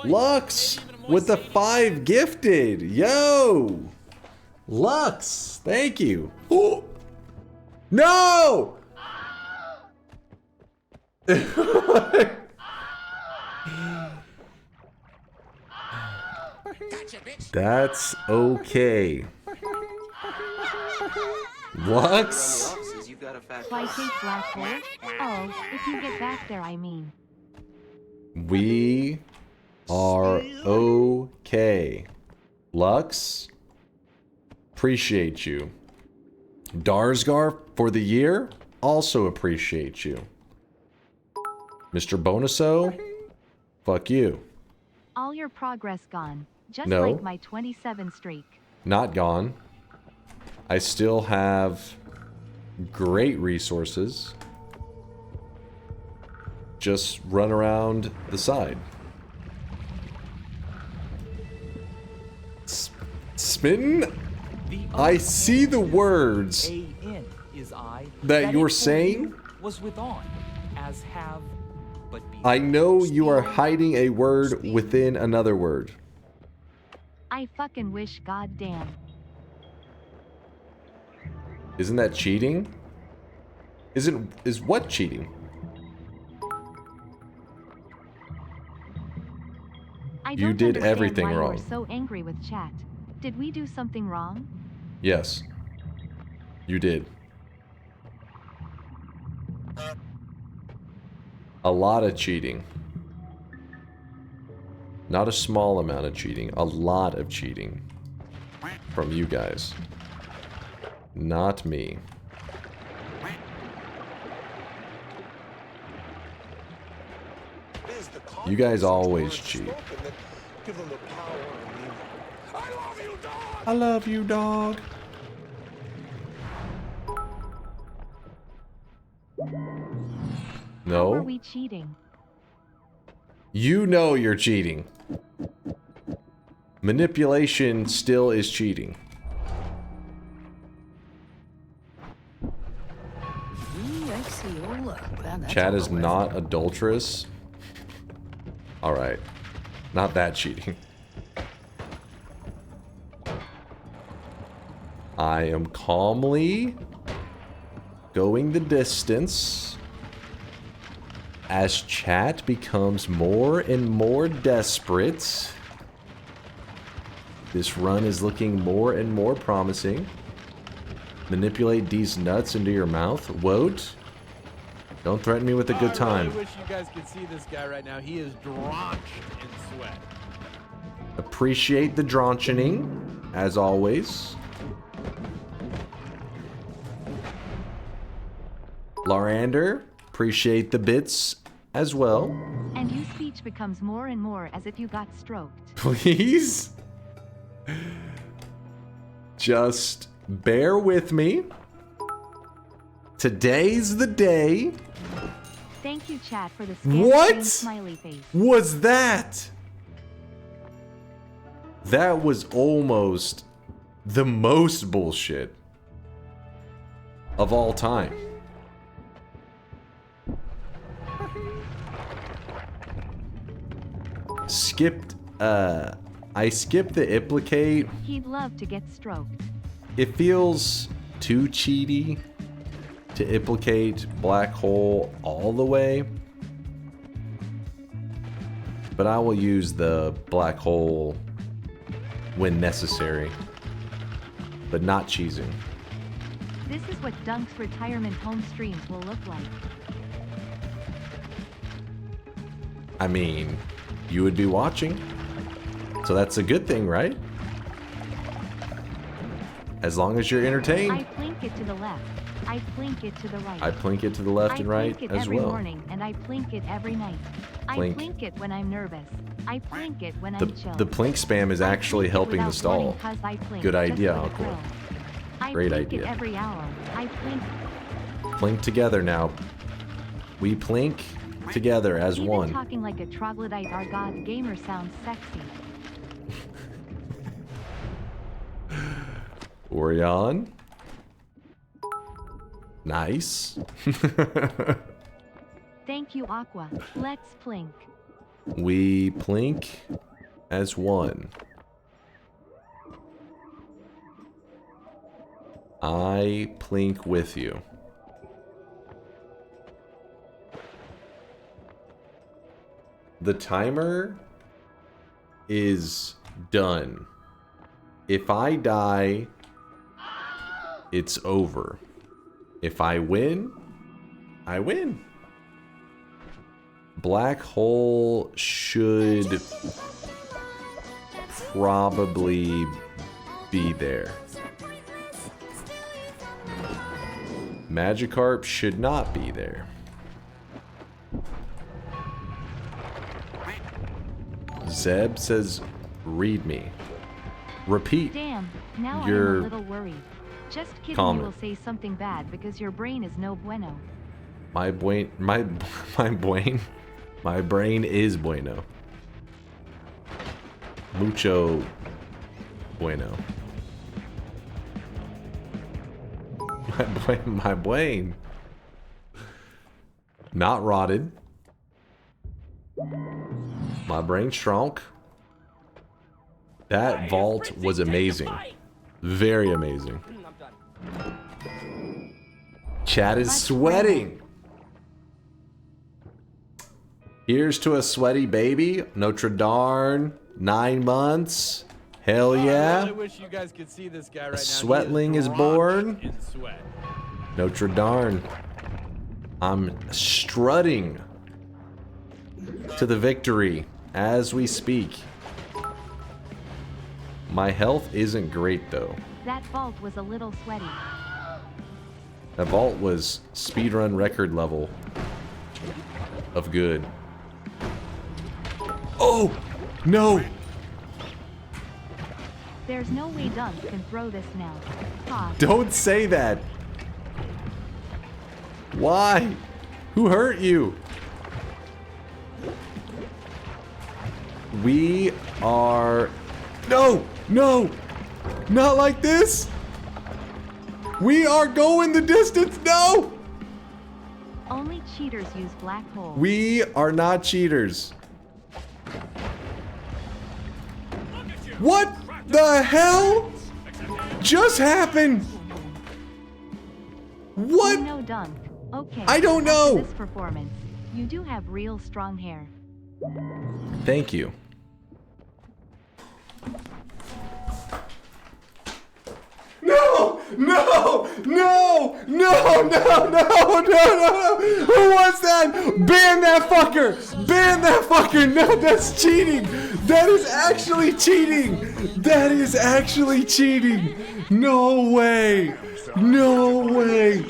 Lux with the 5 gifted. Yo! Lux, thank you. Oh! No! That's okay. Lux? Why take black hole? Oh, if you get back there, I mean. We are okay. Lux, appreciate you. Darsgar for the year, also appreciate you. Mr. Bonuso, fuck you. All your progress gone, just No. like my 27 streak. Not gone. I still have great resources. Just run around the side. Smitten? I see the words that you're saying. Was with on, as have, but be. I know you are hiding a word within another word. I fucking wish goddamn. Isn't that cheating? Is what cheating? I You don't did understand everything why wrong. You're so angry with chat. Did we do something wrong? Yes. You did. A lot of cheating. Not a small amount of cheating. A lot of cheating. From you guys. Not me. You guys always cheat. Give them the power and meaning. I love you, dog! I love you, dog. How are No. we cheating? You know you're cheating. Manipulation still is cheating. I see. Oh, look. Wow, that's Chat all is the way. not adulterous. Alright. Not that cheating. I am calmly going the distance as chat becomes more and more desperate. This run is looking more and more promising. Manipulate these nuts into your mouth. Woat. Don't threaten me with a good time. I really wish you guys could see this guy right now. He is drenched in sweat. Appreciate the dronchening, as always. Larander, appreciate the bits as well. And your speech becomes more and more as if you got stroked. Please? Just bear with me. Today's the day. Thank you, chat, for the What smiley face. was that? That was almost the most bullshit of all time. I skipped the implicate. He'd love to get stroked. It feels too cheaty to implicate black hole all the way. But I will use the black hole when necessary. But not cheesing. This is what Dunk's retirement home streams will look like. I mean, you would be watching. So that's a good thing, right? As long as you're entertained. I plink it to the left. I plink it to the right. I plink it to the left and right I plink it as every well. morning and I plink it every night. Plink. I plink it when I'm nervous. I plink it when I'm chill. The plink spam is actually helping the stall. Good idea, Aqua. Great I plink idea. it every hour. I plink. Plink together now. We plink together as Even one. talking like a troglodyte our god gamer sounds sexy. Orion. Nice. Thank you, Aqua. Let's plink. We plink as one. I plink with you. The timer is done. If I die, it's over. If I win, I win. Black hole should probably be there. Magikarp should not be there. Zeb says, read me. Repeat. Damn, now Your I'm a little worried. Just kidding, comment. you will say something bad because your brain is no bueno. My brain is bueno. Mucho bueno. My brain. Not rotted. My brain shrunk. That vault was amazing. Very amazing. Chat is sweating. Here's to a sweaty baby. Notre Dame. 9 months. Hell yeah. I really wish you guys could see this guy right now. Sweatling He is drenched born. in sweat. Notre Dame. I'm strutting to the victory as we speak. My health isn't great though. That vault was a little sweaty. That vault was speedrun record level of good. Oh! No! There's no way Dunk can throw this now. Pause. Don't say that! Why? Who hurt you? We are... No! No! Not like this! We are going the distance! No! Only cheaters use black hole. We are not cheaters. What the hell just happened? What? No Dunk. Okay. I don't know. After this performance, you do have real strong hair. Thank you. No! No! No! No! No! No! No! No! Who was that? Ban that fucker! Ban that fucker! No, that's cheating! That is actually cheating! That is actually cheating! No way! No way!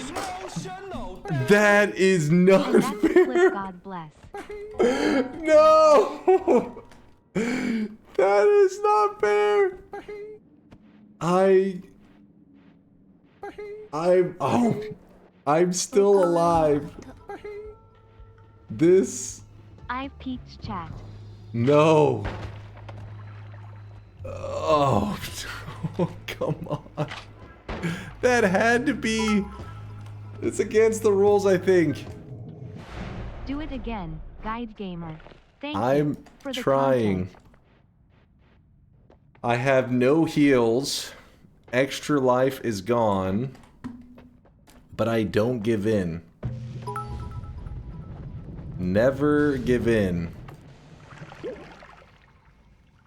That is not fair! God bless. No! That is not fair! I'm still alive. This... I've peeked chat. No. Oh, come on. That had to be... It's against the rules, I think. Do it again, Guide Gamer. Thank I'm you for the trying. content. I have no heals. Extra life is gone. But I don't give in. Never give in.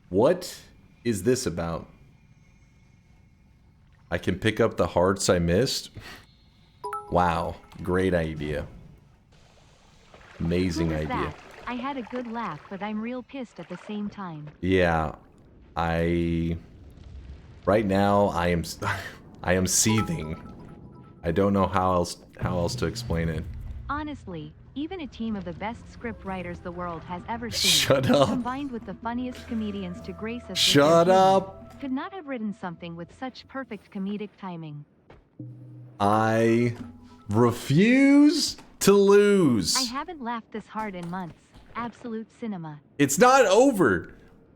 What is this about? I can pick up the hearts I missed? Wow, great idea. Amazing Who was idea. that? I had a good laugh, but I'm real pissed at the same time. Yeah, right now I am seething. I don't know how else to explain it. Honestly, even a team of the best script writers the world has ever seen, Shut up. combined with the funniest comedians to grace us with Shut their humor, up. could not have written something with such perfect comedic timing. I refuse to lose. I haven't laughed this hard in months. Absolute cinema. It's not over.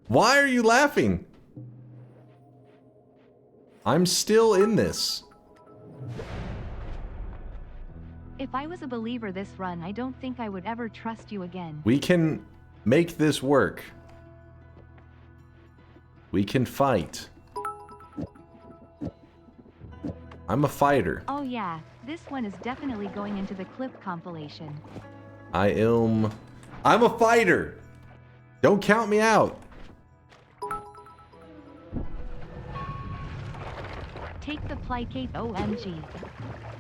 Why are you laughing? I'm still in this. If I was a believer this run, I don't think I would ever trust you again. We can make this work. We can fight. I'm a fighter. Oh yeah, this one is definitely going into the clip compilation. I'm a fighter. Don't count me out. Take the placate OMG.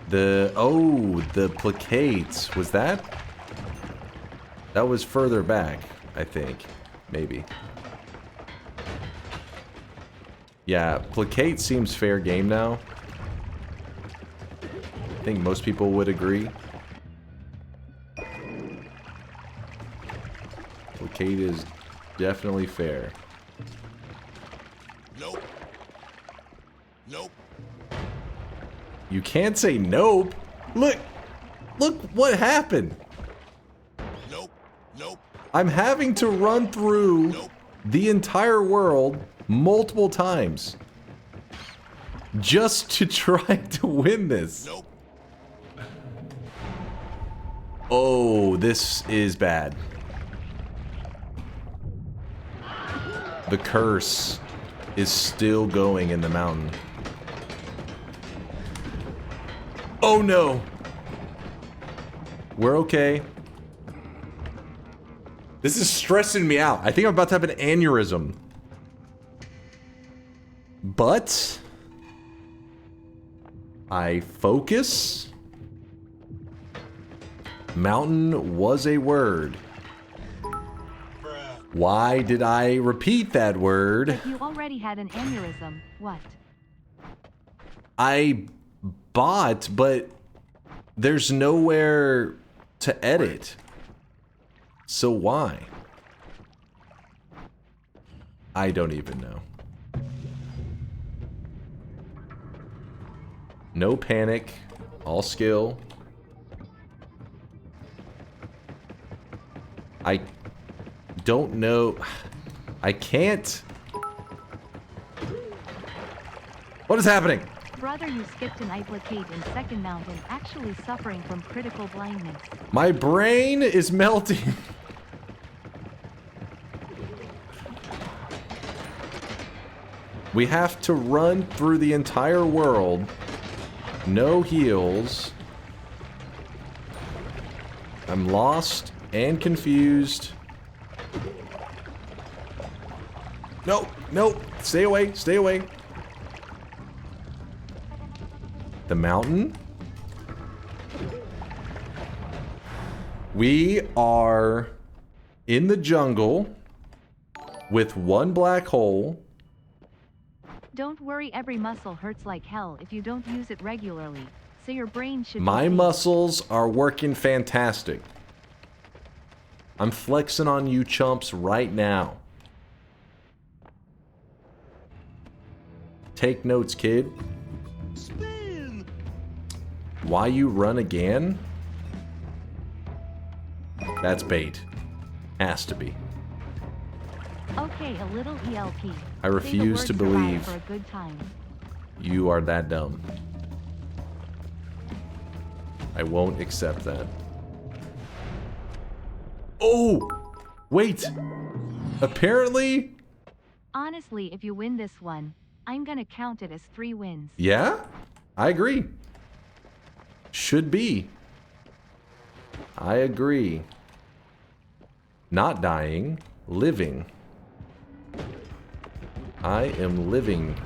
The placates. Was that? That was further back, I think. Maybe. Yeah, placate seems fair game now. I think most people would agree. Placate is definitely fair. Nope. Nope. You can't say nope. Look what happened. Nope. Nope. I'm having to run through the entire world multiple times just to try to win this. Nope. Oh, this is bad. The curse is still going in the mountain. Oh no! We're okay. This is stressing me out. I think I'm about to have an aneurysm. But I focus. Mountain was a word. Why did I repeat that word? If you already had an aneurysm, what? I bought, but there's nowhere to edit. So why? I don't even know. No panic. All skill. I don't know. I can't. What is happening? Brother, you skipped an implicate in second mountain, actually suffering from critical blindness. My brain is melting. We have to run through the entire world. No heals. I'm lost and confused. No, no, stay away, stay away. The mountain. We are in the jungle with one black hole. Don't worry, every muscle hurts like hell if you don't use it regularly, so your brain should My muscles are working fantastic. I'm flexing on you chumps right now. Take notes, kid. Spin. Why you run again? That's bait. Has to be. Okay, a little ELP. I refuse to believe for a good time. you are that dumb. I won't accept that. Oh! Wait! Apparently... Honestly, if you win this one, I'm gonna count it as 3 wins. Yeah? I agree. Should be. I agree. Not dying. Living. I am living.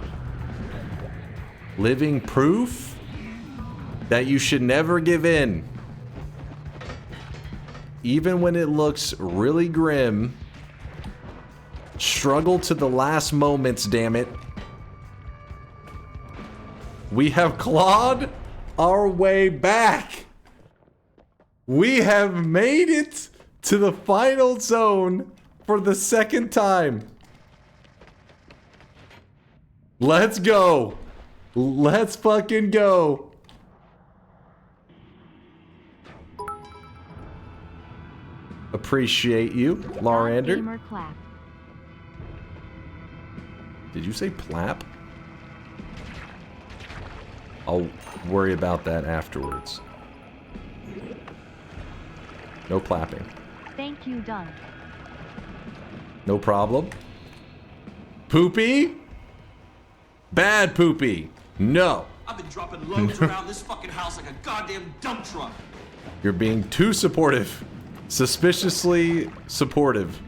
Living proof that you should never give in. Even when it looks really grim. Struggle to the last moments, damn it. We have clawed our way back. We have made it to the final zone for the second time. Let's go. Let's fucking go. Appreciate you, Larander. Gamer clap. Did you say plap? I'll worry about that afterwards. No clapping. Thank you, Dunk. No problem. Poopy? Bad poopy. No. I've been dropping loads around this fucking house like a goddamn dump truck. You're being too supportive. Suspiciously supportive.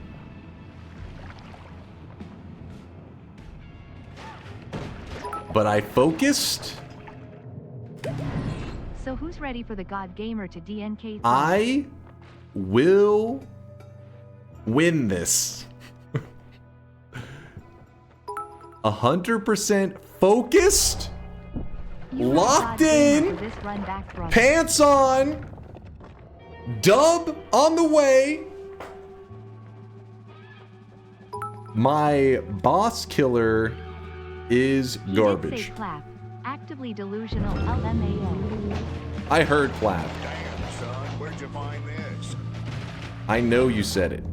But I focused. So who's ready for the God Gamer to DNK? I will win this. 100% focused. Locked in. Pants on. Dub on the way. My boss killer is garbage. Say clap. Actively delusional LMAO. I heard clap. Damn, son, where'd you find this? I know you said it.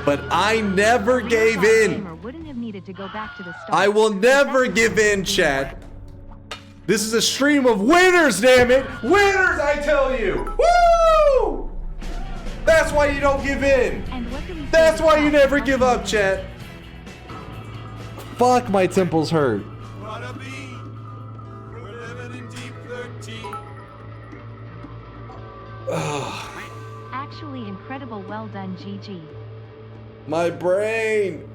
But I never gave in. Wouldn't have needed to go back to the start. I will never give in, chat. This is a stream of winners, damn it! Winners, I tell you! Woo! That's why you don't give in. That's why you never give up, chat. Fuck, my temples hurt. Actually incredible, well done, GG. My brain.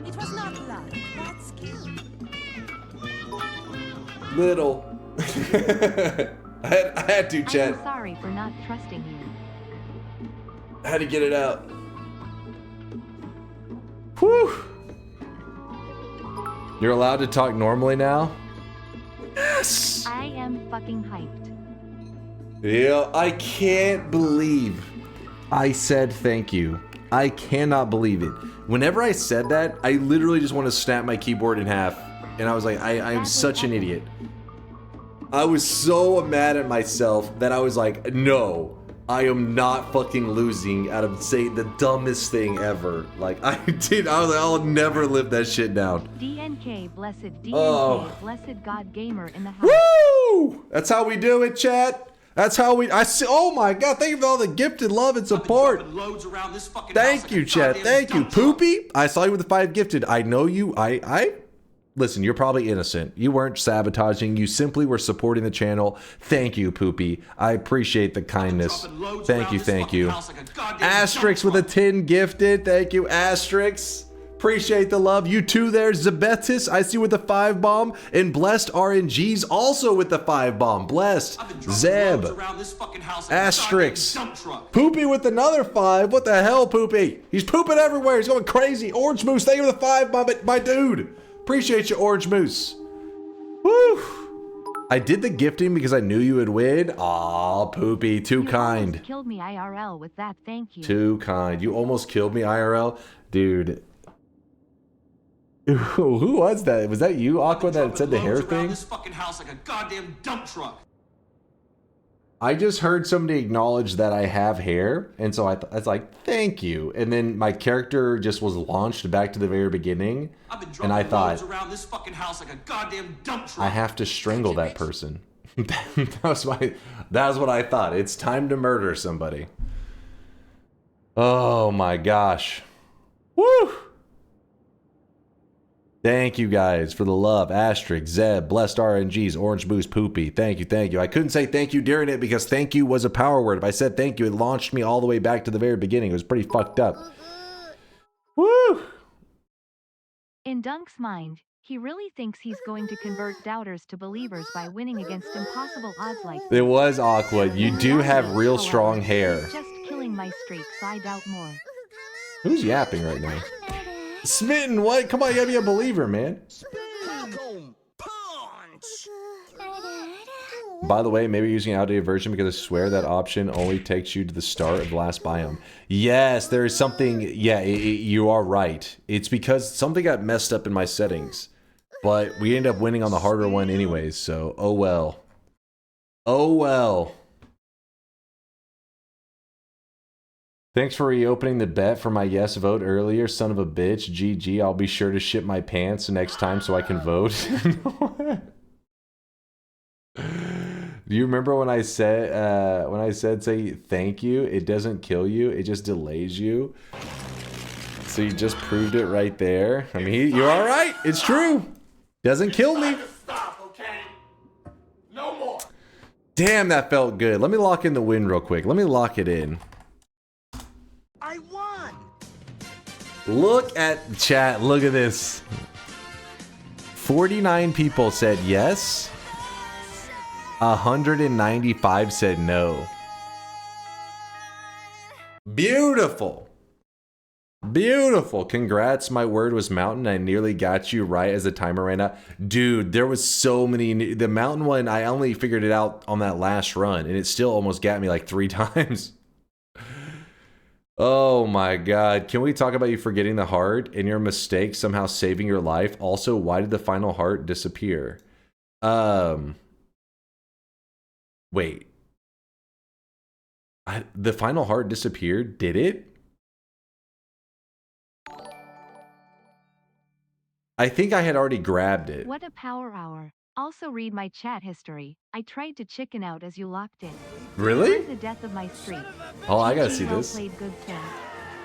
It was not luck, but skill. Little. I had to, chat. I'm sorry for not trusting you. I had to get it out. Whew. You're allowed to talk normally now? Yes! I am fucking hyped. Yeah, I can't believe I said thank you I cannot believe it. Whenever I said that, I literally just want to snap my keyboard in half. And I was like, I am such an idiot. I was so mad at myself that I was like, no, I am not fucking losing out of saying the dumbest thing ever. Like, I was like, I'll never live that shit down. DNK, blessed DNK, blessed God gamer in the house. Woo! That's how we do it, chat. That's how we. I see. Oh my God! Thank you for all the gifted love and support. Thank you, chat. Thank you, Poopy. I saw you with the 5 gifted. I know you. Listen, you're probably innocent. You weren't sabotaging. You simply were supporting the channel. Thank you, Poopy. I appreciate the kindness. Thank you, thank you. Asterix with a 10 gifted. Thank you, Asterix. Appreciate the love. You too there, Zabetis. I see you with the 5 bomb. And Blessed RNGs also with the 5 bomb. Blessed. Zeb. Asterix. Poopy with another 5. What the hell, Poopy? He's pooping everywhere. He's going crazy. Orange Moose, thank you for the 5 bomb. My dude. Appreciate you, Orange Moose. Woo! I did the gifting because I knew you would win. Aw, Poopy, too kind. You killed me IRL with that, thank you. Too kind. You almost killed me IRL? Dude. Who was that? Was that you, Aqua, that said the hair thing? This fucking house like a goddamn dump truck. I just heard somebody acknowledge that I have hair, and so I was like, thank you. And then my character just was launched back to the very beginning, and I thought, around this fucking house like a goddamn dump truck. I have to strangle that person. that was what I thought. It's time to murder somebody. Oh my gosh. Woo! Thank you guys for the love. Asterisk, Zeb, Blessed RNGs, Orange Boost, Poopy. Thank you, thank you. I couldn't say thank you during it because thank you was a power word. If I said thank you, it launched me all the way back to the very beginning. It was pretty fucked up. Woo! In Dunk's mind, he really thinks he's going to convert doubters to believers by winning against impossible odds like It was Aqua. You do have real strong hair. Just killing my streaks, I doubt more. Who's yapping right now? Smitten, what? Come on, you gotta be a believer, man. By the way, maybe you're using an outdated version because I swear that option only takes you to the start of the last biome. Yes, there is something. Yeah, you are right. It's because something got messed up in my settings. But we ended up winning on the harder one anyways, so oh well. Oh well. Thanks for reopening the bet for my yes vote earlier, son of a bitch. GG, I'll be sure to shit my pants next time so I can vote. Do you remember when I said say thank you? It doesn't kill you, it just delays you. So you just proved it right there. I mean, you're all right. It's true. Doesn't kill me. No more. Damn, that felt good. Let me lock in the win real quick. Let me lock it in. I won. Look at chat. Look at this. 49 people said yes. 195 said no. Beautiful. Beautiful. Congrats. My word was mountain. I nearly got you right as the timer ran out. Dude, there was so many. The mountain one, I only figured it out on that last run, and it still almost got me like 3 times. Oh my God. Can we talk about you forgetting the heart and your mistake somehow saving your life? Also, why did the final heart disappear? Wait. The final heart disappeared? Did it? I think I had already grabbed it. What a power hour. Also read my chat history. I tried to chicken out as you locked in. Really? The death of my streak. Oh, I gotta see this. Played good play.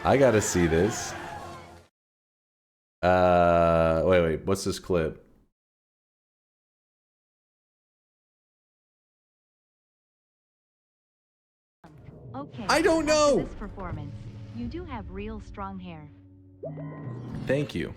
I gotta see this. Wait. What's this clip? Okay. I don't know. This performance. You do have real strong hair. Thank you.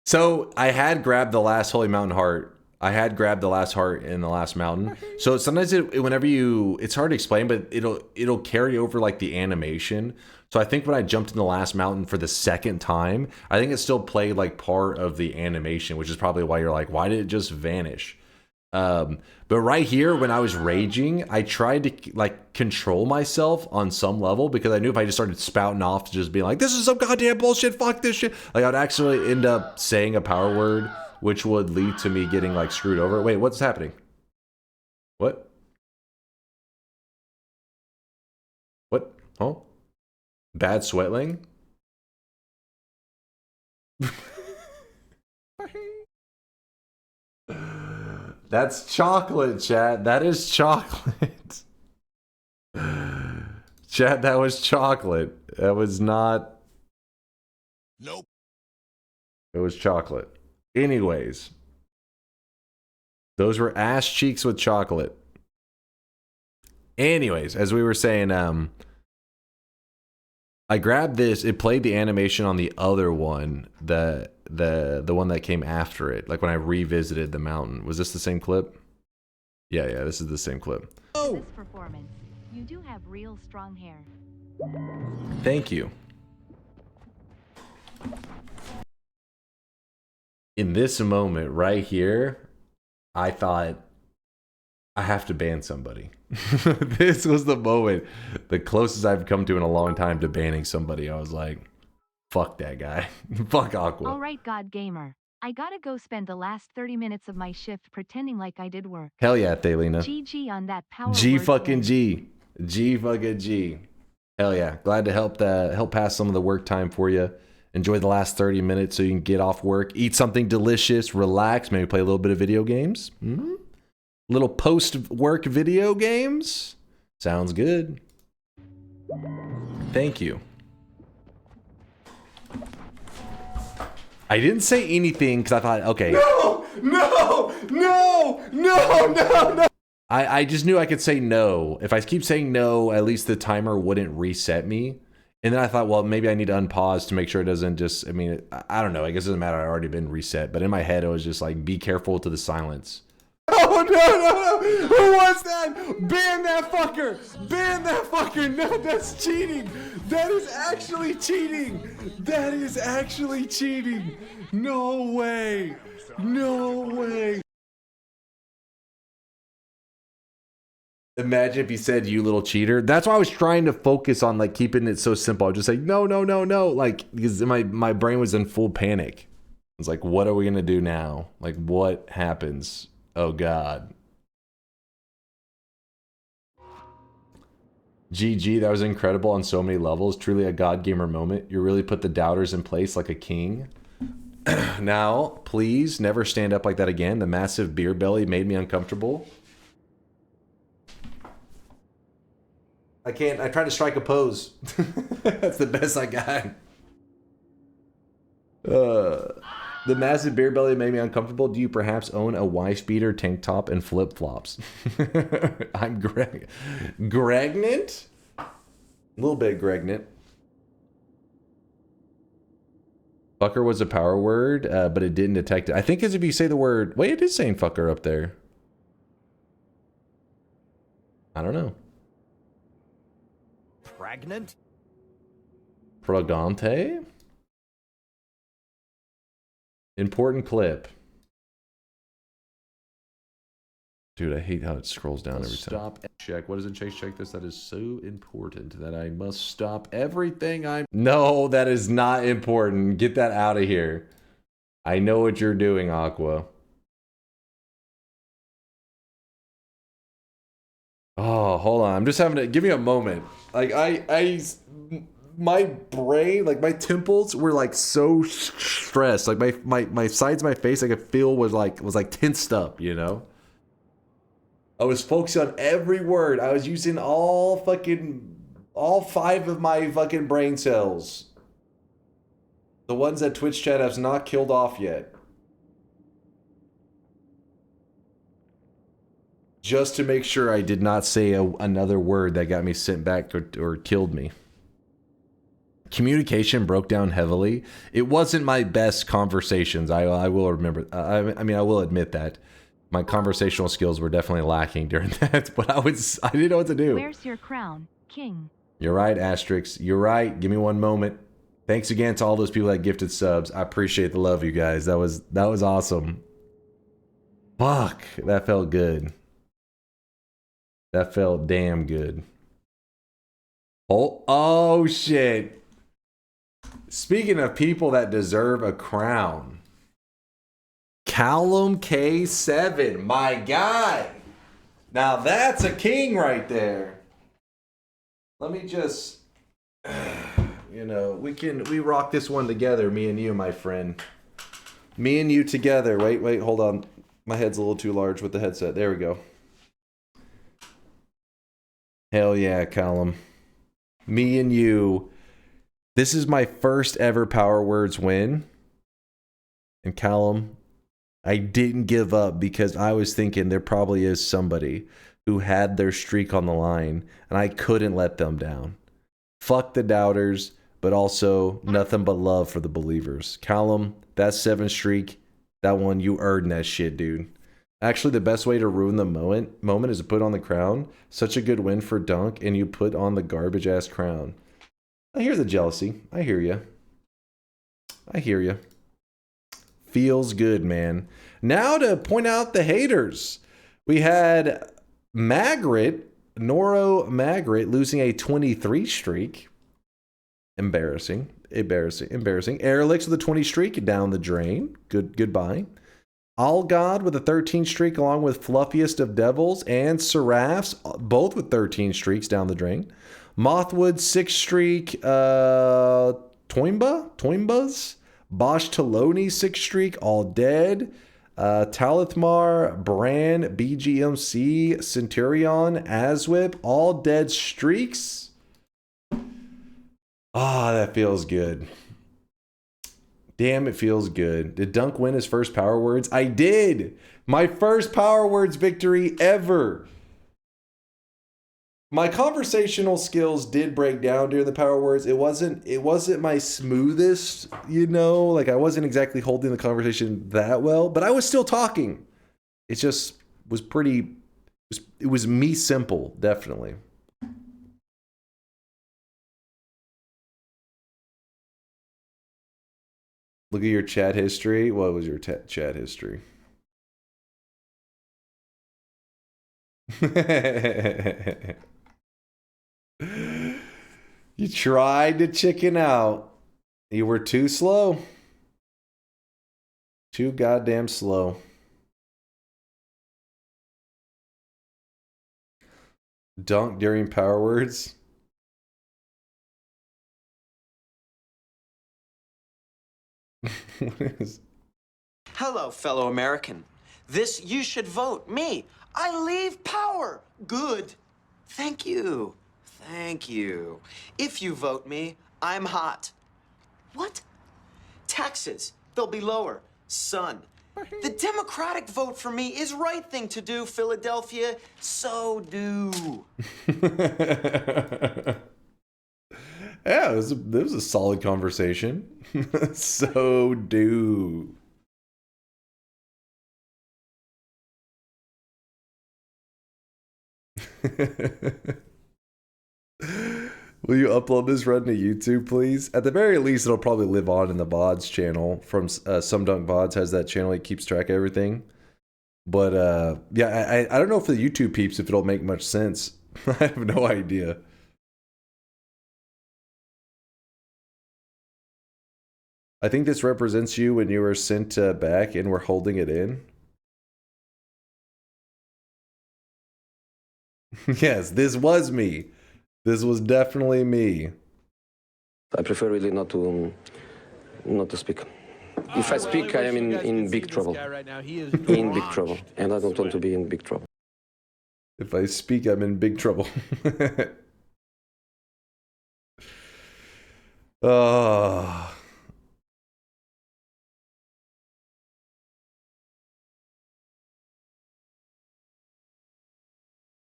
So I had grabbed the last Holy Mountain heart. I had grabbed the last heart in the last mountain. So sometimes whenever it's hard to explain, but it'll carry over like the animation. So I think when I jumped in the last mountain for the second time, I think it still played like part of the animation, which is probably why you're like, why did it just vanish? But right here, when I was raging, I tried to like control myself on some level because I knew if I just started spouting off to just being like, this is some goddamn bullshit, fuck this shit, like I'd actually end up saying a power word, which would lead to me getting like screwed over. Wait, what's happening? What? What? Huh? Bad sweatling? That's chocolate, chat. That is chocolate. Chat, that was chocolate. That was not... Nope. It was chocolate. Anyways. Those were ass cheeks with chocolate. Anyways, as we were saying, I grabbed this. It played the animation on the other one, the one that came after it. Like when I revisited the mountain. Was this the same clip? Yeah, this is the same clip. Oh. This performance, you do have real strong hair. Thank you. In this moment right here, I thought I have to ban somebody. This was the moment, the closest I've come to in a long time to banning somebody. I was like, fuck that guy. Fuck Aqua. Alright, God Gamer. I gotta go spend the last 30 minutes of my shift pretending like I did work. Hell yeah, Thelina. GG on that power G word fucking win. G. G fucking G. Hell yeah. Glad to help pass some of the work time for you. Enjoy the last 30 minutes so you can get off work, eat something delicious, relax, maybe play a little bit of video games. Little post-work video games. Sounds good. Thank you. I didn't say anything because I thought, okay. No. I just knew I could say no. If I keep saying no, at least the timer wouldn't reset me. And then I thought, well, maybe I need to unpause to make sure it doesn't just, I mean, I don't know. I guess it doesn't matter. I've already been reset. But in my head, it was just like, be careful to the silence. Oh, no. Who was that? Ban that fucker. Ban that fucker. No, that's cheating. That is actually cheating. That is actually cheating. No way. No way. Imagine if he said, you little cheater. That's why I was trying to focus on like keeping it so simple. I was just like, no. Like, because my brain was in full panic. It's like, what are we going to do now? Like, what happens? Oh, God. GG, that was incredible on so many levels. Truly a God Gamer moment. You really put the doubters in place like a king. Now, please never stand up like that again. The massive beer belly made me uncomfortable. I can't. I tried to strike a pose. That's the best I got. The massive beer belly made me uncomfortable. Do you perhaps own a wife beater, tank top, and flip flops? I'm Gregnant? A little bit Gregnant. Fucker was a power word, but it didn't detect it. I think as if you say the word... Wait, it is saying fucker up there. I don't know. Pregnant? Fragante? Important clip. Dude, I hate how it scrolls down every time. Stop. Check. What does it chase? Check this. That is so important that I must stop everything I'm... No, that is not important. Get that out of here. I know what you're doing, Aqua. Oh, hold on. I'm just having to... Give me a moment. Like, my brain, like my temples were like so stressed. Like my sides of my face, I could feel was like tensed up, you know? I was focused on every word. I was using all 5 of my fucking brain cells. The ones that Twitch chat has not killed off yet. Just to make sure I did not say another word that got me sent back or killed me. Communication broke down heavily. It wasn't my best conversations. I will remember. I mean, I will admit that. My conversational skills were definitely lacking during that, but I didn't know what to do. Where's your crown, king? You're right, Asterix. You're right. Give me one moment. Thanks again to all those people that gifted subs. I appreciate the love, you guys. That was awesome. Fuck, that felt good. That felt damn good. Oh shit. Speaking of people that deserve a crown, Callum K7, my guy. Now that's a king right there. Let me just, you know, we rock this one together, me and you, my friend. Me and you together. Wait, hold on. My head's a little too large with the headset. There we go. Hell yeah, Callum. Me and you. This is my first ever Power Words win. And Callum, I didn't give up because I was thinking there probably is somebody who had their streak on the line and I couldn't let them down. Fuck the doubters, but also nothing but love for the believers. Callum, that 7 streak, that one, you earned that shit, dude. Actually, the best way to ruin the moment is to put on the crown. Such a good win for Dunk, and you put on the garbage ass crown. I hear the jealousy. I hear you. I hear you. Feels good, man. Now to point out the haters. We had Noro Magritte losing a 23 streak. Embarrassing. Airlix with a 20 streak down the drain. Goodbye. Allgod with a 13 streak along with Fluffiest of Devils and Seraphs, both with 13 streaks down the drain. Mothwood 6 streak, Toimbas, Bosch Taloni 6 streak, all dead. Talithmar, Bran, BGMC, Centurion, Aswip, all dead streaks. Ah, that feels good. Damn, it feels good. Did Dunk win his first Power Words? I did! My first Power Words victory ever! My conversational skills did break down during the Power Words. It wasn't my smoothest, you know? Like, I wasn't exactly holding the conversation that well, but I was still talking. It just was pretty... It was me simple, definitely. Look at your chat history. What was your chat history? You tried to chicken out. You were too slow. Too goddamn slow. Dunk during Power Words. Hello, fellow American. This you should vote me. I leave power. Good. Thank you. Thank you. If you vote me, I'm hot. What? Taxes. They'll be lower. Sun. The Democratic vote for me is right thing to do, Philadelphia. So do. Yeah, it was a solid conversation. So do. Will you upload this run to YouTube, please? At the very least, it'll probably live on in the VODs channel. From SomeDunkVods has that channel. He keeps track of everything. But yeah, I don't know for the YouTube peeps if it'll make much sense. I have no idea. I think this represents you when you were sent back and we're holding it in. Yes, this was me. This was definitely me. I prefer really not to speak. If I speak, I am in big trouble. In big trouble. And I don't want to be in big trouble. If I speak, I'm in big trouble. Oh.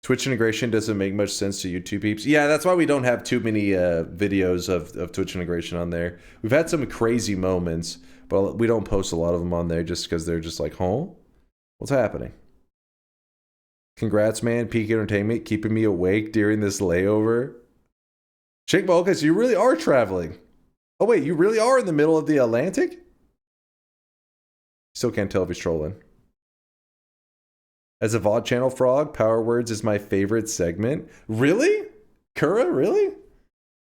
Twitch integration doesn't make much sense to YouTube peeps. Yeah, that's why we don't have too many videos of Twitch integration on there. We've had some crazy moments, but we don't post a lot of them on there just because they're just like, huh? What's happening? Congrats, man. Peak Entertainment keeping me awake during this layover. Shake Balkas, you really are traveling. Oh, wait, you really are in the middle of the Atlantic? Still can't tell if he's trolling. as a VOD channel, Frog. Power Words is my favorite segment. Really? Kura, really?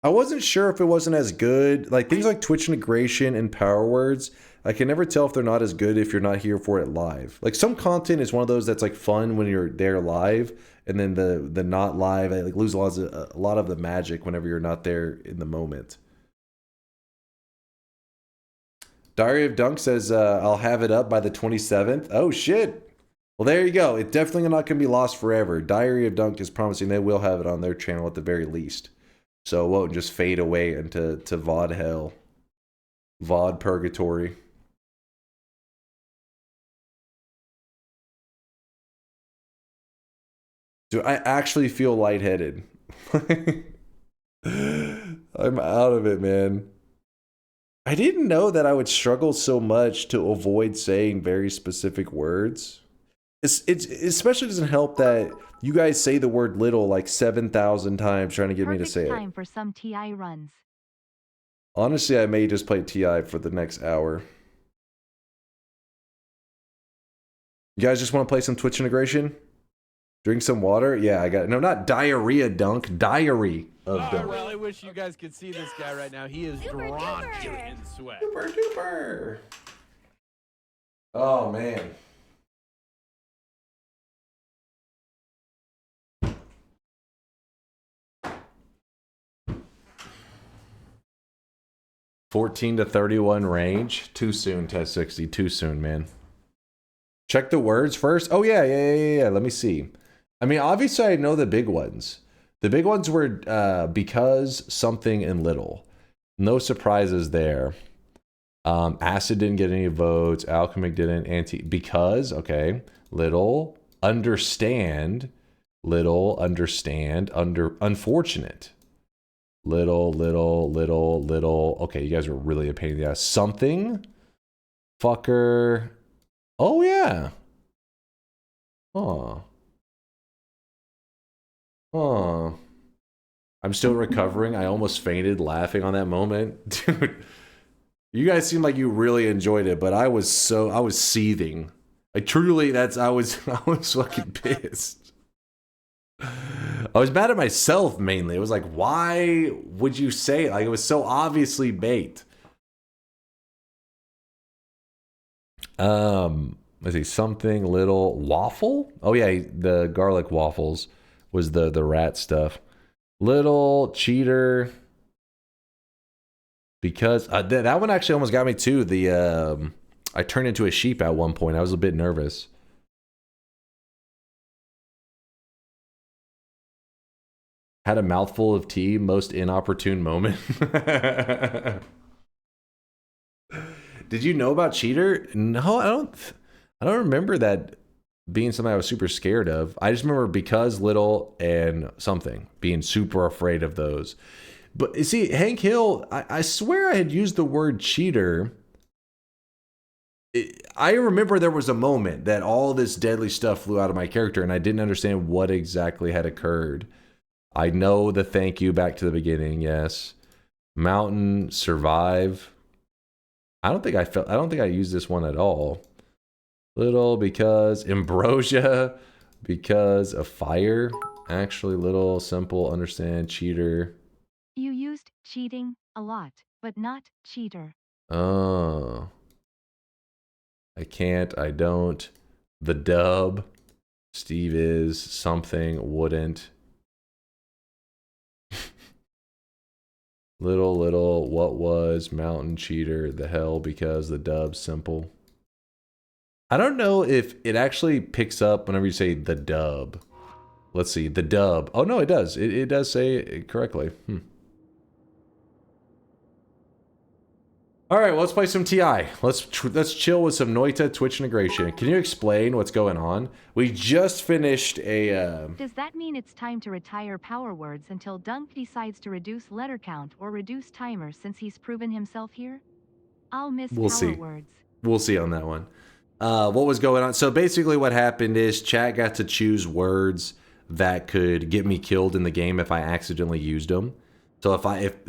I wasn't sure if it wasn't as good. Like things like Twitch integration and Power Words, I can never tell if they're not as good if you're not here for it live. Like some content is one of those that's like fun when you're there live, and then the not live, I like lose a lot of the magic whenever you're not there in the moment. Diary of Dunk says I'll have it up by the 27th. Oh shit. Well, there you go. It's definitely not going to be lost forever. Diary of Dunk is promising they will have it on their channel at the very least. So it won't just fade away into VOD hell. VOD purgatory. Do I actually feel lightheaded? I'm out of it, man. I didn't know that I would struggle so much to avoid saying very specific words. It especially doesn't help that you guys say the word little like 7,000 times trying to get me to say time it. for some TI runs. Honestly, I may just play TI for the next hour. You guys just want to play some Twitch integration? Drink some water? Yeah, I got it. No, not diarrhea dunk. Diary of I dunk. really wish you guys could see this guy right now. He is drenched in sweat. Super duper. Oh, man. $14 to $31 range. Too soon, Test 60. Too soon, man. Check the words first. Oh, yeah. Let me see. I mean, obviously, I know the big ones. The big ones were because, something, and little. No surprises there. Acid didn't get any votes. Alchemic didn't. Because, okay. Little. Understand. Little. Understand. Unfortunate. Little. Okay, you guys are really a pain in the ass. Something. Fucker. Oh, yeah. Oh. I'm still recovering. I almost fainted laughing on that moment. Dude, you guys seem like you really enjoyed it, but I was seething. Like truly, I was fucking pissed. I was mad at myself mainly. It was like, why would you say it? Like it was so obviously bait. Let's see, something little waffle. Oh yeah, the garlic waffles was the rat stuff. Little cheater. Because that one actually almost got me too. I turned into a sheep at one point. I was a bit nervous. Had a mouthful of tea. Most inopportune moment. Did you know about cheater? No, I don't remember that being something I was super scared of. I just remember because little and something being super afraid of those. But you see, Hank Hill, I swear I had used the word cheater. I remember there was a moment that all this deadly stuff flew out of my character and I didn't understand what exactly had occurred. I know the thank you back to the beginning, yes. Mountain, survive. I don't think I used this one at all. Little because ambrosia, because of fire. Actually, little, simple, understand, cheater. You used cheating a lot, but not cheater. Oh. I can't, I don't. The dub. Steve is, something, wouldn't. Little, what was, mountain, cheater, the hell, because, the dub, simple. I don't know if it actually picks up whenever you say the dub. Let's see, the dub. Oh no, it does. It does say it correctly. All right, well, let's play some TI. Let's chill with some Noita Twitch integration. Can you explain what's going on? We just finished a... Does that mean it's time to retire Power Words until Dunk decides to reduce letter count or reduce timer since he's proven himself here? I'll miss Power Words. We'll see on that one. What was going on? So basically what happened is chat got to choose words that could get me killed in the game if I accidentally used them. So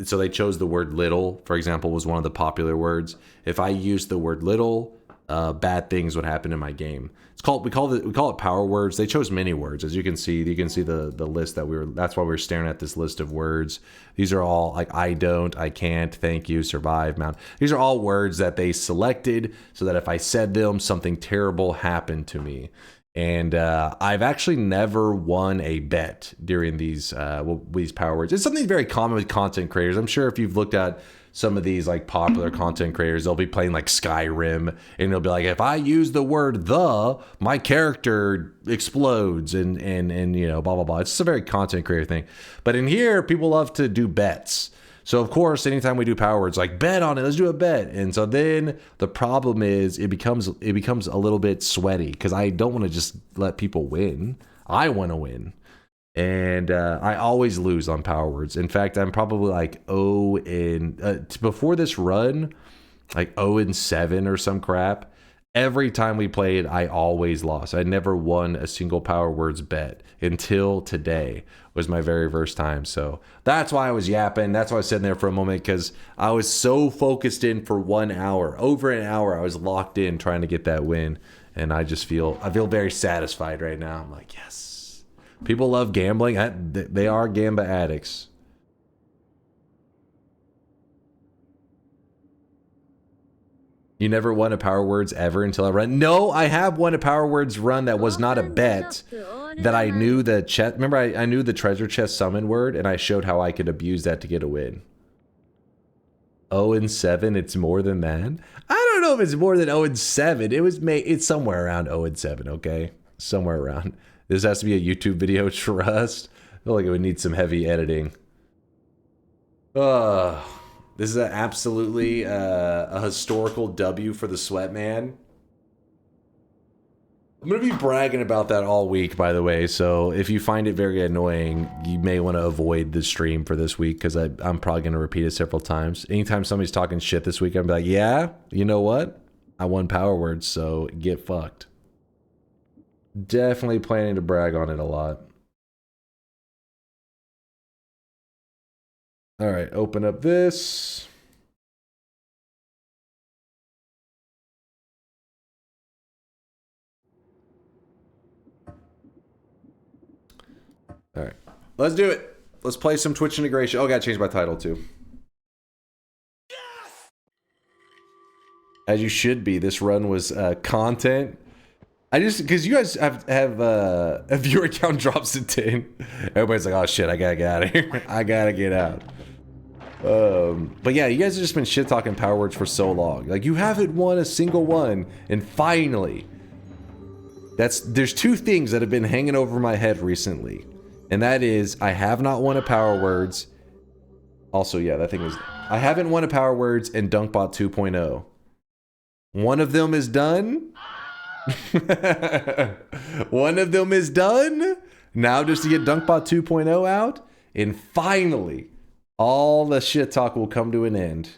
so they chose the word little, for example, was one of the popular words. If I used the word little, bad things would happen in my game. We call it power words. They chose many words, as you can see. You can see the list that that's why we were staring at this list of words. These are all like I don't, I can't, thank you, survive, mount. These are all words that they selected so that if I said them, something terrible happened to me. And I've actually never won a bet during these power words. It's something very common with content creators. I'm sure if you've looked at some of these like popular content creators, they'll be playing like Skyrim, and they'll be like, if I use the word "the," my character explodes, and you know, blah blah blah. It's just a very content creator thing. But in here, people love to do bets. So of course, anytime we do power words, like bet on it, let's do a bet. And so then the problem is it becomes a little bit sweaty because I don't want to just let people win. I want to win. And I always lose on power words. In fact, I'm probably like before this run, like 0-7 or some crap. Every time we played, I always lost. I never won a single power words bet until today was my very first time. So that's why I was yapping. That's why I was sitting there for a moment, because I was so focused in for 1 hour, over an hour. I was locked in trying to get that win. And I feel very satisfied right now. I'm like, yes. People love gambling. They are Gamba addicts. You never won a power words ever until I run? No, I have won a power words run that was not a bet. That I knew the chest. Remember, I knew the treasure chest summon word, and I showed how I could abuse that to get a win. 0-7. It's more than that. I don't know if it's more than 0-7. It's somewhere around 0-7. Okay, somewhere around. This has to be a YouTube video, trust. I feel like it would need some heavy editing. This is absolutely a historical W for the Sweat Man. I'm going to be bragging about that all week, by the way. So if you find it very annoying, you may want to avoid the stream for this week, because I'm probably going to repeat it several times. Anytime somebody's talking shit this week, I'm like, yeah, you know what? I won power words, so get fucked. Definitely planning to brag on it a lot. All right, open up this. All right, let's do it. Let's play some Twitch integration. Oh, I gotta change my title too. Yes! As you should be. This run was content. Because you guys have a viewer count drops to 10. Everybody's like, oh shit, I gotta get out of here. I gotta get out. But yeah, you guys have just been shit talking power words for so long. Like, you haven't won a single one, and finally, there's two things that have been hanging over my head recently, and that is I have not won a power words. Also, yeah, that thing is I haven't won a power words and DunkBot 2.0. One of them is done. One of them is done. Now just to get DunkBot 2.0 out, and finally all the shit talk will come to an end.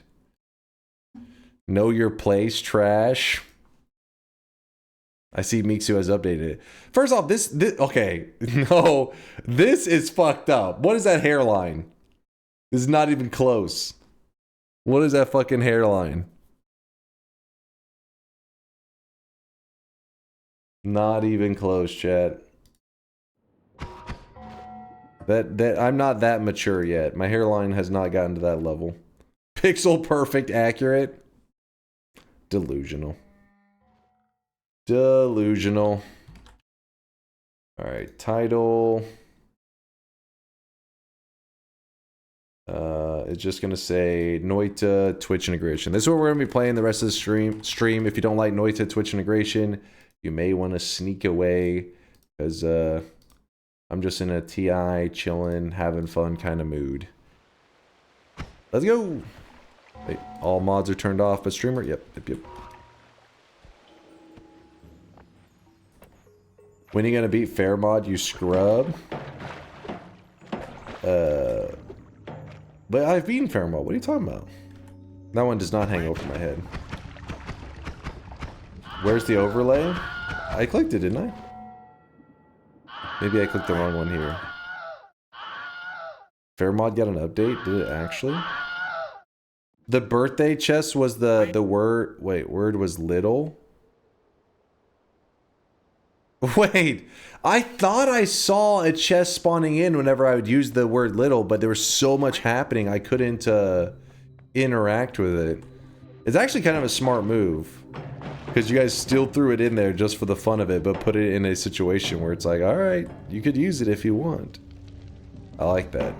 Know your place, trash. I see Mixu has updated it. First off, this okay, no, this is fucked up. What is that hairline? This is not even close. What is that fucking hairline? Not even close, chat. That I'm not that mature yet. My hairline has not gotten to that level. Pixel perfect accurate. Delusional. Delusional. All right, title. It's just gonna say Noita Twitch integration. This is what we're gonna be playing the rest of the stream. If you don't like Noita Twitch integration, you may want to sneak away, because I'm just in a TI, chilling, having fun kind of mood. Let's go. Wait, all mods are turned off, but streamer, yep. When are you gonna beat Fair Mod, you scrub? But I've beaten Fair Mod. What are you talking about? That one does not hang over my head. Where's the overlay? I clicked it, didn't I? Maybe I clicked the wrong one here. Fair Mod got an update? Did it actually? The birthday chest was the word. Wait, word was little. Wait, I thought I saw a chest spawning in whenever I would use the word little, but there was so much happening I couldn't interact with it. It's actually kind of a smart move, because you guys still threw it in there just for the fun of it, but put it in a situation where it's like, alright, you could use it if you want. I like that.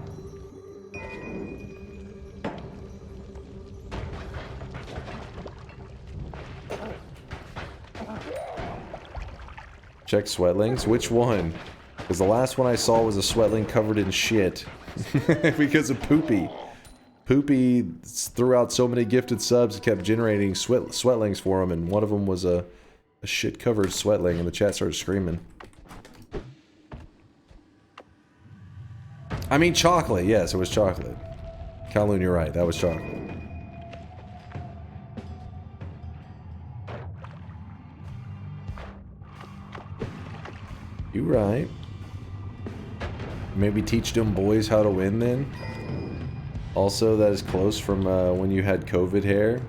Check sweatlings? Which one? Because the last one I saw was a sweatling covered in shit. Because of Poopy. Poopy threw out so many gifted subs, it kept generating sweatlings for him, and one of them was a shit-covered sweatling, and the chat started screaming. I mean chocolate, yes, it was chocolate. Kowloon, you're right, that was chocolate. You right. Maybe teach them boys how to win then? Also, that is close from when you had COVID hair.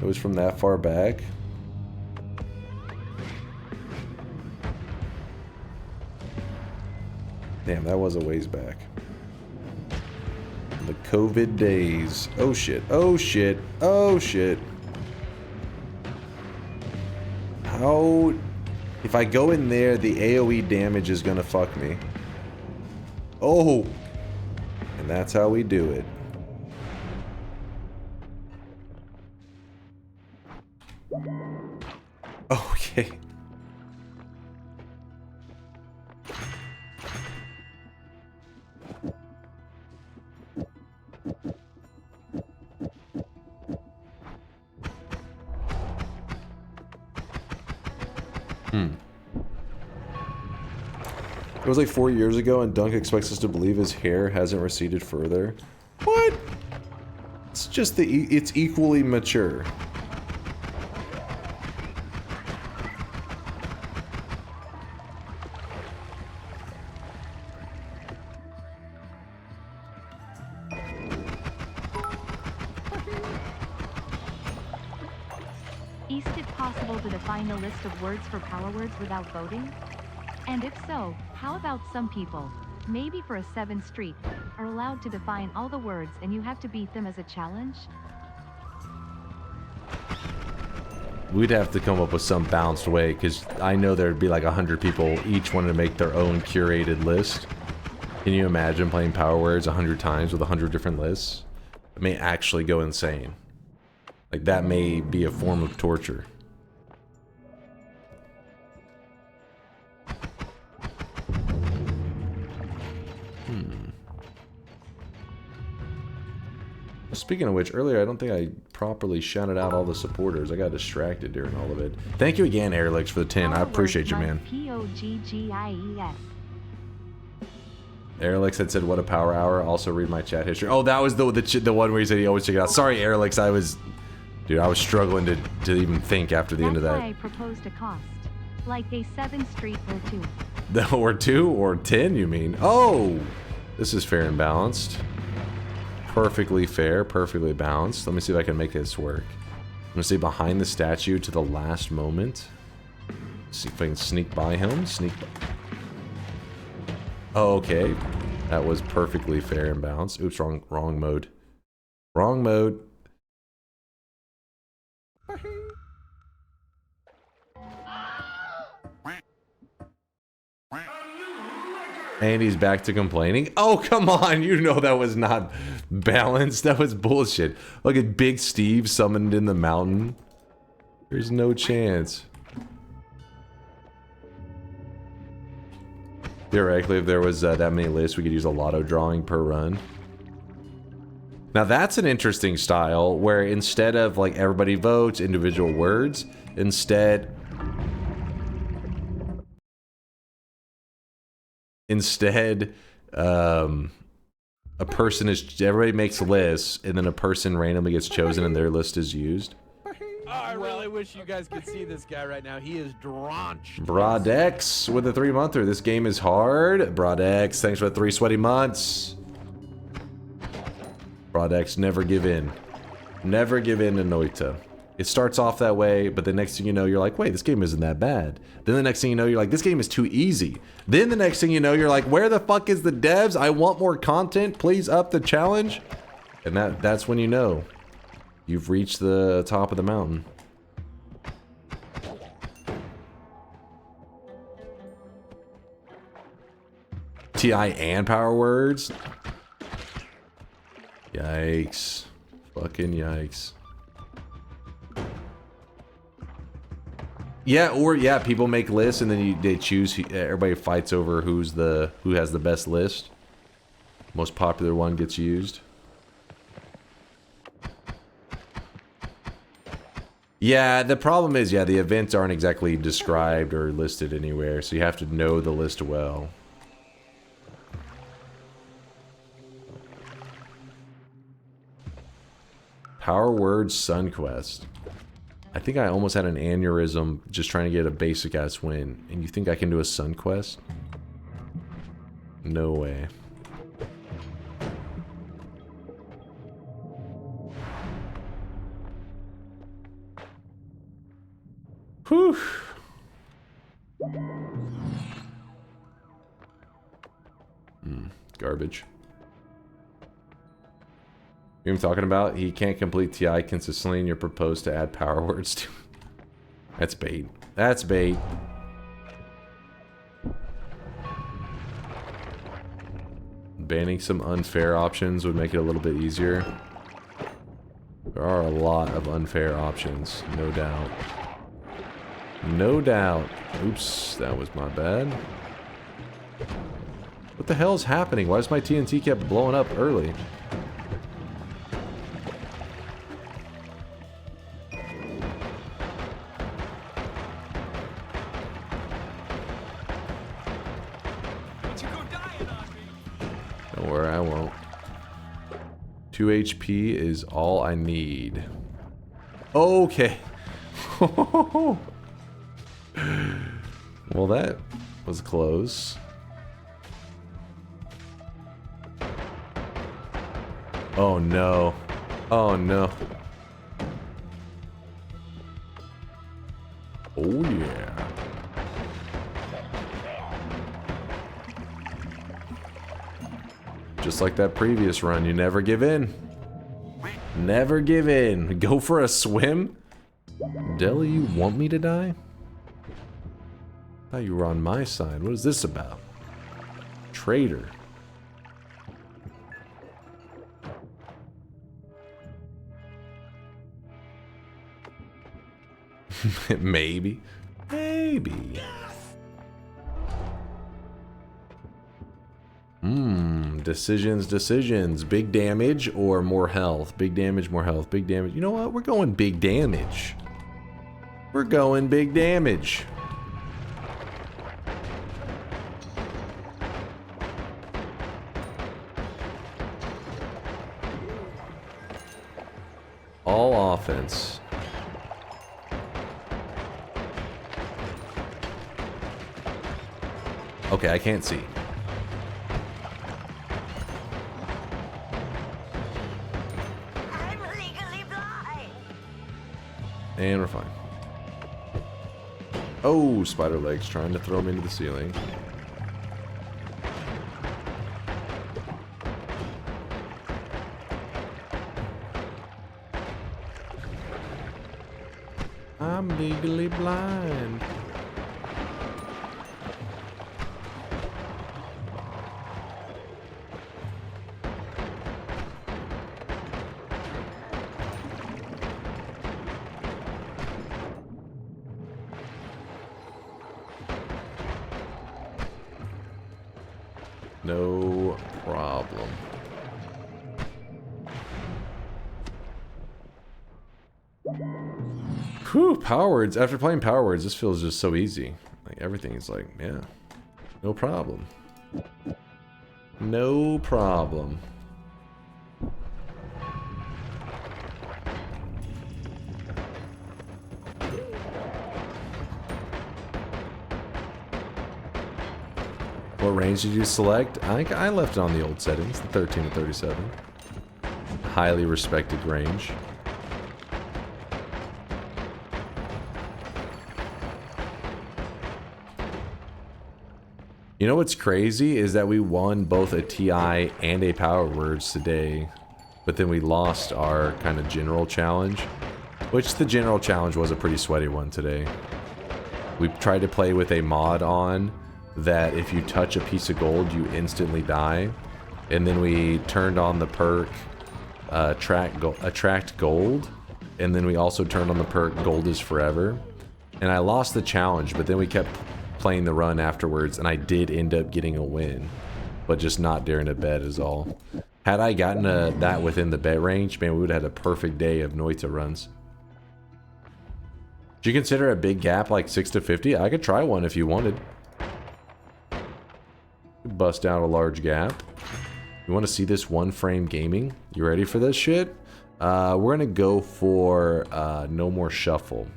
It was from that far back. Damn, that was a ways back. The COVID days. Oh shit, oh shit, oh shit. How... If I go in there, the AoE damage is gonna fuck me. Oh! And that's how we do it. Okay. It was like 4 years ago, and Dunk expects us to believe his hair hasn't receded further. What? It's just it's equally mature. Is it possible to define a list of words for power words without voting? And if so, how about some people, maybe for a 7th Street, are allowed to define all the words and you have to beat them as a challenge? We'd have to come up with some balanced way, because I know there'd be like 100 people, each wanting to make their own curated list. Can you imagine playing Power Words 100 times with 100 different lists? It may actually go insane. Like, that may be a form of torture. Speaking of which, earlier I don't think I properly shouted out all the supporters. I got distracted during all of it. Thank you again, Airlix, for the 10. I appreciate you, man. P-O-G-G-I-E-S. Airlix had said, what a power hour. Also read my chat history. Oh, that was the one where he said he always check it out. Sorry, Airlix, I was struggling to even think after the end of that. That's why I proposed a cost. Like a 7th Street or 2. Or 2 or 10, you mean? Oh! This is fair and balanced. Perfectly fair, perfectly balanced. Let me see if I can make this work. I'm gonna stay behind the statue to the last moment. See if I can sneak by him. Sneak by. Oh, okay. That was perfectly fair and balanced. Oops, wrong mode. Wrong mode. And he's back to complaining. Oh, come on. You know that was not balanced. That was bullshit. Look at Big Steve summoned in the mountain. There's no chance. Theoretically, if there was that many lists, we could use a lotto drawing per run. Now that's an interesting style, where instead of like everybody votes individual words, instead a person is, everybody makes lists, and then a person randomly gets chosen and their list is used. Oh, I really wish you guys could see this guy right now. He is drenched. Brodex with a 3-monther. This game is hard. Brodex, thanks for the 3 sweaty months. Brodex, never give in. Never give in to Noita. It starts off that way, but the next thing you know, you're like, wait, this game isn't that bad. Then the next thing you know, you're like, this game is too easy. Then the next thing you know, you're like, where the fuck is the devs? I want more content. Please up the challenge. And that's when you know you've reached the top of the mountain. TI and Power Words? Yikes. Fucking yikes. Yeah, or yeah, people make lists and then they choose. Everybody fights over who has the best list. Most popular one gets used. Yeah, the problem is, yeah, the events aren't exactly described or listed anywhere, so you have to know the list well. Power Word Sun Quest. I think I almost had an aneurysm just trying to get a basic ass win. And you think I can do a Sun Quest? No way. Whew. Garbage. You know what I'm talking about? He can't complete TI consistently and you're proposed to add Power Words to. That's bait. That's bait. Banning some unfair options would make it a little bit easier. There are a lot of unfair options, no doubt. No doubt. Oops, that was my bad. What the hell is happening? Why does my TNT kept blowing up early? Don't worry, I won't. 2 HP is all I need. Okay. Well, that was close. Oh no. Oh no. Oh yeah. Just like that previous run, you never give in. Never give in. Go for a swim? Deli, you want me to die? I thought you were on my side. What is this about? Traitor. Maybe. Maybe. Decisions. Big damage or more health? Big damage, more health. Big damage. You know what? We're going big damage. We're going big damage. All offense. Okay, I can't see. I'm legally blind. And we're fine. Oh, spider legs trying to throw me into the ceiling. I'm legally blind. No problem. Whew, Power Words. After playing Power Words, this feels just so easy. Like, everything is like, yeah, no problem. No problem. What range did you select? I think I left it on the old settings, the 13 to 37. Highly respected range. You know what's crazy is that we won both a TI and a Power Words today, but then we lost our kind of general challenge, which the general challenge was a pretty sweaty one today. We tried to play with a mod on that if you touch a piece of gold, you instantly die, and then we turned on the perk attract gold, and then we also turned on the perk gold is forever, and I lost the challenge, but then we kept playing the run afterwards, and I did end up getting a win, but just not during a bet is all. Had I gotten that within the bet range, man, we would have had a perfect day of Noita runs. Do you consider a big gap like 6 to 50? I could try one if you wanted. Bust out a large gap. You want to see this one frame gaming? You ready for this shit? We're gonna go for no more shuffle.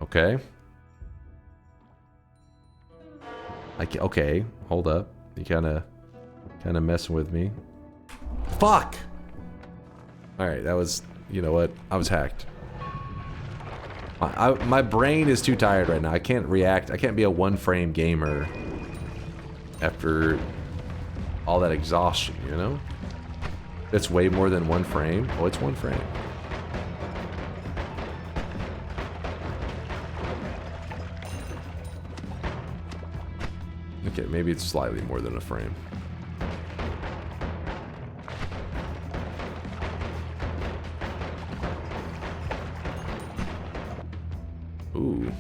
Okay. Okay, hold up. You kind of messing with me. Fuck! Alright, that was... You know what? I was hacked. My brain is too tired right now. I can't react. I can't be a one-frame gamer after all that exhaustion, you know? It's way more than one frame. Oh, it's one frame. Okay, maybe it's slightly more than a frame. Ooh.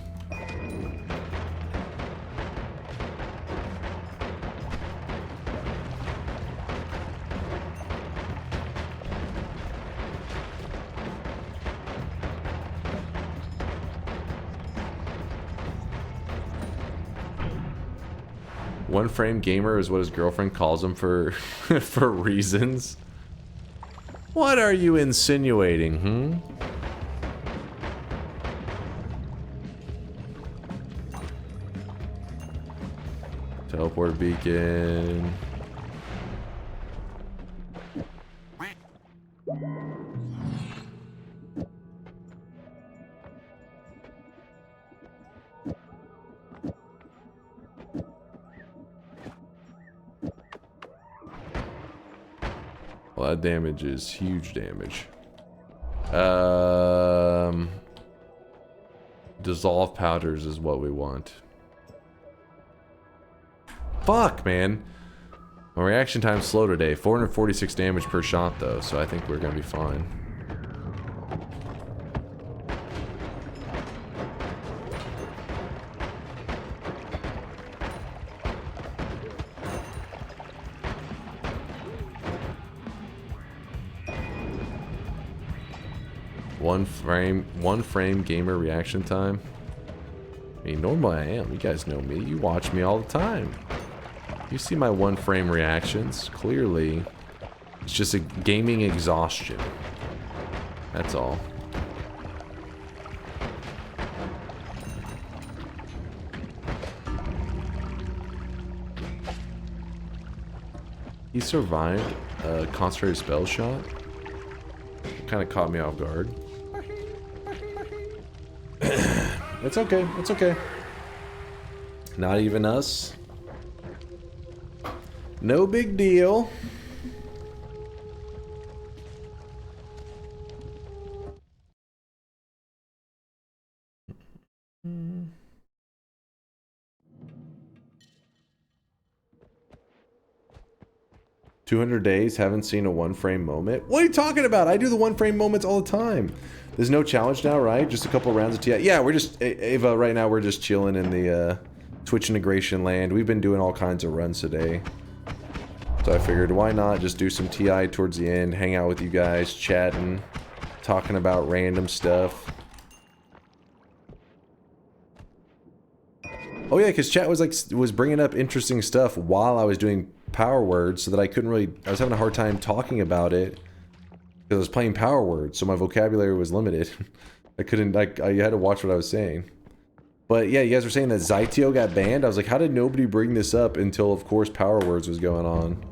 One frame gamer is what his girlfriend calls him for for reasons. What are you insinuating, Teleport beacon. Well, that damage is huge damage. Dissolve powders is what we want. Fuck, man. My reaction time's slow today. 446 damage per shot, though, so I think we're gonna be fine. One frame gamer reaction time. I mean, normally I am. You guys know me. You watch me all the time. You see my one frame reactions. Clearly, it's just a gaming exhaustion. That's all. He survived a concentrated spell shot. Kind of caught me off guard. It's okay. It's okay. Not even us. No big deal. "200 days, haven't seen a one frame moment." What are you talking about? I do the one frame moments all the time. There's no challenge now, right? Just a couple rounds of TI. Yeah, we're just, Ava, right now we're just chilling in the Twitch integration land. We've been doing all kinds of runs today. So I figured, why not just do some TI towards the end, hang out with you guys, chatting, talking about random stuff. Oh yeah, because chat was bringing up interesting stuff while I was doing Power Words, so that I was having a hard time talking about it because I was playing Power Words, so my vocabulary was limited. I had to watch what I was saying. But yeah, you guys were saying that Zytio got banned. I was like, how did nobody bring this up until, of course, Power Words was going on?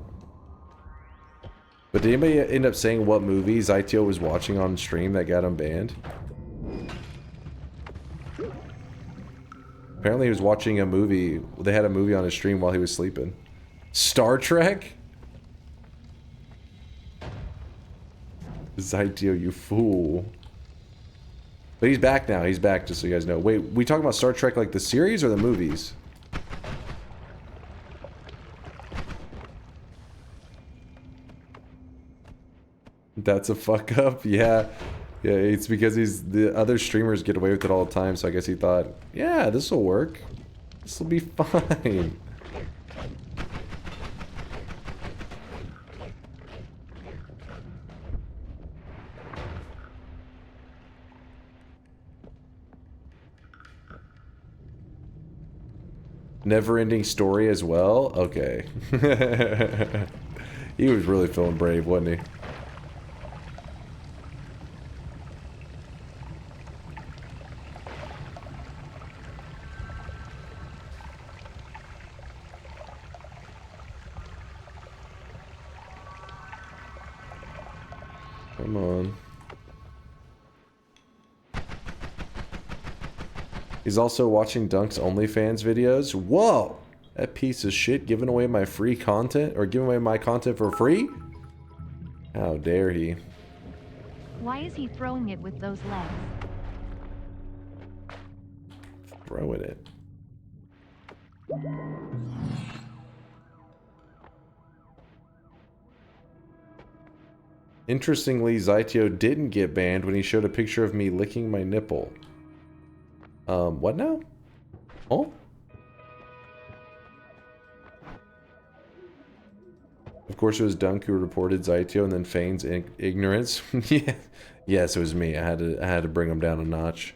But did anybody end up saying what movie Zytio was watching on stream that got him banned? Apparently he was watching a movie. They had a movie on his stream while he was sleeping. Star Trek? Zytio, you fool. But he's back now. He's back, just so you guys know. Wait, we talking about Star Trek like the series or the movies? That's a fuck up? Yeah. Yeah, it's because the other streamers get away with it all the time, so I guess he thought, yeah, this will work. This will be fine. Never-ending story as well? Okay. He was really feeling brave, wasn't he? Come on. He's also watching Dunk's OnlyFans videos. Whoa! That piece of shit giving away my free content, or giving away my content for free? How dare he? Why is he throwing it with those legs? Throwing it. Interestingly, Zytio didn't get banned when he showed a picture of me licking my nipple. What now? Oh? Of course it was Dunk who reported Zytio and then feigns ignorance. Yeah. Yes, it was me. I had to bring him down a notch.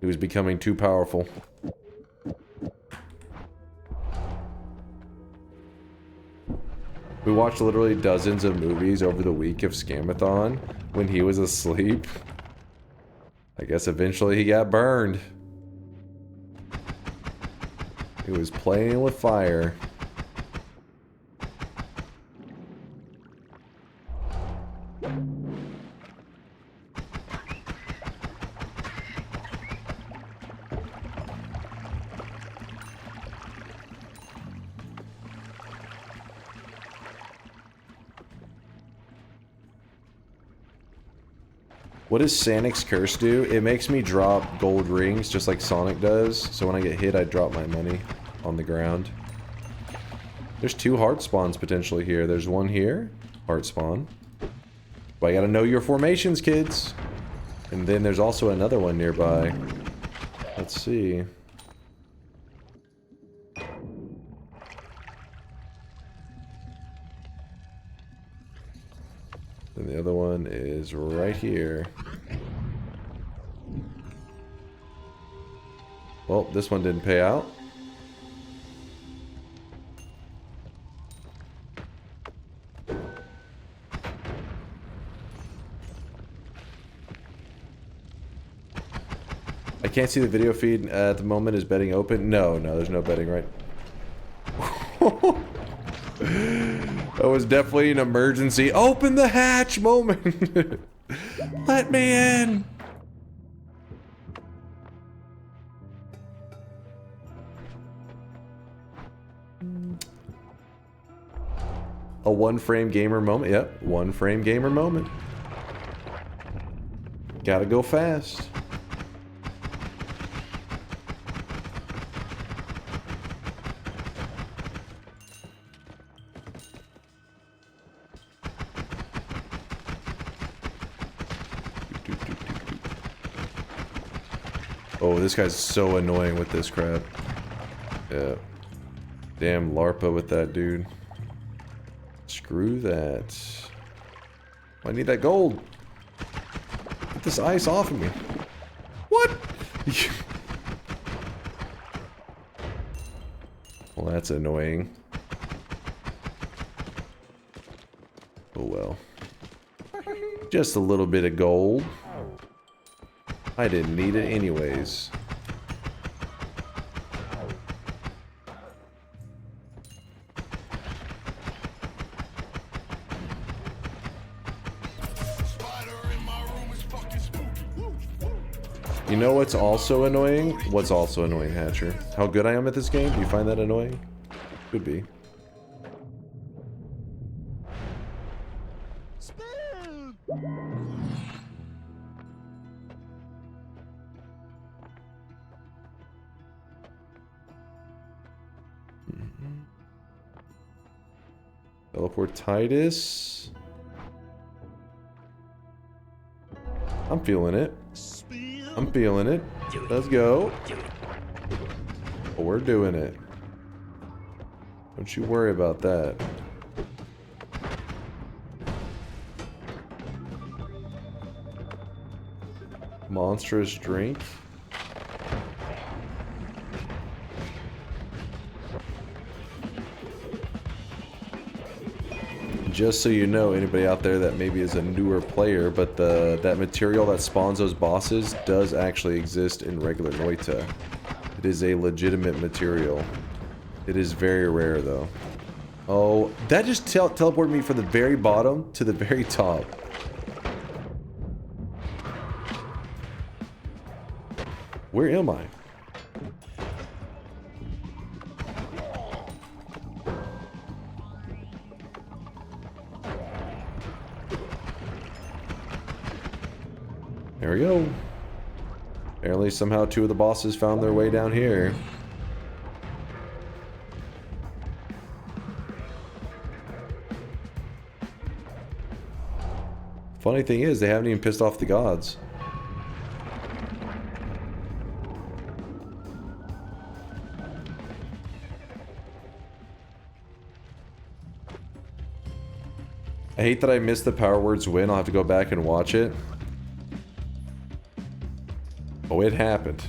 He was becoming too powerful. We watched literally dozens of movies over the week of Scamathon when he was asleep. I guess eventually he got burned. He was playing with fire. What does Sonic's curse do? It makes me drop gold rings just like Sonic does. So when I get hit, I drop my money on the ground. There's 2 heart spawns potentially here. There's one here. Heart spawn. But I gotta know your formations, kids. And then there's also another one nearby. Let's see. And the other one is right here. Well, this one didn't pay out. I can't see the video feed at the moment. Is betting open? No, there's no betting, right? That was definitely an emergency. Open the hatch moment. Let me in. A one-frame gamer moment. Yep, one-frame gamer moment. Gotta go fast. Oh, this guy's so annoying with this crap. Yeah. Damn LARPA with that dude. Screw that. I need that gold. Get this ice off of me. What? Well, that's annoying. Oh well. Just a little bit of gold. I didn't need it anyways. You know what's also annoying? What's also annoying, Hatcher? How good I am at this game? Do you find that annoying? Could be. Teleport Titus. I'm feeling it. I'm feeling it. Let's go. Oh, we're doing it. Don't you worry about that. Monstrous drink. Just so you know, anybody out there that maybe is a newer player, but that material that spawns those bosses does actually exist in regular Noita. It is a legitimate material. It is very rare though. Oh, that just teleported me from the very bottom to the very top. Where am I? There we go. Apparently somehow two of the bosses found their way down here. Funny thing is, they haven't even pissed off the gods. I hate that I missed the Power Words win. I'll have to go back and watch it. Oh, it happened.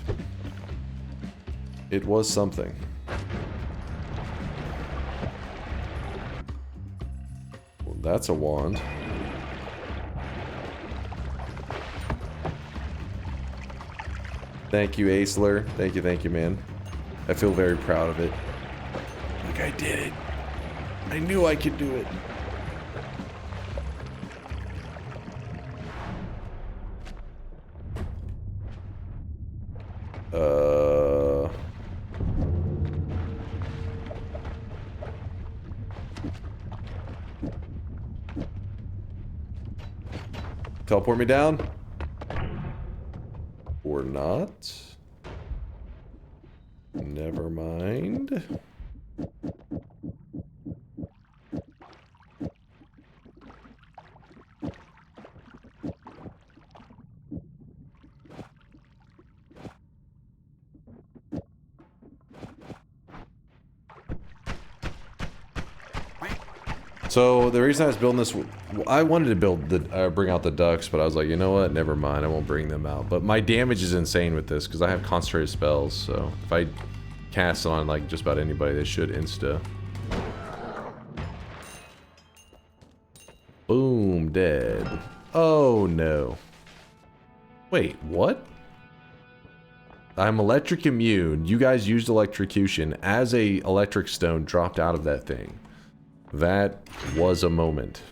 It was something. Well, that's a wand. Thank you, Aisler. Thank you, man. I feel very proud of it. Like, I did it. I knew I could do it. Teleport me down? Or not? Never mind. So the reason I was building this, I wanted to build the bring out the ducks, but I was like, you know what? Never mind. I won't bring them out. But my damage is insane with this because I have concentrated spells. So if I cast on like just about anybody, they should insta. Boom, dead. Oh no. Wait, what? I'm electric immune. You guys used electrocution as a electric stone dropped out of that thing. That was a moment.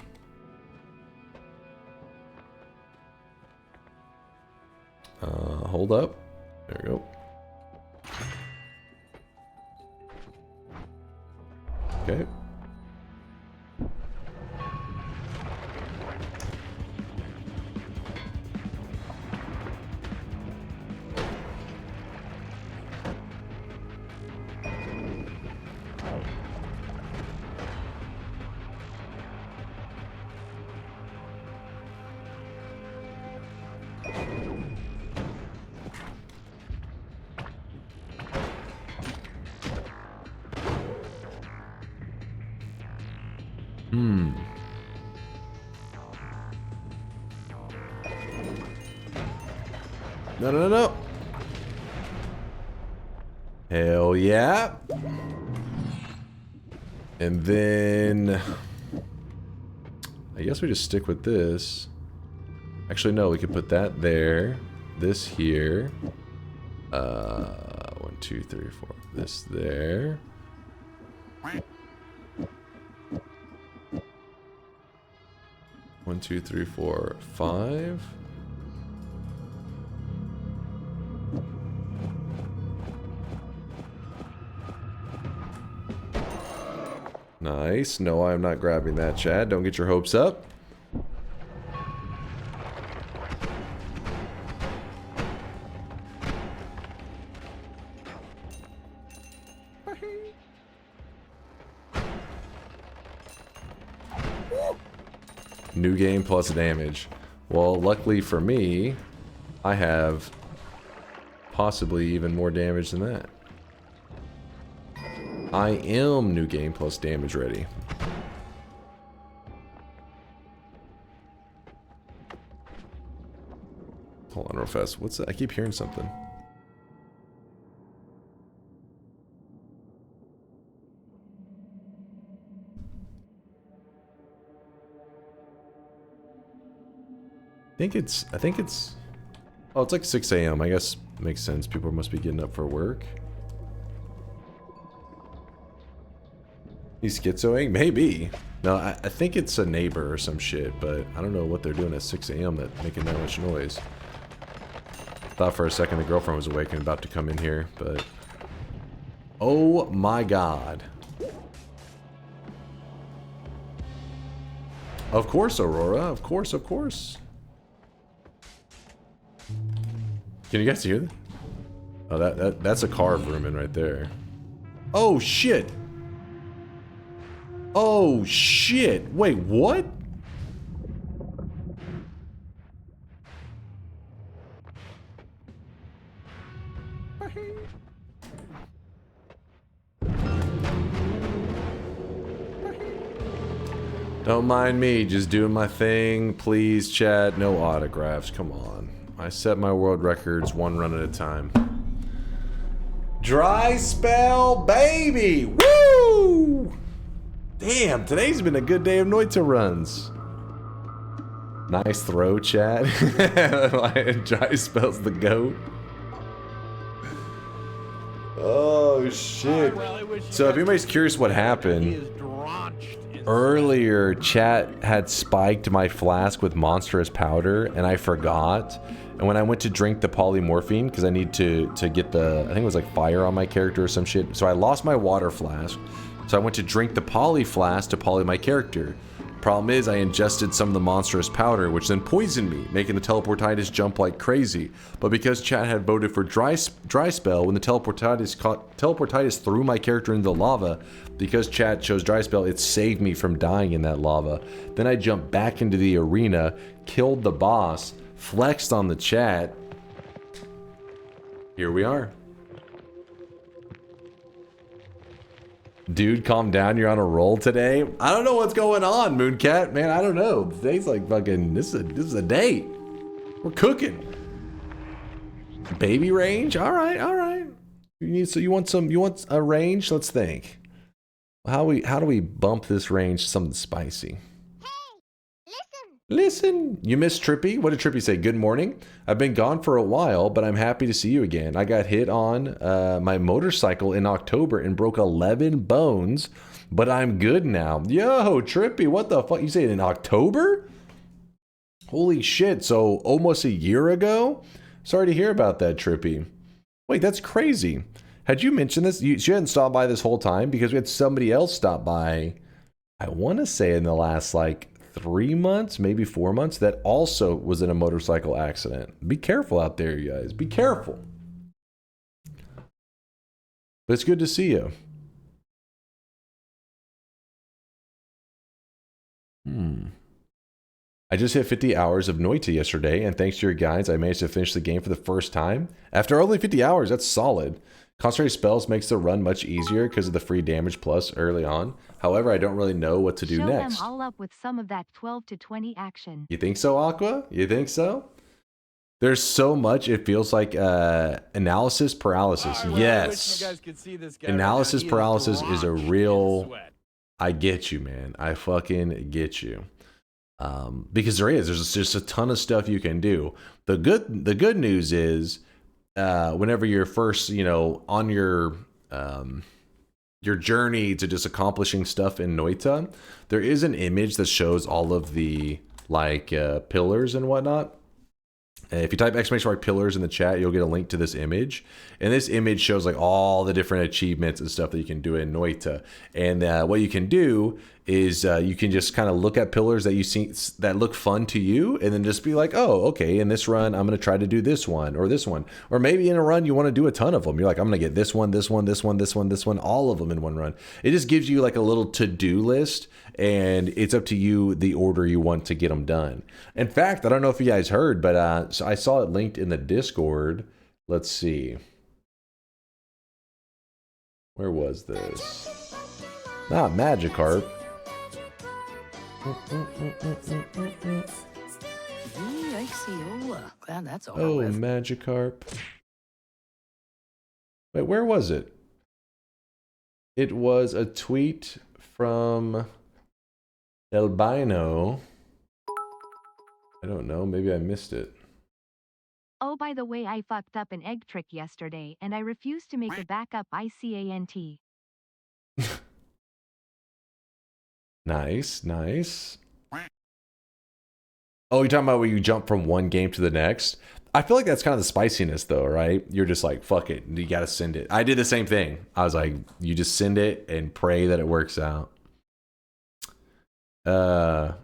Hold up. There we go. Okay. No. Hell yeah. And then I guess we just stick with this. Actually, no, we could put that there. This here. 1, 2, 3, 4. This there. One, 2, 3, 4, 5. Nice. No, I'm not grabbing that, Chad. Don't get your hopes up. New game plus damage. Well, luckily for me, I have possibly even more damage than that. I am new game plus damage ready. Hold on real fast. What's that? I keep hearing something. I think it's, oh, it's like 6 a.m. I guess makes sense. People must be getting up for work. He's schizoing? Maybe. No, I think it's a neighbor or some shit, but I don't know what they're doing at 6 a.m. that making that much noise. Thought for a second the girlfriend was awake and about to come in here, but... Oh my god. Of course, Aurora. Of course, of course. Can you guys hear that? Oh, that's a car vrooming right there. Oh, shit! Oh, shit! Wait, what? Don't mind me, just doing my thing. Please, chat, no autographs. Come on. I set my world records one run at a time. Dry spell, baby! Woo! Damn, today's been a good day of Noita runs. Nice throw, chat. Dry spell's the GOAT. Oh, shit. So if anybody's curious what happened, earlier chat had spiked my flask with monstrous powder and I forgot. And when I went to drink the polymorphine, because I need to get the, I think it was like fire on my character or some shit. So I lost my water flask. So I went to drink the poly flask to poly my character. Problem is, I ingested some of the monstrous powder, which then poisoned me, making the teleportitis jump like crazy. But because chat had voted for dry spell, when the teleportitis threw my character into the lava, because chat chose dry spell, it saved me from dying in that lava. Then I jumped back into the arena, killed the boss, flexed on the chat. Here we are. Dude, calm down. You're on a roll today. I don't know what's going on, Mooncat. Man, I don't know. Today's like fucking, this is a date. We're cooking. Baby range? All right, all right. You want a range? Let's think. How do we bump this range to something spicy? Listen, you missed Trippy? What did Trippy say? Good morning. I've been gone for a while, but I'm happy to see you again. I got hit on my motorcycle in October and broke 11 bones, but I'm good now. Yo, Trippy, what the fuck? You say it in October? Holy shit, so almost a year ago? Sorry to hear about that, Trippy. Wait, that's crazy. Had you mentioned this? You hadn't stopped by this whole time because we had somebody else stop by, I want to say in the last like 3 months, maybe 4 months, that also was in a motorcycle accident. Be careful out there, you guys. Be careful. But it's good to see you. I just hit 50 hours of Noita yesterday, and thanks to your guides, I managed to finish the game for the first time. After only 50 hours, that's solid. Concentrated spells makes the run much easier because of the free damage plus early on. However, I don't really know what to do next. Show them all up with some of that 12 to 20 action. You think so, Aqua? You think so? There's so much, it feels like analysis paralysis. Yes. Analysis paralysis is a real... I get you, man. I fucking get you. Because there's just a ton of stuff you can do. The good news is, whenever you're first, on your journey to just accomplishing stuff in Noita, there is an image that shows all of the pillars and whatnot. If you type !pillars in the chat, you'll get a link to this image. And this image shows like all the different achievements and stuff that you can do in Noita. And what you can do is you can just kind of look at pillars that you see that look fun to you, and then just be like, oh, okay, in this run, I'm going to try to do this one or this one. Or maybe in a run, you want to do a ton of them. You're like, I'm going to get this one, this one, this one, this one, this one, all of them in one run. It just gives you like a little to-do list, and it's up to you the order you want to get them done. In fact, I don't know if you guys heard, but so I saw it linked in the Discord. Let's see. Where was this? Not Magikarp. Glad that's over Oh, with. Magikarp. Wait, where was it? It was a tweet from Albino. I don't know, maybe I missed it. Oh, by the way, I fucked up an egg trick yesterday, and I refused to make a backup ICANT. Nice, nice. Oh, you're talking about where you jump from one game to the next? I feel like that's kind of the spiciness though, right? You're just like, fuck it, you gotta send it. I did the same thing. I was like, you just send it and pray that it works out. How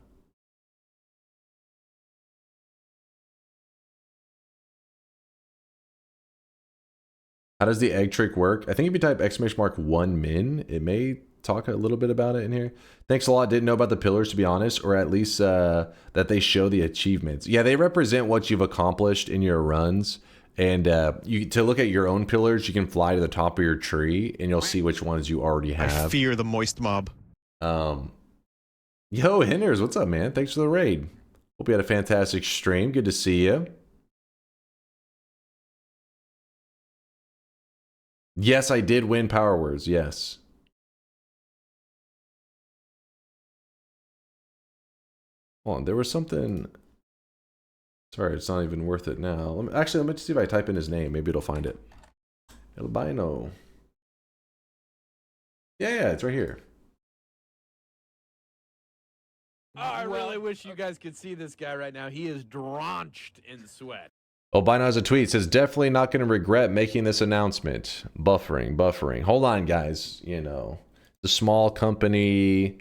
does the egg trick work? I think if you type !1min, it may talk a little bit about it in here. Thanks a lot. Didn't know about the pillars, to be honest, or at least that they show the achievements. Yeah, they represent what you've accomplished in your runs. And to look at your own pillars, you can fly to the top of your tree, and you'll see which ones you already have. I fear the moist mob. Yo, Hinders, what's up, man? Thanks for the raid. Hope you had a fantastic stream. Good to see you. Yes, I did win Power Words. Yes. Hold on, there was something. Sorry, it's not even worth it now. Let me see if I type in his name. Maybe it'll find it. Albino. Yeah, it's right here. Oh, I really wish you guys could see this guy right now. He is drenched in sweat. Albino has a tweet. It says, definitely not going to regret making this announcement. Buffering. Hold on, guys. You know, the small company,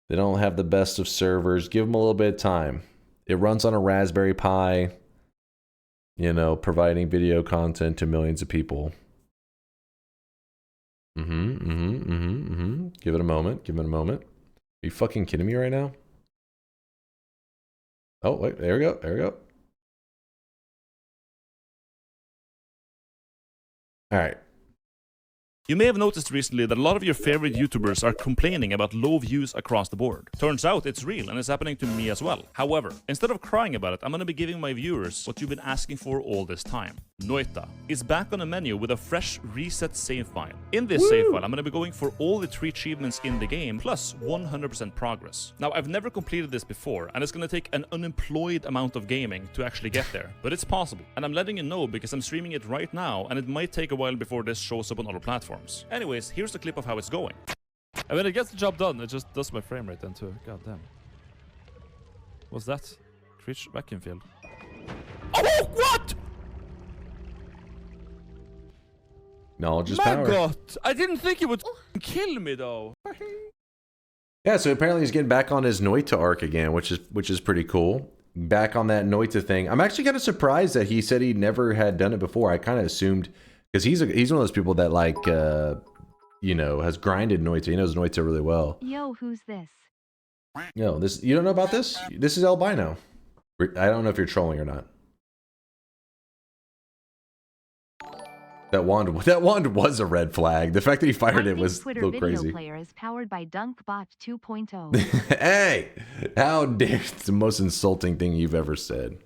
they don't have the best of servers. Give them a little bit of time. It runs on a Raspberry Pi, you know, providing video content to millions of people. Give it a moment. Are you fucking kidding me right now? Oh, wait, there we go. All right. You may have noticed recently that a lot of your favorite YouTubers are complaining about low views across the board. Turns out it's real and it's happening to me as well. However, instead of crying about it, I'm gonna be giving my viewers what you've been asking for all this time. Noita is back on the menu with a fresh reset save file. In this save file, I'm gonna be going for all the 3 achievements in the game, plus 100% progress. Now, I've never completed this before, and it's gonna take an unemployed amount of gaming to actually get there, but it's possible. And I'm letting you know because I'm streaming it right now, and it might take a while before this shows up on other platforms. Anyways, here's the clip of how it's going. I mean, it gets the job done. It just does my frame rate then too. God damn. What's that? Creature vacuum field. Oh, what? Knowledge is My power. God, I didn't think it would kill me though. Yeah, so apparently he's getting back on his Noita arc again, which is pretty cool. Back on that Noita thing. I'm actually kind of surprised that he said he never had done it before. I kind of assumed, because he's one of those people that like, you know, has grinded Noita. He knows Noita really well. Yo, who's this? Yo, you don't know about this? This is Albino. I don't know if you're trolling or not. That wand was a red flag. The fact that he fired it was Twitter a little video crazy. player is powered by DunkBot 2.0. Hey, how dare! It's the most insulting thing you've ever said.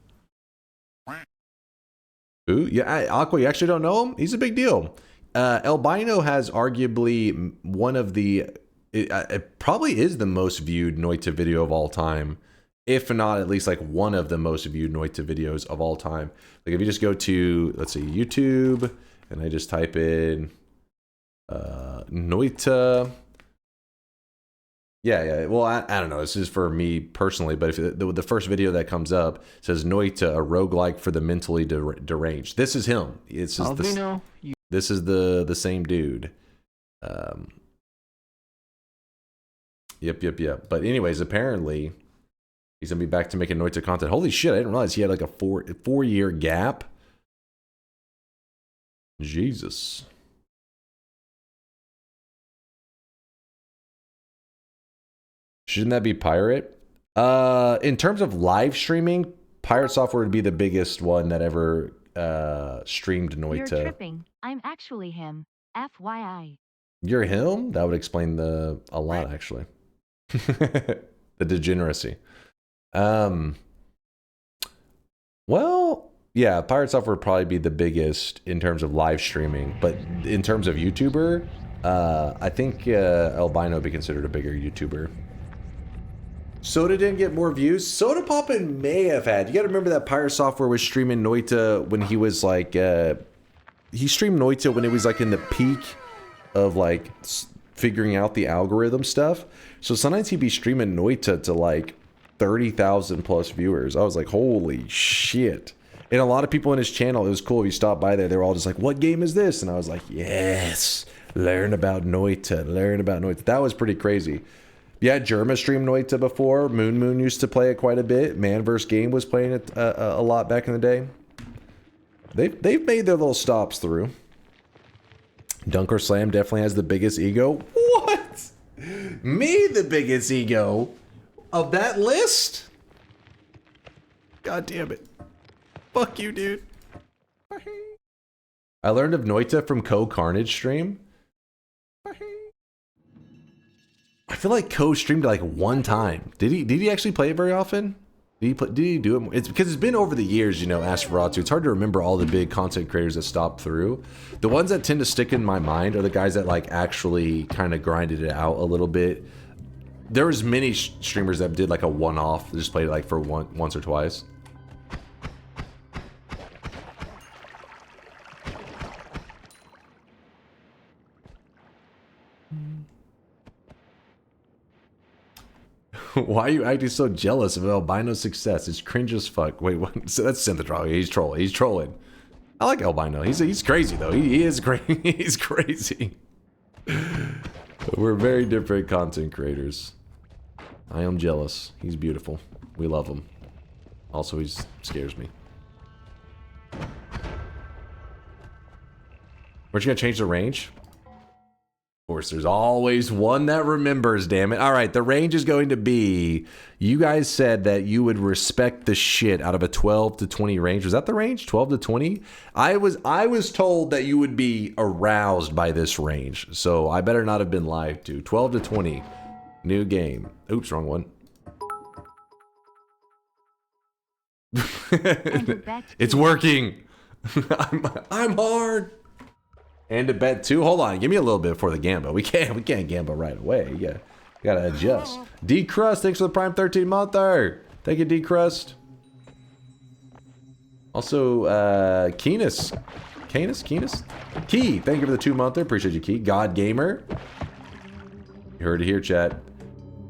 Ooh, yeah, Aqua, you actually don't know him? He's a big deal. Albino has arguably one of the, it probably is the most viewed Noita video of all time. If not, at least like one of the most viewed Noita videos of all time. Like if you just go to, let's see, YouTube, and I just type in Noita Yeah. Well, I don't know. This is for me personally, but if the first video that comes up says Noita, a roguelike for the mentally deranged. This is him. This is the same dude. Yep. But anyways, apparently he's gonna be back to making Noita content. Holy shit! I didn't realize he had like a 4-year gap. Jesus. Shouldn't that be Pirate? In terms of live streaming, Pirate Software would be the biggest one that ever streamed Noita. You're tripping. I'm actually him. FYI. You're him? That would explain a lot, actually. The degeneracy. Well, yeah, Pirate Software would probably be the biggest in terms of live streaming, but in terms of YouTuber, I think Albino would be considered a bigger YouTuber. Soda didn't get more views. Soda Poppin may have had. You gotta remember that Pirate Software was streaming Noita when he was like, he streamed Noita when it was like in the peak of like figuring out the algorithm stuff. So sometimes he'd be streaming Noita to like 30,000 plus viewers. I was like, holy shit. And a lot of people in his channel, it was cool if you stopped by there, they were all just like, what game is this? And I was like, yes, learn about Noita. That was pretty crazy. Yeah, Germa streamed Noita before. Moon used to play it quite a bit. Man vs. Game was playing it a lot back in the day. They've made their little stops through. DunkOrSlam definitely has the biggest ego. What? Me, the biggest ego of that list? God damn it. Fuck you, dude. I learned of Noita from Carnage stream. I feel like streamed it like one time. Did he actually play it very often? Did he do it? It's because it's been over the years, you know, Aspharatu. It's hard to remember all the big content creators that stopped through. The ones that tend to stick in my mind are the guys that like actually kind of grinded it out a little bit. There was many streamers that did like a one-off, just played it like for once or twice. Why are you acting so jealous of Albino's success? It's cringe as fuck. Wait, what? So that's Synthedraw. He's trolling. He's trolling. I like Albino. He's crazy though. He is crazy. He's crazy. We're very different content creators. I am jealous. He's beautiful. We love him. Also, he scares me. Weren't you gonna change the range? Of course, there's always one that remembers, damn it. All right, the range is going to be, you guys said that you would respect the shit out of a 12 to 20 range. Was that the range? 12 to 20? I was told that you would be aroused by this range, so I better not have been lied to. 12 to 20. New game. Oops, wrong one. It's working. I'm hard. And a bet too. Hold on, give me a little bit for the gamba. We can't gamba right away. You gotta adjust. D Crust, thanks for the Prime 13 monther. Thank you, D Crust. Also, Keenus, Key, thank you for the 2 monther. Appreciate you, Key. God Gamer. You heard it here, chat.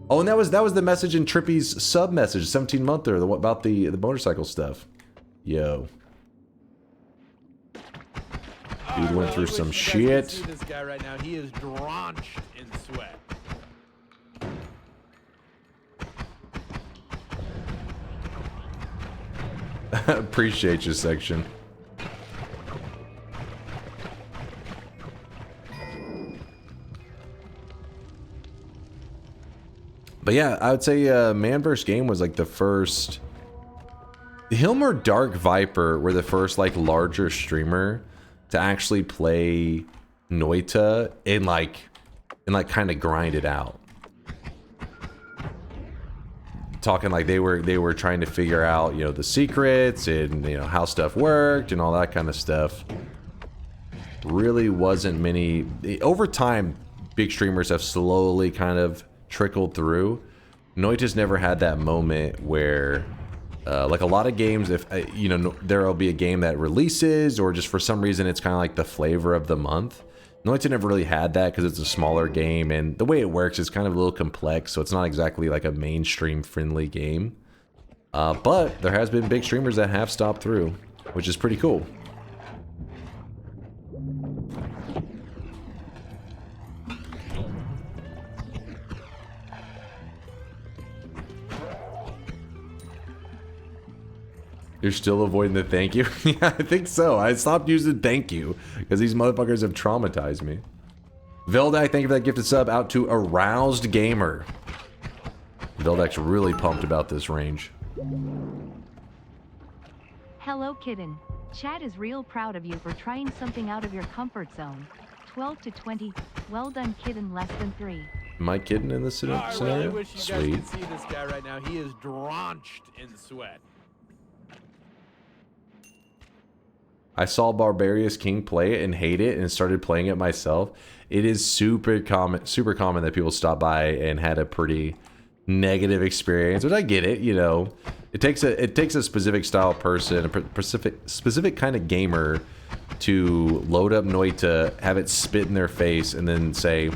Oh, and that was the message in Trippy's sub message, 17 monther, about the motorcycle stuff. Yo. Dude went through some shit. See this guy right now. He is drenched in sweat. Appreciate you, section. But yeah, I would say Man vs. Game was like the first. Him or Dark Viper were the first like larger streamer to actually play Noita and like kind of grind it out. Talking like they were trying to figure out, you know, the secrets and, you know, how stuff worked and all that kind of stuff. Really wasn't many. Over time, big streamers have slowly kind of trickled through. Noita's never had that moment where like a lot of games, if you know, there'll be a game that releases or just for some reason it's kind of like the flavor of the month. Noita never really had that because it's a smaller game, and the way it works is kind of a little complex, so it's not exactly like a mainstream friendly game. But there has been big streamers that have stopped through, which is pretty cool. You're still avoiding the thank you? Yeah, I think so. I stopped using thank you because these motherfuckers have traumatized me. Veldak, thank you for that gifted sub out to Aroused Gamer. Veldak's really pumped about this range. Hello, Kitten. Chat is real proud of you for trying something out of your comfort zone. 12 to 20. Well done, Kitten. Less than 3. Am I kidding in this scenario? I really wish you Sweet. guys could see this guy right now. He is drenched in sweat. I saw Barbarius King play it and hate it and started playing it myself. It is super common that people stop by and had a pretty negative experience, which I get it, you know. It takes a specific style person, a specific kind of gamer to load up Noita, have it spit in their face, and then say,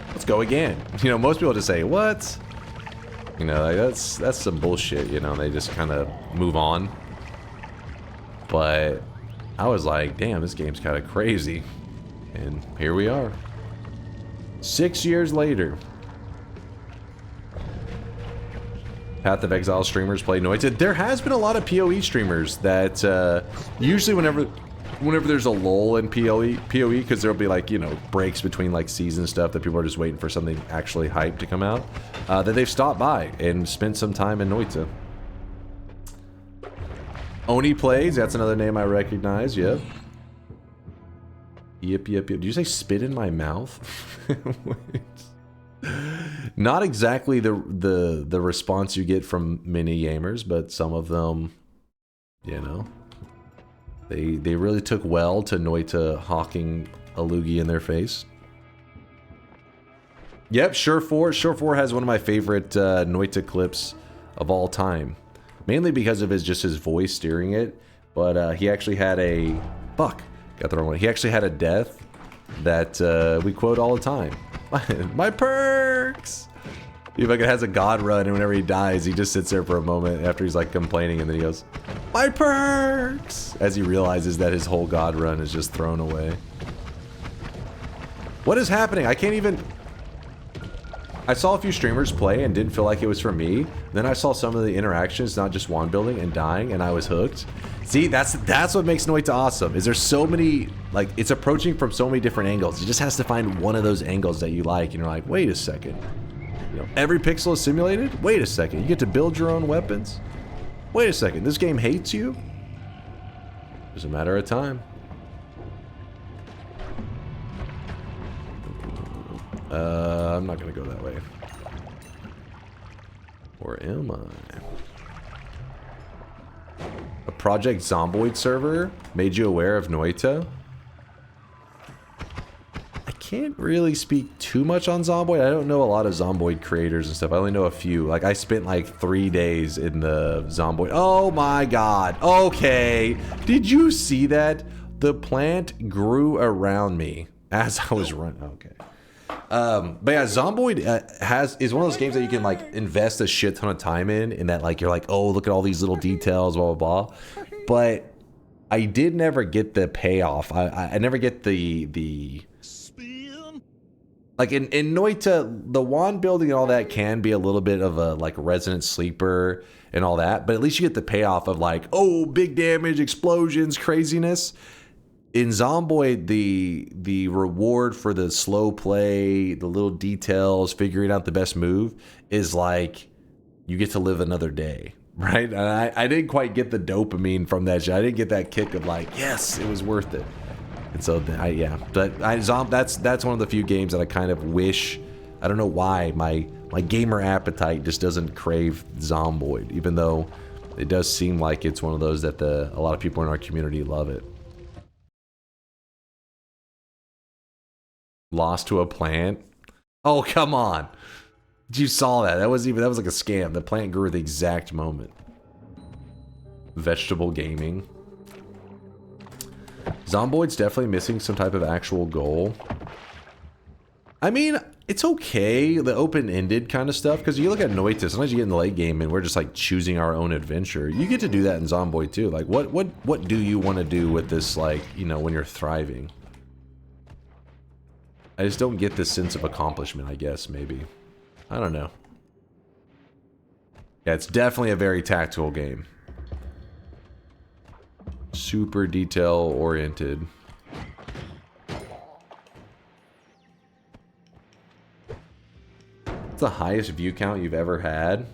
let's go again. You know, most people just say, what? You know, like, that's some bullshit, you know, they just kind of move on. But I was like, damn, this game's kind of crazy. And here we are. 6 years later. Path of Exile streamers play Noita. There has been a lot of PoE streamers that usually whenever there's a lull in PoE, because there'll be like, you know, breaks between like season stuff that people are just waiting for something actually hyped to come out, that they've stopped by and spent some time in Noita. Oni Plays, that's another name I recognize, yep. Yep. Did you say spit in my mouth? Not exactly the response you get from many gamers, but some of them, you know, they really took well to Noita hawking a loogie in their face. Yep, Sure4 has one of my favorite Noita clips of all time. Mainly because of his voice steering it, but he actually had a got the wrong one. He actually had a death that we quote all the time. My perks. He fucking has a god run, and whenever he dies, he just sits there for a moment after he's like complaining, and then he goes, "My perks," as he realizes that his whole god run is just thrown away. What is happening? I can't even. I saw a few streamers play and didn't feel like it was for me. Then I saw some of the interactions, not just wand building and dying, and I was hooked. See, that's what makes Noita awesome. Is there's so many, like, it's approaching from so many different angles. You just has to find one of those angles that you like, and you're like, wait a second. You know, every pixel is simulated? Wait a second. You get to build your own weapons? Wait a second. This game hates you? It's a matter of time. I'm not gonna go that way. Or am I? A Project Zomboid server made you aware of Noita? I can't really speak too much on Zomboid. I don't know a lot of Zomboid creators and stuff. I only know a few. Like, I spent like 3 days in the Zomboid. Oh my god. Okay. Did you see that? The plant grew around me as I was running. Okay. But yeah, Zomboid is one of those games that you can like invest a shit ton of time in that like you're like, oh, look at all these little details, blah blah blah. But I did never get the payoff. I never get the like in Noita, the wand building and all that can be a little bit of a like resonant sleeper and all that, but at least you get the payoff of like, oh, big damage, explosions, craziness. In Zomboid, the reward for the slow play, the little details, figuring out the best move is like you get to live another day, right? And I didn't quite get the dopamine from that shit. I didn't get that kick of like, yes, it was worth it. And so yeah, but that's one of the few games that I kind of wish. I don't know why my gamer appetite just doesn't crave Zomboid, even though it does seem like it's one of those that a lot of people in our community love it. Lost to a plant? Oh, come on. You saw that. That was like a scam. The plant grew at the exact moment. Vegetable gaming. Zomboid's definitely missing some type of actual goal. I mean, it's okay, the open-ended kind of stuff, because you look at Noita, sometimes you get in the late game and we're just like choosing our own adventure. You get to do that in Zomboid too. Like, what do you want to do with this, like, you know, when you're thriving? I just don't get this sense of accomplishment, I guess, maybe. I don't know. Yeah, it's definitely a very tactical game. Super detail-oriented. What's the highest view count you've ever had?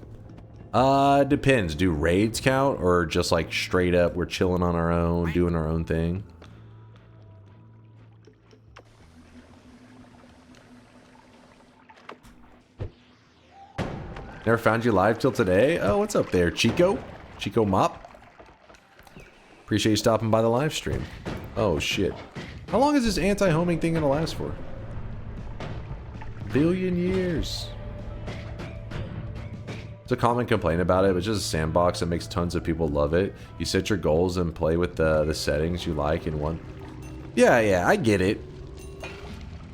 Depends. Do raids count, or just like straight up we're chilling on our own, doing our own thing? Never found you live till today? Oh, what's up there, Chico? Chico Mop? Appreciate you stopping by the live stream. Oh, shit. How long is this anti-homing thing gonna last for? Billion years. It's a common complaint about it, but it's just a sandbox that makes tons of people love it. You set your goals and play with the settings you like in one. Yeah, I get it.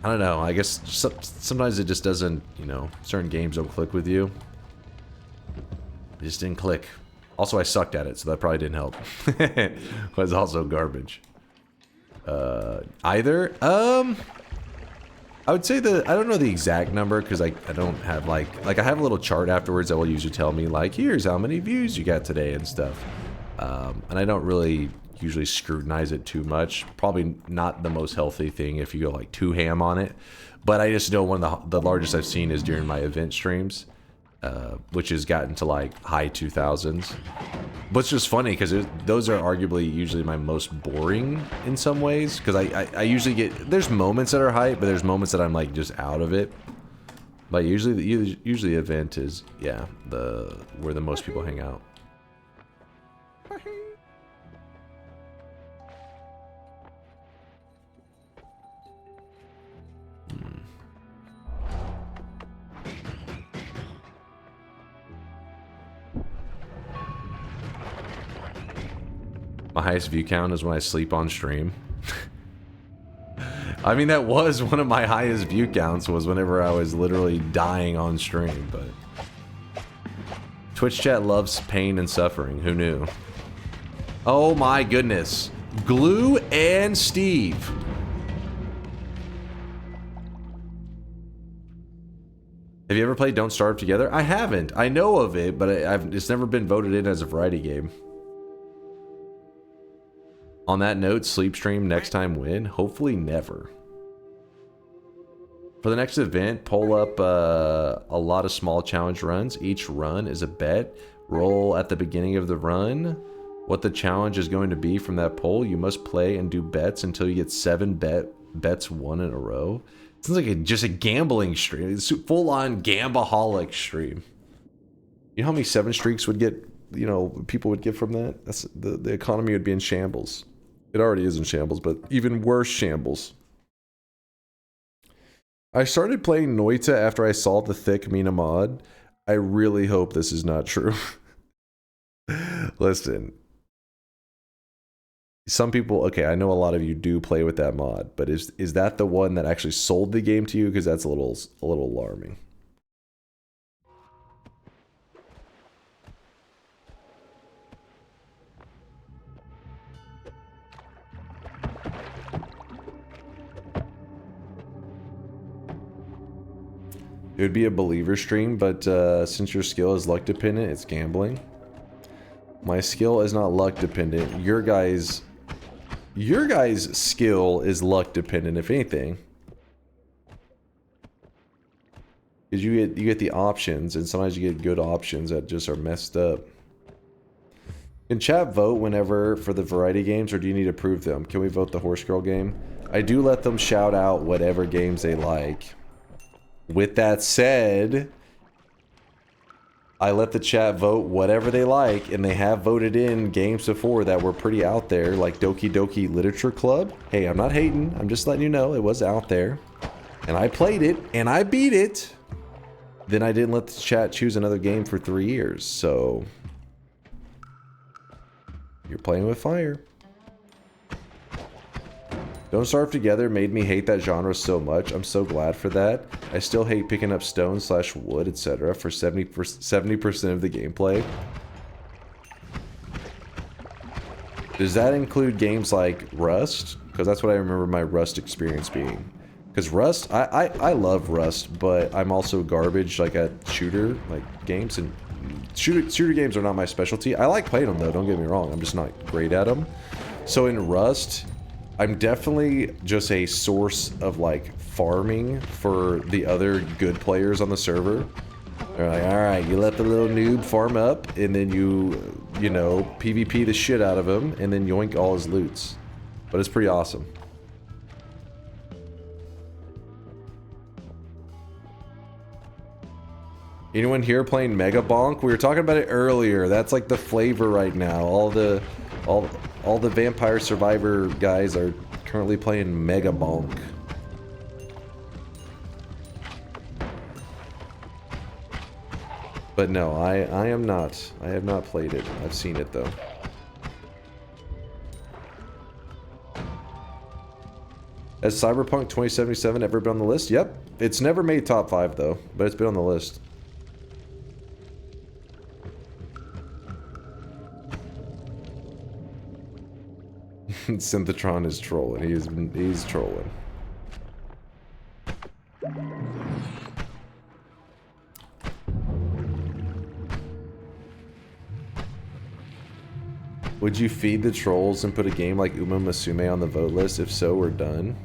I don't know, I guess sometimes it just doesn't, you know, certain games don't click with you. It just didn't click. Also, I sucked at it, so that probably didn't help. It was also garbage. Either? I would say I don't know the exact number, because I don't have, like I have a little chart afterwards that will usually tell me, like, here's how many views you got today and stuff. And I don't really usually scrutinize it too much. Probably not the most healthy thing if you go, like, too ham on it. But I just know one of the largest I've seen is during my event streams. Which has gotten to like high 2000s. But it's just funny because those are arguably usually my most boring in some ways, because I usually get, there's moments that are hype, but there's moments that I'm like just out of it. But usually the event is, yeah, where the most people hang out. My highest view count is when I sleep on stream. I mean, that was one of my highest view counts, was whenever I was literally dying on stream, but... Twitch chat loves pain and suffering, who knew? Oh my goodness. Glue and Steve. Have you ever played Don't Starve Together? I haven't. I know of it, but it's never been voted in as a variety game. On that note, sleep stream, next time win? Hopefully never. For the next event, pull up a lot of small challenge runs. Each run is a bet. Roll at the beginning of the run what the challenge is going to be from that poll. You must play and do bets until you get 7 bets won in a row. It sounds like just a gambling stream. It's a full-on gambaholic stream. You know how many 7 streaks would get, you know, people would get from that? That's the economy would be in shambles. It already is in shambles, but even worse shambles. I started playing Noita after I saw the thick Mina mod. I really hope this is not true. Listen. Some people, okay, I know a lot of you do play with that mod, but is that the one that actually sold the game to you? Because that's a little alarming. It would be a believer stream, but since your skill is luck dependent, it's gambling. My skill is not luck dependent. Your guys' skill is luck dependent, if anything. Because you get the options, and sometimes you get good options that just are messed up. Can chat vote whenever for the variety games, or do you need to prove them? Can we vote the Horse Girl game? I do let them shout out whatever games they like. With that said, I let the chat vote whatever they like, and they have voted in games before that were pretty out there, like Doki Doki Literature Club. Hey, I'm not hating, I'm just letting you know it was out there. And I played it, and I beat it. Then I didn't let the chat choose another game for 3 years, so... You're playing with fire. Don't Starve Together made me hate that genre so much. I'm so glad for that. I still hate picking up stone / wood, etc. for 70% of the gameplay. Does that include games like Rust? Because that's what I remember my Rust experience being. Because Rust, I love Rust, but I'm also garbage like at shooter games, and shooter games are not my specialty. I like playing them though, don't get me wrong. I'm just not great at them. So in Rust, I'm definitely just a source of like farming for the other good players on the server. They're like, alright, you let the little noob farm up, and then you know, PvP the shit out of him, and then yoink all his loots. But it's pretty awesome. Anyone here playing Mega Bonk? We were talking about it earlier. That's like the flavor right now. All the Vampire Survivor guys are currently playing Mega Bonk. But no, I am not. I have not played it. I've seen it though. Has Cyberpunk 2077 ever been on the list? Yep. It's never made top 5 though, but it's been on the list. Synthetron is trolling. He's trolling. Would you feed the trolls and put a game like Uma Musume on the vote list? If so, we're done.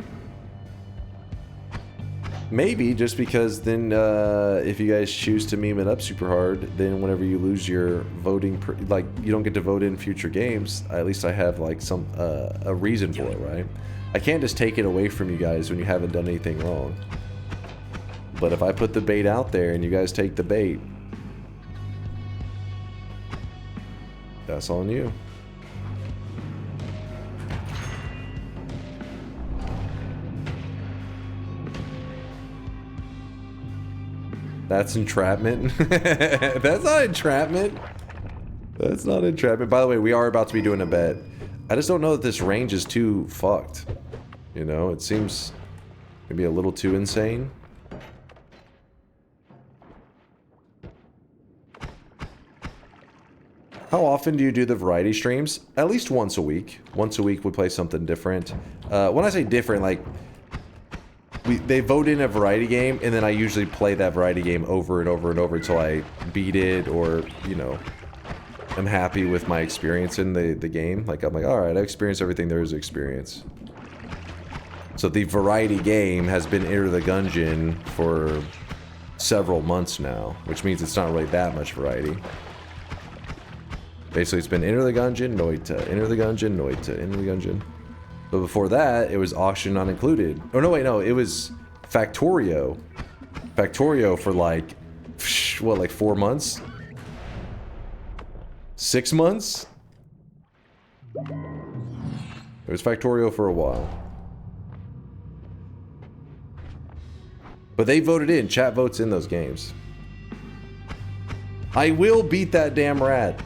Maybe, just because then if you guys choose to meme it up super hard, then whenever you lose your voting, like you don't get to vote in future games, at least I have like some a reason for it, right? I can't just take it away from you guys when you haven't done anything wrong. But if I put the bait out there and you guys take the bait, that's on you. That's entrapment. That's not entrapment. That's not entrapment. By the way, we are about to be doing a bet. I just don't know that this range is too fucked. You know, it seems maybe a little too insane. How often do you do the variety streams? At least once a week. Once a week we play something different. When I say different, like they vote in a variety game, and then I usually play that variety game over and over and over until I beat it, or, you know, I'm happy with my experience in the game. Like, I'm like, alright, I experienced everything there is to experience. So the variety game has been Enter the Gungeon for several months now, which means it's not really that much variety. Basically, it's been Enter the Gungeon, Noita, Enter the Gungeon, Noita, Enter the Gungeon. But before that, it was Auction Not Included. Oh, no, wait, no. It was Factorio. Factorio for like, what, like 4 months? 6 months? It was Factorio for a while. But they voted in. Chat votes in those games. I will beat that damn rat.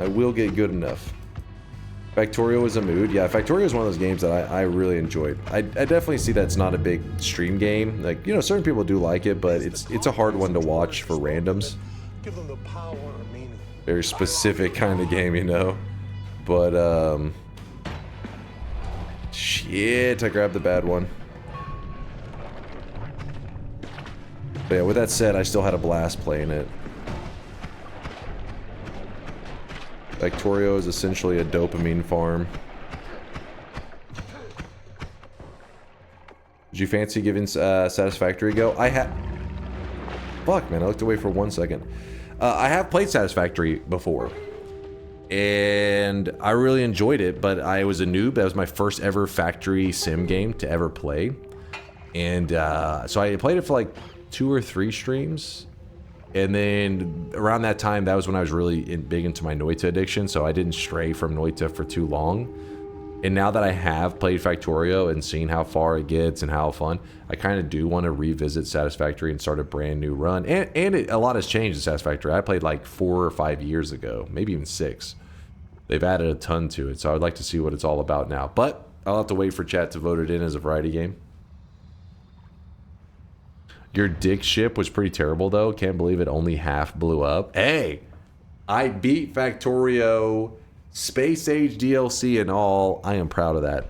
I will get good enough. Factorio is a mood. Yeah, Factorio is one of those games that I really enjoyed. I definitely see that's not a big stream game. Like, you know, certain people do like it, but it's a hard one to watch for randoms. Give them the power and meaning. Very specific kind of game, you know. But shit, I grabbed the bad one. But yeah, with that said, I still had a blast playing it. Factorio is essentially a dopamine farm. Did you fancy giving Satisfactory a go? I had... Fuck, man, I looked away for 1 second. I have played Satisfactory before. And I really enjoyed it, but I was a noob. That was my first ever factory sim game to ever play. And so I played it for like 2 or 3 streams. And then around that time, that was when I was really big into my Noita addiction, so I didn't stray from Noita for too long. And now that I have played Factorio and seen how far it gets and how fun, I kind of do want to revisit Satisfactory and start a brand new run. And a lot has changed in Satisfactory. I played like 4 or 5 years ago, maybe even 6. They've added a ton to it, so I'd like to see what it's all about now. But I'll have to wait for chat to vote it in as a variety game. Your dick ship was pretty terrible, though. Can't believe it only half blew up. Hey, I beat Factorio, Space Age DLC and all. I am proud of that.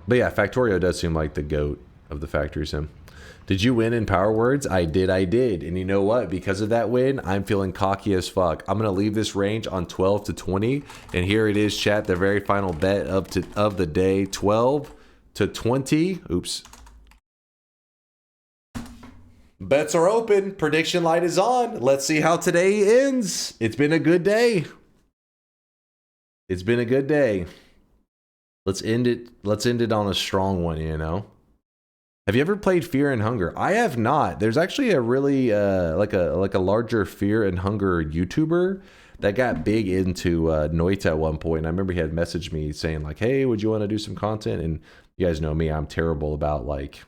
But yeah, Factorio does seem like the GOAT of the factory sim. Did you win in Power Words? I did. And you know what? Because of that win, I'm feeling cocky as fuck. I'm going to leave this range on 12 to 20. And here it is, chat. The very final bet of the day. 12 to 20. Oops. Bets are open. Prediction light is on. Let's see how today ends. It's been a good day. It's been a good day. Let's end it on a strong one, you know? Have you ever played Fear and Hunger? I have not. There's actually a really like a larger Fear and Hunger YouTuber that got big into Noita at one point. And I remember he had messaged me saying like, "Hey, would you want to do some content?" And you guys know me, I'm terrible about like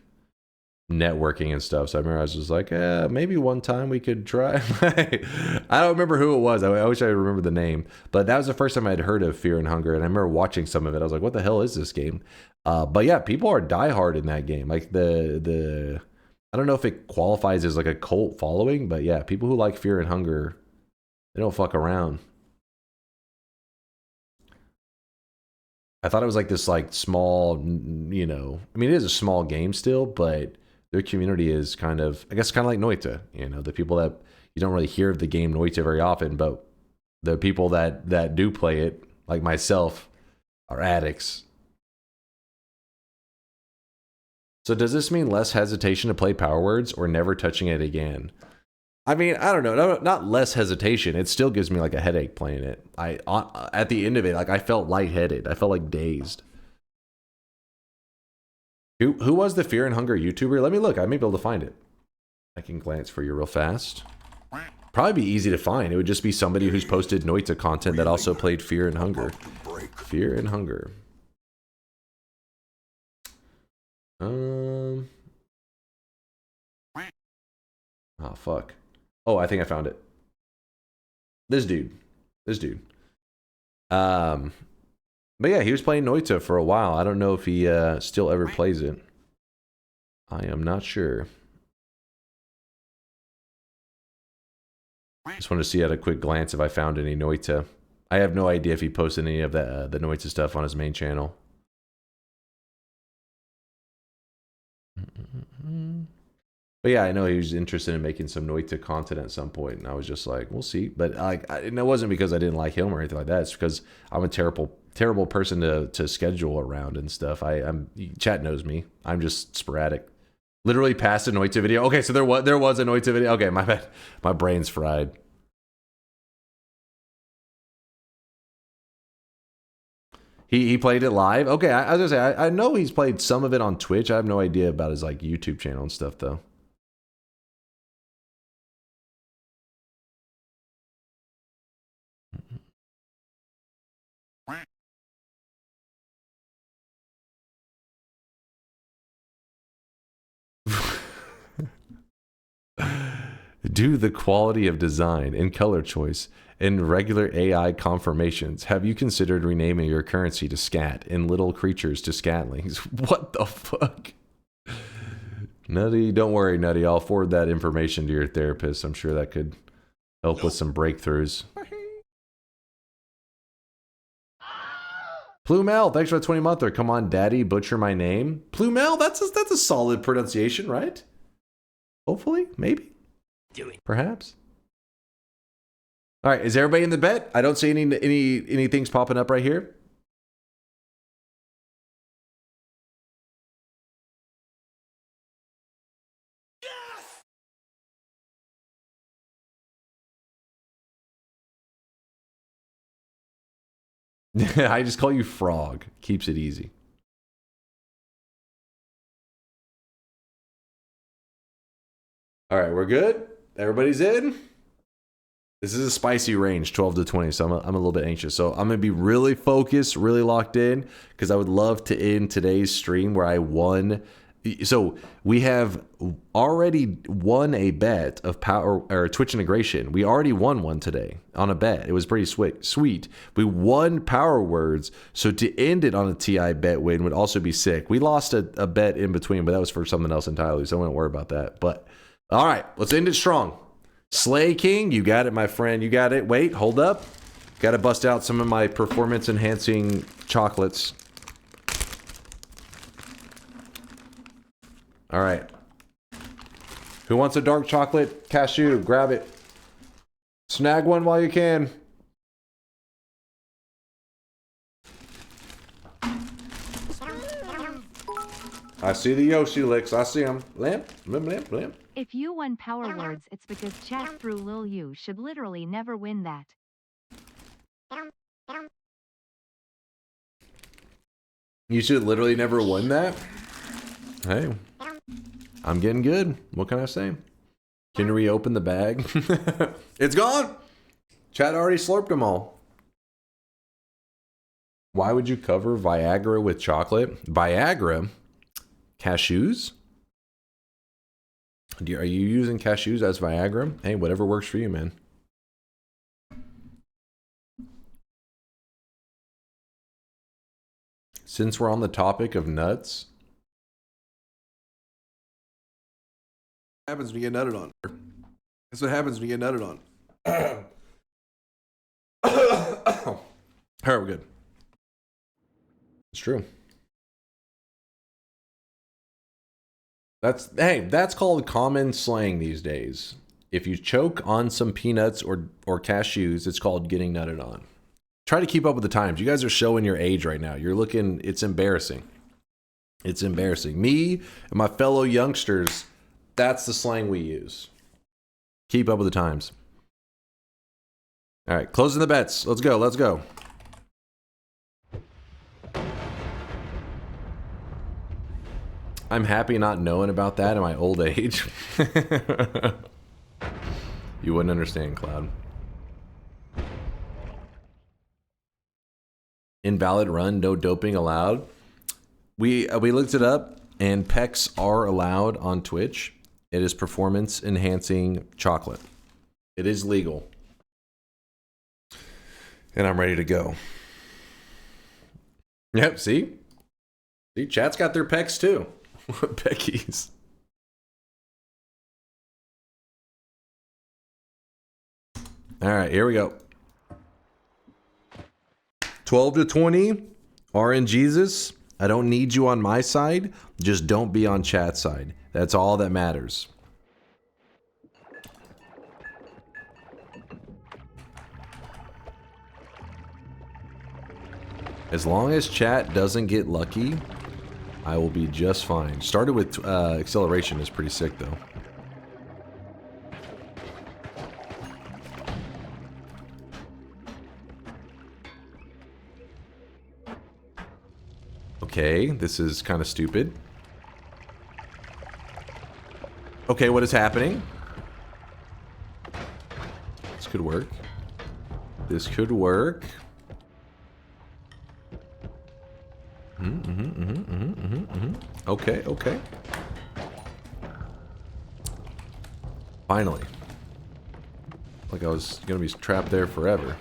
networking and stuff. So I remember I was just like, maybe one time we could try. I don't remember who it was. I wish I remember the name. But that was the first time I'd heard of Fear and Hunger. And I remember watching some of it. I was like, what the hell is this game? But yeah, people are diehard in that game. Like the I don't know if it qualifies as like a cult following, but yeah, people who like Fear and Hunger, they don't fuck around. I thought it was like this like small, you know, I mean, it is a small game still, but their community is kind of, I guess, kind of like Noita. You know, the people that you don't really hear of the game Noita very often, but the people that do play it, like myself, are addicts. So does this mean less hesitation to play Power Words or never touching it again? I mean, I don't know. Not less hesitation. It still gives me like a headache playing it. At the end of it, like I felt lightheaded. I felt like dazed. Who was the Fear and Hunger YouTuber? Let me look. I may be able to find it. I can glance for you real fast. Probably be easy to find. It would just be somebody who's posted Noita content that also played Fear and Hunger. Fear and Hunger. Oh fuck. Oh, I think I found it. This dude. But yeah, he was playing Noita for a while. I don't know if he still ever plays it. I am not sure. Just wanted to see at a quick glance if I found any Noita. I have no idea if he posted any of the Noita stuff on his main channel. But yeah, I know he was interested in making some Noita content at some point, and I was just like, we'll see. But it wasn't because I didn't like him or anything like that. It's because I'm a terrible person to schedule around and stuff. Chat knows me. I'm just sporadic. Literally past a Noita video. Okay, so there was a Noita video. Okay, my bad. My brain's fried. He played it live. Okay, I was gonna say I know he's played some of it on Twitch. I have no idea about his like YouTube channel and stuff though. Due to the quality of design and color choice and regular AI confirmations, have you considered renaming your currency to scat and little creatures to scatlings? What the fuck? Nutty, don't worry, Nutty. I'll forward that information to your therapist. I'm sure that could help with some breakthroughs. Plumel, thanks for the 20-monther. Come on, Daddy, butcher my name. Plumel, that's a solid pronunciation, right? Hopefully, maybe. Do it. Perhaps. All right, is everybody in the bet? I don't see any things popping up right here. Yes! I just call you Frog. Keeps it easy. All right, we're good. Everybody's in. This is a spicy range, 12 to 20, so I'm a little bit anxious. So I'm going to be really focused, really locked in, because I would love to end today's stream where I won, So we have already won a bet of power or Twitch integration. We already won one today on a bet. It was pretty sweet. We won power words. So to end it on a TI bet win would also be sick. We lost a bet in between, but that was for something else entirely. So I won't worry about that. But all right, let's end it strong. Slay King, you got it, my friend. You got it. Wait, hold up. Got to bust out some of my performance enhancing chocolates. All right. Who wants a dark chocolate cashew? Grab it. Snag one while you can. I see the Yoshi licks. I see them. Lamp, lamp, lamp, lamp. If you won power words, it's because chat through Lil you should literally never win that. You should literally never win that? Hey. I'm getting good. What can I say? Can you reopen the bag? It's gone! Chat already slurped them all. Why would you cover Viagra with chocolate? Viagra? Cashews? Are you using cashews as Viagra? Hey, whatever works for you, man. Since we're on the topic of nuts... happens when you get nutted on. That's what happens when you get nutted on. Alright, we're good. It's true. That's called common slang these days. If you choke on some peanuts or cashews, it's called getting nutted on. Try to keep up with the times. You guys are showing your age right now. You're looking, it's embarrassing. It's embarrassing. Me and my fellow youngsters, that's the slang we use. Keep up with the times. All right, closing the bets. Let's go. Let's go. I'm happy not knowing about that in my old age. You wouldn't understand, Cloud. Invalid run, no doping allowed. We looked it up, and pecs are allowed on Twitch. It is performance enhancing chocolate. It is legal. And I'm ready to go. Yep, see? See, chat's got their pecs too. Peckies. All right, here we go. 12 to 20. RNGesus. I don't need you on my side. Just don't be on chat's side. That's all that matters. As long as chat doesn't get lucky, I will be just fine. Started with acceleration is pretty sick though. Okay, this is kind of stupid. Okay, what is happening? This could work. This could work. Okay, okay. Finally. Like I was gonna be trapped there forever.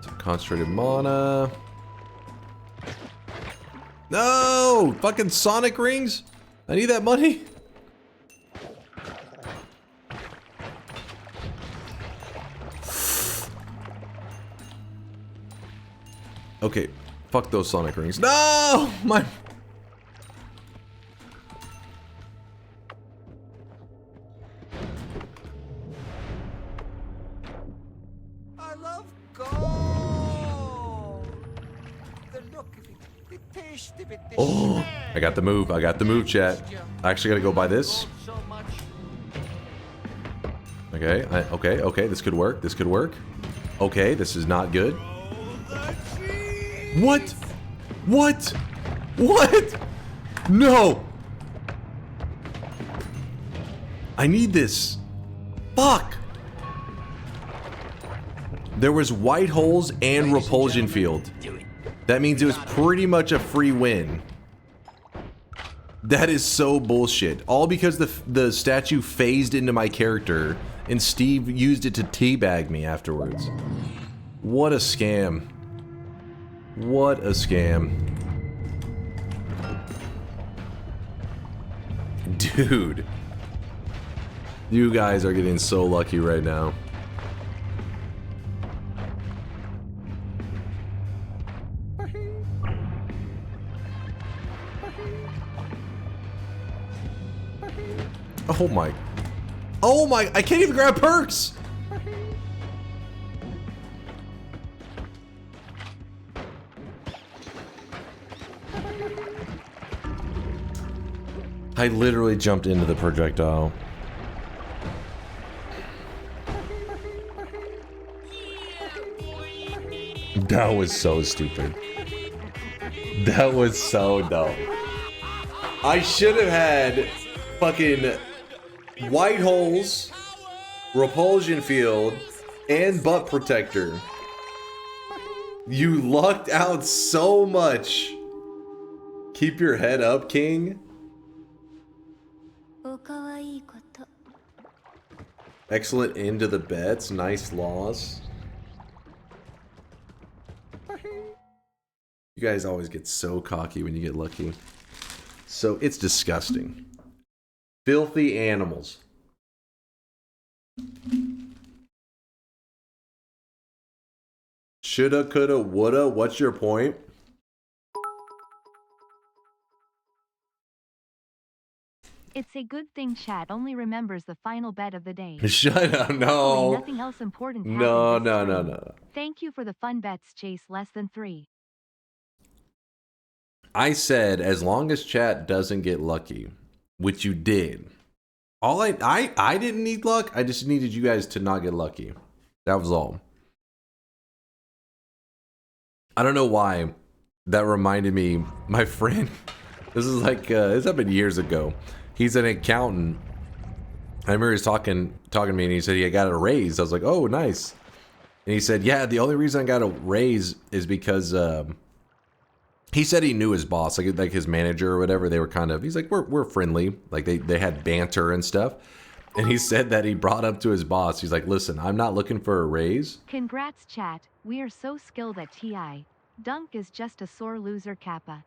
Some concentrated mana. No! Fucking Sonic rings? I need that money. Okay, fuck those Sonic rings. No! My... I love gold. The look of it, the taste of it, the Oh, I got the move. I got the move, chat. I actually gotta go buy this. Okay, okay, this could work. This could work. Okay, this is not good. What? What? What? No! I need this. Fuck! There was white holes and repulsion field. That means it was pretty much a free win. That is so bullshit. All because the statue phased into my character and Steve used it to teabag me afterwards. What a scam. What a scam. Dude. You guys are getting so lucky right now. Oh my. Oh my, I can't even grab perks! I literally jumped into the projectile. That was so stupid. That was so dumb. I should have had fucking white holes, repulsion field, and butt protector. You lucked out so much. Keep your head up, King. Excellent end to the bets. Nice loss. You guys always get so cocky when you get lucky. So it's disgusting. Filthy animals. Shoulda, coulda, woulda. What's your point? It's a good thing chat only remembers the final bet of the day. Shut up, no. Nothing else important No, happened this no, no, stream. no. Thank you for the fun bets, Chase less than 3. I said as long as chat doesn't get lucky, which you did. All I didn't need luck. I just needed you guys to not get lucky. That was all. I don't know why that reminded me. My friend, this is like this happened years ago. He's an accountant. I remember he was talking to me, and he said he got a raise. I was like, oh, nice. And he said, yeah, the only reason I got a raise is because he said he knew his boss, like his manager or whatever. They were kind of, he's like, we're friendly. Like they had banter and stuff. And he said that he brought up to his boss. He's like, listen, I'm not looking for a raise. Congrats, chat. We are so skilled at TI. Dunk is just a sore loser, Kappa.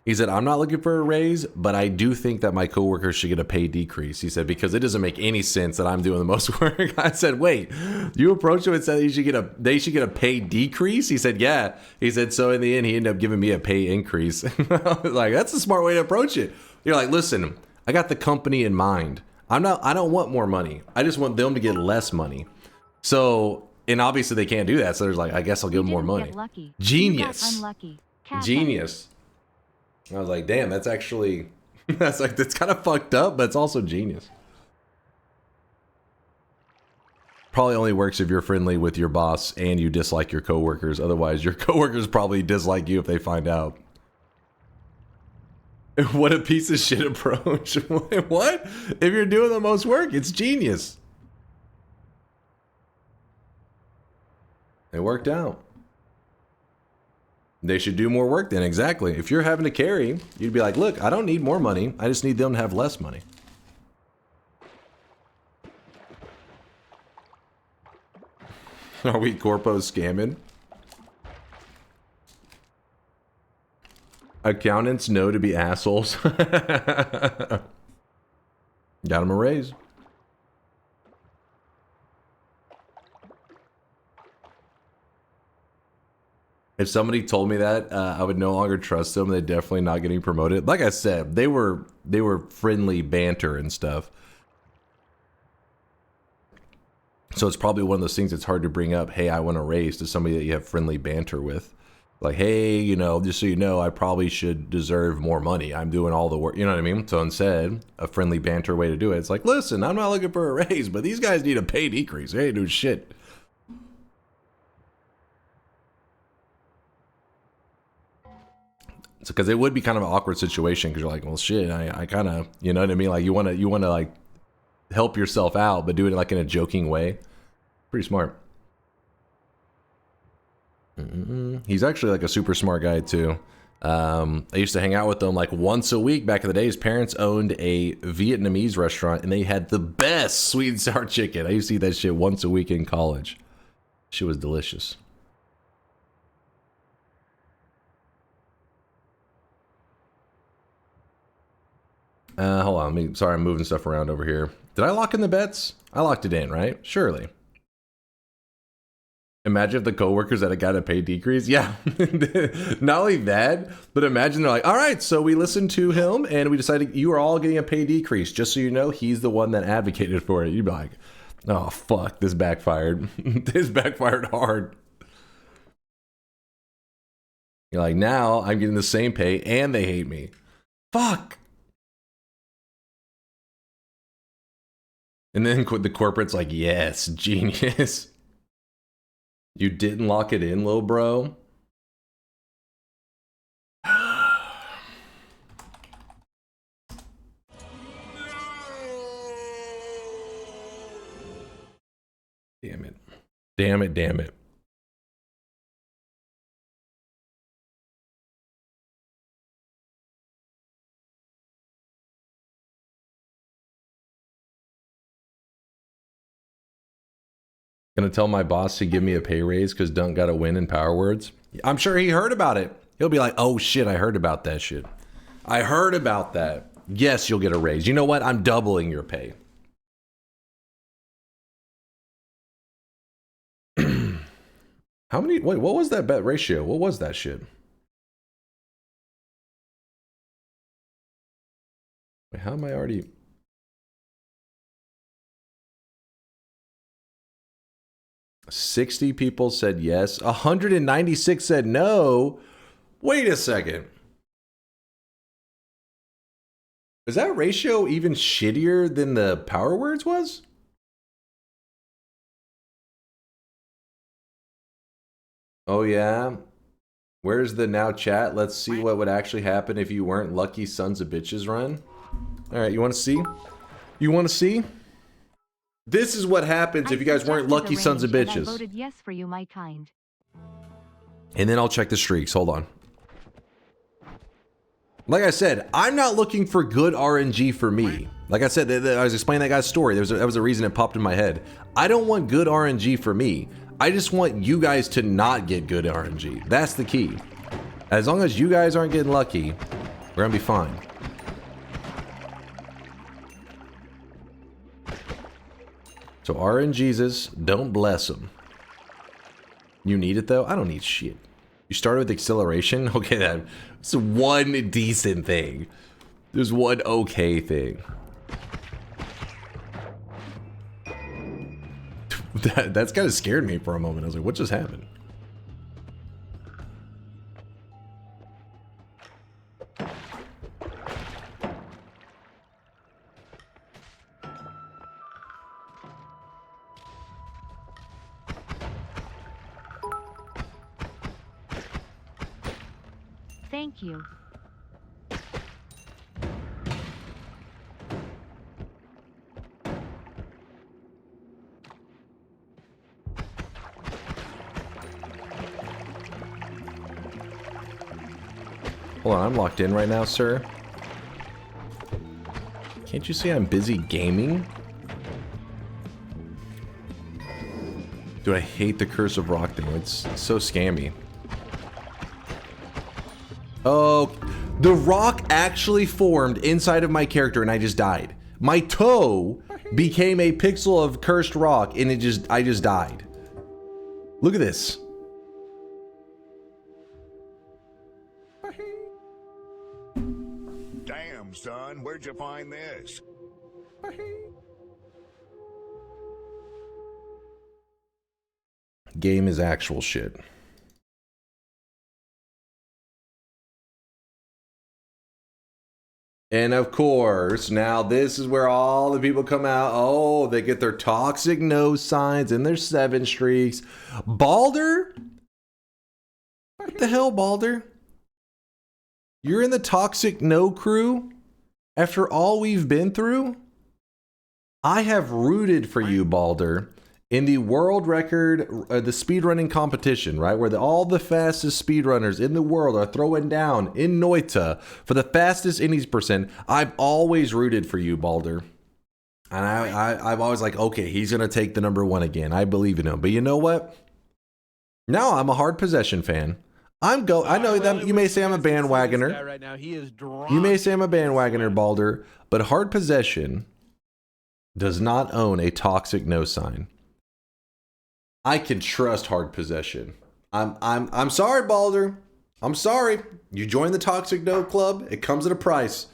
He said, I'm not looking for a raise, but I do think that my coworkers should get a pay decrease. He said, because it doesn't make any sense that I'm doing the most work. I said, wait, you approached him and said they should get a pay decrease? He said, yeah. He said, so in the end, he ended up giving me a pay increase. I was like, that's a smart way to approach it. You're like, listen, I got the company in mind. I don't want more money. I just want them to get less money. So, and obviously they can't do that. So there's like, I guess I'll give them more money. Genius. Unlucky. Genius. I was like, damn, that's actually, that's kind of fucked up, but it's also genius. Probably only works if you're friendly with your boss and you dislike your coworkers. Otherwise, your coworkers probably dislike you if they find out. What a piece of shit approach. What? If you're doing the most work, it's genius. It worked out. They should do more work then, exactly. If you're having to carry, you'd be like, look, I don't need more money. I just need them to have less money. Are we corpos scamming? Accountants know to be assholes. Got them a raise. If somebody told me that, I would no longer trust them. They're definitely not getting promoted. Like I said, they were friendly banter and stuff. So it's probably one of those things that's hard to bring up. Hey, I want a raise to somebody that you have friendly banter with. Like, hey, you know, just so you know, I probably should deserve more money. I'm doing all the work. You know what I mean? So instead, a friendly banter way to do it. It's like, listen, I'm not looking for a raise, but these guys need a pay decrease. They ain't doing shit. Because it would be kind of an awkward situation because you're like, well, shit, I kind of, you know what I mean? Like you want to like help yourself out, but do it like in a joking way. Pretty smart. He's actually like a super smart guy too. I used to hang out with them like once a week back in the day. His parents owned a Vietnamese restaurant and they had the best sweet and sour chicken. I used to eat that shit once a week in college. Shit was delicious. Hold on. Sorry, I'm moving stuff around over here. Did I lock in the bets? I locked it in, right? Surely. Imagine if the coworkers that got a pay decrease. Yeah. Not only that, but imagine they're like, all right, so we listened to him and we decided you are all getting a pay decrease. Just so you know, he's the one that advocated for it. You'd be like, oh, fuck, this backfired. This backfired hard. You're like, now I'm getting the same pay and they hate me. Fuck. And then the corporate's like, yes, genius. You didn't lock it in, little bro. Damn it. Damn it, damn it. Gonna tell my boss to give me a pay raise because Dunk got a win in Power Words. I'm sure he heard about it. He'll be like, oh shit, I heard about that shit. I heard about that. Yes, you'll get a raise. You know what? I'm doubling your pay. How many? Wait, what was that bet ratio? What was that shit? Wait, how am I already? $60 people said yes. 196 said no. Wait a second. Is that ratio even shittier than the Power Words was? Oh yeah. Where's the now chat? Let's see what would actually happen if you weren't lucky sons of bitches run. All right, you want to see? You want to see? This is what happens if you guys weren't lucky sons of bitches. I voted yes for you, my kind. And then I'll check the streaks. Hold on. Like I said, I'm not looking for good RNG for me. Like I said, I was explaining that guy's story. That was a reason it popped in my head. I don't want good RNG for me. I just want you guys to not get good RNG. That's the key. As long as you guys aren't getting lucky, we're gonna be fine. So RNGesus, don't bless them. You need it though? I don't need shit. You started with acceleration? Okay, that's one decent thing. There's one okay thing. That's kind of scared me for a moment. I was like, what just happened? Thank you. Hold on, I'm locked in right now, sir. Can't you see I'm busy gaming? Dude, I hate the Curse of Rock thing. It's so scammy. Oh, the rock actually formed inside of my character and I just died. My toe became a pixel of cursed rock and I just died. Look at this. Damn, son, where'd you find this? Game is actual shit. And of course, now this is where all the people come out. Oh, they get their toxic no signs and their 7 streaks. Balder? What the hell, Balder? You're in the toxic no crew? After all we've been through? I have rooted for you, Balder. in the world record, the speedrunning competition, right, where all the fastest speedrunners in the world are throwing down in Noita for the fastest innings percent, I've always rooted for you, Balder. And I've always like, okay, he's going to take the number 1 again. I believe in him. But you know what? Now I'm a hard possession fan. I know that you may say I'm a bandwagoner. Right now, he is you may say I'm a bandwagoner, Balder, but hard possession does not own a toxic no sign. I can trust hard possession. I'm sorry, Balder. I'm sorry. You joined the toxic no club. It comes at a price.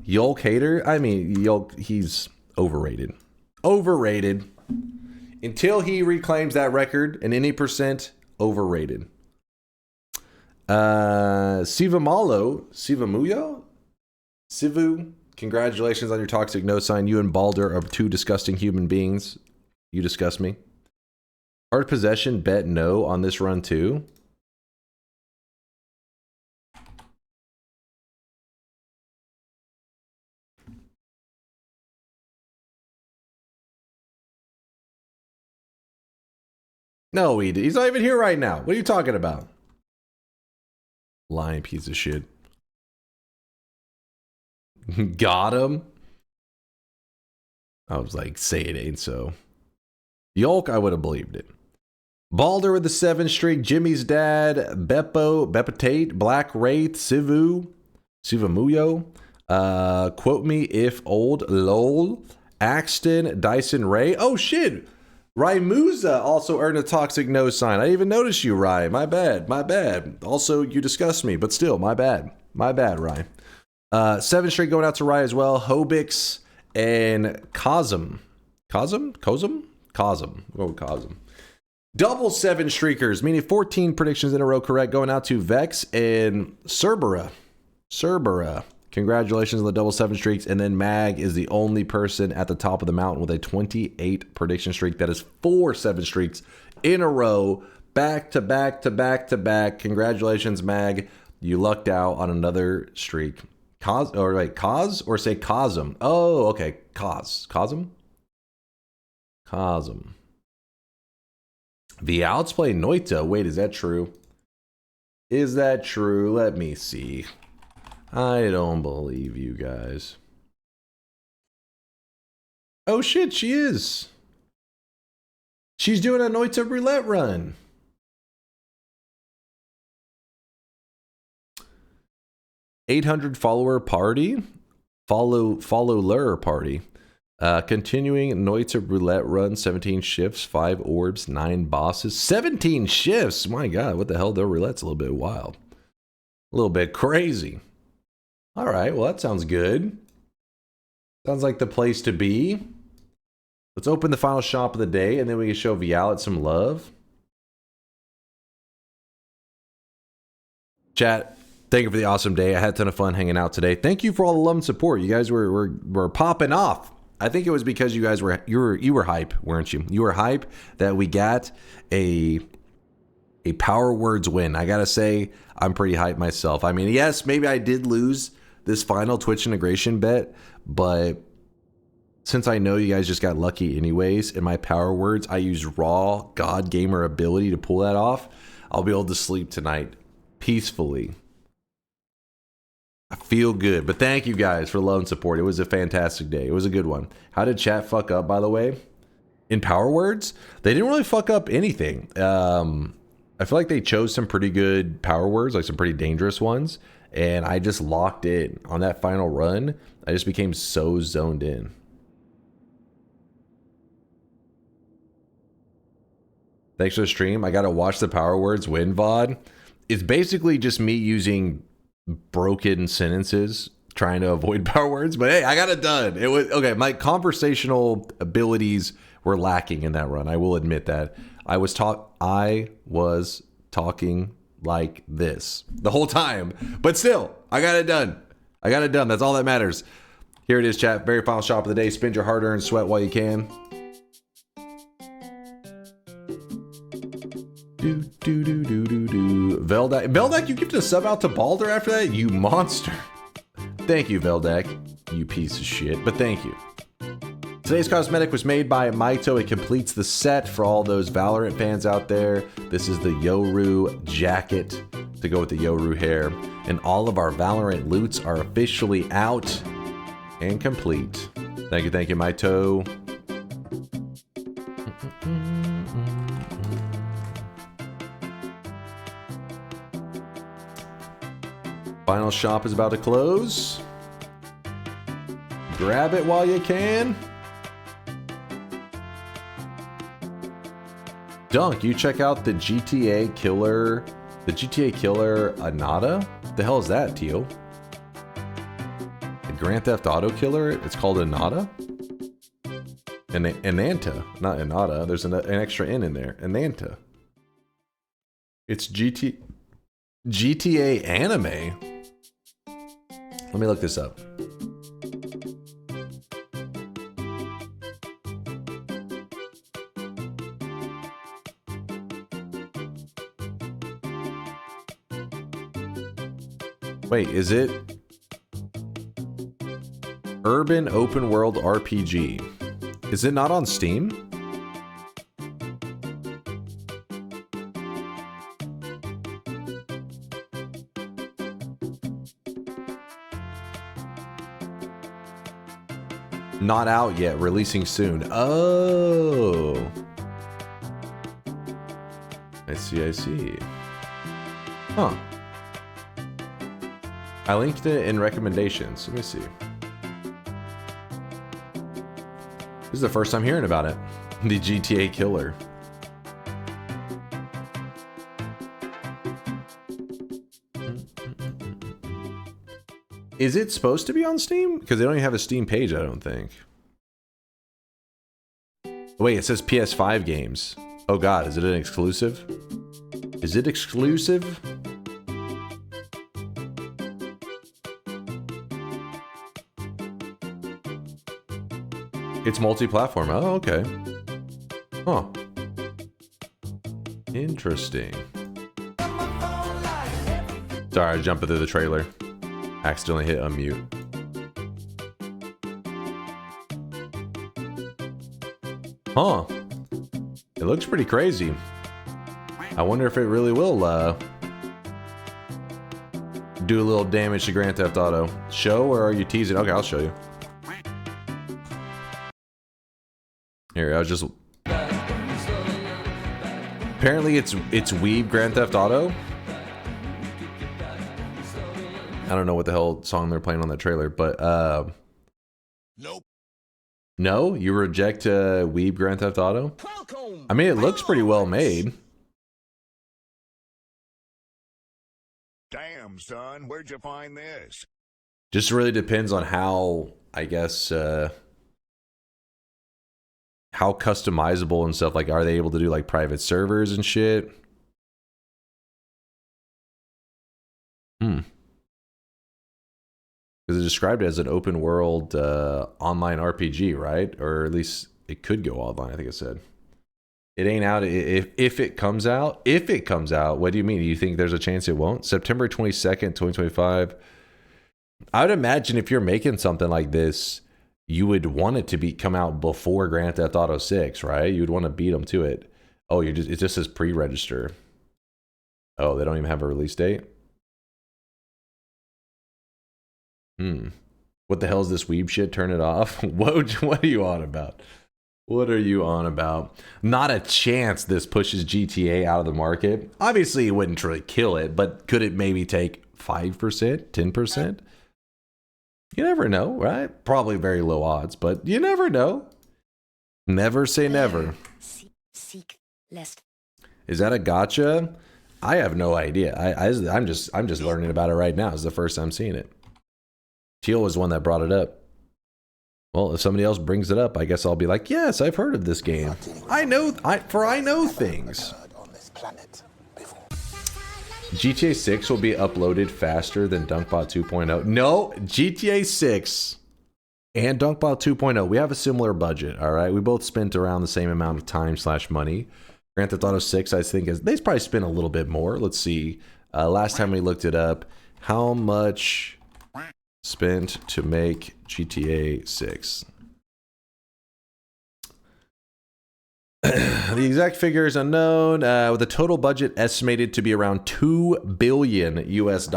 Yolk hater. I mean, Yolk. He's overrated. Overrated. Until he reclaims that record and any percent, overrated. Sivu, congratulations on your toxic no sign. You and Balder are 2 disgusting human beings. You disgust me. Hard possession, bet no on this run too. No, he's not even here right now. What are you talking about? Lying piece of shit. Got him. I was like, say it ain't so. Yolk, I would have believed it. Balder with the 7 streak. Jimmy's dad. Beppo, Bepatate, Black Wraith, Sivamuyo. Quote me if old. Lol. Axton, Dyson Ray. Oh shit. Raimuza also earned a toxic no sign. I didn't even notice you, Rai. My bad. My bad. Also, you disgust me, but still, my bad. My bad, Rai. 7 straight going out to Rai as well. Hobix and Cosm. Cosm? We'll go with Cosm. Double 7 streakers, meaning 14 predictions in a row correct, going out to Vex and Cerbera. Congratulations on the double 7 streaks. And then Mag is the only person at the top of the mountain with a 28 prediction streak. That is 4 7 streaks in a row, back to back to back to back. Congratulations, Mag. You lucked out on another streak. Cos or say Cosm? Oh, okay. Cosm. The outs play Noita. Wait, is that true? Is that true? Let me see. I don't believe you guys. Oh shit, she is. She's doing a Noita roulette run. $800 follower party. Follower party. Continuing Noita roulette run, 17 shifts, 5 orbs, 9 bosses, 17 shifts. My God, what the hell? Their roulette's a little bit wild. A little bit crazy. All right, well, that sounds good. Sounds like the place to be. Let's open the final shop of the day, and then we can show Vialet some love. Chat, thank you for the awesome day. I had a ton of fun hanging out today. Thank you for all the love and support. You guys were popping off. I think it was because you guys were hype, weren't you? You were hype that we got a Power Words win. I gotta say, I'm pretty hyped myself. I mean, yes, maybe I did lose this final Twitch integration bet, but since I know you guys just got lucky anyways, in my Power Words, I use raw God Gamer ability to pull that off. I'll be able to sleep tonight peacefully. I feel good, but thank you guys for the love and support. It was a fantastic day. It was a good one. How did chat fuck up, by the way? In Power Words, they didn't really fuck up anything. I feel like they chose some pretty good Power Words, like some pretty dangerous ones, and I just locked in on that final run. I just became so zoned in. Thanks for the stream. I gotta watch the Power Words win VOD. It's basically just me using broken sentences trying to avoid Power Words, but hey, I got it done. It was okay. My conversational abilities were lacking in that run. I will admit that. I was talking like this the whole time, but still, I got it done. That's all that matters. Here it is, chat. Very final shop of the day. Spend your hard-earned sweat while you can. Veldak, you gifted a sub out to Balder after that? You monster. Thank you, Veldak. You piece of shit, but thank you. Today's cosmetic was made by Maito. It completes the set for all those Valorant fans out there. This is the Yoru jacket to go with the Yoru hair. And all of our Valorant loots are officially out and complete. Thank you, Maito. Final shop is about to close. Grab it while you can. Dunk, you check out the GTA Killer. The GTA Killer Anata? What the hell is that, Teal? A Grand Theft Auto Killer? It's called Anata? Ananta, not Anata. There's an extra N in there. Ananta. It's GTA anime. Let me look this up. Wait, is it Urban Open World RPG? Is it not on Steam? Not out yet, releasing soon. Oh. I see. Huh. I linked it in recommendations. Let me see. This is the first time hearing about it. The GTA Killer. Is it supposed to be on Steam? Because they don't even have a Steam page, I don't think. Wait, it says PS5 games. Oh god, is it an exclusive? Is it exclusive? It's multi-platform. Oh, okay. Huh. Interesting. Sorry, I was jumping through the trailer. Accidentally hit unmute. Huh. It looks pretty crazy. I wonder if it really will do a little damage to Grand Theft Auto. Show, or are you teasing? Okay, I'll show you. Here, I was just... Apparently it's Weeb Grand Theft Auto. I don't know what the hell song they're playing on that trailer, but nope. No? You reject Weeb Grand Theft Auto? I mean, it looks pretty well made. Damn, son, where'd you find this? Just really depends on how, I guess, how customizable and stuff. Like, are they able to do like private servers and shit? Because it described it as an open world online RPG, right? Or at least it could go online, I think it said. It ain't out. If it comes out, what do you mean? Do you think there's a chance it won't? September 22nd, 2025. I would imagine if you're making something like this, you would want it to come out before Grand Theft Auto 6, right? You would want to beat them to it. Oh, it just says pre-register. Oh, they don't even have a release date? What the hell is this weeb shit? Turn it off. What are you on about? What are you on about? Not a chance this pushes GTA out of the market. Obviously, it wouldn't really kill it, but could it maybe take 5%, 10%? You never know, right? Probably very low odds, but you never know. Never say never. Is that a gotcha? I have no idea. I'm just learning about it right now. It's the first time seeing it. Teal was one that brought it up. Well, if somebody else brings it up, I guess I'll be like, yes, I've heard of this game. I know things. GTA 6 will be uploaded faster than DunkBot 2.0. No, GTA 6 and DunkBot 2.0, we have a similar budget, all right? We both spent around the same amount of time / money. Grand Theft Auto 6, I think, they probably spent a little bit more. Let's see. Last time we looked it up, how much spent to make GTA 6? The exact figure is unknown, with a total budget estimated to be around $2 billion US.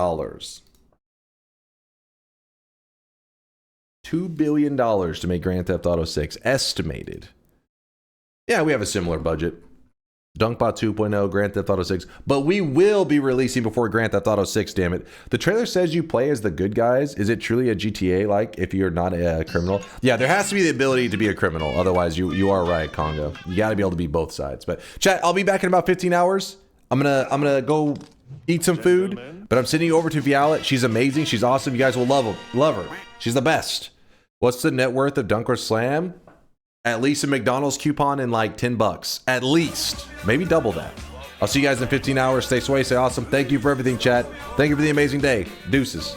$2 billion to make Grand Theft Auto 6, estimated. Yeah, we have a similar budget. DunkBot 2.0, Grand Theft Auto 6, but we will be releasing before Grand Theft Auto 6, damn it. The trailer says you play as the good guys. Is it truly a GTA like if you're not a criminal? Yeah, there has to be the ability to be a criminal. Otherwise, you are right, Congo. You got to be able to be both sides. But chat, I'll be back in about 15 hours. I'm gonna go eat some food, but I'm sending you over to Violet. She's amazing. She's awesome. You guys will love her. She's the best. What's the net worth of DunkOrSlam? At least a McDonald's coupon and like $10. At least. Maybe double that. I'll see you guys in 15 hours. Stay sway, stay awesome. Thank you for everything, chat. Thank you for the amazing day. Deuces.